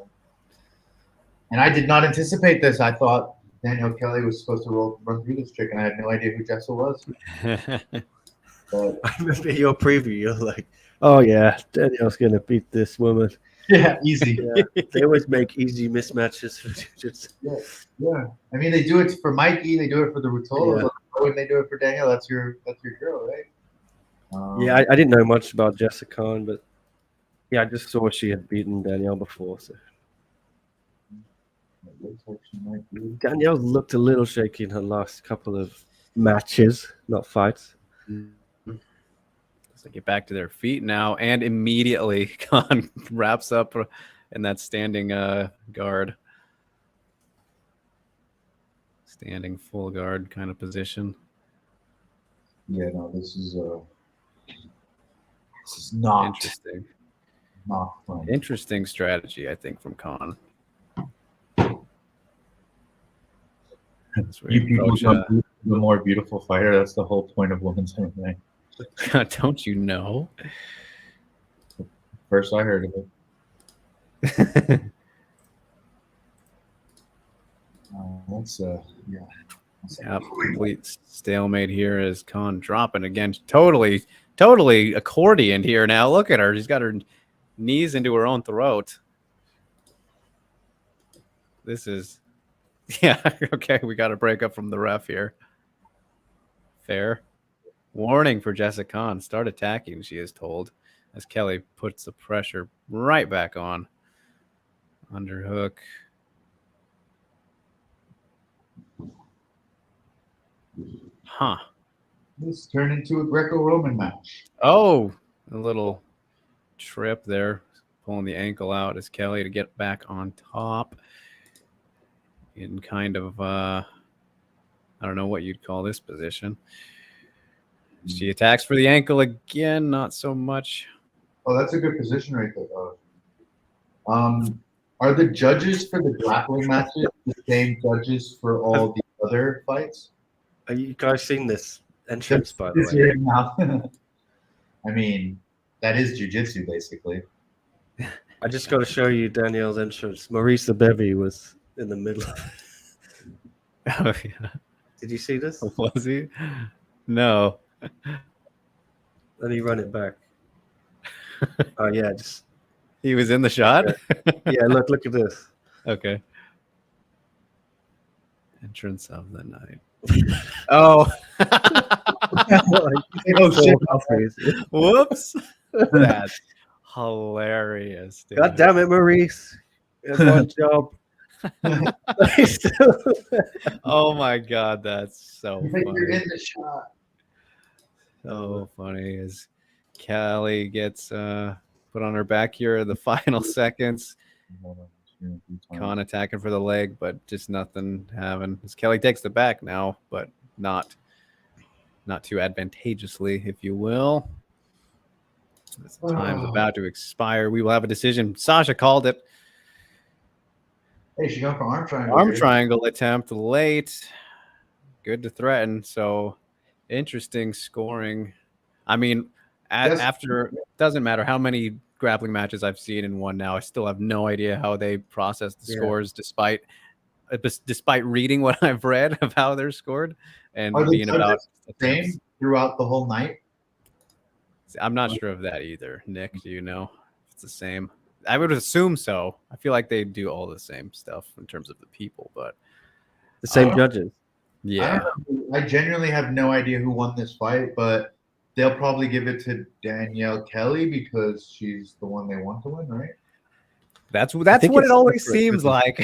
And I did not anticipate this. I thought Danielle Kelly was supposed to run through this chick, and I had no idea who Jessa was. But I remember your preview. You're like, oh yeah, Danielle's gonna beat this woman. yeah, easy. Yeah, they always make easy mismatches for jiu-jitsu. Yeah. I mean, they do it for Mikey. They do it for the Rutolos. Yeah. When they do it for Danielle, that's your girl, right? Yeah, I didn't know much about Jessica Khan, but yeah, I just saw she had beaten Danielle before. So it looks like she might be. Danielle looked a little shaky in her last couple of matches, not fights. So get back to their feet now, and immediately Khan wraps up in that standing guard. Standing full guard kind of position. Yeah, no, this is not Interesting. Not fun. Interesting strategy, I think, from Khan. You people become the more beautiful fighter. That's the whole point of women's MMA. Don't you know? First I heard of it. Complete stalemate here as Khan dropping again. Totally accordioned here now. Look at her. She's got her knees into her own throat. This is, yeah, okay. We got to break up from the ref here. Fair. Warning for Jessica Khan. Start attacking, she is told, as Kelly puts the pressure right back on. Underhook. Huh. This turned into a Greco-Roman match. Oh, a little trip there. Pulling the ankle out as Kelly to get back on top. In kind of, I don't know what you'd call this position. She attacks for the ankle again, not so much. Oh, that's a good position right there. Are the judges for the grappling matches the same judges for all the other fights? Are you guys seen this entrance, by the way? I mean, that is jiu-jitsu, basically. I just got to show you Danielle's entrance. Maurice the Bevy was in the middle of it. Oh, yeah. Did you see this? Was he? No. Let me run it back. Oh, yeah. He was in the shot? Yeah, look at this. Okay. Entrance of the night. Oh. Oh, shit. Whoops. That's hilarious. Dude. God damn it, Maurice. One job. Oh my God, that's so funny. You're in the shot. So funny as Kelly gets put on her back here in the final seconds. Khan attacking for the leg, but just nothing having. As Kelly takes the back now, but not too advantageously, if you will. This time's about to expire. We will have a decision. Sasha called it. Hey, she's going for arm triangle. Arm triangle attempt late. Good to threaten. So interesting scoring. I mean, after doesn't matter how many grappling matches I've seen in one now, I still have no idea how they process the scores despite reading what I've read of how they're scored and being about the same throughout the whole night. I'm not sure of that either. Nick, do you know if it's the same? I would assume so. I feel like they do all the same stuff in terms of the people, but The same judges. yeah. I genuinely have no idea who won this fight, but they'll probably give it to Danielle Kelly because she's the one they want to win, right? That's think what it's it always separate, seems isn't like.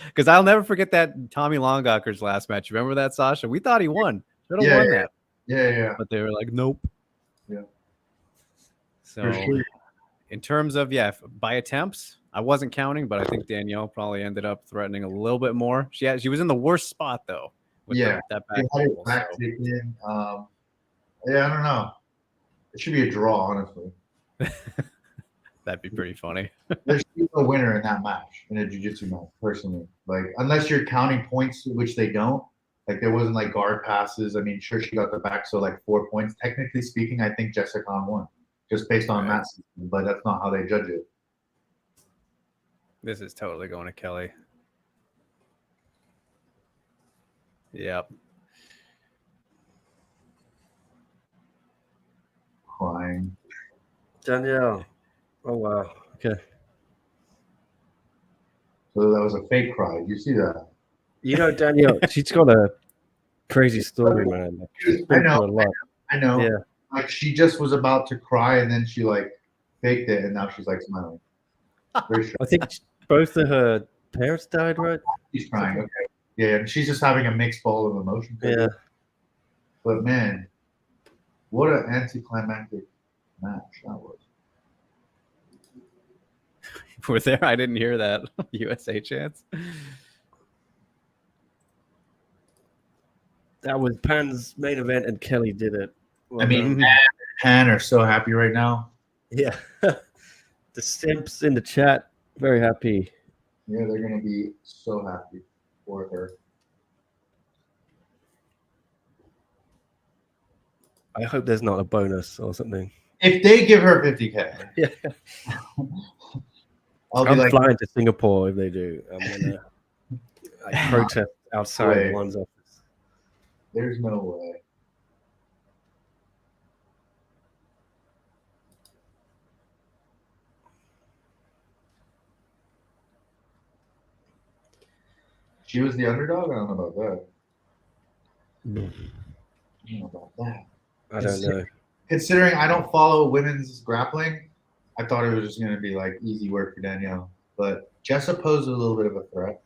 Because I'll never forget that Tommy Longacker's last match. Remember that, Sasha? We thought he won. Should have won that. Yeah. But they were like, nope. Yeah. So For sure. in terms of by attempts, I wasn't counting, but I think Danielle probably ended up threatening a little bit more. She was in the worst spot though. With that They back had it table, back so. taken. Yeah, I don't know. It should be a draw, honestly. That'd be pretty funny. There's no winner in that match, in a jiu-jitsu match, personally. Like, unless you're counting points, which they don't. Like, there wasn't like guard passes. I mean, sure, she got the back, so like 4 points. Technically speaking, I think Jessica won, just based on that system, but that's not how they judge it. This is totally going to Kelly. Yep. Crying. Danielle. Oh wow. Okay. So that was a fake cry. You see that? You know, Danielle, she's got a crazy story, man. Like, she's been I know. through a lot. I know. Yeah. Like, she just was about to cry, and then she like faked it, and now she's like smiling. Very sure. I think both of her parents died, right? She's crying. Okay. Yeah, and she's just having a mixed ball of emotions. Yeah. But man, what an anticlimactic match that was. Were there? I didn't hear that. USA chance. That was Pan's main event, and Kelly did it. Well, I mean, Pan are so happy right now. yeah. The simps in the chat, very happy. Yeah, they're gonna be so happy for her. I hope there's not a bonus or something. If they give her 50K, Yeah. I'll be I'm like, flying to Singapore if they do. I'm gonna protest outside Wait. one's office. there's no way. She was the underdog? I don't know about that. I don't know about that. I don't know. Considering I don't follow women's grappling, I thought it was just going to be like easy work for Danielle. But Jessa posed a little bit of a threat,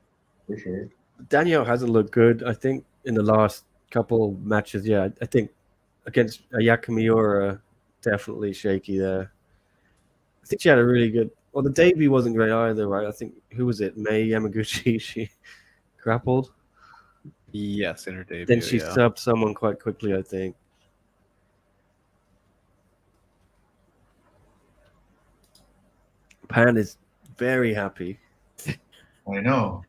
for sure. Danielle hasn't looked good. I think in the last couple matches, yeah. I think against Yakamiura, definitely shaky there. I think she had a really good. Well, the debut wasn't great either, right? I think who was it? May Yamaguchi. She grappled. Yes, in her debut. Then she subbed someone quite quickly, I think. Pan is very happy. I know.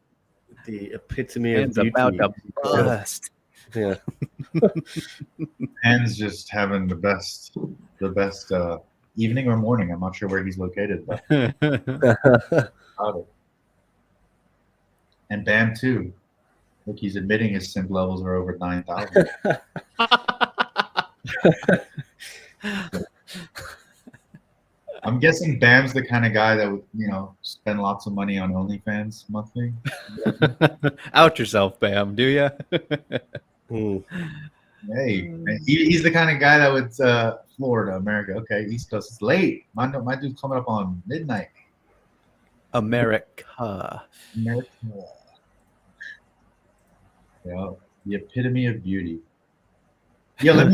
The epitome It's of about beauty. to bust. Yeah. Pan's just having the best evening or morning. I'm not sure where he's located, but proud of. And Bam too. Look, he's admitting his simp levels are over 9,000. I'm guessing Bam's the kind of guy that would, spend lots of money on OnlyFans monthly. Out yourself, Bam. Do ya? Hey, he's the kind of guy that would Florida, America. Okay, East Coast. It's late. My dude's coming up on midnight. America. America. Yeah, the epitome of beauty. Yeah, let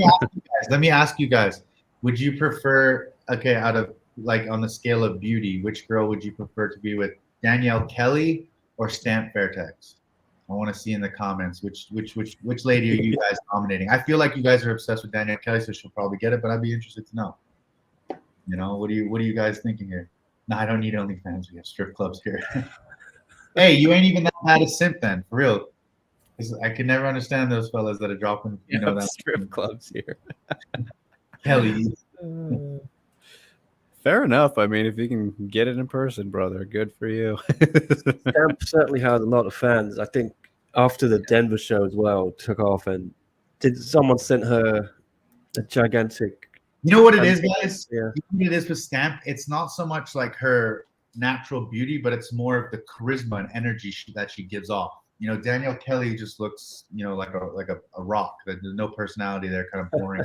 me ask you guys. Would you prefer, out of on the scale of beauty, which girl would you prefer to be with, Danielle Kelly or Stamp Fairtex? I want to see in the comments which lady are you guys nominating. I feel like you guys are obsessed with Danielle Kelly, so she'll probably get it. But I'd be interested to know. What are you guys thinking here? No, I don't need OnlyFans. We have strip clubs here. Hey, you ain't even that bad a simp then, for real. I can never understand those fellas that are dropping, that strip clubs here. Kelly. Fair enough. I mean, if you can get it in person, brother, good for you. Stamp certainly has a lot of fans. I think after the Denver show as well took off, and someone sent her a gigantic You know what it is, guys? Yeah. You know what it is with Stamp? It's not so much like her natural beauty, but it's more of the charisma and energy that she gives off. You know, Danielle Kelly just looks, you know, like a rock. There's no personality there, kind of boring.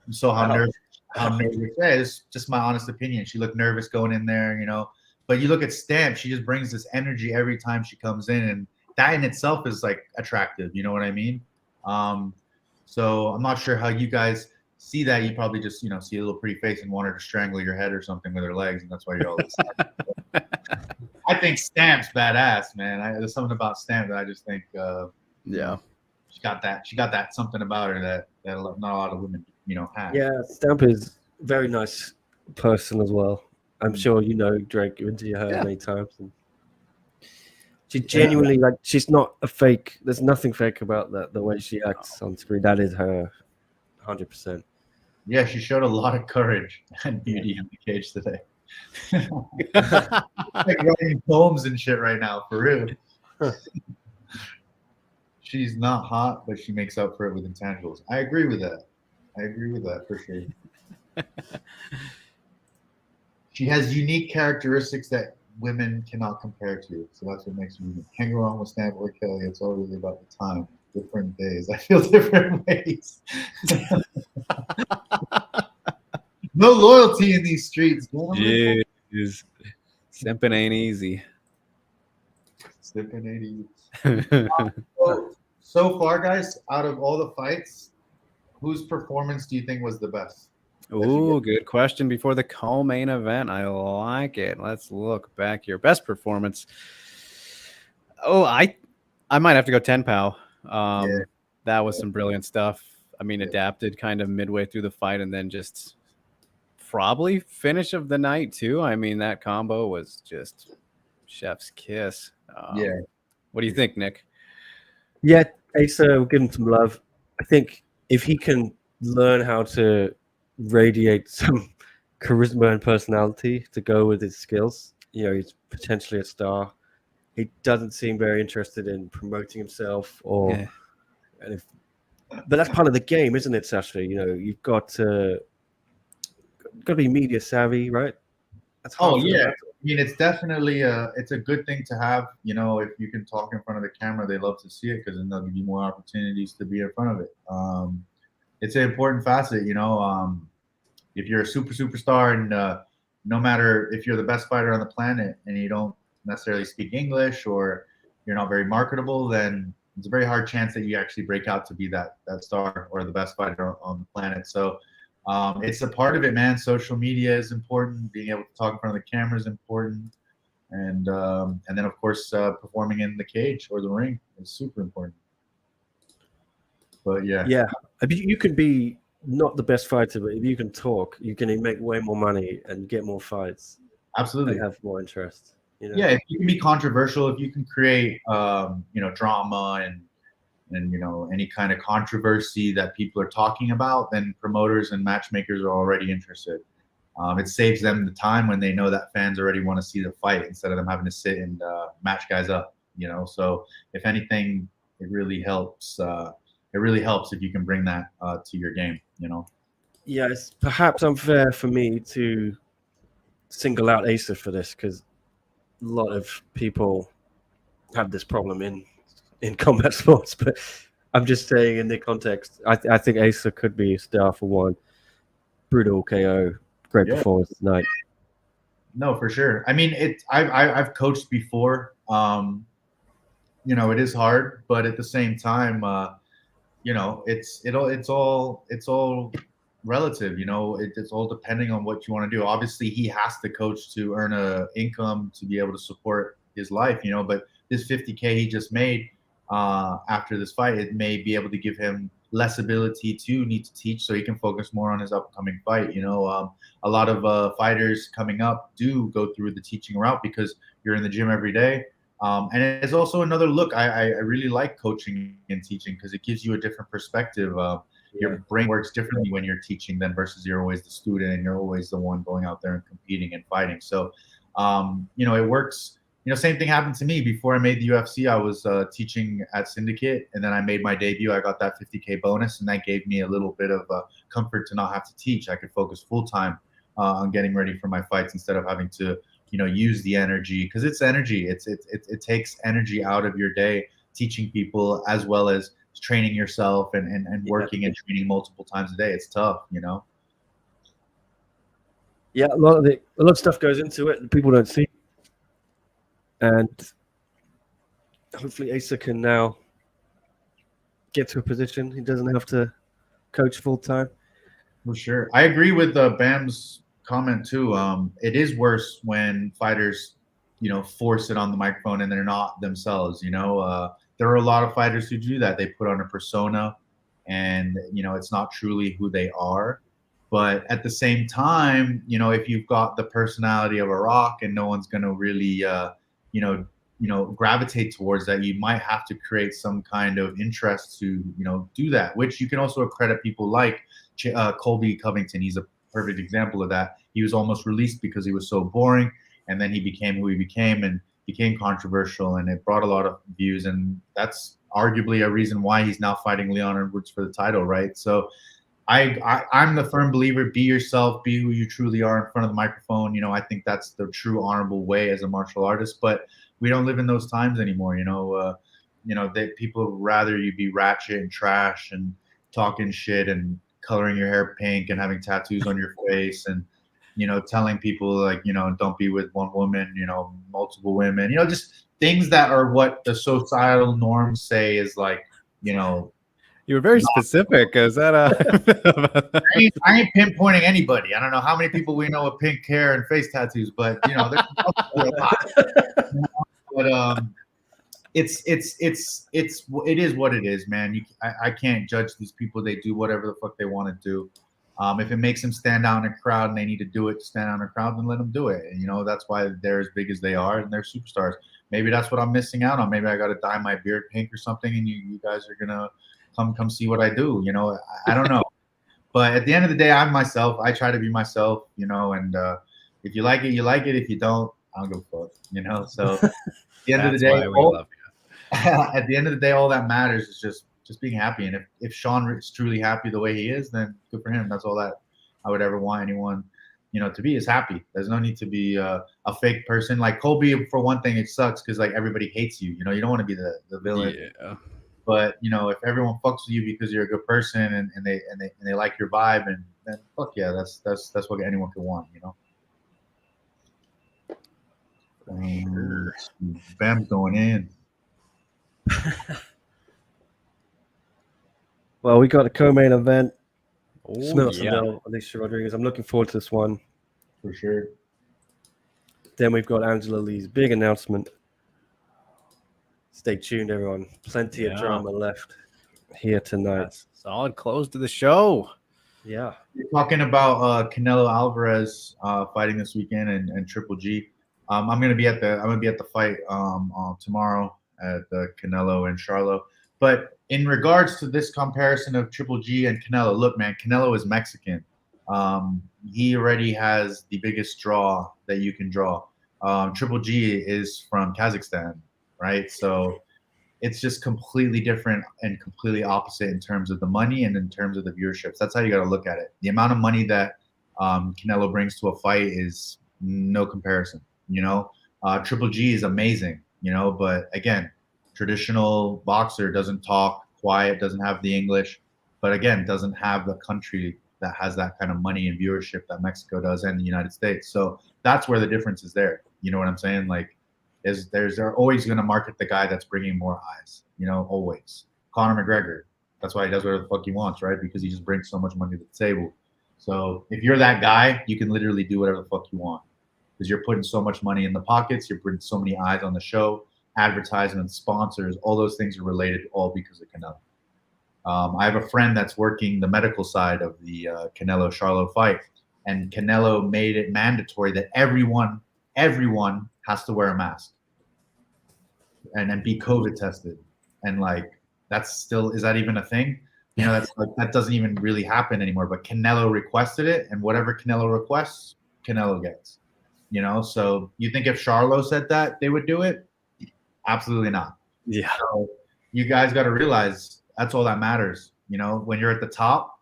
You saw how nervous. Yeah, it's just my honest opinion. She looked nervous going in there, you know. But you look at Stamp, she just brings this energy every time she comes in, and that in itself is like attractive. You know what I mean? So I'm not sure how you guys see that. You probably just, you know, see a little pretty face and want her to strangle your head or something with her legs, and that's why you're all this. I think Stamp's badass, man. There's something about Stamp that I just think, Yeah. she got that something about her that not a lot of women, you know, have. Yeah, Stamp is a very nice person as well. I'm sure you know Drake. You've interviewed her many times. And she genuinely, like, she's not a fake. There's nothing fake about that. The way she acts on screen, that is her, 100%. Yeah, she showed a lot of courage and beauty in the cage today. Like writing poems and shit right now, for real. She's not hot, but she makes up for it with intangibles. I agree with that. For sure. She has unique characteristics that women cannot compare to. So that's what makes me hang around with Stamp or Kelly. It's all really about the time. Different days. I feel different ways. No loyalty in these streets. Jeez. Simping ain't easy. Simping ain't easy. So far, guys, out of all the fights, whose performance do you think was the best? Ooh, good question before the co-main event. I like it. Let's look back here. Best performance. Oh, I might have to go Ten Pow. That was some brilliant stuff. I mean, adapted kind of midway through the fight and then just probably finish of the night too. I mean, that combo was just chef's kiss. What do you think, Nick? Yeah, Asa, we'll give him some love. I think if he can learn how to radiate some charisma and personality to go with his skills, you know, he's potentially a star. He doesn't seem very interested in promoting himself but that's part of the game, isn't it, Sasha? You know, you've got to be media savvy, right? That's hard. I mean, it's definitely it's a good thing to have. You know, if you can talk in front of the camera, they love to see it because then they'll give you more opportunities to be in front of it. It's an important facet, you know. If you're a superstar and no matter if you're the best fighter on the planet and you don't necessarily speak English or you're not very marketable, then it's a very hard chance that you actually break out to be that star or the best fighter on the planet. So it's a part of it, man. Social media is important. Being able to talk in front of the camera is important. And then, of course, performing in the cage or the ring is super important. But yeah. I mean, you can be not the best fighter, but if you can talk, you can make way more money and get more fights. Absolutely. And have more interest. You know? Yeah, if you can be controversial, if you can create, you know, drama and you know, any kind of controversy that people are talking about, then promoters and matchmakers are already interested. It saves them the time when they know that fans already want to see the fight instead of them having to sit and match guys up, you know. So if anything, it really helps. It really helps if you can bring that to your game, you know. Yeah, it's perhaps unfair for me to single out Asa for this because a lot of people have this problem in combat sports, but I'm just saying in the context, I think Asa could be a star for one. Brutal KO, great performance tonight. No, for sure. I mean, I've coached before. You know, it is hard, but at the same time, you know, it's all relative. You know, it's all depending on what you want to do. Obviously, he has to coach to earn a income to be able to support his life. You know, but this $50K he just made after this fight, it may be able to give him less ability to need to teach so he can focus more on his upcoming fight. You know, a lot of fighters coming up do go through the teaching route because you're in the gym every day. And it's also another look. I really like coaching and teaching because it gives you a different perspective. Your brain works differently when you're teaching than versus you're always the student and you're always the one going out there and competing and fighting. So, you know, it works same thing happened to me. Before I made the UFC, I was teaching at Syndicate, and then I made my debut. I got that $50K bonus, and that gave me a little bit of comfort to not have to teach. I could focus full time on getting ready for my fights instead of having to, use the energy, because it's energy. It takes energy out of your day teaching people as well as training yourself and working and training multiple times a day. It's tough, Yeah, a lot of stuff goes into it that people don't see. And hopefully Asa can now get to a position he doesn't have to coach full time. For sure. I agree with Bam's comment too. It is worse when fighters, force it on the microphone and they're not themselves. There are a lot of fighters who do that. They put on a persona and, it's not truly who they are. But at the same time, if you've got the personality of a rock and no one's going to really, gravitate towards that, you might have to create some kind of interest to, do that, which you can also accredit people like Colby Covington. He's a perfect example of that. He was almost released because he was so boring, and then he became who he became and became controversial, and it brought a lot of views, and that's arguably a reason why he's now fighting Leon Edwards for the title, right? So I'm the firm believer, be yourself, be who you truly are in front of the microphone. I think that's the true honorable way as a martial artist, but we don't live in those times anymore. That people rather you be ratchet and trash and talking shit and coloring your hair pink and having tattoos on your face and, telling people like, don't be with one woman, multiple women, just things that are what the societal norms say is like, You were very specific. Is that I ain't pinpointing anybody. I don't know how many people we know with pink hair and face tattoos, but there's a lot. But it is what it is, man. I can't judge these people. They do whatever the fuck they want to do. If it makes them stand out in a crowd and they need to do it to stand out in a crowd, then let them do it. And, that's why they're as big as they are and they're superstars. Maybe that's what I'm missing out on. Maybe I got to dye my beard pink or something, and you guys are gonna come see what I do. I don't know. But at the end of the day, I'm myself. I try to be myself, and if you like it, you like it. If you don't, I don't give a fuck, So at the end of the day, at the end of the day, all that matters is just being happy. And if Sean is truly happy the way he is, then good for him. That's all that I would ever want anyone, to be, is happy. There's no need to be a fake person. Like Colby, for one thing, it sucks because like everybody hates you. You don't want to be the villain. Yeah. But if everyone fucks with you because you're a good person and they like your vibe, and then fuck yeah, that's what anyone can want. Bam's going in. Well, we got a co-main event. Yeah. Alicia Rodriguez. I'm looking forward to this one. For sure. Then we've got Angela Lee's big announcement. Stay tuned, everyone. Plenty of drama left here tonight. Solid close to the show. Yeah. You're talking about Canelo Alvarez fighting this weekend and Triple G. I'm gonna be at the fight tomorrow at the Canelo and Charlo. But in regards to this comparison of Triple G and Canelo, look, man, Canelo is Mexican. He already has the biggest draw that you can draw. Triple G is from Kazakhstan, right? So it's just completely different and completely opposite in terms of the money and in terms of the viewerships. That's how you got to look at it. The amount of money that Canelo brings to a fight is no comparison. Triple G is amazing, but again, traditional boxer doesn't talk, quiet, doesn't have the English, but again, doesn't have the country that has that kind of money and viewership that Mexico does and the United States. So that's where the difference is there. You know what I'm saying? Like, they're always going to market the guy that's bringing more eyes, always. Conor McGregor, that's why he does whatever the fuck he wants, right? Because he just brings so much money to the table. So if you're that guy, you can literally do whatever the fuck you want because you're putting so much money in the pockets, you're putting so many eyes on the show, advertisements, sponsors, all those things are related all because of Canelo. I have a friend that's working the medical side of the Canelo-Charlo fight, and Canelo made it mandatory that everyone has to wear a mask and be COVID tested. And like, is that even a thing? That's like, that doesn't even really happen anymore, but Canelo requested it, and whatever Canelo requests, Canelo gets. You know, so you think if Charlo said that, they would do it? Absolutely not. Yeah. So you guys got to realize that's all that matters. You know, when you're at the top,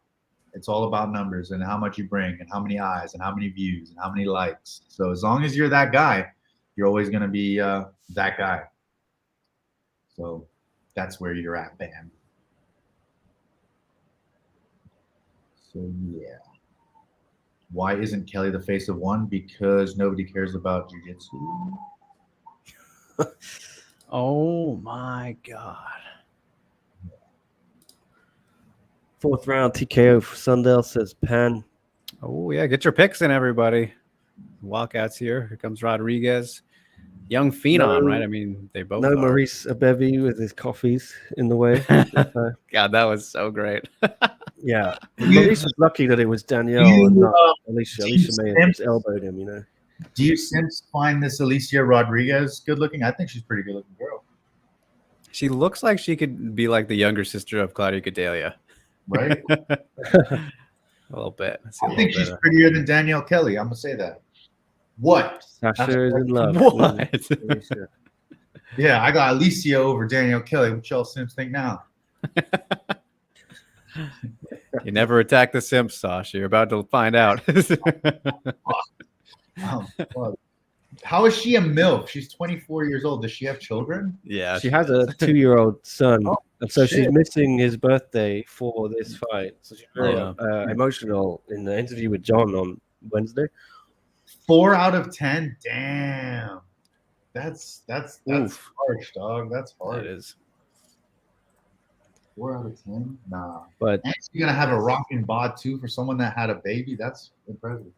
it's all about numbers and how much you bring and how many eyes and how many views and how many likes. So as long as you're that guy, you're always going to be that guy. So that's where you're at, man. So yeah. Why isn't Kelly the face of one? Because nobody cares about jiu-jitsu. Oh my God. 4th round TKO for Sundell, says Pan. Oh yeah, get your picks in, everybody. Wildcats here. Here comes Rodriguez. Young phenom, right? I mean, they both No are. Maurice Bevy with his coffees in the way. God, that was so great. Yeah. Maurice was lucky that it was Danielle and not Alicia. Alicia may have just elbowed him, you know. Do you since find this Alicia Rodriguez good looking? I think she's a pretty good looking girl. She looks like she could be like the younger sister of Claudia Gadelia. Right? A little bit. I think she's prettier than Danielle Kelly. I'm going to say that. What? Sasha is in love. What? Yeah, I got Alicia over Danielle Kelly. What y'all Sims think now? You never attack the simps, Sasha. You're about to find out. How is she a MILF? She's 24 years old. Does she have children? Yeah. She has a 2-year-old son. Oh, and so she's shit. missing his birthday for this fight. So she's very emotional in the interview with John on Wednesday. 4 out of 10. Damn. That's Oof. harsh, dog. That's That hard. is. 4 out of 10? Nah. But And she's gonna have a rocking bod too for someone that had a baby. That's impressive.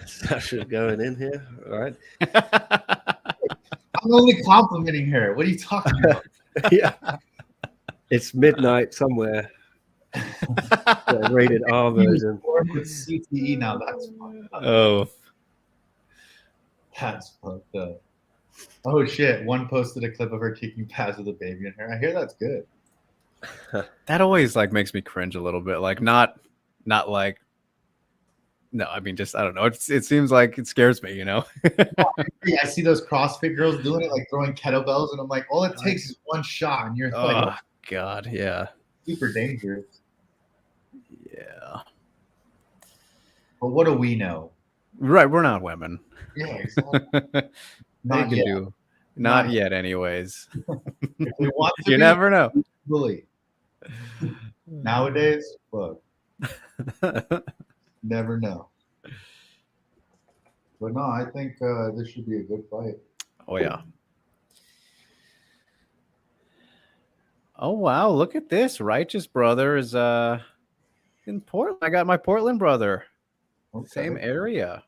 Sasha's going in here, all right? I'm only complimenting her. What are you talking about? Yeah. It's midnight somewhere. The rated R version. With CTE now. That's fucked up. Oh. That's fucked up. Oh shit! One posted a clip of her kicking pads with a baby in her. I hear that's good. That always like makes me cringe a little bit. Like not like. No, I mean, just I don't know. It seems like it scares me, you know. Yeah, I see those CrossFit girls doing it, like throwing kettlebells, and I'm like, all it takes is one shot, and you're Oh like, God, yeah, super dangerous. yeah. But what do we know? Right, we're not women. Yeah, exactly. They Not can yet. do. Not Not yet, anyways. If we want to You be, never know. bully. Nowadays, fuck, never know. But no, I think this should be a good fight. Oh yeah. Oh wow! Look at this. Righteous brother is in Portland. I got my Portland brother. Okay. Same area.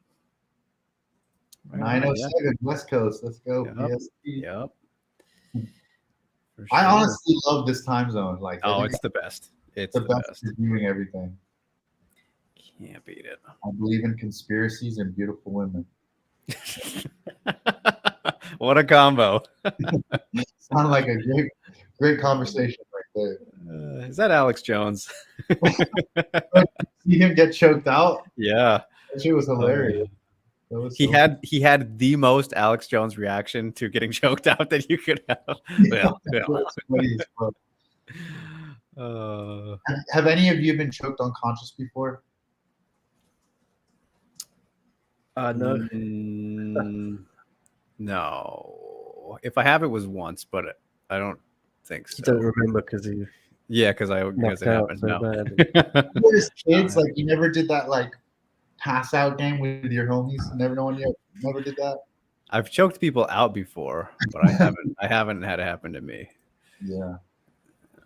Right on, 907 West Coast. Let's go. Yep. PST. Yep. For I sure. honestly love this time zone. Like, I Oh, think it's the best. It's the the best best. for viewing everything. Can't beat it. I believe in conspiracies and beautiful women. What a combo. Sound like a great conversation right there. Is that Alex Jones? See him get choked out? Yeah. That shit was hilarious. That was He so- had the most Alex Jones reaction to getting choked out that you could have. Yeah. That's funny as fuck. Have any of you been choked unconscious before? No. No. If I have, it was once, but I don't think so. You don't remember because you Yeah, because knocked it out happened. so No. bad. You were just kids, like you never did that like pass out game with your homies. Never did that. I've choked people out before, but I haven't had it happen to me. Yeah.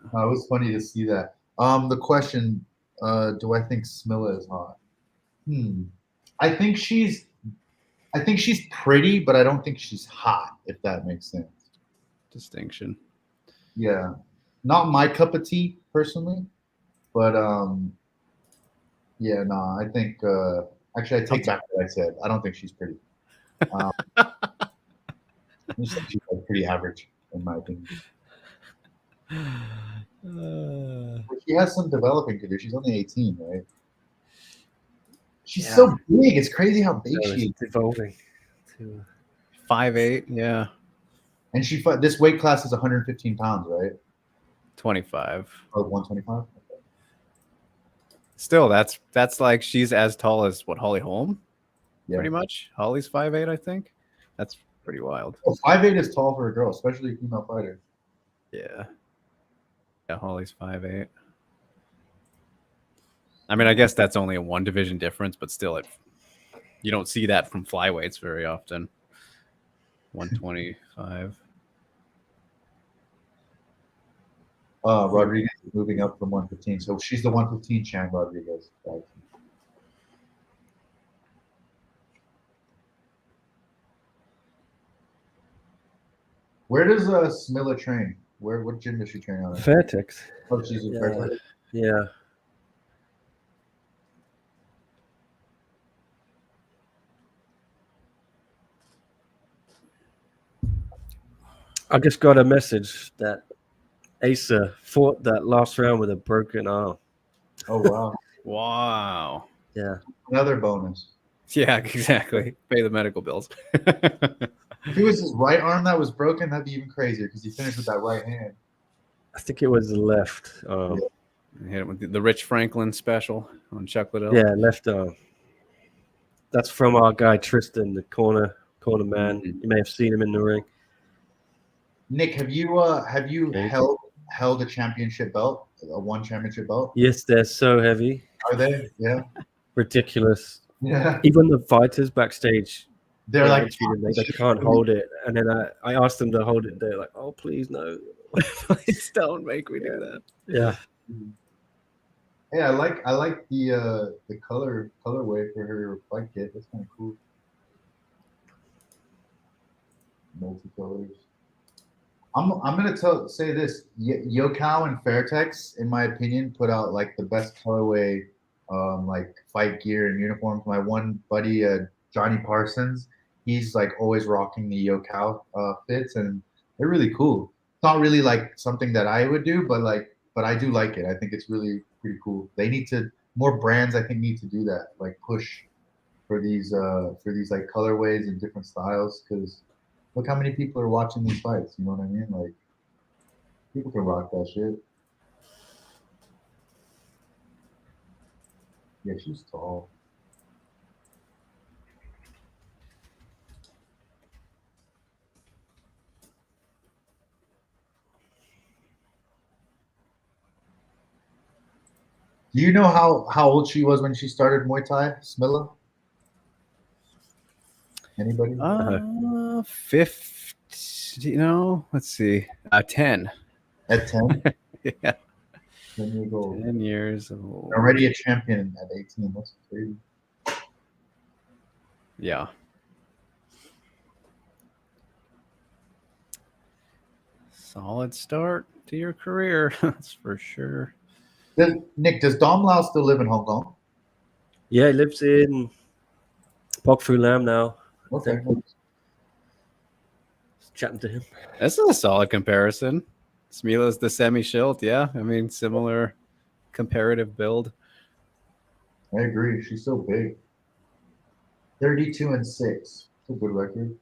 It was funny to see that. The question, do I think Smilla is hot? I think she's pretty, but I don't think she's hot, if that makes sense. Distinction. Yeah. Not my cup of tea personally, but yeah, no, I think actually I take back what I said. I don't think she's pretty. I just think she's like pretty average in my opinion. But she has some developing to do. She's only 18, right? She's so big. It's crazy how big So she is. it's evolving. 5'8", yeah. And she fought. This weight class is 115 pounds, right? 25. Or 125. Still, that's like she's as tall as what, Holly Holm? Yeah. Pretty much. Holly's 5'8", I think. That's pretty wild. Oh, 5'8" is tall for a girl, especially a female fighter. Yeah. Yeah, Holly's 5'8". I mean, I guess that's only a 1 division difference, but still, you don't see that from flyweights very often. 125. Rodriguez is moving up from 115, so she's the 115 champ. Rodriguez. Where does Smilla train? What gym does she train on? Fairtex. Oh, she's in Fairtex. Yeah. I just got a message that Asa fought that last round with a broken arm. Oh wow! Wow. Yeah. Another bonus. Yeah, exactly. Pay the medical bills. If it was his right arm that was broken, that'd be even crazier because he finished with that right hand. I think it was the left arm. Hit it with the Rich Franklin special on Chuck Liddell. Yeah, left arm. That's from our guy Tristan, the corner man. You may have seen him in the ring. Nick, have you held a championship belt, a one championship belt? Yes, they're so heavy. Are they? Yeah. Ridiculous. Yeah. Even the fighters backstage, They're like, they can't hold it. And then I asked them to hold it. They're like, oh, please, no. Please don't make me do that. Yeah. yeah, I like the colorway for her fight kit. That's kind of cool. Multicolors. I'm gonna say this. Yokow and Fairtex, in my opinion, put out like the best colorway, like fight gear and uniforms. My one buddy, Johnny Parsons, he's like always rocking the Yokow fits, and they're really cool. It's not really like something that I would do, but I do like it. I think it's really pretty cool. They need to more brands. I think need to do that, like push for these like colorways and different styles, because look how many people are watching these fights. You know what I mean? Like, people can rock that shit. Yeah, she's tall. Do you know how old she was when she started Muay Thai, Smilla? Anybody? 50, let's see. 10. At 10? Yeah. 10 years old. 10 years old. Already a champion at 18. That's crazy. Yeah. Solid start to your career. That's for sure. Nick, does Dom Lau still live in Hong Kong? Yeah, he lives in Bok Fu Lam now. Okay. Chatting to him. This is a solid comparison. Smila's the semi-shield, yeah. I mean, similar comparative build. I agree. She's so big. 32-6. It's a good record.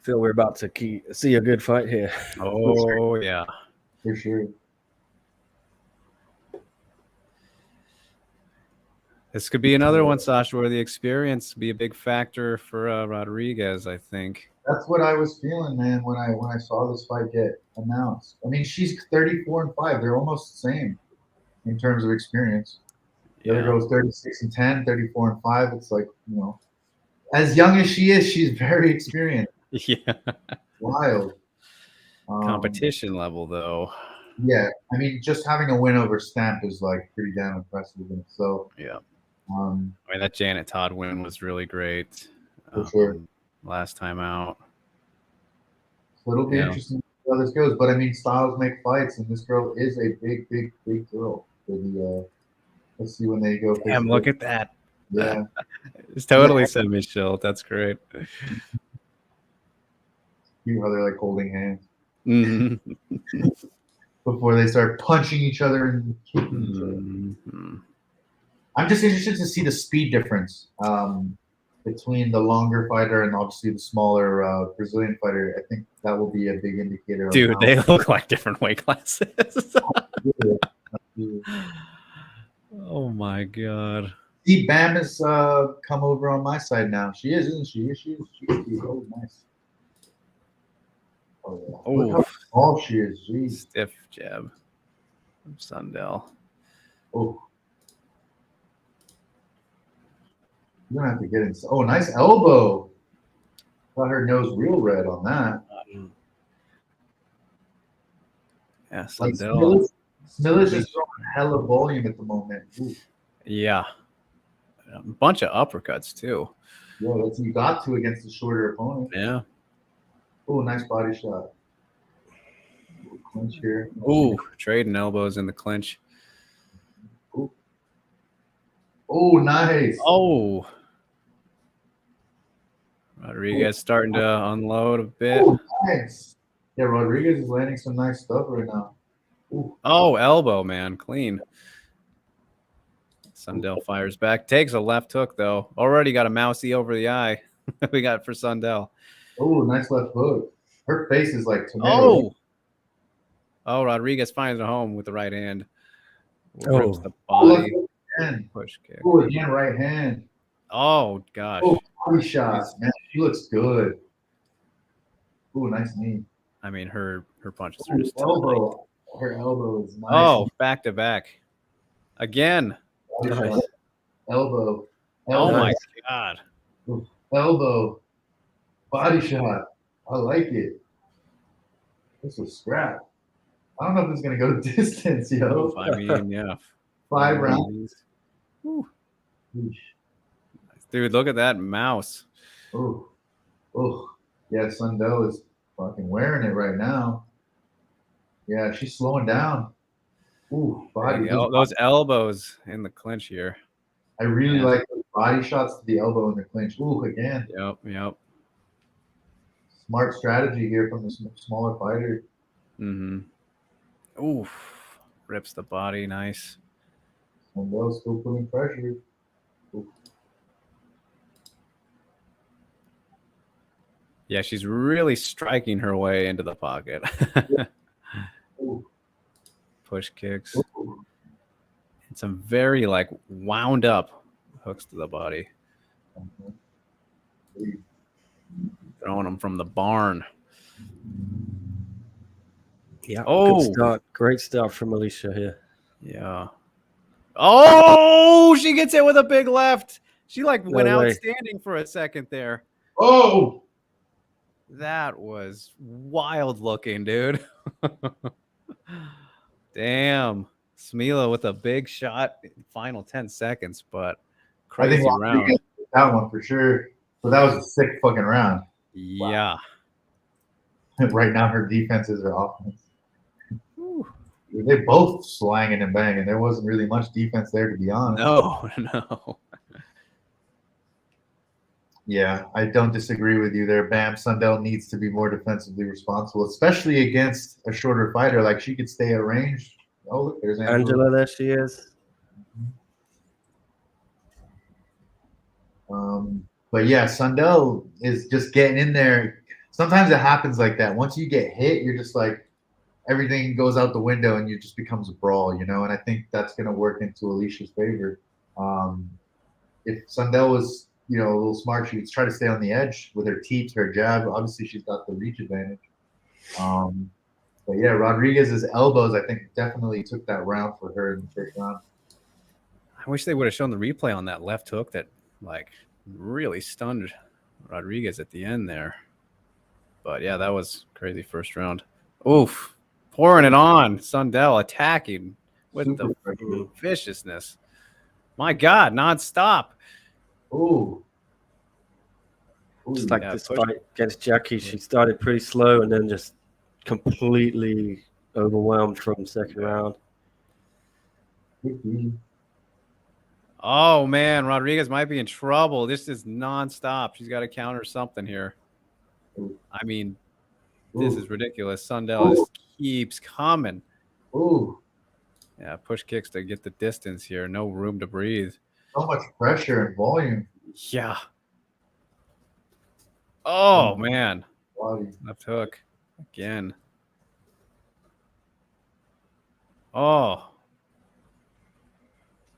Feel we're about to see a good fight here. Oh, yeah. For sure. This could be another one, Sasha, where the experience be a big factor for Rodriguez, I think. That's what I was feeling, man, when I saw this fight get announced. I mean, she's 34-5. They're almost the same in terms of experience. The other girl's 36-10, 34-5. It's like, as young as she is, she's very experienced. Yeah. Wild. Competition level, though. Yeah, I mean, just having a win over Stamp is like pretty damn impressive. And so, yeah. I mean, that Janet Todd win was really great. For sure. Last time out. So it'll be interesting to see how this goes. But I mean, styles make fights, and this girl is a big, big, big girl. For the, let's see when they go. Damn, look at that. Yeah. It's totally semi-shield. That's great. Cute how they're like holding hands. Mm-hmm. before they start punching each other and kicking each other. Mm-hmm. I'm just interested to see the speed difference between the longer fighter and obviously the smaller Brazilian fighter. I think that will be a big indicator. Dude, of they look like different weight classes. Oh my god. See, Bam has come over on my side now. She is, isn't she? She is. Oh, nice. Oh, yeah. Look how small she is. Jeez. Stiff jab from Sundell. Oh. You're going to have to get in. Oh, nice elbow. Got her nose real red on that. Yeah, Sundell. Like Smillis is throwing a hell of volume at the moment. Ooh. Yeah. A bunch of uppercuts, too. Yeah, that's what you got to against the shorter opponent. Yeah. Oh, nice body shot. Clinch here. Ooh, trading elbows in the clinch. Ooh. Oh, nice. Oh. Rodriguez starting to unload a bit. Oh, nice. Yeah, Rodriguez is landing some nice stuff right now. Ooh. Oh, elbow, man. Clean. Sundell fires back. Takes a left hook, though. Already got a mousy over the eye. We got for Sundell. Oh, nice left hook. Her face is like tomato. Oh. Oh, Rodriguez finds it home with the right hand. Rips the body. Push kick. Oh, again, right hand. Oh, gosh. Oh, body shot. Man, she looks good. Oh, nice knee. I mean, her punches are just elbow. Her elbow is nice. Oh, back to back. Again. Nice. Elbow. Oh, my God. Elbow. Body shot. I like it. This was scrap. I don't know if it's going to go distance, yo. I mean, yeah. 5 rounds. Dude, look at that mouse. Oh. Oh. Yeah, Sundell is fucking wearing it right now. Yeah, she's slowing down. Ooh, body. Those elbows in the clinch here. I really like those body shots to the elbow in the clinch. Ooh, again. Yep. Smart strategy here from the smaller fighter. Mm-hmm. Oof. Rips the body. Nice. Sundell's still putting pressure. Ooh. Yeah, she's really striking her way into the pocket. Push kicks. Ooh. And some very, like, wound up hooks to the body. Throwing them from the barn. Yeah. Oh. Good start. Great start from Alicia here. Yeah. Oh, she gets hit with a big left. She, like, went outstanding for a second there. Oh! That was wild looking, dude. Damn. Smila with a big shot in the final 10 seconds, but crazy round. That one for sure. But that was a sick fucking round. Yeah. Wow. Right now her defenses are offense. They both slanging and banging. There wasn't really much defense there, to be honest. No. Yeah, I don't disagree with you there, Bam. Sundell needs to be more defensively responsible, especially against a shorter fighter. Like, she could stay at range. Oh, look, there's Angela. There she is. But yeah, Sundell is just getting in there. Sometimes it happens like that. Once you get hit, you're just like, everything goes out the window and it just becomes a brawl, you know? And I think that's going to work into Alicia's favor. If Sundell was, a little smart, she would try to stay on the edge with her teeps, her jab. Obviously, she's got the reach advantage. But yeah, Rodriguez's elbows, I think, definitely took that round for her in the first round. I wish they would have shown the replay on that left hook that, like, really stunned Rodriguez at the end there. But yeah, that was crazy first round. Oof. Pouring it on. Sundell attacking with the viciousness. My God, nonstop. Ooh. Just like this fight against Jackie, she started pretty slow and then just completely overwhelmed from second round. Oh, man, Rodriguez might be in trouble. This is nonstop. She's got to counter something here. I mean, this is ridiculous. Sundell just keeps coming. Ooh, Yeah, push kicks to get the distance here. No room to breathe. so much pressure and volume. Yeah. Oh, man. Body. Left hook again. Oh.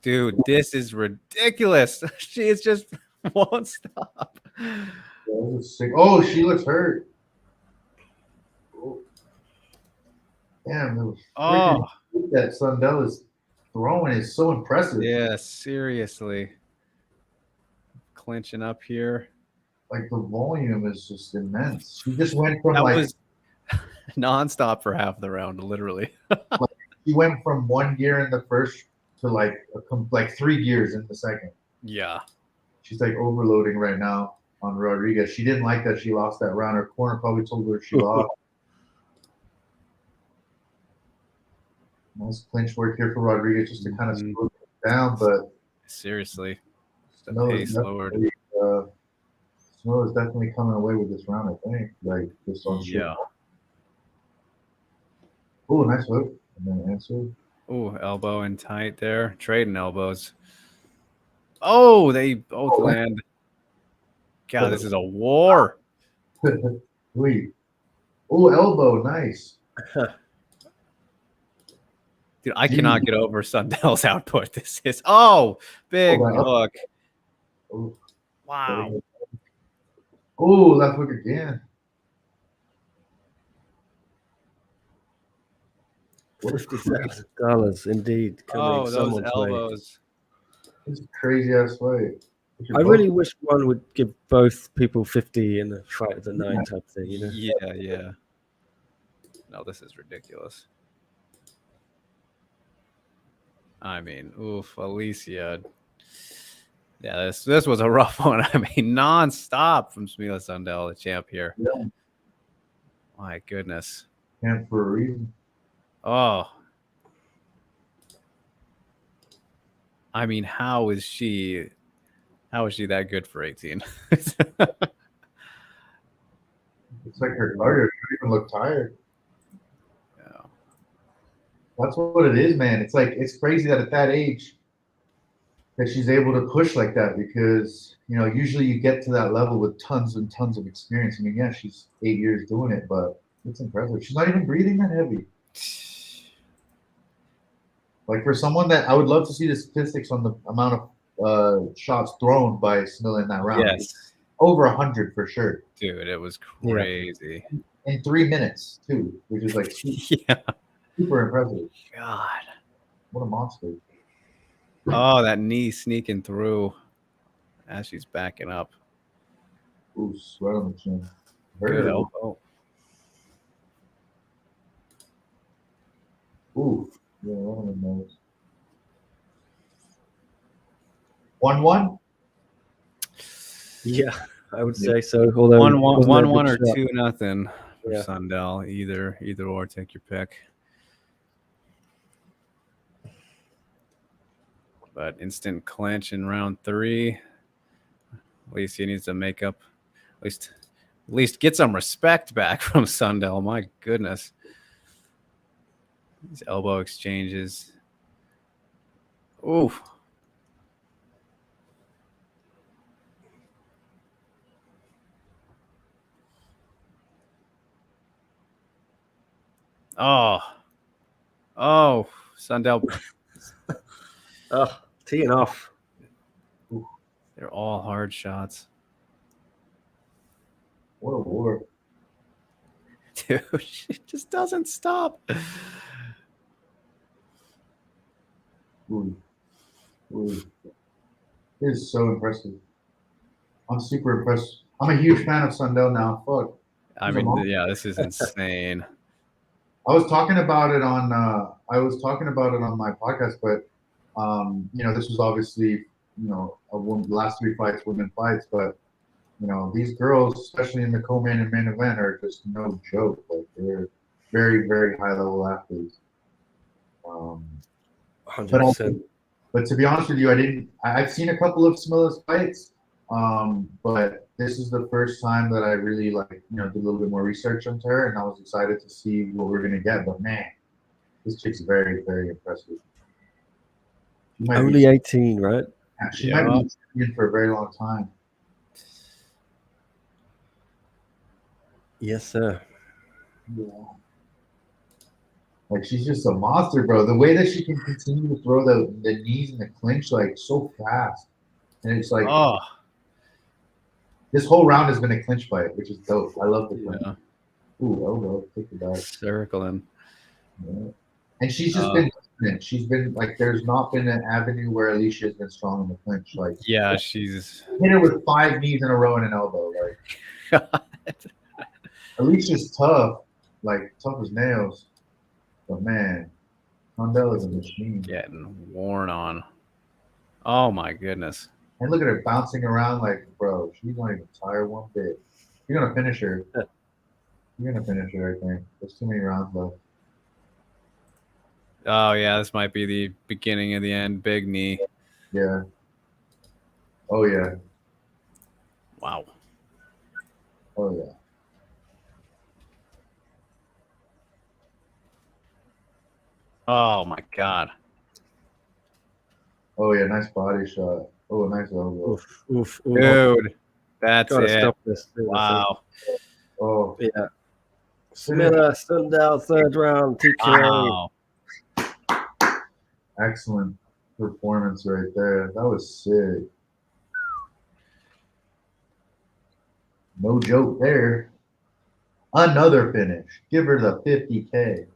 Dude, this is ridiculous. She is just won't stop. Yeah, this is sick. Oh, she looks hurt. Oh. Damn, the freaking kick that Sundell is throwing is so impressive. Yeah, seriously. Clinching up here. Like the volume is just immense. She just went from That like was nonstop for half the round, literally. she went from one gear in the first to like like 3 gears in the second. Yeah. She's like overloading right now on Rodriguez. She didn't like that she lost that round. Her corner probably told her she lost. Nice clinch work here for Rodriguez just to kind of slow it down, but seriously, the Snow pace lowered. Snow is definitely coming away with this round, I think. Like this on shit. Yeah. Oh, nice hook. And then answer. Oh, elbow in tight there. Trading elbows. Oh, they both land. God, this is a war. Wait. Oh, elbow. Nice. Dude, I cannot get over Sundell's output. This is big hook. Oh. Wow. Oh, left hook again. $50,000 indeed. Oh, those elbows. This is crazy ass fight. I really wish one would give both people 50 in the fight of the night type thing, you know? Yeah, yeah. No, this is ridiculous. I mean, oof, Alicia. Yeah, this was a rough one. I mean, nonstop from Smila Sundell, the champ here. Yeah. My goodness. Champ for a reason. Oh. I mean, how is she that good for 18? It's like her cardio. She doesn't even look tired. Yeah. That's what it is, man. It's like it's crazy that at that age that she's able to push like that because usually you get to that level with tons and tons of experience. I mean, yeah, she's 8 years doing it, but it's impressive. She's not even breathing that heavy. Like for someone that I would love to see the statistics on the amount of shots thrown by Smila in that round. Yes. Over 100 for sure. Dude, it was crazy. Yeah. In 3 minutes too, which is like super impressive. God. What a monster. Oh, that knee sneaking through as she's backing up. Ooh, sweat on the chin. Good elbow. Ooh, yeah, one of them knows. 1-1? Yeah, I would say so. Although 1-1 or 2-0 for Yeah. Sundell. Either or, take your pick. But instant clinch in round 3. Alicia needs to make up, at least get some respect back from Sundell. My goodness. These elbow exchanges. Ooh. Oh, Sundell. Teeing off. They're all hard shots. What a war. Dude, she just doesn't stop. Ooh. It is so impressive. I'm super impressed. I'm a huge fan of Sundell now. Fuck. I mean, yeah, this is insane. I was talking about it on my podcast, but this was obviously the last 3 fights, women fights, but these girls, especially in the co-main and main event, are just no joke. Like they're very, very high level athletes. 100%. But to be honest with you, I've seen a couple of Smila's fights, but this is the first time that I really did a little bit more research into her, and I was excited to see what we're gonna get. But man, This chick's very, very impressive. She might Only 18, right? she might be champion for a very long time. Yes, sir. Yeah. Like she's just a monster, bro. The way that she can continue to throw the knees in the clinch like so fast. And it's like this whole round has been a clinch fight, which is dope. I love the clinch. Yeah. Ooh, elbow, take it back. Circling. Yeah. And she's just been dominant. She's been like, there's not been an avenue where Alicia has been strong in the clinch. Like, yeah, she's hit her with 5 knees in a row and an elbow. Like, Alicia's tough, like tough as nails. But man, Condell is a machine. getting worn on. Oh my goodness. And look at her bouncing around like, bro, she's not even tired one bit. You're gonna finish her. You're gonna finish her, I think. There's too many rounds left. Oh yeah, this might be the beginning of the end. Big knee. Yeah. Oh yeah. Wow. Oh yeah. Oh my god. Oh yeah, nice body shot. Oh, nice elbow. Oof, oof, oof. Dude, that's Gotta it. stop this. Wow. Oh Yeah. Smiller, Sundown, third round, TKO. Wow. excellent performance right there. That was sick. No joke there. Another finish. Give her the 50K.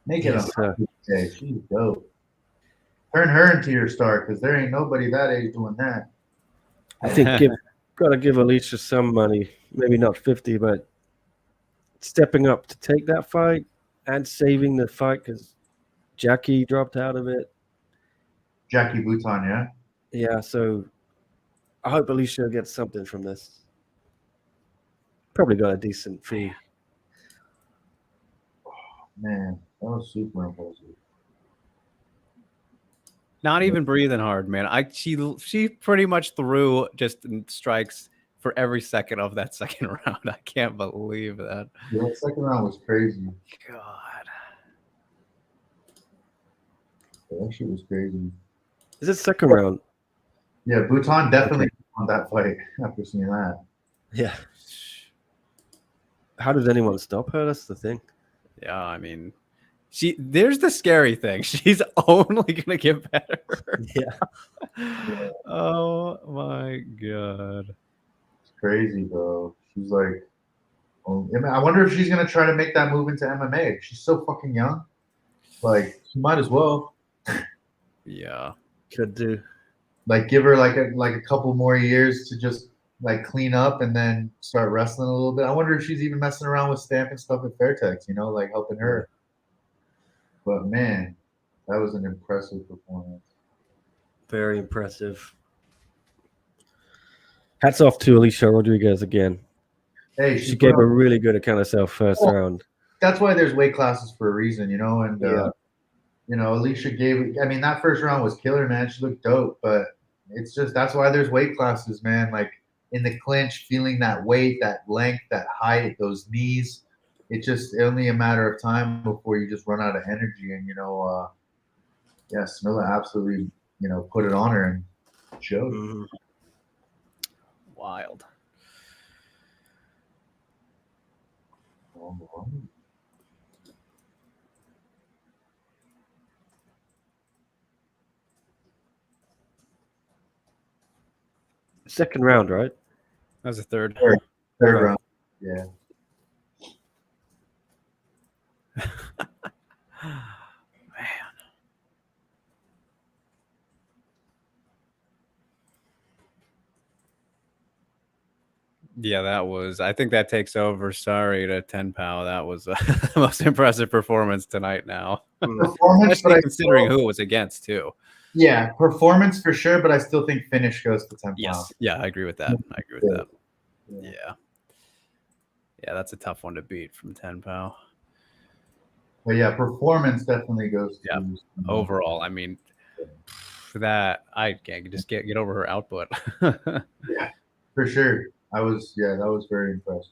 Make it Yes, sir. 100K. She's dope. Turn her into your star because there ain't nobody that age doing that. I think gotta give Alicia some money. Maybe not 50, but stepping up to take that fight and saving the fight because Jackie dropped out of it. Jackie Bouton, yeah? Yeah, so I hope Alicia gets something from this. Probably got a decent fee. Man, that was super impressive. Not even breathing hard, man. She pretty much threw just strikes for every second of that second round. I can't believe that. Yeah, that second round was crazy. God. Yeah, that shit was crazy. Is it second round? Yeah, Bouton definitely won that fight after seeing that. Yeah. How does anyone stop her? That's the thing. Yeah, I mean, there's the scary thing. She's only gonna get better. Yeah. Oh my god. It's crazy, bro. She's like, I wonder if she's gonna try to make that move into MMA. She's so fucking young. Like, she might as well. Yeah. Could do. Like, give her like a couple more years to just like clean up and then start wrestling a little bit. I wonder if she's even messing around with stamping stuff at Fairtex, you know, like helping her. But man, that was an impressive performance. Very impressive. Hats off to Alicia Rodriguez again. Hey, She gave a really good account of herself first round. That's why there's weight classes for a reason, you know. And you know, Alicia gave. I mean, that first round was killer, man. She looked dope, but it's just that's why there's weight classes, man. Like in the clinch, feeling that weight, that length, that height, those knees. It's just only a matter of time before you just run out of energy. And you know, yeah, Smilla absolutely, you know, put it on her and showed. Mm-hmm. Wild. Second round, right? That was the third. Third round. Yeah. Man. Yeah, that was. I think that takes over. Sorry to Ten Pow. That was the most impressive performance tonight. Now, Performance, especially considering who it was against too. Yeah, performance for sure, but I still think finish goes to 10 Yes. Yeah, I agree with that. I agree with that. Yeah. Yeah, that's a tough one to beat from Ten Pow. But yeah, performance definitely goes to overall. I mean, for that, I can't just get over her output. Yeah, for sure. That was very impressed.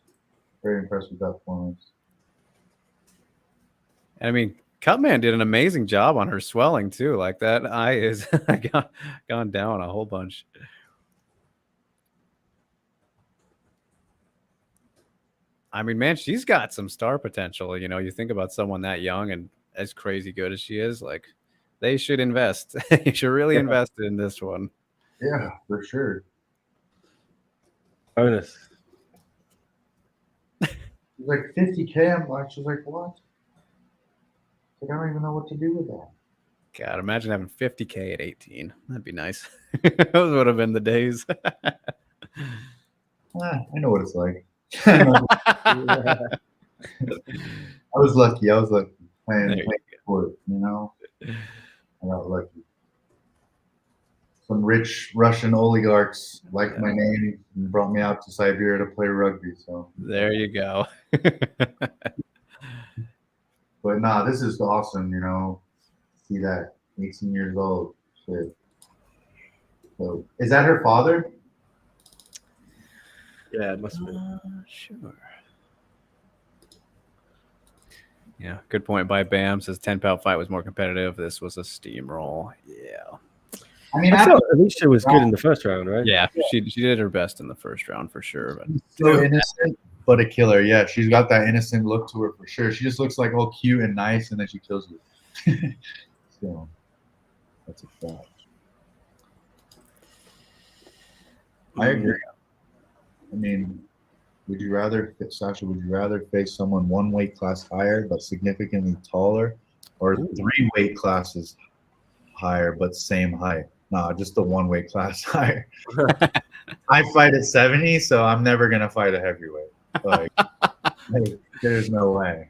Very impressed with that performance. I mean, Cutman did an amazing job on her swelling too. Like that eye is gone down a whole bunch. I mean, man, she's got some star potential. You know, you think about someone that young and as crazy good as she is, like they should invest. You should really invest in this one. Yeah, for sure. Bonus. She's like 50K. I'm like, she's like, what? Like, I don't even know what to do with that. God, imagine having 50K at 18. That'd be nice. Those would have been the days. I know what it's like. I was lucky. Playing sport, you know. I got lucky. Some rich Russian oligarchs liked my name and brought me out to Siberia to play rugby. So there you go. But nah, this is awesome, you know. See that 18 years old. Shit. So is that her father? Yeah, it must be. Sure. Yeah, good point by Bam. Says 10 Pow fight was more competitive. This was a steamroll. Yeah. I mean, I thought Alicia was good in the first round, right? Yeah, she did her best in the first round for sure. But so innocent, but a killer. Yeah, she's got that innocent look to her for sure. She just looks like all cute and nice, and then she kills you. So that's a fact. I agree. I mean, would you rather, Sasha, would you rather face someone one weight class higher but significantly taller, or 3 weight classes higher but same height? Nah, just the 1 weight class higher. I fight at 70, so I'm never gonna fight a heavyweight. Like, there's no way.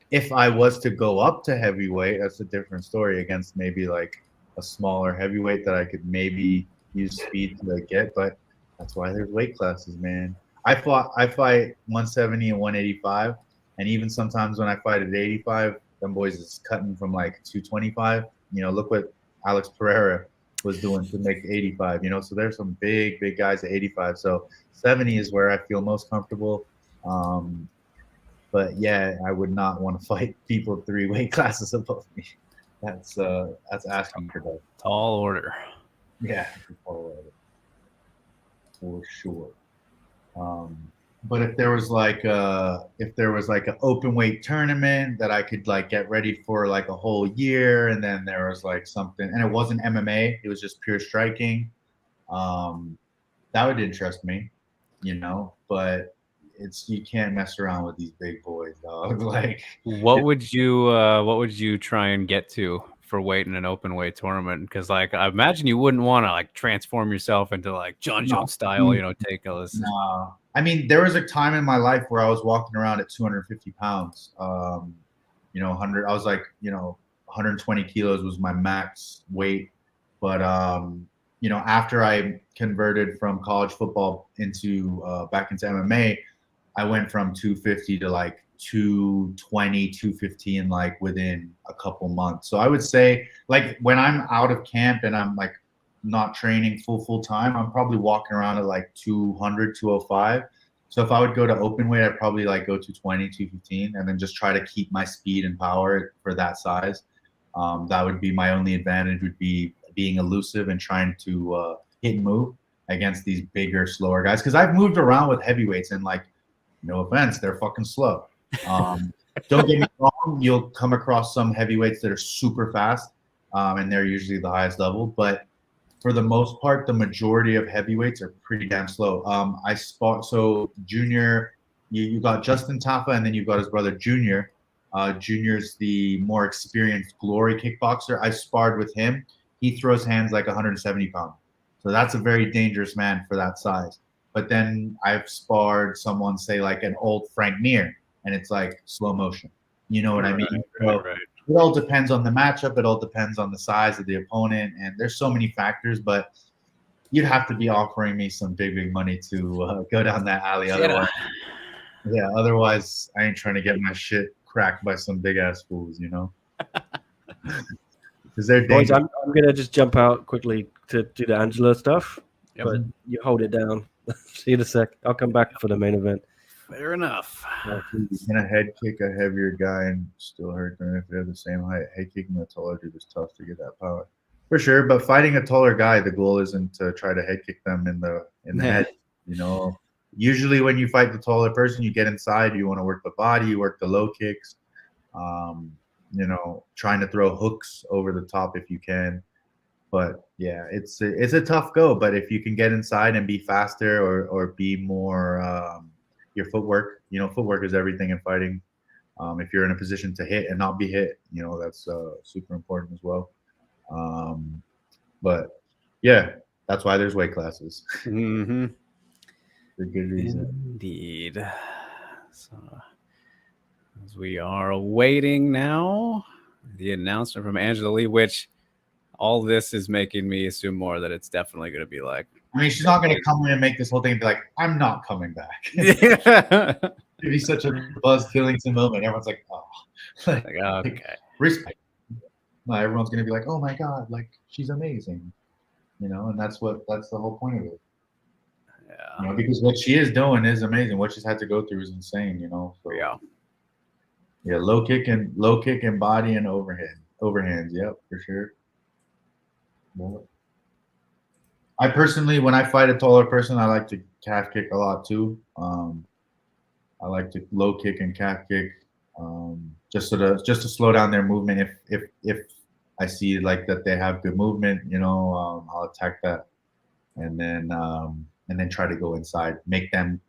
If I was to go up to heavyweight, that's a different story against maybe like a smaller heavyweight that I could maybe use speed to get, but that's why there's weight classes, man. I fight 170 and 185, and even sometimes when I fight at 85, them boys is cutting from like 225. You know, look what Alex Pereira was doing to make 85. You know, so there's some big guys at 85. So 70 is where I feel most comfortable. But yeah, I would not want to fight people 3 weight classes above me. That's asking for that. tall order. Yeah, for sure. But if there was like an open weight tournament that I could like get ready for like a whole year, and then there was like something, and it wasn't MMA, it was just pure striking, that would interest me, you know. But you can't mess around with these big boys, dog. Like, what would you try and get to for weight in an open weight tournament? Because like I imagine you wouldn't want to like transform yourself into like John Jones style, you know, take a listen. No. I mean, there was a time in my life where I was walking around at 250 pounds. You know, 100. I was like, you know, 120 kilos was my max weight. But you know, after I converted from college football into back into MMA, I went from 250 to like 220, 215, like within a couple months. So I would say, like, when I'm out of camp and I'm like not training full time, I'm probably walking around at like 200, 205. So if I would go to open weight, I'd probably like go 220, 215, and then just try to keep my speed and power for that size. That would be my only advantage, would be being elusive and trying to hit and move against these bigger, slower guys. Because I've moved around with heavyweights, and like, no offense, they're fucking slow. Don't get me wrong, you'll come across some heavyweights that are super fast, and they're usually the highest level. But for the most part, the majority of heavyweights are pretty damn slow. So Junior, you got Justin Tafa, and then you've got his brother Junior. Junior's the more experienced glory kickboxer. I sparred with him. He throws hands like 170 pounds. So that's a very dangerous man for that size. But then I've sparred someone, say like an old Frank Mir, and it's like slow motion. You know what I mean? Right. It all depends on the matchup. It all depends on the size of the opponent, and there's so many factors. But you'd have to be offering me some big money to go down that alley. Otherwise, I ain't trying to get my shit cracked by some big ass fools, you know. Because they're Boys, dangerous. I'm gonna just jump out quickly to do the Angela stuff, Yep. but you hold it down. See you in a sec. I'll come back for the main event. Fair enough. You can a head kick a heavier guy and still hurt them if they're the same height. Head kicking a taller dude is tough to get that power. For sure, but fighting a taller guy, the goal isn't to try to head kick them in the head. You know, usually when you fight the taller person, you get inside. You want to work the body, you work the low kicks. You know, trying to throw hooks over the top if you can. But yeah, it's a tough go. But if you can get inside and be faster or be more your footwork, you know, footwork is everything in fighting. If you're in a position to hit and not be hit, you know, that's super important as well. But yeah, that's why there's weight classes. Mm-hmm. For good reason. Indeed. So, as we are awaiting now the announcement from Angela Lee, which all this is making me assume more that it's definitely going to be like. I mean, she's not going to come in and make this whole thing and be like, I'm not coming back. Yeah. It'd be such a buzz Killington moment. Everyone's like, oh. Like, okay. Respect. No, everyone's going to be like, oh my God, like, she's amazing. You know, and that's the whole point of it. Yeah. You know, because what she is doing is amazing. What she's had to go through is insane, you know. So, Yeah. Yeah, low kick and body and overhands. Yep, for sure. Well, I personally, when I fight a taller person, I like to calf kick a lot too. I like to low kick and calf kick, just to slow down their movement. If I see like that they have good movement, you know, I'll attack that, and then try to go inside, make them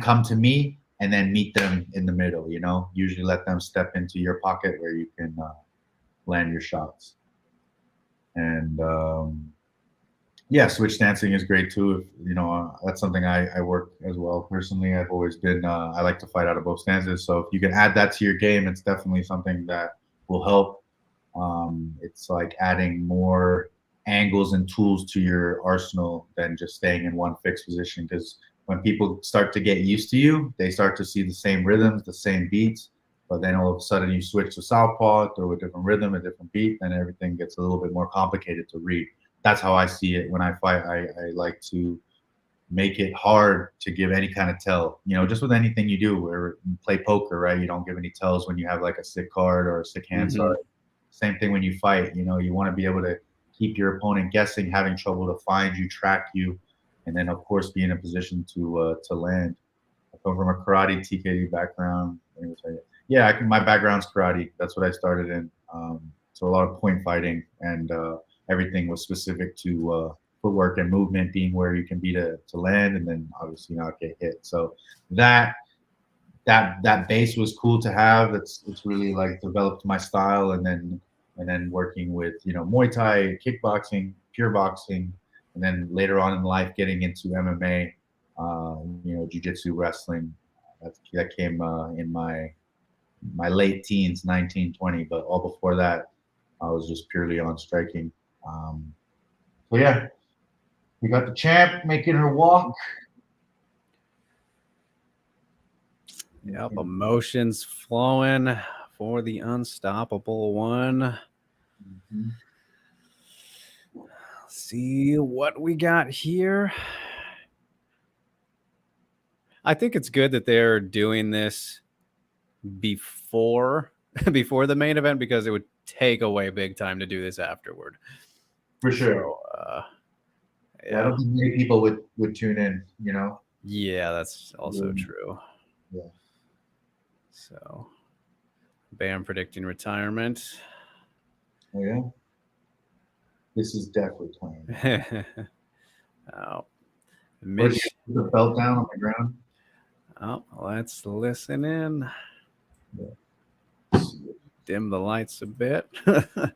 come to me, and then meet them in the middle. You know, usually let them step into your pocket where you can land your shots, and yeah, switch dancing is great too. If, you know, that's something I work as well personally. I've always been I like to fight out of both stances. So if you can add that to your game, it's definitely something that will help. It's like adding more angles and tools to your arsenal than just staying in one fixed position. Because when people start to get used to you, they start to see the same rhythms, the same beats. But then all of a sudden you switch to southpaw, throw a different rhythm, a different beat, and everything gets a little bit more complicated to read. That's how I see it when I fight. I like to make it hard to give any kind of tell. You know, just with anything you do, or you play poker, right? You don't give any tells when you have like a sick card or a sick hand start. Same thing when you fight. You know, you want to be able to keep your opponent guessing, having trouble to find you, track you, and then of course be in a position to land. I come from a karate TKD background. Yeah, my background's karate. That's what I started in. So a lot of point fighting, and everything was specific to footwork and movement being where you can be to land, and then obviously not get hit. So that base was cool to have. It's really like developed my style, and then working with, you know, Muay Thai, kickboxing, pure boxing, and then later on in life getting into MMA, you know, Jiu-Jitsu, wrestling. That came in my late teens, 19, 20, but all before that, I was just purely on striking. So yeah, we got the champ making her walk. Yep, emotions flowing for the unstoppable one. See what we got here. I think it's good that they're doing this before the main event, because it would take away big time to do this afterward. For sure. So, yeah, I don't think many people would tune in, you know? Yeah, that's also true. Yeah. So, Bam predicting retirement. Oh, yeah? This is death retirement. Oh, Mitch, the belt down on the ground. Oh, let's listen in. Yeah. Dim the lights a bit. That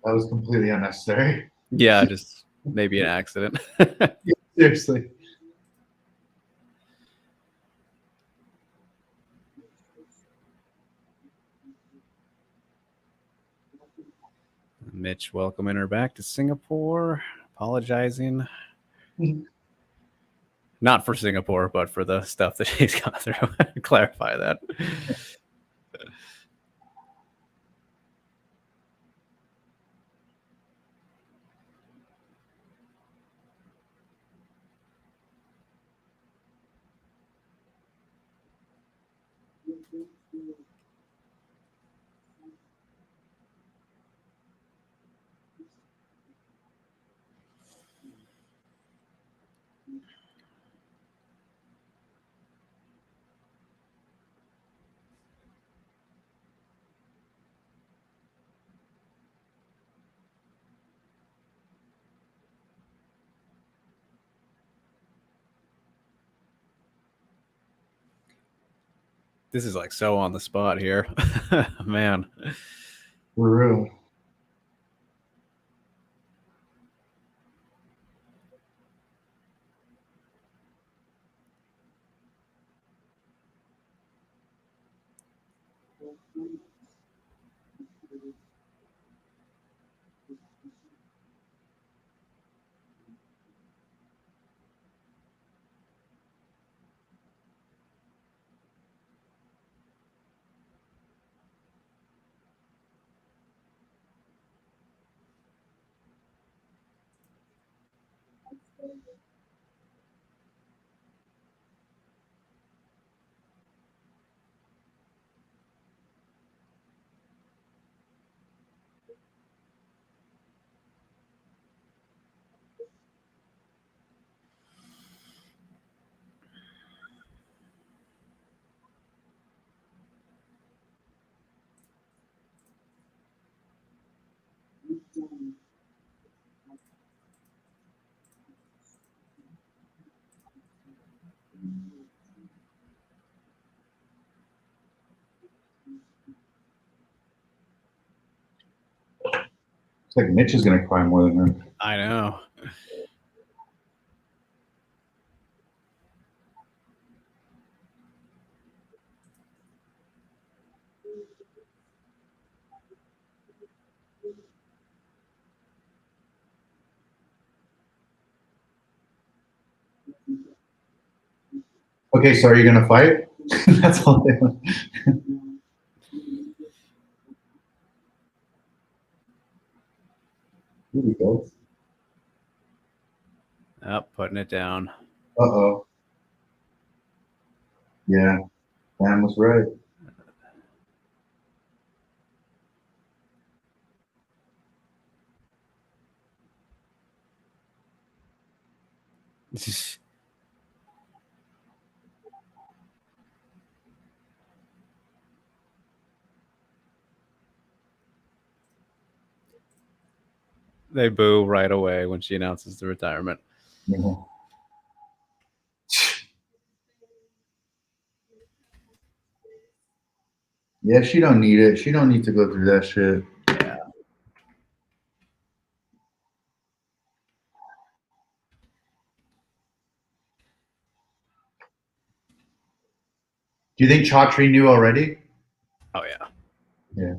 was completely unnecessary. Yeah, just maybe an accident. Yeah, seriously. Mitch welcoming her back to Singapore, apologizing. Not for Singapore, but for the stuff that she's gone through. Clarify that. This is like so on the spot here. Man. For real. It's like Mitch is gonna cry more than her. I know. Okay, so are you gonna fight? That's all they want. Here we go. Up, putting it down. Uh-oh. Yeah, Dan was right. They boo right away when she announces the retirement. Yeah. Yeah, she don't need it. She don't need to go through that shit. Yeah. Do you think Chaudhry knew already? Oh yeah. Yeah.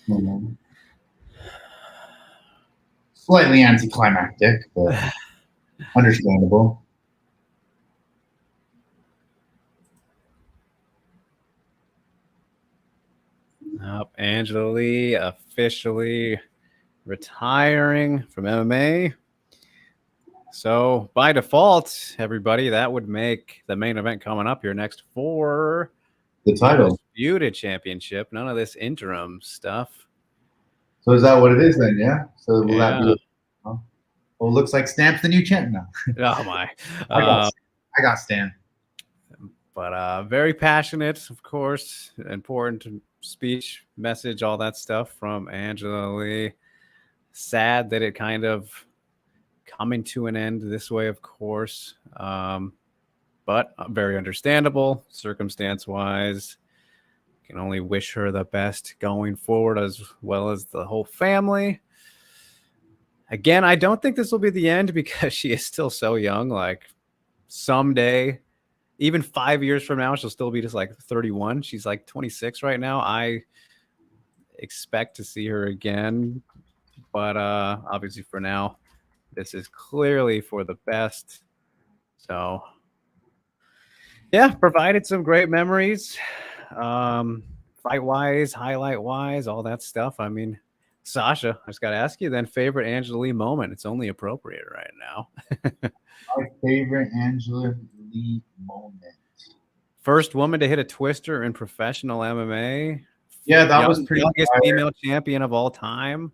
Mhm. Slightly anticlimactic, but understandable. Angela Lee officially retiring from MMA. So by default, everybody, that would make the main event coming up here next for The title. Undisputed Championship. None of this interim stuff. So is that what it is then? Yeah. So will that Yeah. be? Oh, looks like Stamp's the new champ now. Oh my. I got Stamp. But very passionate, of course, important speech, message, all that stuff from Angela Lee. Sad that it kind of coming to an end this way, of course. But very understandable circumstance-wise. Can only wish her the best going forward, as well as the whole family. Again, I don't think this will be the end because she is still so young. Like someday, even 5 years from now, she'll still be just like 31. She's like 26 right now. I expect to see her again. But obviously for now, this is clearly for the best. So, yeah, provided some great memories. Fight-wise, highlight-wise, all that stuff. I mean, Sasha, I just got to ask you then, favorite Angela Lee moment? It's only appropriate right now. My favorite Angela Lee moment. First woman to hit a twister in professional MMA. Yeah, that was pretty youngest fire. female champion of all time.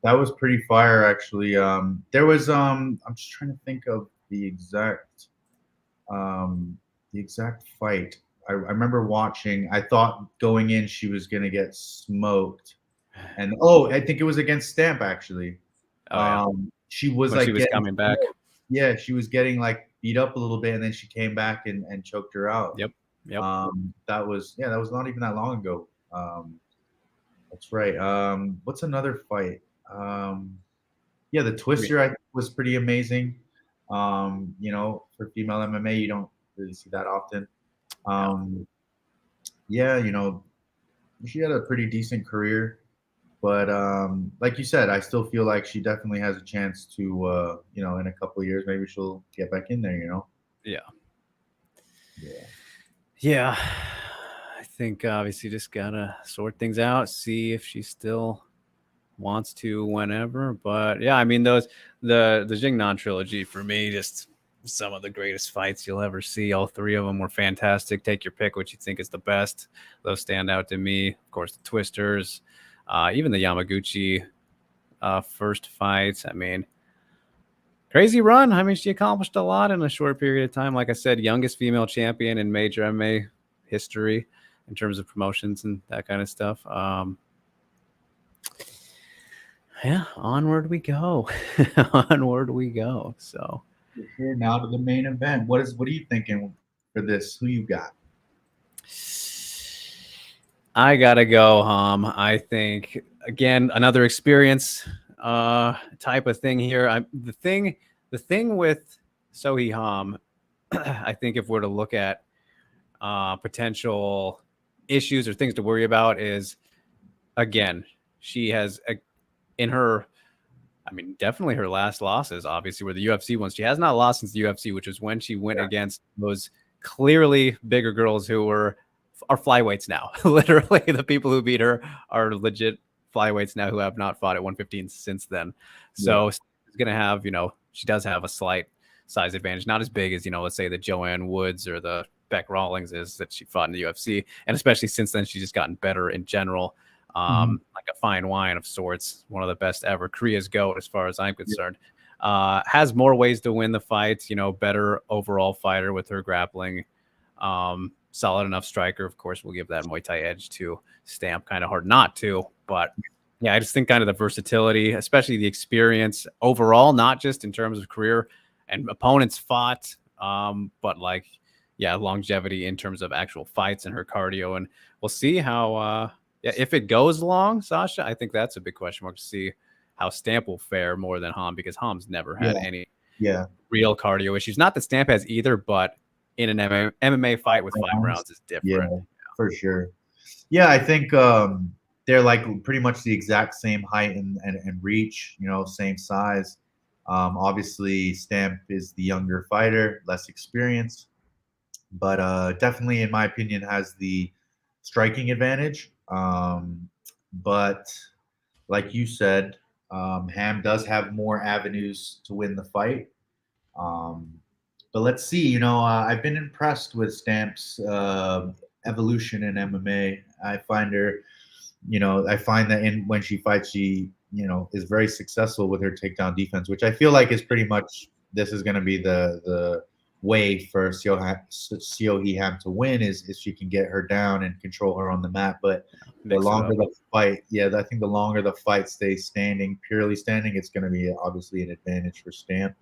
That was pretty fire, actually. There was I'm just trying to think of the exact fight. I remember watching. I thought going in she was gonna get smoked, and I think it was against Stamp actually. Oh, yeah. She was When like she was coming back. Yeah, she was getting like beat up a little bit, and then she came back and choked her out. Yep. That was not even that long ago. That's right. What's another fight? The Twister I think was pretty amazing. For female MMA, you don't really see that often. She had a pretty decent career, but like you said, I still feel like she definitely has a chance to, in a couple of years, maybe she'll get back in there. Yeah. I think obviously just gotta sort things out, see if she still wants to whenever. But yeah, I mean the Jingnan trilogy for me, just some of the greatest fights you'll ever see. All three of them were fantastic. Take your pick, what you think is the best. Those stand out to me. Of course, the Twisters, even the Yamaguchi first fights. I mean, crazy run. I mean, she accomplished a lot in a short period of time. Like I said, youngest female champion in major MMA history in terms of promotions and that kind of stuff. Yeah, onward we go. Onward we go. So here now to the main event. What are you thinking for this? Who you got? I gotta go, I think again another experience type of thing here. The thing with Sohee Ham, I think if we're to look at potential issues or things to worry about is, again, she has in her, I mean, definitely her last losses, obviously, were the UFC ones. She has not lost since the UFC, which was when she went against those clearly bigger girls who are flyweights now. Literally, the people who beat her are legit flyweights now who have not fought at 115 since then. So it's going to have, she does have a slight size advantage, not as big as, let's say the Joanne Woods or the Beck Rawlings is that she fought in the UFC. And especially since then, she's just gotten better in general. Like a fine wine of sorts, one of the best ever. Korea's GOAT, as far as I'm concerned. Has more ways to win the fights, better overall fighter with her grappling. Solid enough striker. Of course, we'll give that Muay Thai edge to Stamp. Kind of hard not to, but yeah, I just think kind of the versatility, especially the experience overall, not just in terms of career and opponents fought, but like, yeah, longevity in terms of actual fights and her cardio. And we'll see how, if it goes long, Sasha, I think that's a big question mark to see how Stamp will fare more than Ham, because Ham's never had any real cardio issues. Not that Stamp has either, but in an MMA fight with 5 rounds is different. Yeah, for sure. Yeah, I think they're like pretty much the exact same height and reach, same size. Obviously, Stamp is the younger fighter, less experience, but definitely, in my opinion, has the striking advantage. But like you said, Ham does have more avenues to win the fight. But let's see, I've been impressed with Stamp's evolution in MMA. I find her, I find that when she fights, she is very successful with her takedown defense, which I feel like is pretty much, this is going to be the way for Seo Hee-ham to win, is if she can get her down and control her on the mat. But the longer the fight, I think the longer the fight stays purely standing, it's going to be obviously an advantage for Stamp.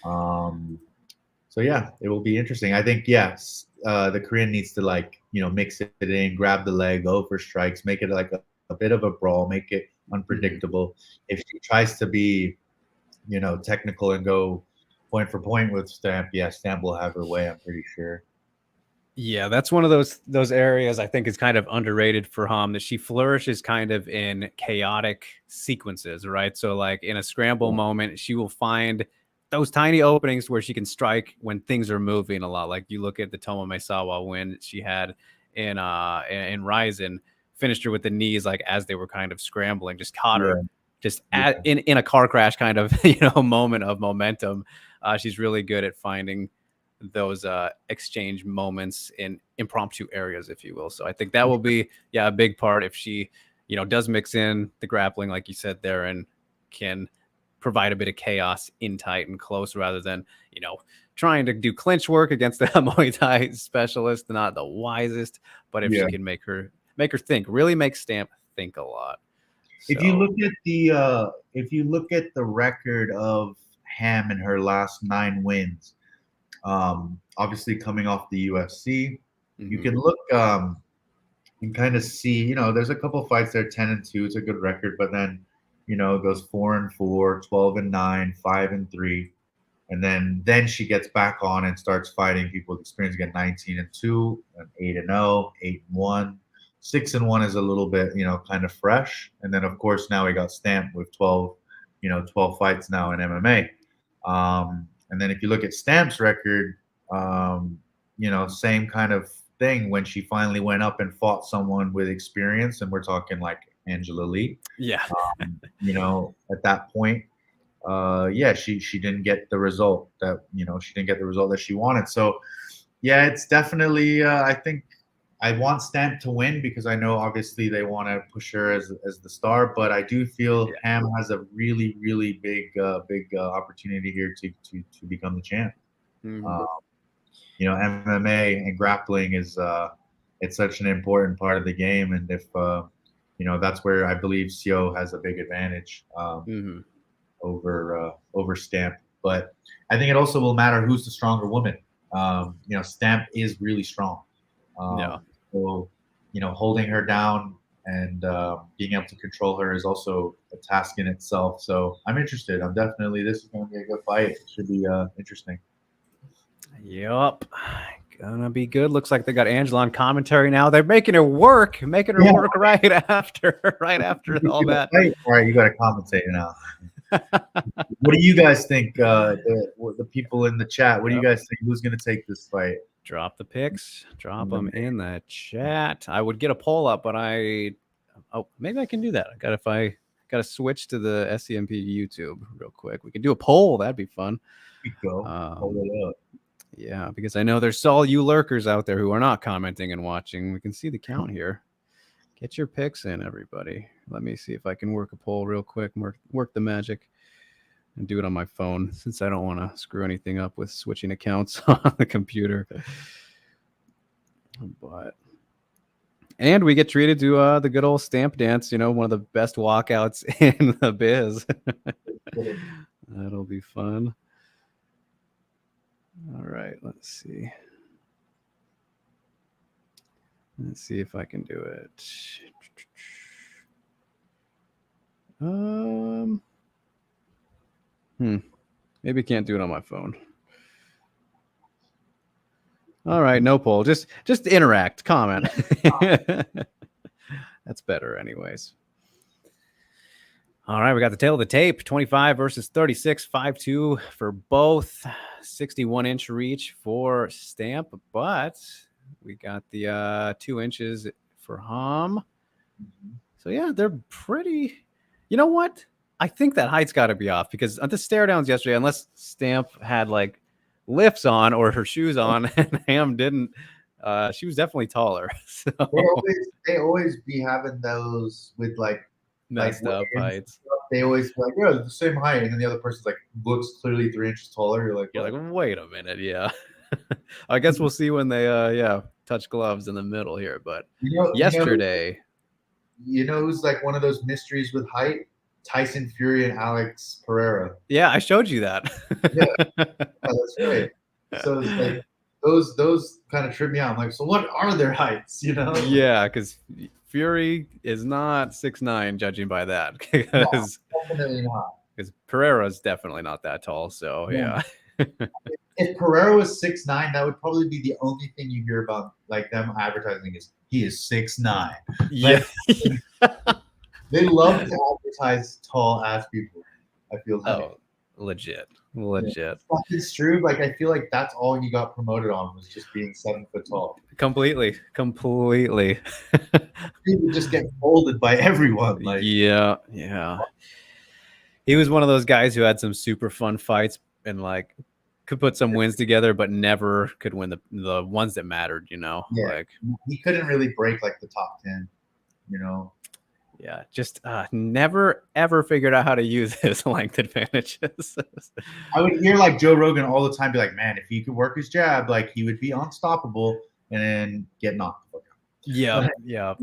So yeah, it will be interesting. I think, yes, the Korean needs to mix it in, grab the leg, go for strikes, make it like a bit of a brawl, make it unpredictable. If she tries to be, technical and go point for point with Stamp, Stamp will have her way, I'm pretty sure. Yeah, that's one of those areas I think is kind of underrated for Ham, that she flourishes kind of in chaotic sequences, right? So like in a scramble moment, she will find those tiny openings where she can strike when things are moving a lot. Like you look at the Tomo Maesawa win she had in Ryzen, finished her with the knees like as they were kind of scrambling, just caught her just in a car crash kind of moment of momentum. She's really good at finding those exchange moments in impromptu areas, if you will. So I think that will be a big part if she does mix in the grappling like you said there, and can provide a bit of chaos in tight and close, rather than trying to do clinch work against the Muay Thai specialist. Not the wisest, but if she can make her think, really make Stamp think a lot. If you look at the record of Ham in her last 9 wins, obviously coming off the UFC, you can look and kind of see, there's a couple fights there, 10-2, it's a good record, but then it goes 4-4, 12-9, 5-3, and then she gets back on and starts fighting people with experience, again 19-2, and 8-0, 8-1. 6-1 is a little bit, kind of fresh. And then of course now we got Stamp with 12 fights now in MMA. And then if you look at Stamp's record, same kind of thing when she finally went up and fought someone with experience, and we're talking like Angela Lee. Yeah. At that point, she didn't get the result that she wanted. So yeah, it's definitely I think I want Stamp to win because I know obviously they want to push her as the star, but I do feel Ham has a really, really big opportunity here to become the champ. MMA and grappling is it's such an important part of the game, and if that's where I believe Seo has a big advantage over Stamp. But I think it also will matter who's the stronger woman. Stamp is really strong. So, holding her down and being able to control her is also a task in itself. So I'm interested. This is going to be a good fight. It should be interesting. Yep. Gonna be good. Looks like they got Angela on commentary now. They're making her work work right after all that. All right, you got to commentate now. What do you guys think? The people in the chat, what do you guys think? Who's going to take this fight? Drop the picks. Drop them in the chat. I would get a poll up, but maybe I can do that. I gotta switch to the SCMP YouTube real quick. We can do a poll. That'd be fun. Yeah, because I know there's all you lurkers out there who are not commenting and watching. We can see the count here. Get your picks in, everybody. Let me see if I can work a poll real quick. Work the magic. And do it on my phone, since I don't want to screw anything up with switching accounts on the computer. And we get treated to the good old Stamp dance, one of the best walkouts in the biz. That'll be fun. All right, let's see. Let's see if I can do it. Maybe can't do it on my phone. All right, no poll. Just interact, comment. That's better anyways. All right, we got the tail of the tape. 25 versus 36, 5-2 for both. 61-inch reach for Stamp, but we got the 2 inches for Ham. So yeah, they're pretty. You know what? I think that height's got to be off, because on the stare downs yesterday, unless Stamp had like lifts on or her shoes on and Ham didn't, she was definitely taller. So they always be having those with like Messed up heights. They always be like, yeah, the same height, and then the other person's like looks clearly 3 inches taller. You're like, Wait a minute, yeah. I guess we'll see when they touch gloves in the middle here. But yesterday, you know who's like one of those mysteries with height? Tyson Fury and Alex Pereira. Yeah, I showed you that. That's right. So it's like those kind of trip me out. I'm like, so what are their heights? You know? Yeah, because Fury is not 6'9", judging by that. Because definitely not. Because Pereira's definitely not that tall. So yeah. If Pereira was 6'9", that would probably be the only thing you hear about like them advertising is he is 6'9". Yeah. They love to advertise tall ass people. I feel like. Oh, legit. Yeah. It's true. Like I feel like that's all he got promoted on was just being 7 foot tall. Completely. He would just get folded by everyone. Like yeah. He was one of those guys who had some super fun fights and like could put some wins together, but never could win the ones that mattered. You know, like he couldn't really break like the top 10. You know. Yeah, just never ever figured out how to use his length advantages. I would hear like Joe Rogan all the time be like, man, if he could work his jab, like he would be unstoppable and then get knocked the fuck out. Yeah.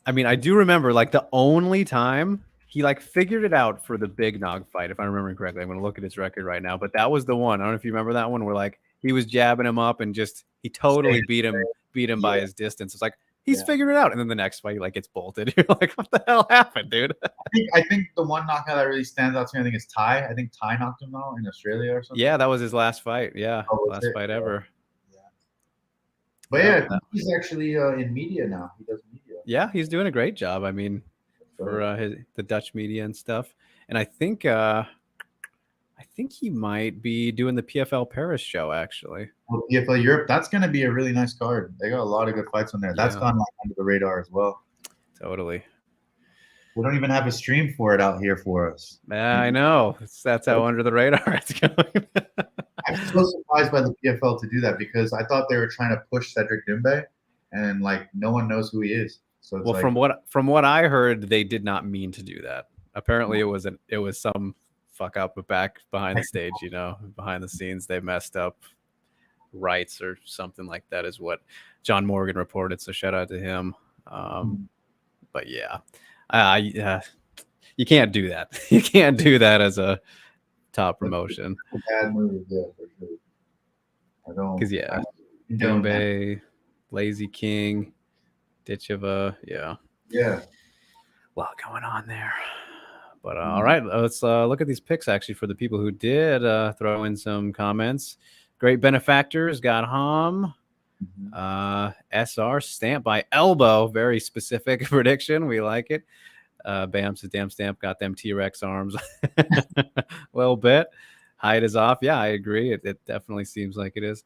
I mean, I do remember like the only time he like figured it out for the Big Nog fight, if I remember correctly. I'm going to look at his record right now, but that was the one. I don't know if you remember that one where like he was jabbing him up and just he totally beat him by his distance. It's like, he's figured it out, and then the next fight, like, gets bolted. You're like, what the hell happened, dude? I think the one knockout that really stands out to me, I think, is Ty. I think Ty knocked him out in Australia or something. Yeah, that was his last fight. Yeah, last fight ever. Yeah. But he's actually in media now. He does media. Yeah, he's doing a great job. I mean, for the Dutch media and stuff. And I think he might be doing the PFL Paris show, actually. Well, PFL Europe, that's going to be a really nice card. They got a lot of good fights on there. That's gone under the radar as well. Totally. We don't even have a stream for it out here for us. I know. That's how under the radar it's going. I'm so surprised by the PFL to do that because I thought they were trying to push Cedric Doumbé, and like no one knows who he is. So it's from what I heard, they did not mean to do that. Apparently, it was some fuck up back behind the stage, you know, behind the scenes they messed up rights or something like that is what John Morgan reported, so shout out to him. But yeah, you can't do that. You can't do that as a top promotion. Bad move, yeah, for sure. I don't, because Doumbé, Lazy King, Ditcheva, yeah, a lot going on there. But all right, let's look at these picks actually for the people who did throw in some comments. Great benefactors got Hom, SR stamped by Elbow. Very specific prediction. We like it. Bam says damn stamp got them T-Rex arms a little bit. Height is off. Yeah, I agree. It definitely seems like it is.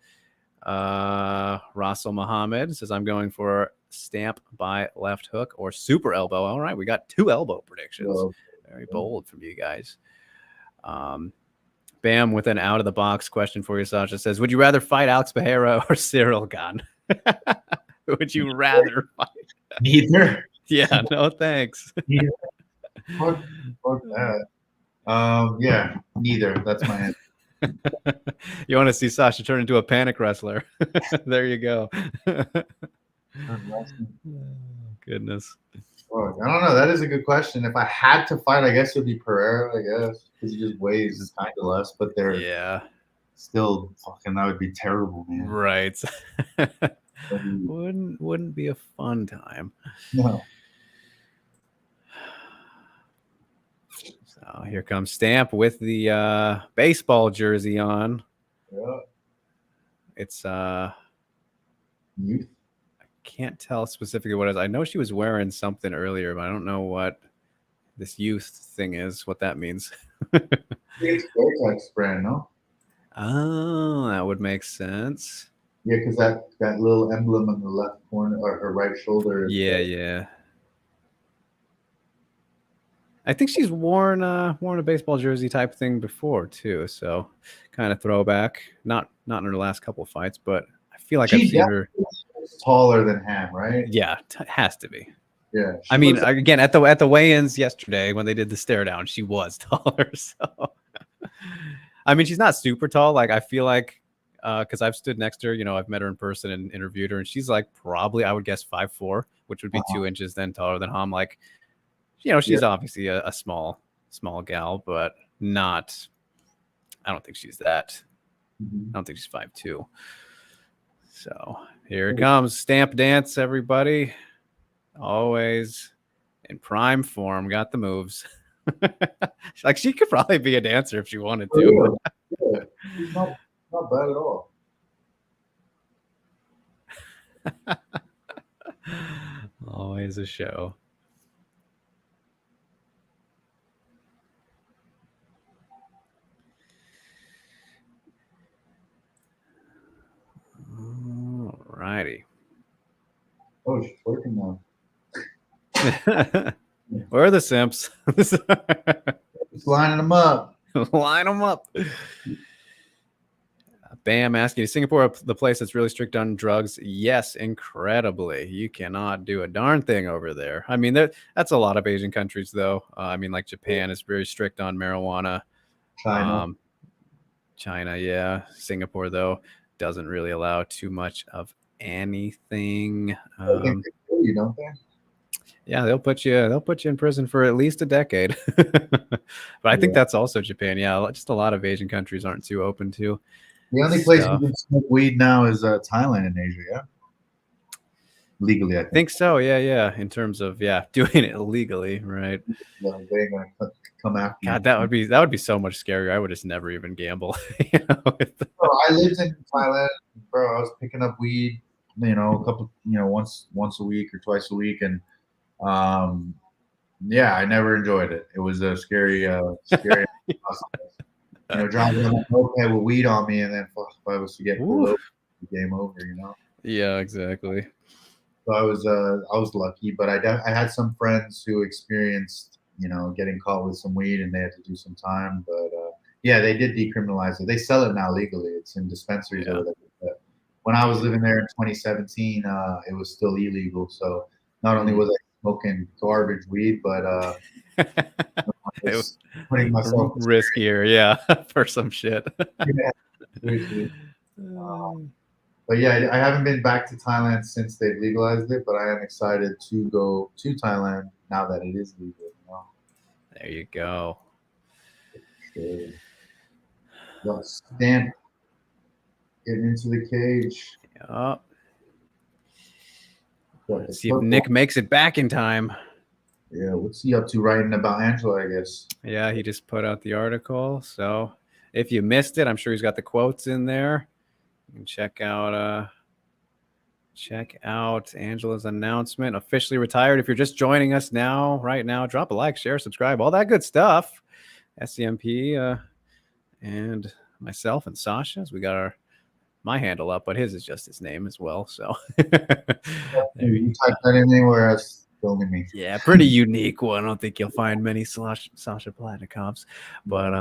Russell Muhammad says I'm going for stamp by left hook or super elbow. All right, we got 2 elbow predictions. Whoa. Very bold from you guys. Bam with an out of the box question for you, Sasha says, would you rather fight Alex Pereira or Cyril Gane? Would you rather fight? Neither. Yeah, no thanks. Neither. Fuck that. Yeah, neither. That's my answer. You want to see Sasha turn into a panic wrestler? There you go. Goodness. Oh, I don't know. That is a good question. If I had to fight, I guess it would be Pereira, I guess, because he just weighs kind of less, but they're still fucking, that would be terrible, man. Right. Wouldn't be a fun time. No. So here comes Stamp with the baseball jersey on. Yeah. It's youth. Can't tell specifically what it is. I know she was wearing something earlier, but I don't know what this youth thing is, what that means. It's Vortex brand, no? Oh, that would make sense. Yeah, because that little emblem on the left corner or her right shoulder. Yeah. I think she's worn a baseball jersey type thing before too, so kind of throwback. Not in her last couple of fights, but I feel like I've seen her taller than Ham, right? Yeah, has to be. Yeah. I mean, again, at the weigh-ins yesterday when they did the stare down, she was taller. So, I mean, she's not super tall. Like, I feel like, because I've stood next to her, you know, I've met her in person and interviewed her, and she's like probably, I would guess, 5'4", which would be 2 inches then taller than Ham. Like, you know, she's obviously a small gal, but not. I don't think she's that. I don't think she's 5'2". So here it comes, stamp dance, everybody. Always in prime form, got the moves. Like, she could probably be a dancer if she wanted to. Yeah. She's not bad at all. Always a show. All righty. Oh, she's working now. Where are the simps? Just lining them up. Line them up. Bam asking, is Singapore the place that's really strict on drugs? Yes, incredibly. You cannot do a darn thing over there. I mean, that's a lot of Asian countries, though. I mean, like Japan is very strict on marijuana. China, yeah. Singapore, though, doesn't really allow too much of anything. You don't they? Yeah, they'll put you in prison for at least a decade. But I think that's also Japan. Yeah, just a lot of Asian countries aren't too open to. The only place you can smoke weed now is Thailand in Asia, yeah? Legally, I think so. Yeah. In terms of doing it legally, right? Yeah, they're gonna come after you. God, that would be so much scarier. I would just never even gamble. You know, Bro, I lived in Thailand, bro. I was picking up weed, you know, once a week or twice a week, and I never enjoyed it. It was a scary process. You know, driving on a moped with weed on me, and then if I was to get pulled over, game over. You know. Yeah, exactly. So I was lucky, but I had some friends who experienced, you know, getting caught with some weed, and they had to do some time. But they did decriminalize it. They sell it now legally. It's in dispensaries over there. But when I was living there in 2017, it was still illegal. So not only was I smoking garbage weed, but putting myself riskier, for some shit. But yeah, I haven't been back to Thailand since they've legalized it, but I am excited to go to Thailand now that it is legal. You know? There you go. Sure. The stamp getting into the cage. Yep. Let's see if Nick makes it back in time. Yeah, what's he up to writing about Angela, I guess? Yeah, he just put out the article. So if you missed it, I'm sure he's got the quotes in there. You can check out Angela's announcement. Officially retired. If you're just joining us right now, drop a like, share, subscribe, all that good stuff. SCMP and myself and Sasha, as we got my handle up, but his is just his name as well. So you type that in anywhere else. Me. Yeah, pretty unique one. I don't think you'll find many Sasha Platnikovs, but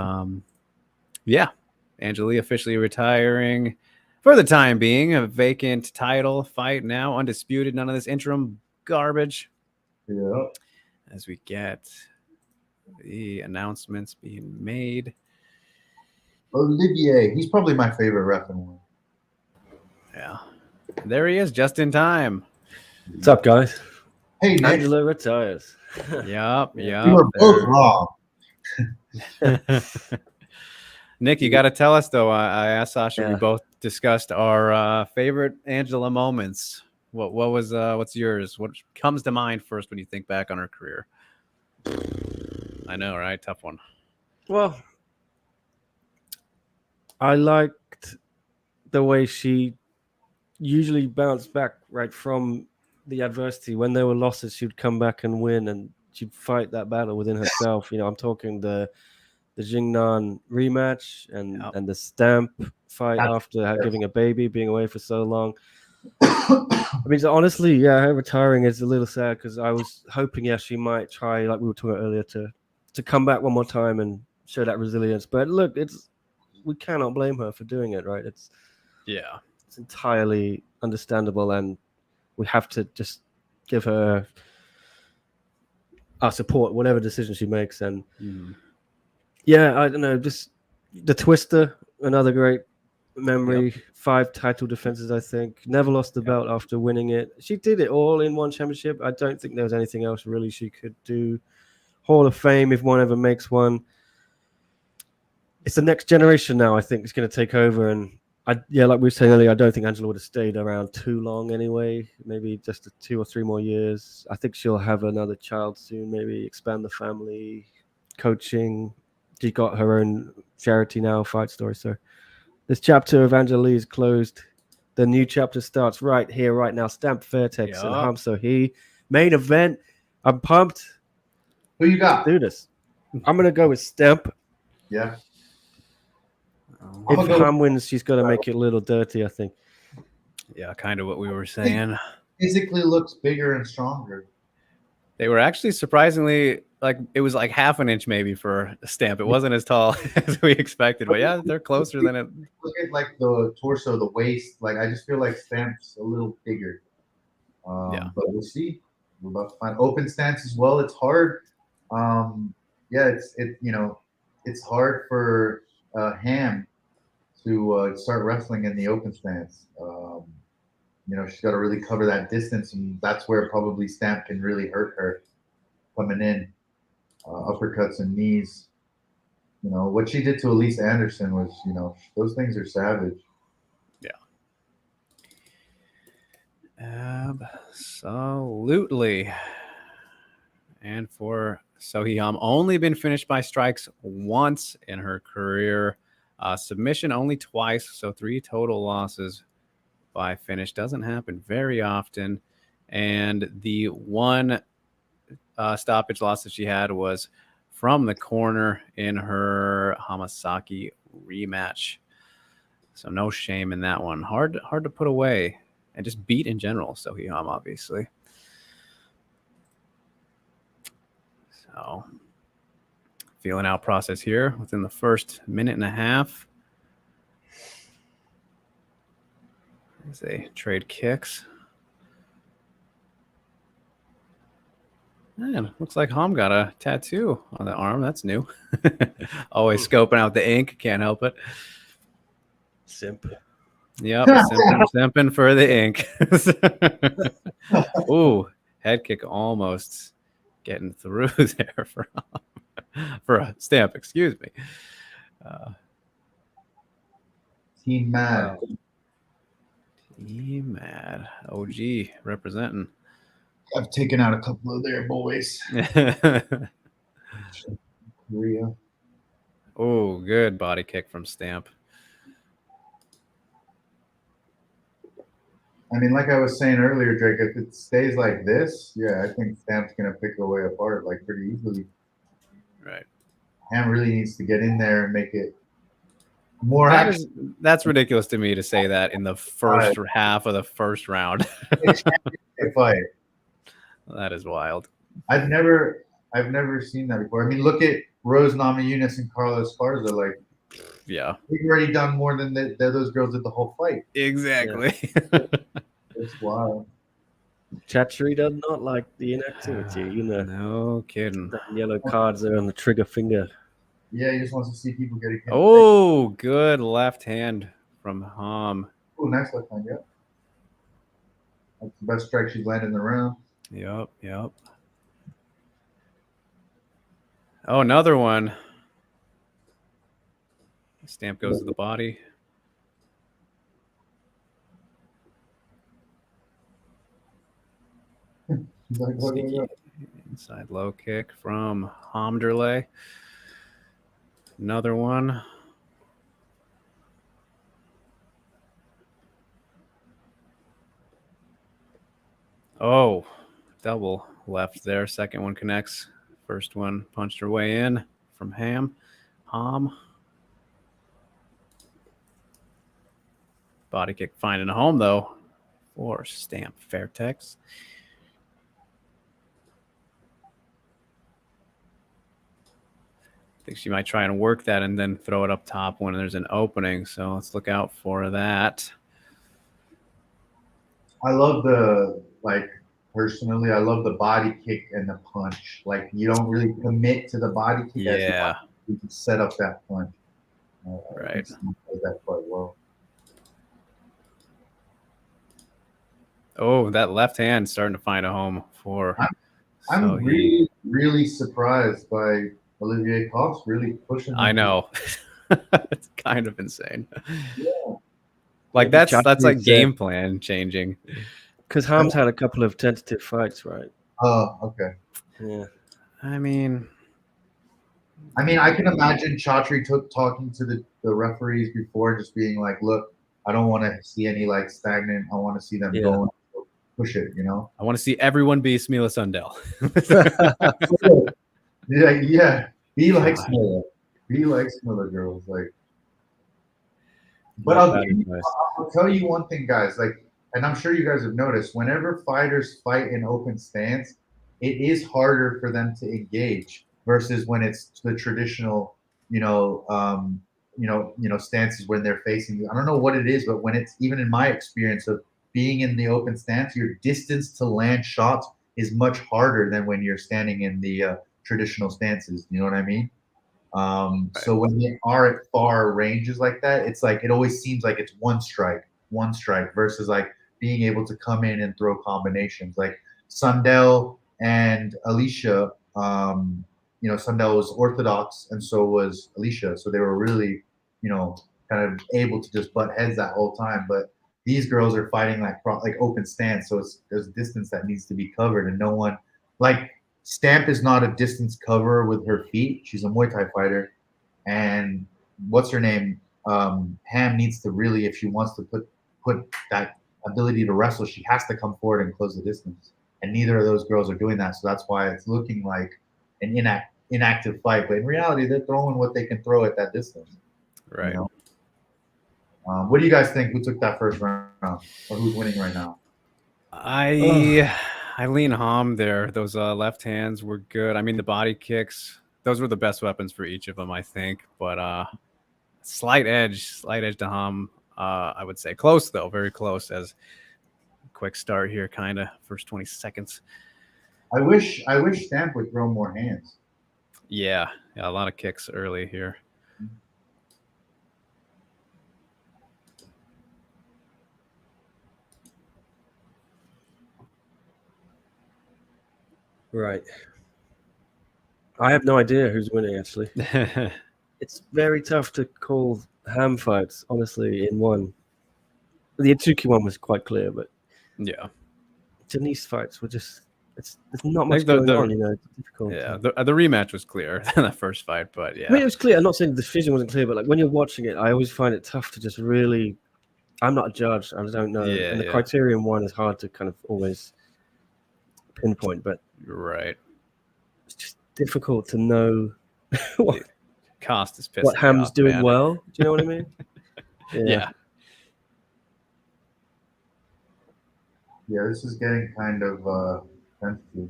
Angela officially retiring for the time being. A vacant title fight now, undisputed. None of this interim garbage. Yeah. As we get the announcements being made. Olivier, he's probably my favorite ref in the world. Yeah, there he is, just in time. What's up, guys? Hey, Nick. Angela retires. Yep. You were both wrong. Nick, you got to tell us, though. I asked Sasha, we both discussed our favorite Angela moments. What's yours? What comes to mind first when you think back on her career? I know, right? Tough one. Well, I liked the way she usually bounced back right from the adversity. When there were losses, she'd come back and win, and she'd fight that battle within herself. You know, I'm talking the Jihan rematch and the stamp fight after giving a baby, being away for so long. I mean, so honestly, her retiring is a little sad because I was hoping, she might try, like we were talking about earlier, to come back one more time and show that resilience. But look, we cannot blame her for doing it, right? It's entirely understandable, and we have to just give her I support whatever decision she makes. And yeah, I don't know, just the Twister, another great memory. 5 title defenses, I think. Never lost the belt after winning it. She did it all in one championship. I don't think there was anything else really she could do. Hall of Fame, if one ever makes one. It's the next generation now, I think, is going to take over. And like we were saying earlier, I don't think Angela would have stayed around too long anyway. Maybe just 2 or 3 more years. I think she'll have another child soon, maybe expand the family, coaching. She got her own charity now, Fight Story. So this chapter of Angela Lee is closed. The new chapter starts right here, right now. Stamp Fairtex and Ham Sohee. Main event. I'm pumped. Who you got? Let's do this. I'm going to go with Stamp. Yeah. If Ham wins, she's got to make it a little dirty, I think. Yeah, kind of what we were saying. Physically looks bigger and stronger. They were actually surprisingly it was like half an inch maybe for a Stamp. It wasn't as tall as we expected, but yeah, they're closer than it. Look at like the torso, the waist. Like I just feel like Stamp's a little bigger. But we'll see. We're about to find open stance as well. It's hard. It's hard for Ham to start wrestling in the open stance. She's got to really cover that distance, and that's where probably Stamp can really hurt her coming in. Uppercuts and knees. What she did to Elise Anderson was, those things are savage. Yeah. Absolutely. And for Sohee Ham, only been finished by strikes once in her career. Submission only twice, so 3 total losses by finish. Doesn't happen very often. And the one stoppage loss that she had was from the corner in her Hamasaki rematch. So no shame in that one. Hard to put away and just beat in general. Sohee Ham, obviously. So feeling out process here within the first minute and a half. As they trade kicks. Man, looks like Ham got a tattoo on the arm. That's new. Always scoping out the ink. Can't help it. Simp. Yep, simping for the ink. Ooh, head kick almost getting through there for a Stamp. Excuse me. Team Mad. Team Mad. OG representing. I've taken out a couple of their boys. Korea. Oh, good body kick from Stamp. I mean, like I was saying earlier, Drake, if it stays like this, yeah, I think Stamp's going to pick her way apart pretty easily. Right. Ham really needs to get in there and make it more action. That's ridiculous to me to say that in the first half of the first round. Fight. That is wild. I've never seen that before. I mean, look at Rose Namajunas and Carla Esparza. Yeah, we've already done more than those girls did the whole fight. Exactly. Yeah. It's wild. Chatchery does not like the inactivity. No kidding. The yellow cards are on the trigger finger. Yeah, he just wants to see people getting hit. Oh, good left hand from Ham. Oh, nice left hand, yeah. That's the best strike she's landed in the round. Yep. Oh, another one. Stamp goes to the body. Inside low kick from Hamderley. Another one. Oh, double left there. Second one connects. First one punched her way in from Ham. Body kick finding a home, though, for Stamp Fairtex. I think she might try and work that and then throw it up top when there's an opening. So let's look out for that. I love the personally. I love the body kick and the punch. Like you don't really commit to the body kick. As Yeah. you can set up that punch. Right. I think Stamp does that quite well. Oh, that left hand starting to find a home for. I'm really, really surprised by Olivier Cox really pushing. I know. It's kind of insane. Yeah. Like Yeah, that's like game plan changing. Because Ham's had a couple of tentative fights, right? Oh, okay. Yeah. I mean, I can imagine Chatri talking to the referees before, just being like, "Look, I don't want to see any like stagnant. I want to see them going, push it." You know. I want to see everyone be Smila Sundell. Yeah. Be like Smilla. Be like Smilla, girls. Like. But I'll tell you one thing, guys. Like, and I'm sure you guys have noticed, whenever fighters fight in open stance, it is harder for them to engage versus when it's the traditional, stances when they're facing you. I don't know what it is, but when it's even in my experience of being in the open stance, your distance to land shots is much harder than when you're standing in the traditional stances. You know what I mean? So when they are at far ranges like that, it's like it always seems like it's one strike versus like being able to come in and throw combinations. Like Sundell and Alicia, Sundell was orthodox and so was Alicia, so they were really, kind of able to just butt heads that whole time. But these girls are fighting like open stance, so there's distance that needs to be covered, and no one like. Stamp is not a distance cover with her feet. She's a Muay Thai fighter. And what's her name? Ham needs to really, if she wants to put that ability to wrestle, she has to come forward and close the distance. And neither of those girls are doing that. So that's why it's looking like an inactive fight. But in reality, they're throwing what they can throw at that distance. Right. What do you guys think? Who took that first round? Or who's winning right now? I lean Ham there. Those left hands were good. I mean, the body kicks, those were the best weapons for each of them, I think. But slight edge to Ham. I would say close though, very close. As quick start here, kind of first 20 seconds. I wish Stamp would throw more hands. Yeah, a lot of kicks early here. Right. I have no idea who's winning, actually. It's very tough to call Ham fights, honestly, in one. The Atsuki one was quite clear, but yeah, Denise fights were just, it's not much going on, It's difficult. Yeah, the rematch was clear in the first fight, but yeah. I mean, it was clear. I'm not saying the decision wasn't clear, but like when you're watching it, I always find it tough to just really, I'm not a judge, I don't know. Yeah, and the criterion one is hard to kind of always pinpoint, but right. It's just difficult to know what Cost is pissing what Ham's off, doing man. well. Do you know what I mean? Yeah. Yeah, this is getting kind of sensitive.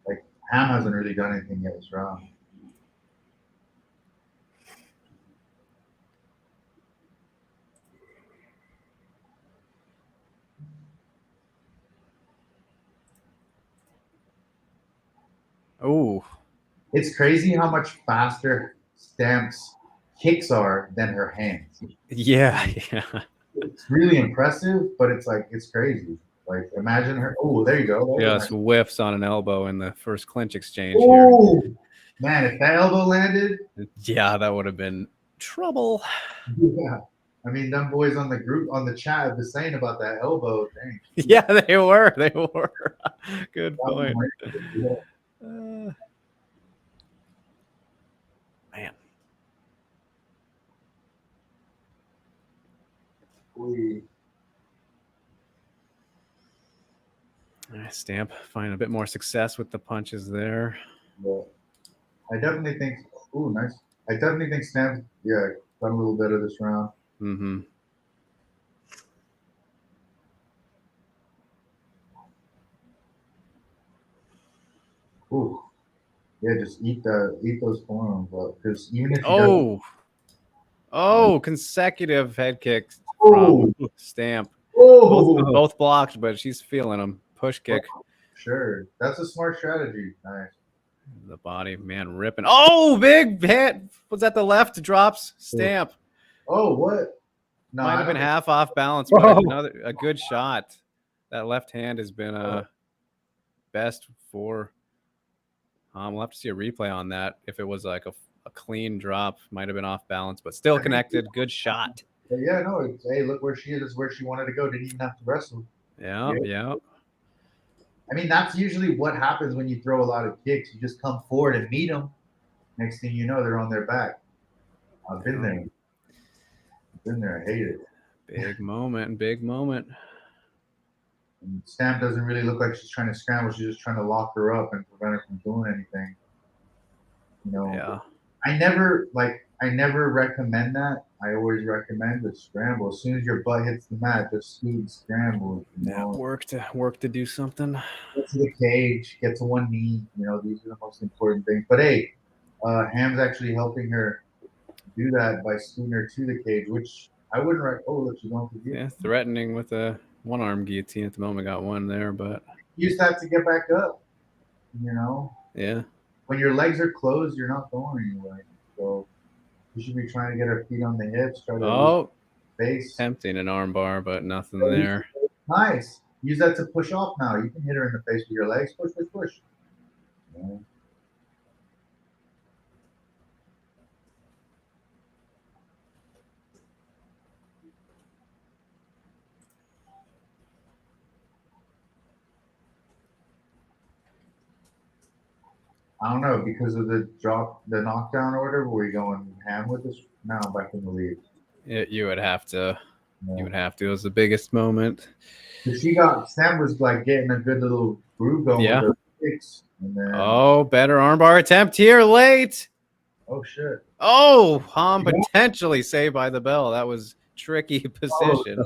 Like Ham hasn't really done anything yet this round. Oh, it's crazy how much faster Stamp's kicks are than her hands. Yeah. It's really impressive, but it's crazy. Like imagine her. Oh, there you go. Just whiffs on an elbow in the first clinch exchange here. Man, if that elbow landed, yeah, that would have been trouble. Yeah. I mean, them boys on the chat have been saying about that elbow thing. Yeah, they were. Good point. Man. Stamp finding a bit more success with the punches there. Yeah. I definitely think. Ooh, nice. I definitely think Stamp, done a little better this round. Mm-hmm. Ooh. Yeah, just eat those forearms, because even if consecutive head kicks from Stamp. Oh, Both blocked, but she's feeling them. Push kick. sure. That's a smart strategy. Nice. The body, man, ripping. Oh, big hit. Was that the left drops stamp? Oh, what? No, Might I have been don't half off balance, but a good shot. That left hand has been best for. We'll have to see a replay on that. If it was like a clean drop, might have been off balance, but still connected. Good shot. But yeah, no. Hey, look where she is. Where she wanted to go. Didn't even have to wrestle. Yeah. I mean, that's usually what happens when you throw a lot of kicks. You just come forward and meet them. Next thing you know, they're on their back. I've been there. I hate it. Big moment. And Stamp doesn't really look like she's trying to scramble. She's just trying to lock her up and prevent her from doing anything. You know. Yeah. I never recommend that. I always recommend the scramble. As soon as your butt hits the mat, just scoot and scramble. You know? Work to do something. Get to the cage, get to one knee. You know, these are the most important things. But hey, Ham's actually helping her do that by scooting her to the cage, which I wouldn't recommend. Oh, look, she's going to the Yeah, threatening with a one-arm guillotine at the moment. Got one there, but use that to get back up. You know. Yeah. When your legs are closed, you're not going anywhere. So you should be trying to get her feet on the hips. Try to face. Tempting an arm bar, but nothing there. Nice. Use that to push off now. You can hit her in the face with your legs. Push. Yeah. I don't know, because of the knockdown order. Were we going ham with this? Now I'm back in the lead. You would have to. Yeah. You would have to. It was the biggest moment. Sam was like getting a good little groove going with her kicks. And then, better armbar attempt here late. Oh shit. Oh, Ham potentially saved by the bell. That was tricky position.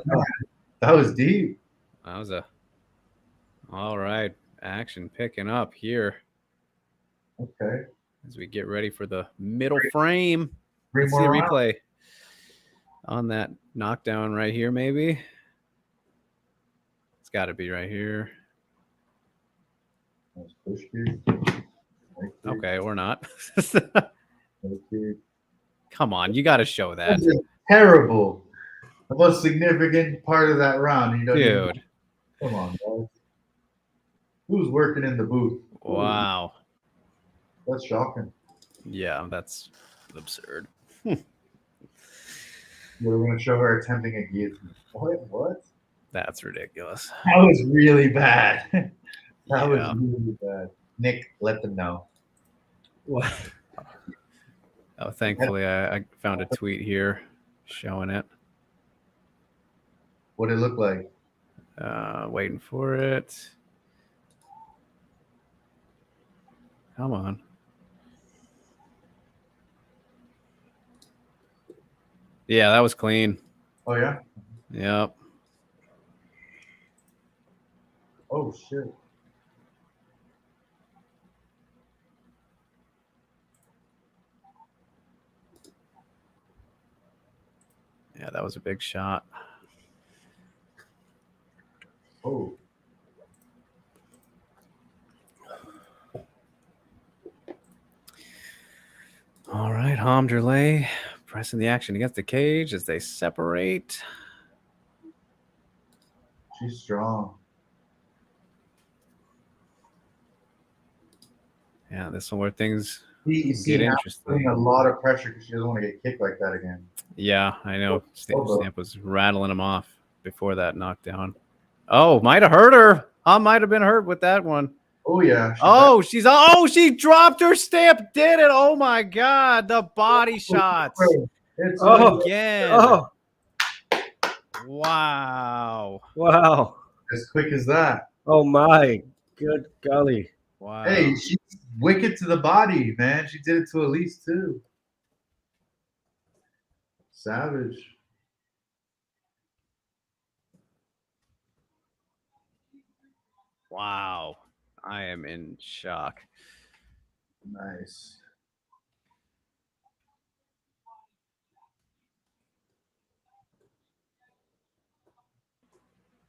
That was deep. That was all right. Action picking up here. Okay. As we get ready for the middle frame. Let's see a replay on that knockdown right here, maybe. It's got to be right here. Okay, or not. Come on, you got to show that. Terrible. The most significant part of that round. Dude. Come on, guys. Who's working in the booth? Wow. That's shocking. Yeah, that's absurd. We're going to show her attempting a guillotine. What? That's ridiculous. That was really bad. That was really bad. Nick, let them know. What? Oh, thankfully, I found a tweet here showing it. What did it look like? Waiting for it. Come on. Yeah, that was clean. Oh, yeah? Yep. Oh, shit. Yeah, that was a big shot. Oh. All right, Hamderley pressing the action against the cage as they separate. She's strong. Yeah, this one where things get interesting. Putting a lot of pressure because she doesn't want to get kicked like that again. Yeah, I know. Stamp was rattling him off before that knockdown. Oh, might have hurt her. Might have been hurt with that one. Oh, yeah. She dropped her. Stamp did it. Oh, my God. The body shots. Again. Oh. Wow. As quick as that. Oh, my. Good golly. Wow. Hey, she's wicked to the body, man. She did it to Elise, too. Savage. Wow. I am in shock. Nice.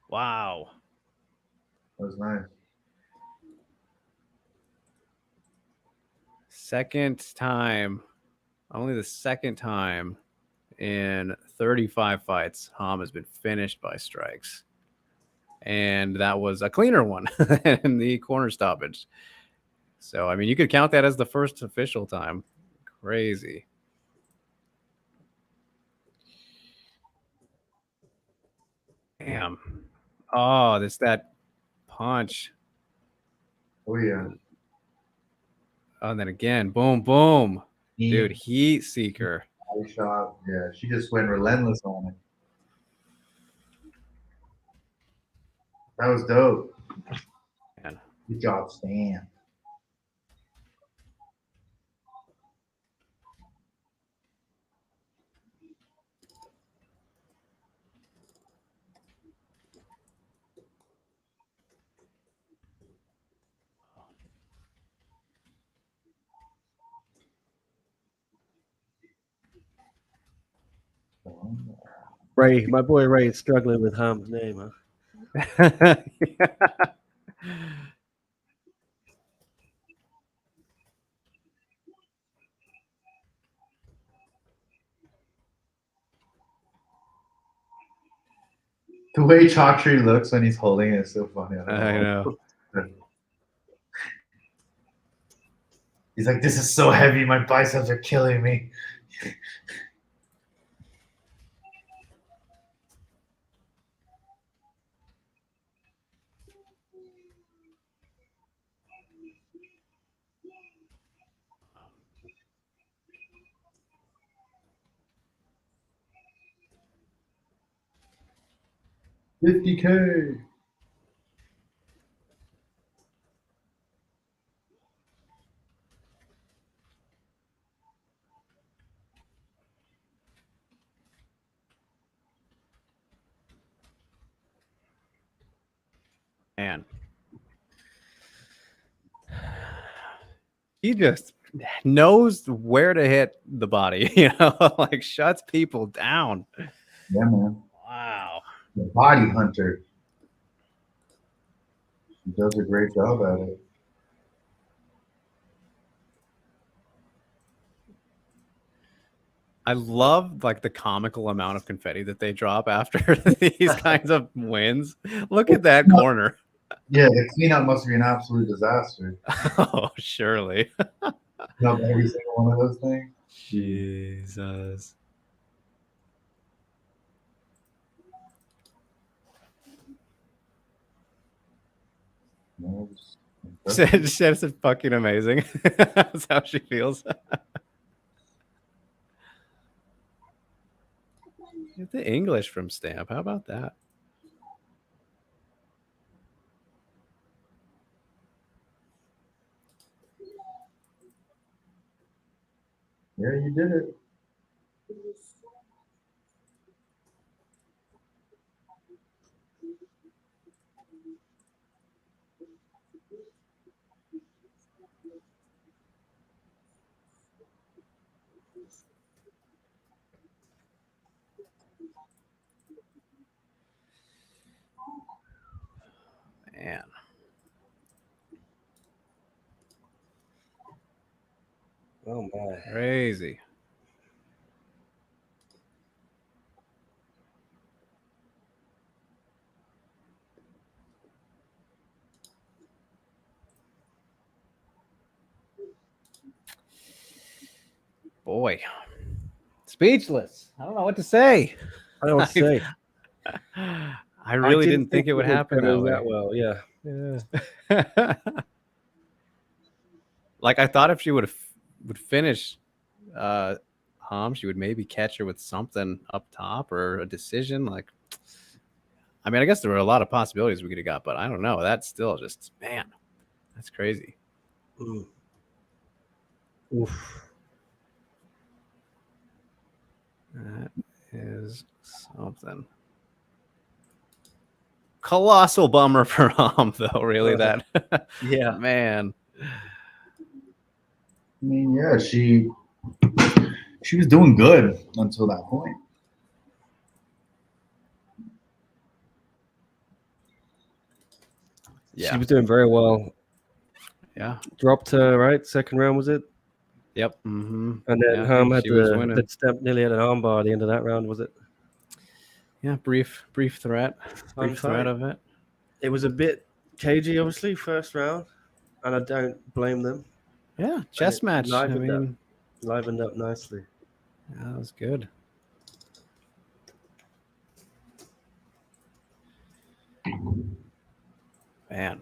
Wow. That was nice. Only the second time in 35 fights, Ham has been finished by strikes. And that was a cleaner one in the corner stoppage. So, I mean, you could count that as the first official time. Crazy. Damn. Oh, that punch. Oh yeah. Oh, and then again, boom, boom. He- Dude, heat seeker. body shot. Yeah, she just went relentless on it. That was dope. Man. Good job, Stan. Ray, my boy Ray is struggling with Ham's name, huh? The way Chalktree looks when he's holding it is so funny. I know. He's like, this is so heavy, my biceps are killing me. $50K. Man. He just knows where to hit the body, like shuts people down. Yeah, man. Wow. The body hunter. He does a great job at it. I love like the comical amount of confetti that they drop after these kinds of wins. Look at that corner. Yeah, the cleanup must be an absolute disaster. Oh, surely. Clean up every single one of those things. Jesus. No, Says it's fucking amazing. That's how she feels. Get the English from Stamp. How about that? yeah, you did it. Man. Oh my. Crazy. Boy. Speechless. I don't know what to say. I don't say. I really didn't think it would happen that way. Well, yeah. Like I thought if she would finish Ham, she would maybe catch her with something up top or a decision. Like, I mean, I guess there were a lot of possibilities we could have got, but I don't know. That's still just, man, that's crazy. Oof. That is something. Colossal bummer for Ham, though. Really, that. Yeah, man. I mean, yeah, she was doing good until that point. Yeah. She was doing very well. Yeah. Dropped her, right? Second round, was it? Yep. Mm-hmm. And then Yeah, I Ham think had she was the winning. that step nearly had an armbar at the end of that round, was it? Yeah, brief threat. Fun Brief threat fight. of it. It was a bit cagey, obviously, first round, and I don't blame them. Yeah, chess match. I Livened up. mean, Livened up nicely. yeah, that was good. Man.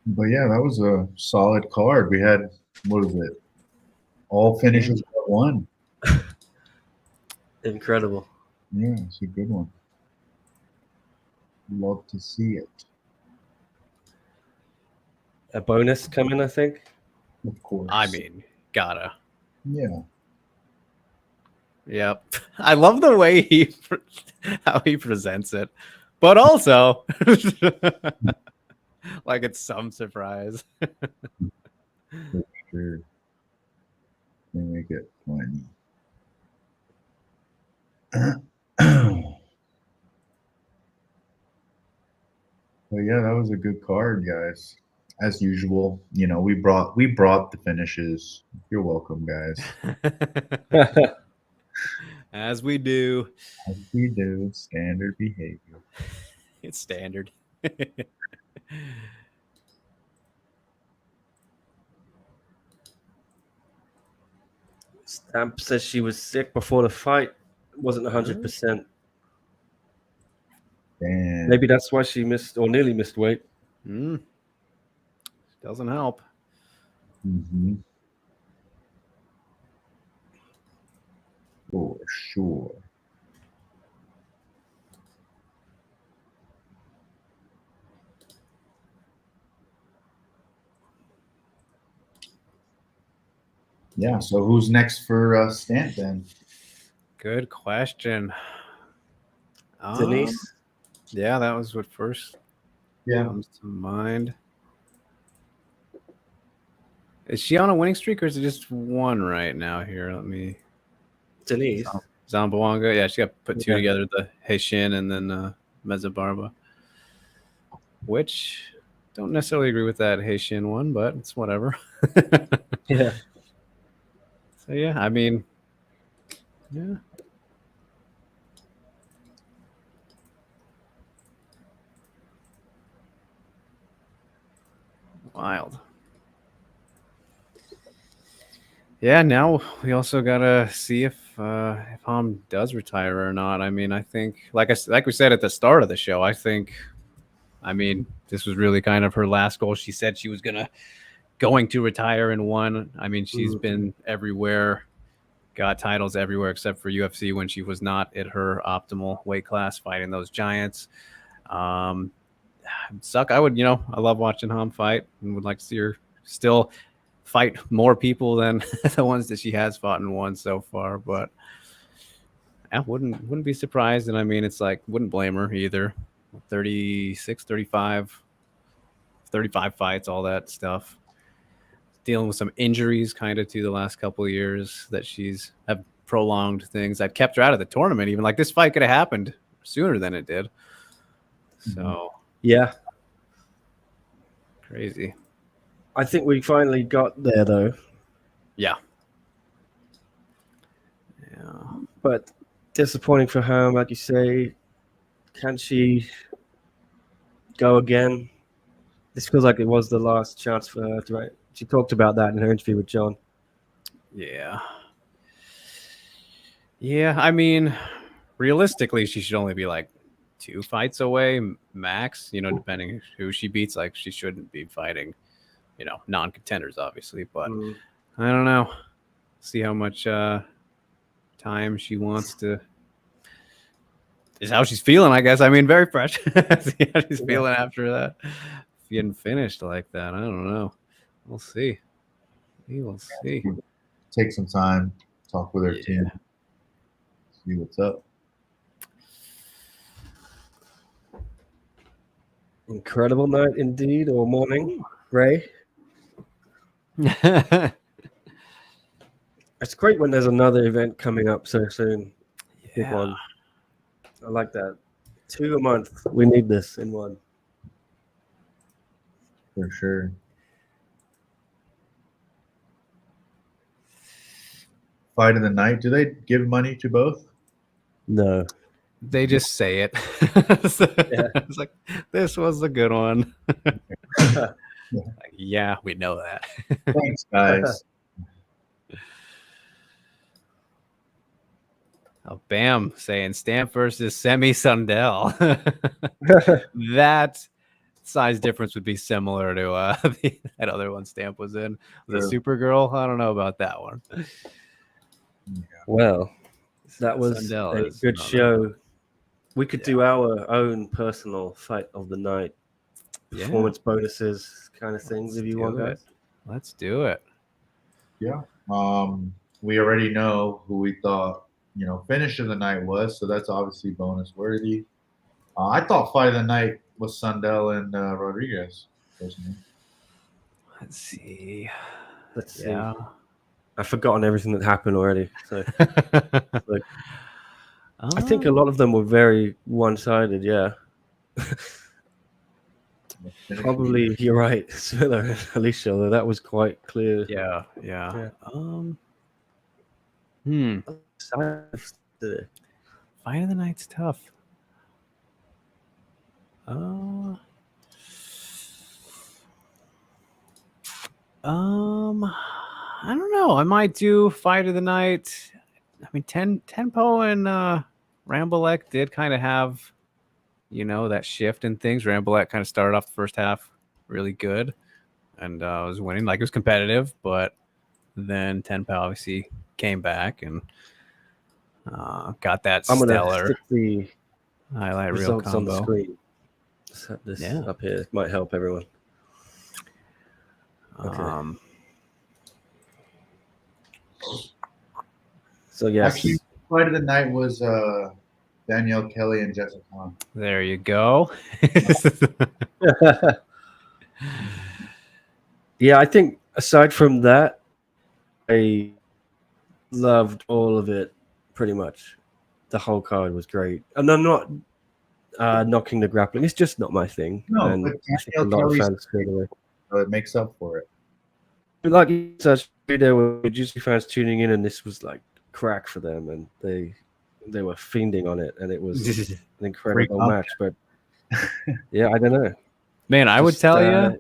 But yeah, that was a solid card. We had, what is it? All finishes but one. Incredible. Yeah, it's a good one. Love to see it. A bonus coming, I think. Of course. I mean, gotta. Yeah. Yep. I love the way how he presents it, but also like it's some surprise. For sure. They make it funny. But yeah, that was a good card, guys. As usual, you know, we brought the finishes. You're welcome, guys. As we do. As we do, standard behavior. It's standard. Stamp says she was sick before the fight. Wasn't 100%. Damn. Maybe that's why she missed or nearly missed weight. Doesn't help. Mm-hmm. For sure. Yeah, so who's next for Stant then? Good question. Denise? Yeah, that was what first comes to mind. Is she on a winning streak or is it just one right now here? Let me. Denise. Zamboanga. Yeah, she got put two together, the Haitian and then Mezabarba. Which don't necessarily agree with that Haitian one, but it's whatever. Yeah. So yeah, I mean, yeah. Wild. Yeah, now we also gotta see if Ham does retire or not. I mean, I think like we said at the start of the show, I mean, this was really kind of her last goal. She said she was going to retire and won. I mean, she's been everywhere, got titles everywhere except for UFC when she was not at her optimal weight class fighting those giants. Suck. I love watching Ham fight and would like to see her still fight more people than the ones that she has fought and won so far. But I wouldn't be surprised. And I mean, it's like, wouldn't blame her either. 36, 35 fights, all that stuff. Dealing with some injuries kind of to the last couple of years that she's have prolonged things that kept her out of the tournament. Even like this fight could have happened sooner than it did. So yeah, crazy. I think we finally got there though. Yeah. But disappointing for her, like you say. Can she go again? This feels like it was the last chance for her to. Right? She talked about that in her interview with John. Yeah. Yeah, I mean, realistically, she should only be like 2 fights away max, depending who she beats. Like, she shouldn't be fighting, non-contenders, obviously. But I don't know. See how much time she wants to. Is how she's feeling, I guess. I mean, very fresh. See how she's feeling after that. Getting finished like that. I don't know. We'll see. We will see. Take some time, talk with her team, see what's up. Incredible night indeed, or morning, Ray. It's great when there's another event coming up so soon. Big one. I like that. 2 a month. We need this in one. For sure. Fight of the night. Do they give money to both? No. They just say it. It's like, this was a good one. Like, yeah, we know that. Thanks, guys. Oh, Bam saying Stamp versus Semi Sundell. That size difference would be similar to that other one Stamp was in. The True. Supergirl. I don't know about that one. Well, that was Sundell a is good another show. We could do our own personal fight of the night, performance bonuses kind of things if you want, guys. Let's do it. Yeah. We already know who we thought, finish of the night was, so that's obviously bonus worthy. I thought fight of the night was Sundell and Rodriguez, personally. Let's see. Let's see. Yeah. I've forgotten everything that happened already. So I think a lot of them were very one-sided. Yeah. Probably you're right, Svilla and Alicia. Though that was quite clear. Yeah. Fight of the night's tough. I don't know. I might do fight of the night. I mean, Ten Pow and Rambo did kind of have, that shift in things. Rambo kind of started off the first half really good and was winning. Like, it was competitive, but then Ten Pow obviously came back and got that I'm gonna stellar stick the highlight reel results combo on the screen. Set this up here. It might help everyone. Okay. So yes, Actually, fight of the night was Danielle Kelly and Jessica Khan. There you go. yeah, I think aside from that, I loved all of it pretty much. The whole card was great, and I'm not knocking the grappling. It's just not my thing. No, and but I think a lot of fans feel away. So it makes up for it. But like you said, there were Jiu-Jitsu fans tuning in, and this was like crack for them, and they were fiending on it, and it was an incredible match. But yeah, I don't know. Man, I would tell you,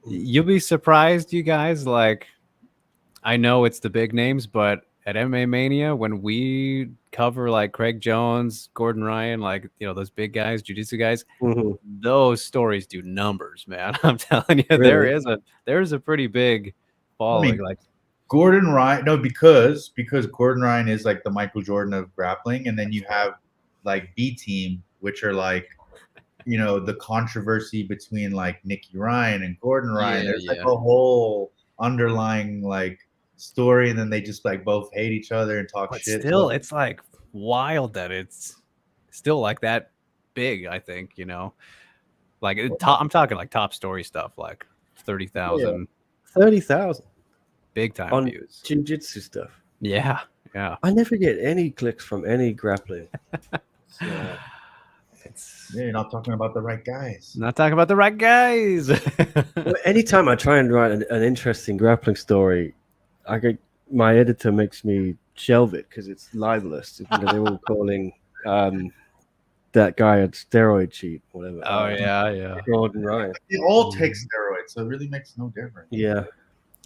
you'll be surprised, you guys. Like, I know it's the big names, but at MMA Mania, when we cover like Craig Jones, Gordon Ryan, like, those big guys, jiu-jitsu guys, those stories do numbers, man. I'm telling you, Really? there is a pretty big following. I mean, Gordon Ryan, no, because Gordon Ryan is like the Michael Jordan of grappling, and then you have like B Team, which are like, the controversy between like Nicky Ryan and Gordon Ryan. There's like a whole underlying like story, and then they just like both hate each other and talk shit. Still, it's like wild that it's still like that big. I think like I'm talking like top story stuff, like 30,000, 30,000 big time on views. jiu-jitsu stuff. Yeah. I never get any clicks from any grappling. So, you're not talking about the right guys. Not talking about the right guys. Anytime I try and write an interesting grappling story, my editor makes me shelve it because it's libelous. They're all calling that guy a steroid cheat, whatever. Oh yeah. Gordon Ryan. They all take steroids, so it really makes no difference. Yeah.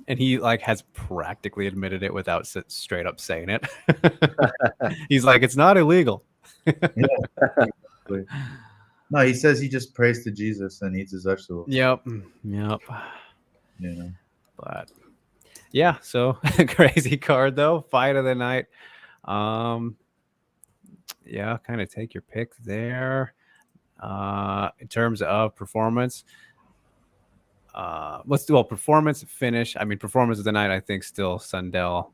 And he like has practically admitted it without straight up saying it. He's like, it's not illegal. No, he says he just prays to Jesus and eats his vegetables. Yep. But yeah, so crazy card though. Fight of the night. Yeah, kind of take your pick there. In terms of performance, let's do performance finish. I mean, performance of the night, I think still Sundell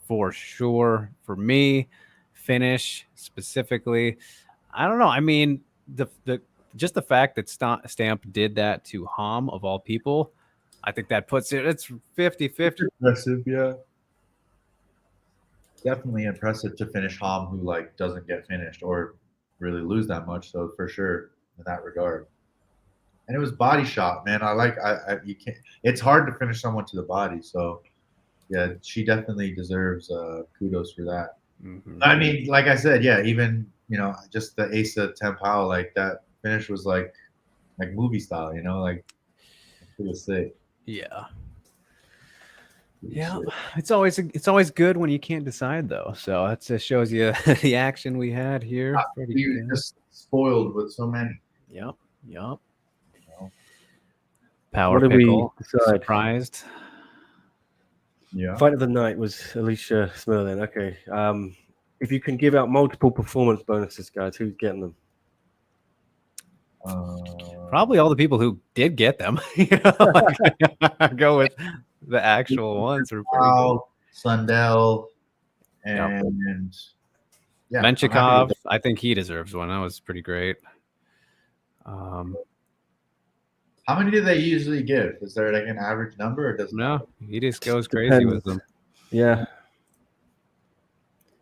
for sure. For me, finish specifically, I don't know. I mean, the just the fact that Stamp did that to Ham of all people, I think that puts it's 50-50. Impressive, yeah. Definitely impressive to finish Ham, who like doesn't get finished or really lose that much. So for sure in that regard. And it was body shot, man. You can't. It's hard to finish someone to the body. So yeah, she definitely deserves kudos for that. Mm-hmm. I mean, like I said, yeah, even just the Asa Ten Pow, like that finish was like movie style, like it was sick. Yeah. Yeah, it's always good when you can't decide though. So that just shows you the action we had here. You're just spoiled with so many. Yep. know. Power What did we pickle. decide? Surprised. Yeah. Fight of the night was Alicia Smerlin. Okay. If you can give out multiple performance bonuses, guys, who's getting them? Probably all the people who did get them. Go with the actual ones. Sundell and yeah, Menchikov. I think he deserves one. That was pretty great. How many do they usually give? Is there like an average number, or does no? He just goes crazy with them. Yeah.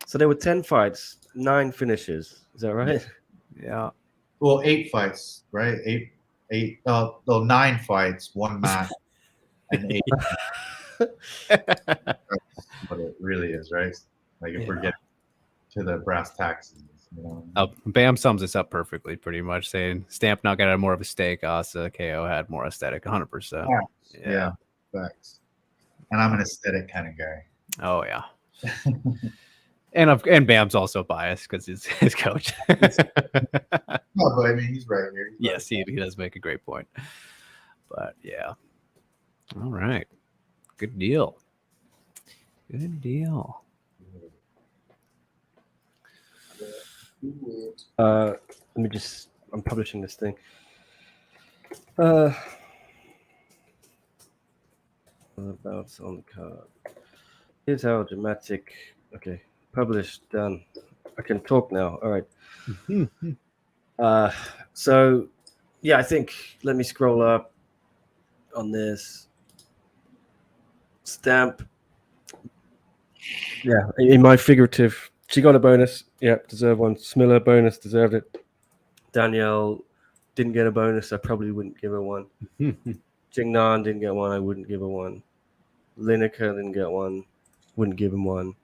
So there were 10 fights, 9 finishes. Is that right? Yeah. Well, 8 fights, right? 9 fights, 1 match, and 8. That's what it really is, right? Like if we're getting to the brass tacks, Bam sums this up perfectly, pretty much saying Stamp not got more of a stake. Asa KO had more aesthetic, 100%. Yeah, facts. And I'm an aesthetic kind of guy. Oh yeah. And Bam's also biased because he's his coach. No, but I mean he's right here. Yes, he does make a great point. But yeah. All right. Good deal. Good deal. Let me just. I'm publishing this thing. About on the card. Here's how dramatic. Okay, published, done. I can talk now. All right. So, yeah, I think. Let me scroll up on this. Stamp. Yeah, in my figurative. She got a bonus. Yeah, deserved one. Smiller bonus, deserved it. Danielle didn't get a bonus. I probably wouldn't give her one. Jingnan didn't get one. I wouldn't give her one. Lineker didn't get one. Wouldn't give him one.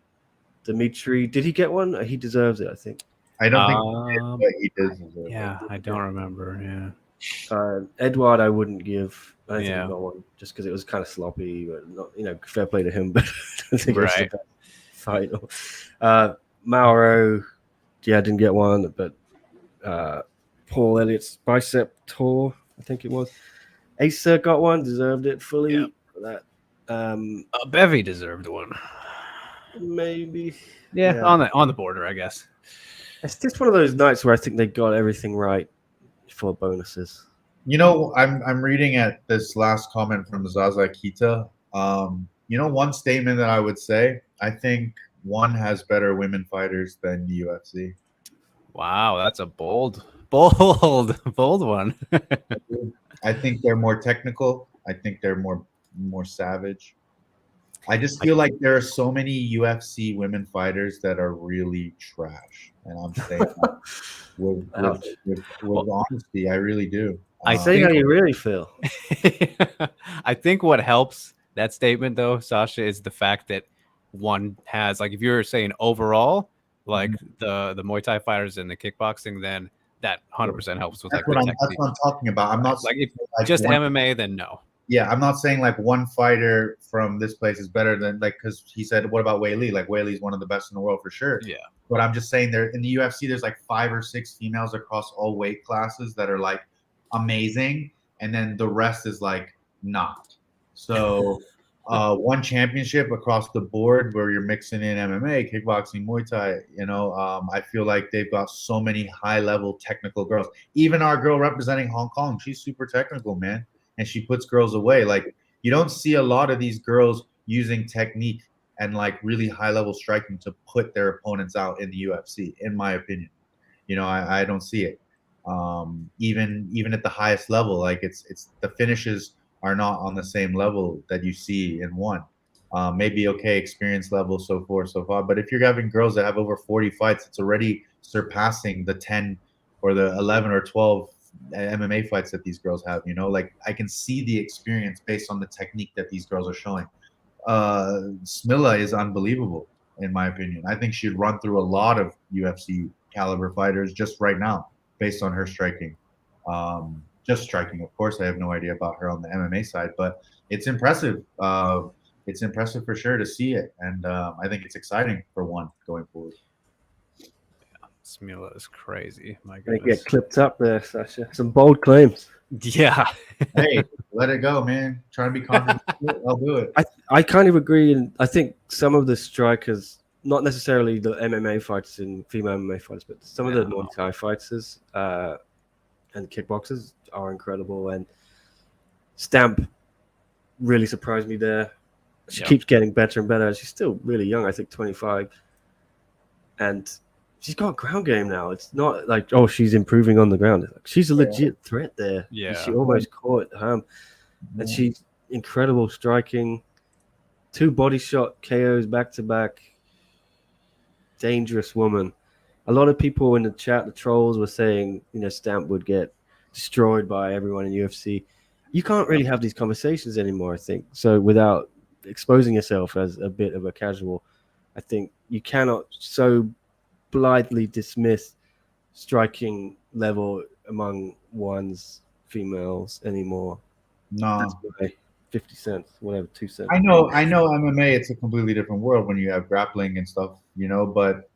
Dimitri, did he get one? He deserves it, I think. I don't think he did. Yeah, I don't remember. Yeah. Edward, I wouldn't give. I don't think he got one just because it was kind of sloppy, but not, fair play to him. But I don't think it was the best fight. Mauro, didn't get one, but Paul Elliott's bicep tore, I think it was. Asa got one, deserved it fully for that. Bevy deserved one. Maybe. Yeah, on the border, I guess. It's just one of those nights where I think they got everything right for bonuses. I'm reading at this last comment from Zaza Kita. One statement that I would say, I think one has better women fighters than the UFC. Wow, that's a bold one. I think they're more technical. I think they're more savage. I just feel like there are so many UFC women fighters that are really trash, and I'm saying that with honesty, I really do. I say how you really feel. I think what helps that statement, though, Sasha, is the fact that one has, like, if you're saying overall, like the Muay Thai fighters and the kickboxing, then that 100% helps with that's what I'm talking about. I'm not like if just MMA, then no. Yeah, I'm not saying like one fighter from this place is better than because he said, what about Wei Li? Like Wei Li is one of the best in the world for sure. Yeah. But I'm just saying there in the UFC, there's like 5 or 6 females across all weight classes that are like amazing, and then the rest is like not. So one championship across the board where you're mixing in MMA, kickboxing, Muay Thai, I feel like they've got so many high level technical girls. Even our girl representing Hong Kong, she's super technical, man. And she puts girls away. Like you don't see a lot of these girls using technique and like really high level striking to put their opponents out in the UFC, in my opinion. I don't see it. Even at the highest level, like it's the finishes are not on the same level that you see in one. maybe okay, experience level, so forth, so far. But if you're having girls that have over 40 fights, it's already surpassing the 10 or the 11 or 12 MMA fights that these girls have. You know, like I can see the experience based on the technique that these girls are showing. Smilla is unbelievable in my opinion. I think she'd run through a lot of UFC caliber fighters just right now based on her striking. Just striking, of course. I have no idea about her on the MMA side, but it's impressive. It's impressive for sure to see it, and I think it's exciting for one going forward. Smilla is crazy. My They goodness. get clipped up there, Sasha. Some bold claims. Yeah. Hey, let it go, man. Trying to be confident. I'll do it. I kind of agree, and I think some of the strikers, not necessarily the MMA fighters and female MMA fighters, but some of the Muay Thai fighters and kickboxers are incredible. And Stamp really surprised me there. She keeps getting better and better. She's still really young, I think 25. And she's got a ground game now. It's not like, oh, she's improving on the ground. She's a legit threat there. Yeah. She almost caught him. And she's incredible striking. 2 body shot KOs back to back. Dangerous woman. A lot of people in the chat, the trolls, were saying, Stamp would get destroyed by everyone in UFC. You can't really have these conversations anymore, I think. So without exposing yourself as a bit of a casual, I think you cannot so blithely dismiss striking level among one's females anymore. No. That's my 50 cents, whatever, 2 cents. I know MMA, it's a completely different world when you have grappling and stuff, but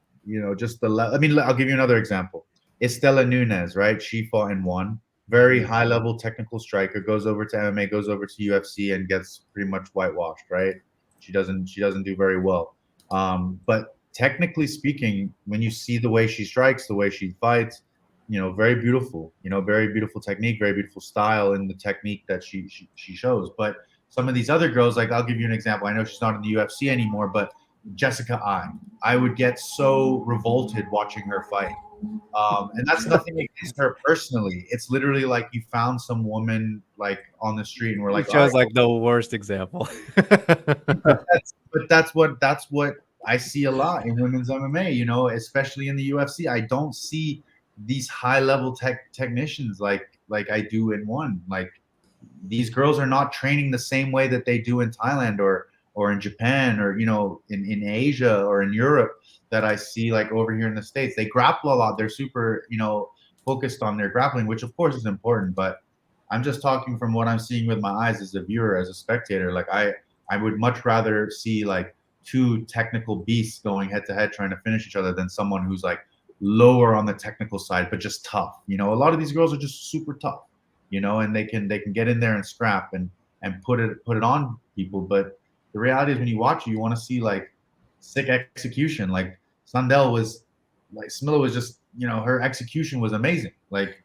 just I'll give you another example. Estela Nunes, right? She fought and won. Very high level technical striker, goes over to MMA, goes over to UFC and gets pretty much whitewashed, right? She doesn't do very well. But technically speaking, when you see the way she strikes, the way she fights, very beautiful, very beautiful technique, very beautiful style in the technique that she shows. But some of these other girls, like I'll give you an example. I know she's not in the UFC anymore, but Jessica I would get so revolted watching her fight. And that's nothing against her personally. It's literally like you found some woman like on the street and we're like, It shows like the worst example. but that's what I see a lot in women's MMA, especially in the UFC. I don't see these high level technicians like I do in one. Like these girls are not training the same way that they do in Thailand or in Japan or in Asia or in Europe that I see like over here in the States. They grapple a lot. They're super focused on their grappling, which of course is important, but I'm just talking from what I'm seeing with my eyes as a viewer, as a spectator. Like I would much rather see like 2 technical beasts going head to head trying to finish each other than someone who's like lower on the technical side but just tough. A lot of these girls are just super tough, and they can get in there and scrap and put it on people. But the reality is when you watch it, you want to see like sick execution. Like Smilla was just, her execution was amazing. Like,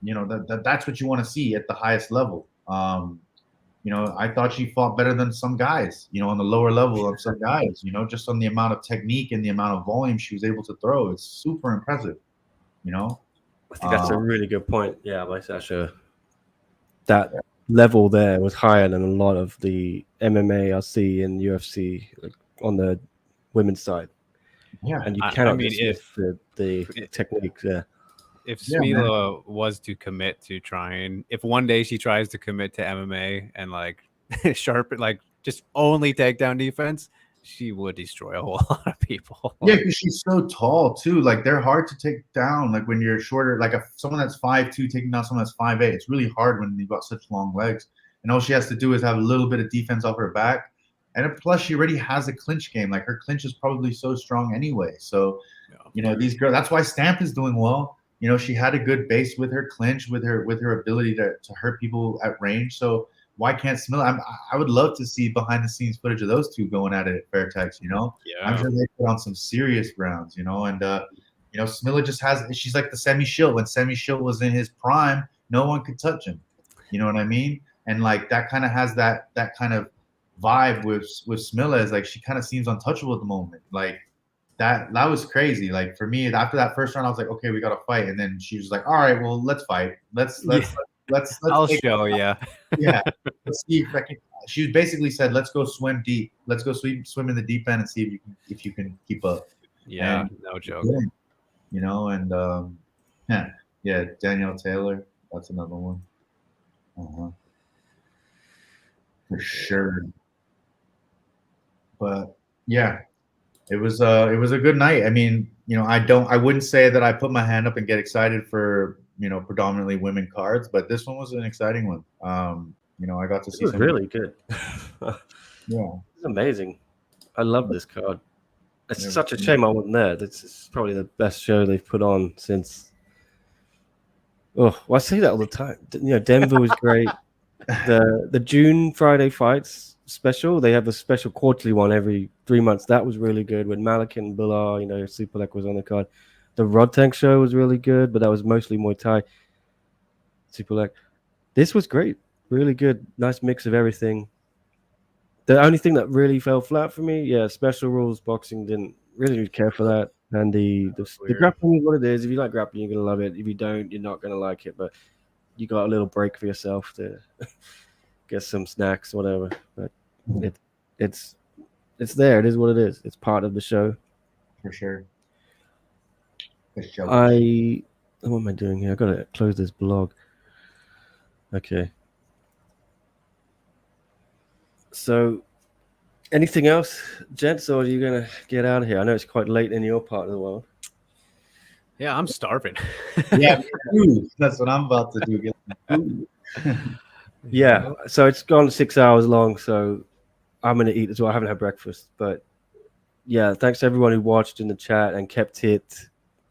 that's what you want to see at the highest level. I thought she fought better than some guys, on the lower level of some guys, just on the amount of technique and the amount of volume she was able to throw. It's super impressive, I think that's a really good point. Yeah, by Sasha. That level there was higher than a lot of the MMA I see in UFC on the women's side. Yeah, and you cannot if the techniques there. If Smilla was to commit to trying, if one day she tries to commit to MMA and like sharpen, like just only takedown defense, she would destroy a whole lot of people. Yeah, because she's so tall too. Like they're hard to take down. Like when you're shorter, like someone that's 5'2" taking down someone that's 5'8", it's really hard when you've got such long legs. And all she has to do is have a little bit of defense off her back. And plus, she already has a clinch game. Like her clinch is probably so strong anyway. So, these girls. That's why Stamp is doing well. She had a good base with her clinch, with her ability to hurt people at range. So why can't Smilla? I would love to see behind the scenes footage of those 2 going at it at Fairtex. Yeah. I'm sure they put on some serious rounds. And Smilla just has. She's like the Semi Shield. When Semi Shield was in his prime, no one could touch him. You know what I mean? And like that kind of has that kind of vibe with Smilla, is like she kind of seems untouchable at the moment. Like that was crazy. Like for me, after that first round, I was like, okay, we got to fight. And then she was like, all right, well, let's fight. Let's I'll show you. Yeah, let's see if I can. she basically said, "Let's go swim deep. Let's go swim in the deep end and see if you can keep up." Yeah, And no joke. you know, and yeah, Danielle Taylor, that's another one. For sure. But yeah, it was a good night. I mean, you know, I wouldn't say that I put my hand up and get excited for, you know, predominantly women cards, but this one was an exciting one. You know, I got to see It was some really good. yeah. It's amazing. I love this card. It's Yeah, such a shame I wasn't there. This is probably the best show they've put on since. Oh, well, I say that all the time. You know, Denver was great. The June Friday fights special, they have a special quarterly one every 3 months. That was really good when Malik and Bilal, you know, Superlek was on the card. The Rod Tank show was really good, but that was mostly Muay Thai. Superlek. This was great. Really good. Nice mix of everything. The only thing that really fell flat for me, yeah, special rules boxing didn't really care for that. And the grappling is what it is. If you like grappling, you're gonna love it. If you don't, you're not gonna like it. But you got a little break for yourself to get some snacks, whatever. But it's there. It is what it is. It's part of the show. For sure. What am I doing here? I gotta close this blog. Okay. So, anything else, gents, or are you gonna get out of here? I know it's quite late in your part of the world. Yeah, I'm starving. Yeah, that's what I'm about to do. Get some food. Yeah, so it's gone 6 hours long, so I'm gonna eat as well. I haven't had breakfast, but yeah, thanks to everyone who watched in the chat and kept it,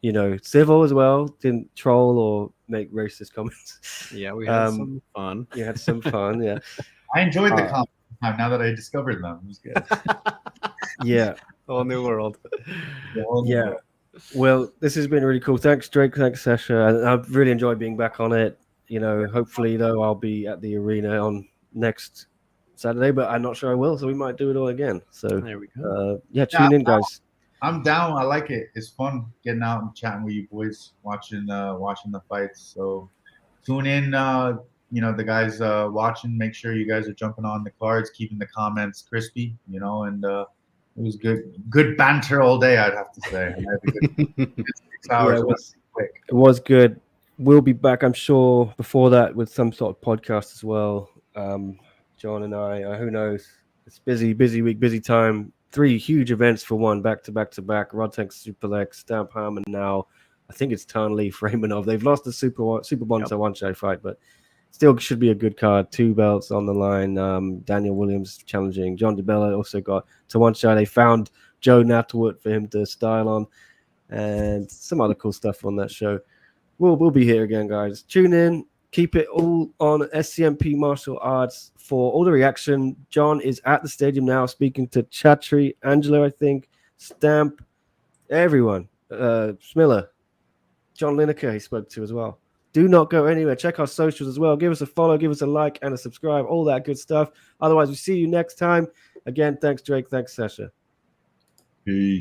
you know, civil as well. Didn't troll or make racist comments. Yeah, we had some fun. You had some fun, yeah. I enjoyed the comment time now that I discovered them. It was good. Yeah. Whole new world. Yeah. Well, this has been really cool. Thanks, Drake. Thanks, Sasha. I've really enjoyed being back on it. You know, hopefully, though, I'll be at the arena on next Saturday, but I'm not sure I will, so we might do it all again. So, there we go. Yeah, tune in, guys. I'm down. I like it. It's fun getting out and chatting with you boys, watching the fights. So tune in. You know, the guys watching. Make sure you guys are jumping on the cards, keeping the comments crispy. You know, and it was good banter all day. I'd have to say. I had a good 6 hours. Yeah, it was good. We'll be back, I'm sure, before that with some sort of podcast as well. John and I, who knows? It's busy week, busy time. 3 huge events for one, back to back. Rod Tank, Superlek, Stamp Ham, and now I think it's Tan Lee Raymondov. They've lost the Super Bonzo one-shot fight, but still should be a good card. 2 belts on the line. Daniel Williams challenging. John DeBella also got to one shot. They found Joe Natterwood for him to style on, and some other cool stuff on that show. We'll be here again, guys. Tune in. Keep it all on SCMP Martial Arts for all the reaction. John is at the stadium now speaking to Chatri, Angelo, I think, Stamp, everyone. Smiller, John Lineker he spoke to as well. Do not go anywhere. Check our socials as well. Give us a follow, give us a like, and a subscribe. All that good stuff. Otherwise, we see you next time. Again, thanks, Drake. Thanks, Sasha. Peace.